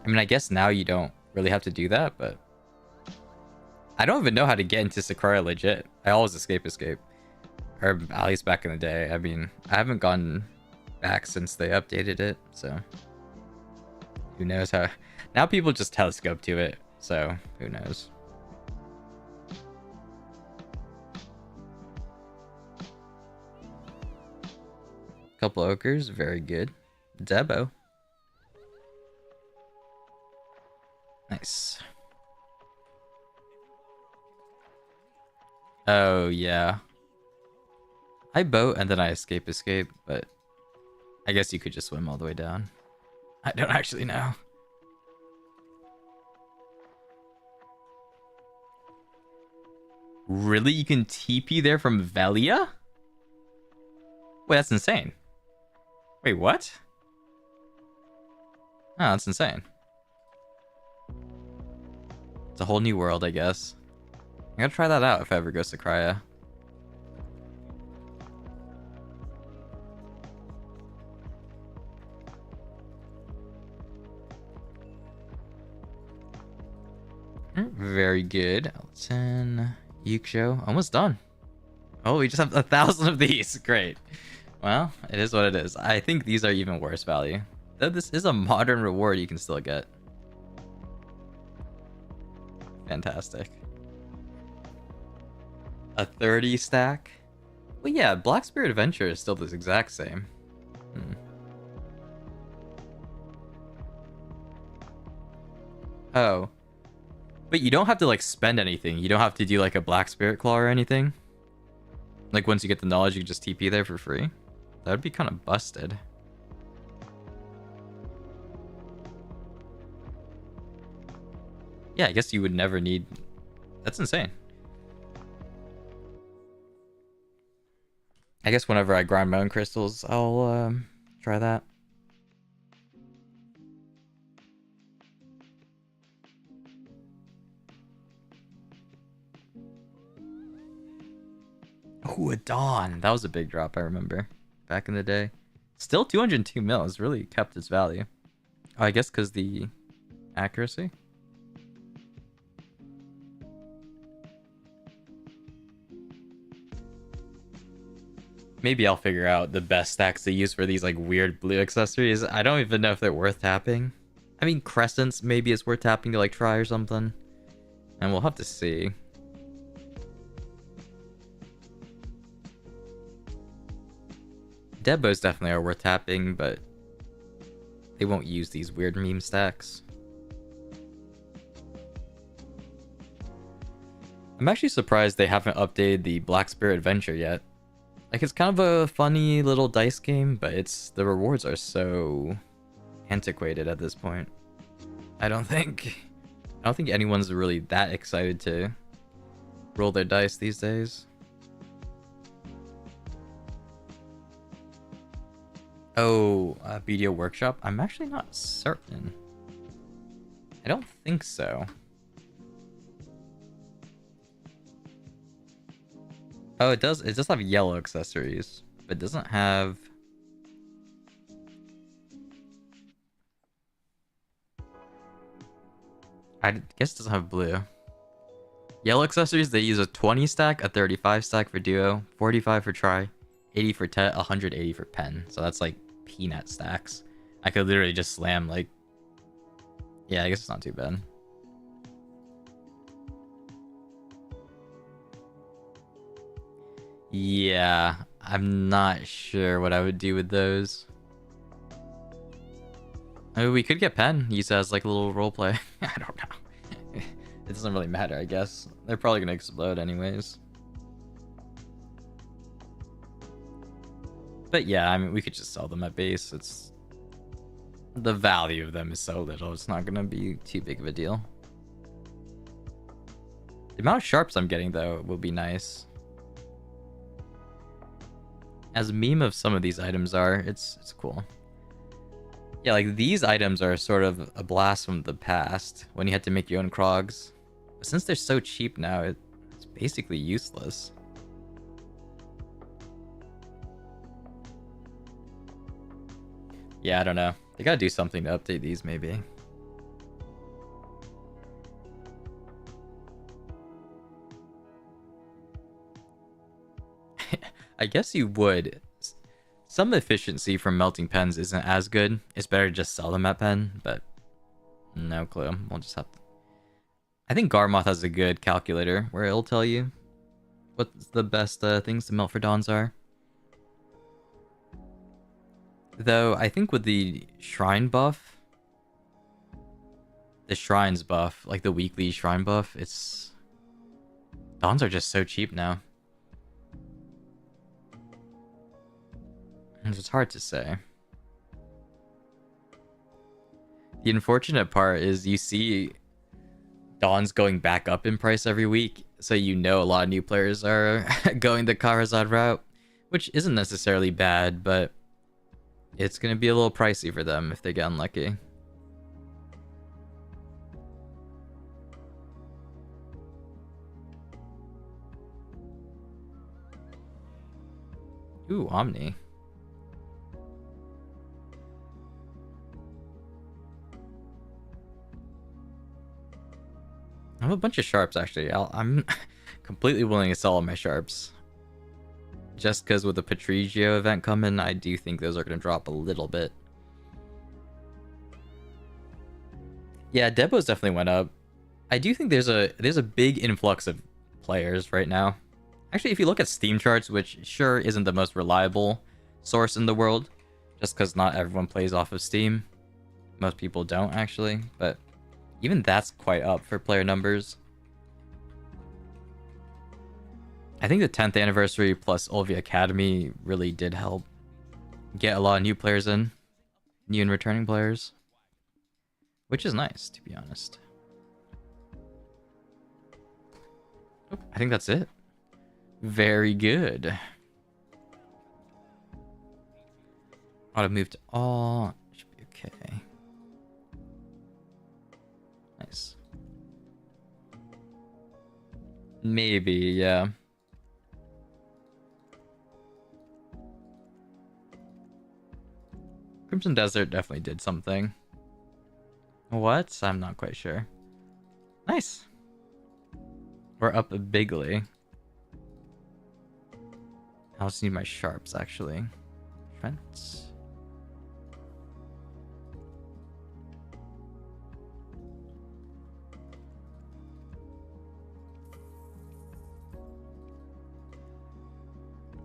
A: I mean, I guess now you don't really have to do that, but I don't even know how to get into Sakraya legit. I always escape. Or at least back in the day. I mean, I haven't gone back since they updated it, so who knows how. Now people just telescope to it, so who knows. Couple Okers, very good. Debo. Nice. Oh, yeah. I boat and then I escape, but I guess you could just swim all the way down. I don't actually know. Really? You can TP there from Velia? Wait, that's insane. Wait, what? Oh, that's insane. It's a whole new world, I guess. I'm gonna try that out if I ever go Sakraya. Very good. Elton, Yuksho, almost done. Oh, we just have 1,000 of these. Great. Well, it is what it is. I think these are even worse value. Though this is a modern reward you can still get. Fantastic. A 30 stack? Well, yeah, Black Spirit Adventure is still the exact same. Oh. But you don't have to, like, spend anything. You don't have to do, like, a Black Spirit Claw or anything. Like, once you get the knowledge, you can just TP there for free. That would be kind of busted. Yeah, I guess you would never need... That's insane. I guess whenever I grind my own crystals, I'll try that. Ooh, a Dawn. That was a big drop, I remember. Back in the day. Still 202 mil. It's really kept its value. Oh, I guess because the accuracy? Maybe I'll figure out the best stacks to use for these like weird blue accessories. I don't even know if they're worth tapping. I mean, Crescents maybe it's worth tapping to like try or something. And we'll have to see. Debos definitely are worth tapping, but they won't use these weird meme stacks. I'm actually surprised they haven't updated the Black Spirit Adventure yet. Like, it's kind of a funny little dice game, but the rewards are so antiquated at this point. I don't think anyone's really that excited to roll their dice these days. Oh, BDO Workshop? I'm actually not certain. I don't think so. Oh, it does have yellow accessories, but it doesn't have... I guess it doesn't have blue. Yellow accessories, they use a 20 stack, a 35 stack for duo, 45 for try, 80 for tet, 180 for pen. So that's like peanut stacks. I could literally just slam like... Yeah, I guess it's not too bad. Yeah, I'm not sure what I would do with those. I mean, we could get pen, use it as like a little roleplay. I don't know. It doesn't really matter, I guess. They're probably gonna explode anyways. But yeah, I mean, we could just sell them at base. It's the value of them is so little. It's not gonna be too big of a deal. The amount of sharps I'm getting though will be nice. As meme of some of these items are, it's cool. Yeah, like these items are sort of a blast from the past when you had to make your own crogs. But since they're so cheap now, it's basically useless. Yeah, I don't know. They gotta do something to update these, maybe. I guess you would. Some efficiency from melting pens isn't as good. It's better to just sell them at pen, but no clue. We'll just have to... I think Garmoth has a good calculator where it'll tell you what the best things to melt for Dawns are. Though, I think with the Shrine buff, the Shrines buff, like the weekly Shrine buff, it's... Dawns are just so cheap now. It's hard to say. The unfortunate part is you see Dawns going back up in price every week, so you know a lot of new players are going the Karazad route, which isn't necessarily bad, but it's going to be a little pricey for them if they get unlucky. Ooh, Omni. I have a bunch of sharps, actually. I'm completely willing to sell all my sharps. Just because with the Patrigio event coming, I do think those are going to drop a little bit. Yeah, Debos definitely went up. I do think there's a big influx of players right now. Actually, if you look at Steam charts, which sure isn't the most reliable source in the world, just because not everyone plays off of Steam. Most people don't, actually, but even that's quite up for player numbers. I think the 10th anniversary plus Olvia Academy really did help get a lot of new players in. New and returning players. Which is nice, to be honest. Oh, I think that's it. Very good. Auto move to all. Should be okay. Nice. Maybe, yeah. Crimson Desert definitely did something. What? I'm not quite sure. Nice. We're up bigly. I also need my sharps, actually. Trent.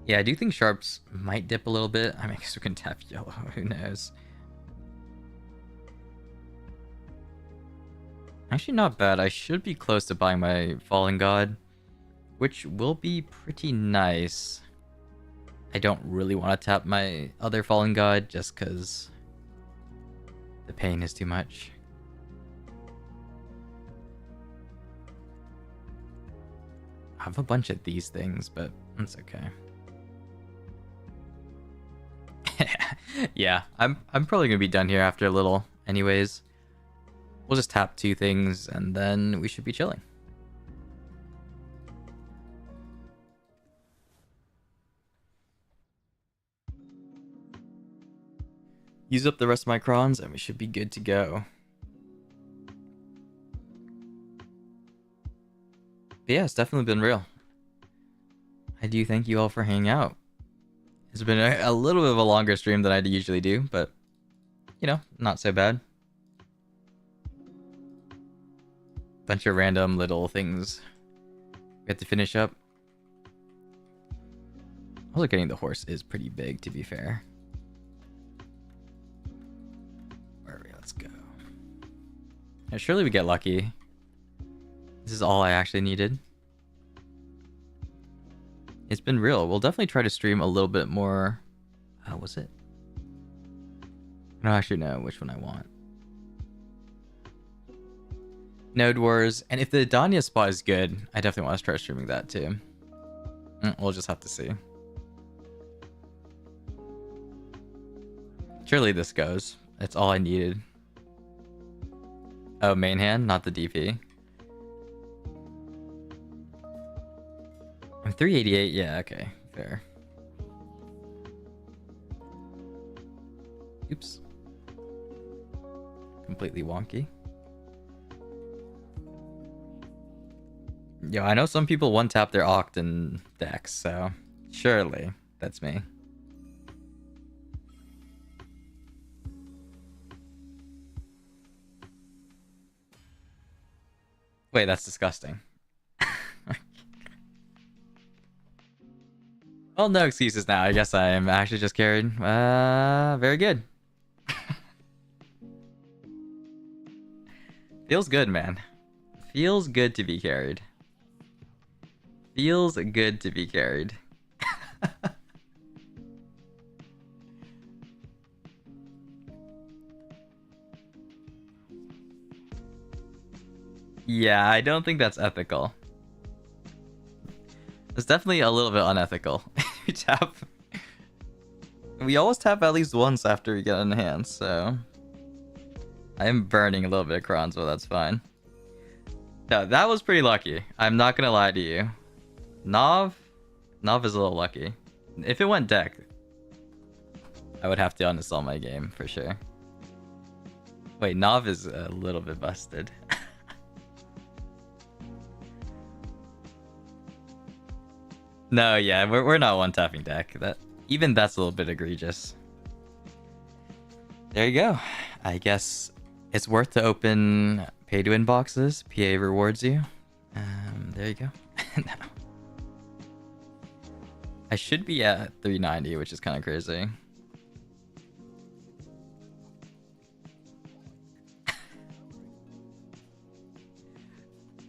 A: Yeah, I do think sharps might dip a little bit. I mean, I guess we can tap yellow. Who knows? Actually, not bad. I should be close to buying my Fallen God, which will be pretty nice. I don't really want to tap my other Fallen God just because the pain is too much. I have a bunch of these things, but it's okay. Yeah, I'm probably gonna be done here after a little anyways. We'll just tap 2 things and then we should be chilling. Use up the rest of my crons and we should be good to go. But yeah, it's definitely been real. I do thank you all for hanging out. It's been a little bit of a longer stream than I usually do, but, you know, not so bad. Bunch of random little things we have to finish up. Also, getting the horse is pretty big, to be fair. Where are we? Let's go. Yeah, surely we get lucky. This is all I actually needed. It's been real. We'll definitely try to stream a little bit more. How was it? I don't actually know which one I want. Node Wars. And if the Adana spot is good, I definitely want to start streaming that too. We'll just have to see. Surely this goes. That's all I needed. Oh, main hand, not the DP. I'm 388. Yeah, okay. Fair. Oops. Completely wonky. Yo, I know some people one-tap their Oct in decks, so surely that's me. Wait, that's disgusting. Well, no excuses now. I guess I am actually just carried. Very good. Feels good, man. Feels good to be carried. Feels good to be carried. Yeah, I don't think that's ethical. It's definitely a little bit unethical. We tap. We always tap at least once after we get enhanced, so I am burning a little bit of crons, but that's fine. No, that was pretty lucky. I'm not gonna lie to you. Nov is a little lucky. If it went deck, I would have to uninstall my game for sure. Wait, Nov is a little bit busted. No, yeah, we're not one-tapping deck. Even that's a little bit egregious. There you go. I guess it's worth to open pay-to-win boxes. PA rewards you. There you go. No. I should be at 390, which is kind of crazy.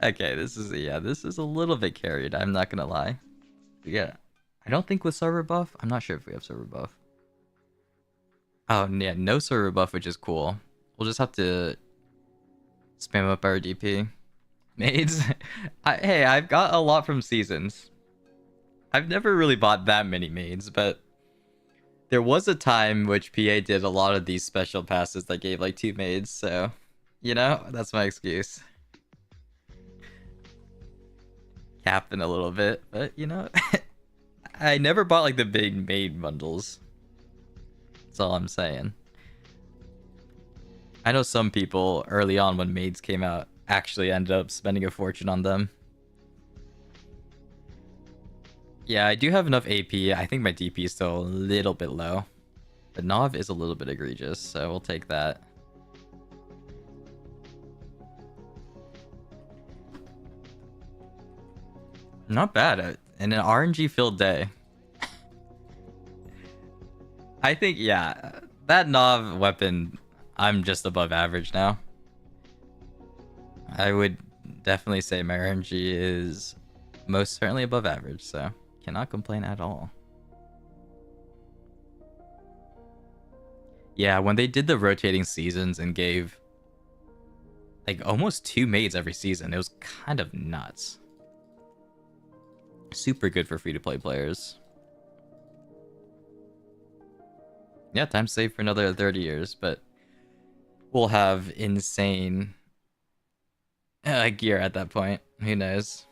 A: Okay, this is a little bit carried. I'm not gonna lie. Yeah, I don't think with server buff. I'm not sure if we have server buff. Oh yeah, no server buff, which is cool. We'll just have to spam up our DP. Maids. Hey, I've got a lot from seasons. I've never really bought that many maids, but there was a time which PA did a lot of these special passes that gave like 2 maids, so you know, that's my excuse. Capping a little bit, but you know, I never bought like the big maid bundles. That's all I'm saying. I know some people early on when maids came out actually ended up spending a fortune on them. Yeah, I do have enough AP. I think my DP is still a little bit low. But Nov is a little bit egregious, so we'll take that. Not bad. In an RNG-filled day. I think, yeah, that Nov weapon, I'm just above average now. I would definitely say my RNG is most certainly above average, so cannot complain at all. Yeah, when they did the rotating seasons and gave like almost 2 maids every season, it was kind of nuts. Super good for free-to-play players. Yeah, time saved for another 30 years, but we'll have insane gear at that point. Who knows?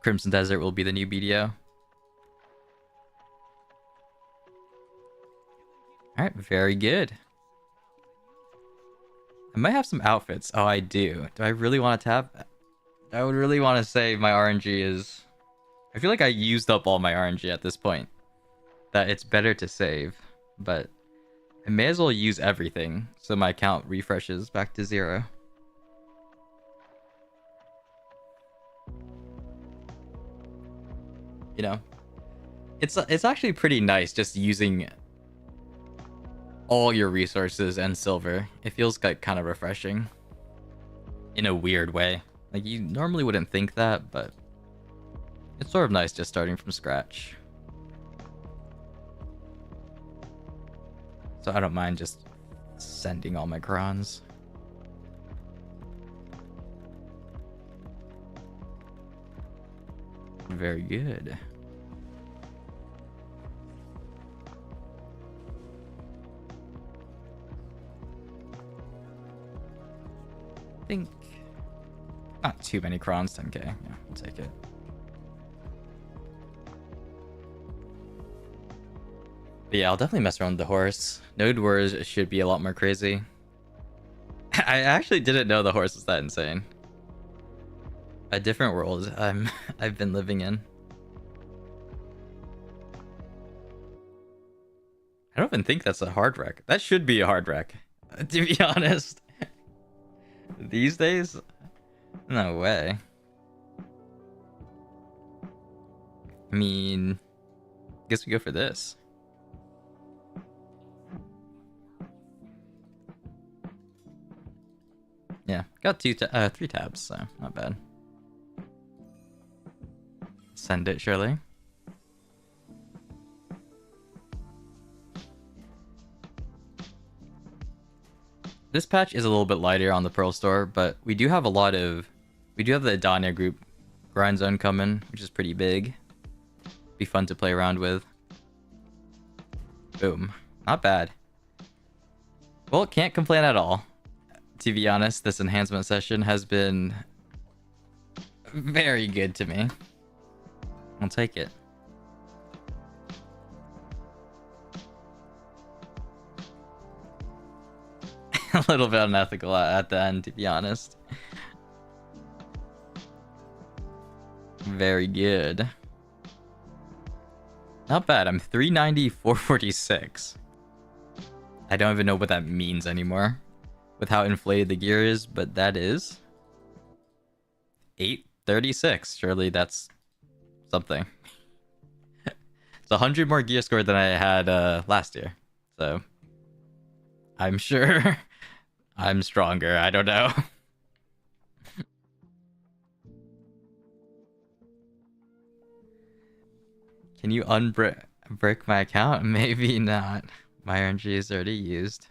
A: Crimson Desert will be the new BDO. Alright, very good. I might have some outfits. Oh, I do. Do I really want to tap? I would really want to say my RNG is... I feel like I used up all my RNG at this point. That it's better to save. But I may as well use everything so my account refreshes back to 0. You know? It's actually pretty nice just using all your resources and silver. It feels like kind of refreshing. in a weird way. Like, you normally wouldn't think that, but it's sort of nice just starting from scratch. So I don't mind just sending all my crons. Very good. I think not too many crons, 10k. Yeah, we'll take it. But yeah, I'll definitely mess around with the horse. Node wars should be a lot more crazy. I actually didn't know the horse was that insane. A different world I've been living in. I don't even think that's a hard wreck. That should be a hard wreck, to be honest. These days? No way. I mean, I guess we go for this. Yeah, got 3 tabs, so not bad. Send it, surely. This patch is a little bit lighter on the Pearl Store, but we do have the Adana group grind zone coming, which is pretty big. Be fun to play around with. Boom. Not bad. Well, can't complain at all. To be honest, this enhancement session has been very good to me. I'll take it. A little bit unethical at the end, to be honest. Very good. Not bad. I'm 390, 446. I don't even know what that means anymore with how inflated the gear is, but that is 836. Surely that's something. It's 100 more gear score than I had last year. So I'm sure I'm stronger. I don't know. Can you unbrick my account? Maybe not. My RNG is already used.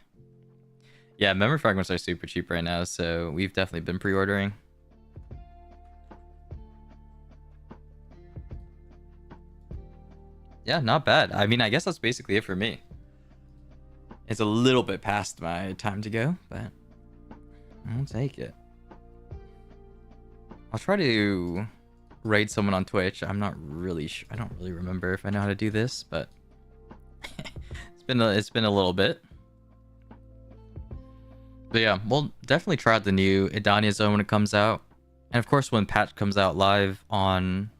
A: Yeah, memory fragments are super cheap right now, so we've definitely been pre-ordering. Yeah, not bad. I mean, I guess that's basically it for me. It's a little bit past my time to go, but I'll take it. I'll try to raid someone on Twitch. I'm not really sure. I don't really remember if I know how to do this, but it's been a little bit. But yeah, we'll definitely try out the new Adana zone when it comes out. And of course, when patch comes out live on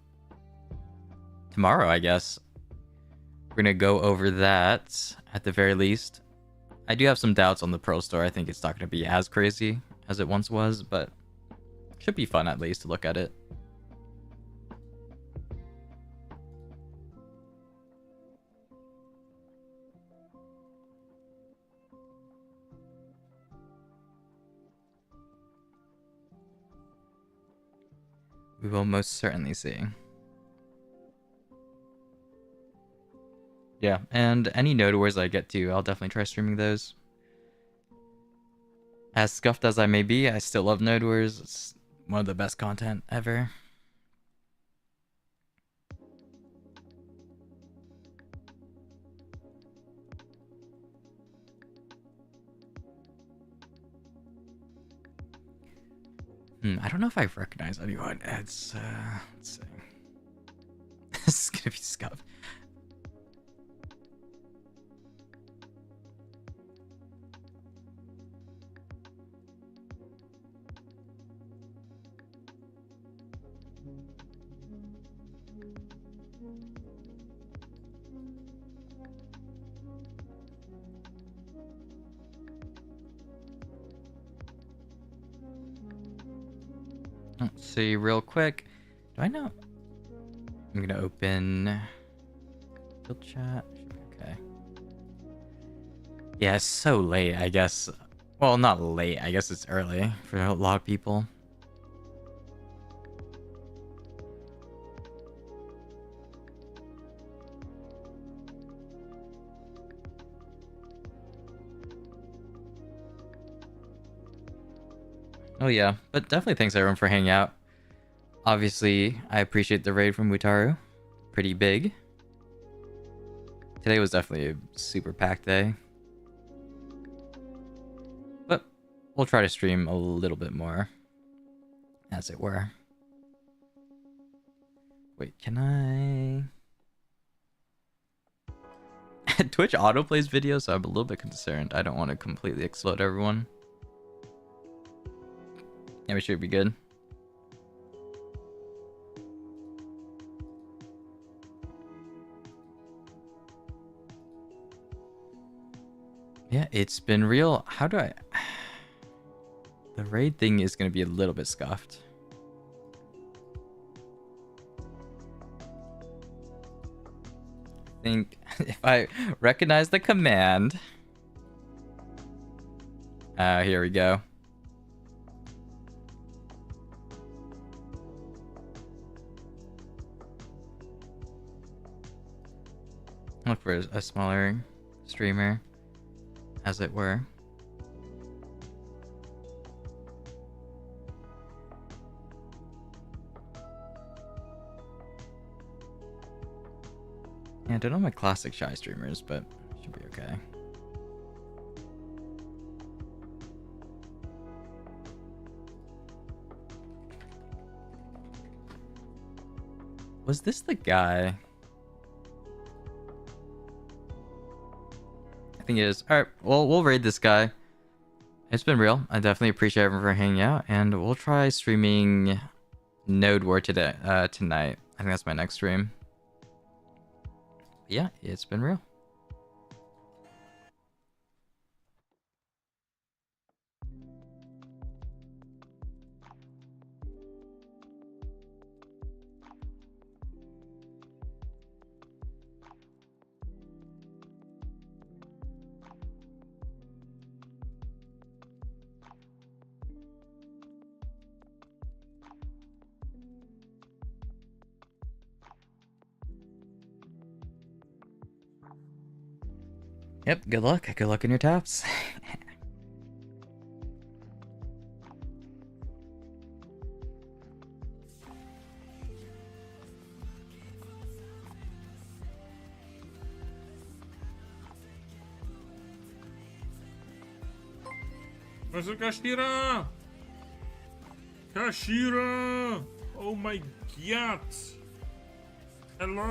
A: tomorrow, I guess, we're going to go over that at the very least. I do have some doubts on the Pro Store. I think it's not going to be as crazy as it once was, but it should be fun at least to look at it. We will most certainly see. Yeah, and any Node Wars I get to, I'll definitely try streaming those. As scuffed as I may be, I still love Node Wars. It's one of the best content ever. I don't know if I recognize anyone. It's let's see. This is gonna be scuffed. Let's see real quick. Do I know? I'm gonna open field chat. Okay. Yeah, it's so late, I guess. Well, not late. I guess it's early for a lot of people. Oh yeah, but definitely thanks everyone for hanging out. Obviously, I appreciate the raid from Mutaru. Pretty big. Today was definitely a super packed day. But we'll try to stream a little bit more, as it were. Wait, can I... Twitch autoplays videos, so I'm a little bit concerned. I don't want to completely explode everyone. Yeah, we should be good. Yeah, it's been real. How do I... The raid thing is going to be a little bit scuffed. I think if I recognize the command... here we go. Look for a smaller streamer, as it were. Yeah, I don't know my classic shy streamers, but should be okay. Was this the guy? I think it is. Alright, well, we'll raid this guy. It's been real. I definitely appreciate everyone for hanging out, and we'll try streaming Node War today, tonight. I think that's my next stream. But yeah, it's been real. Yep, good luck. Good luck in your taps.
B: Mr. Kashira! Kashira! Oh my god! Hello?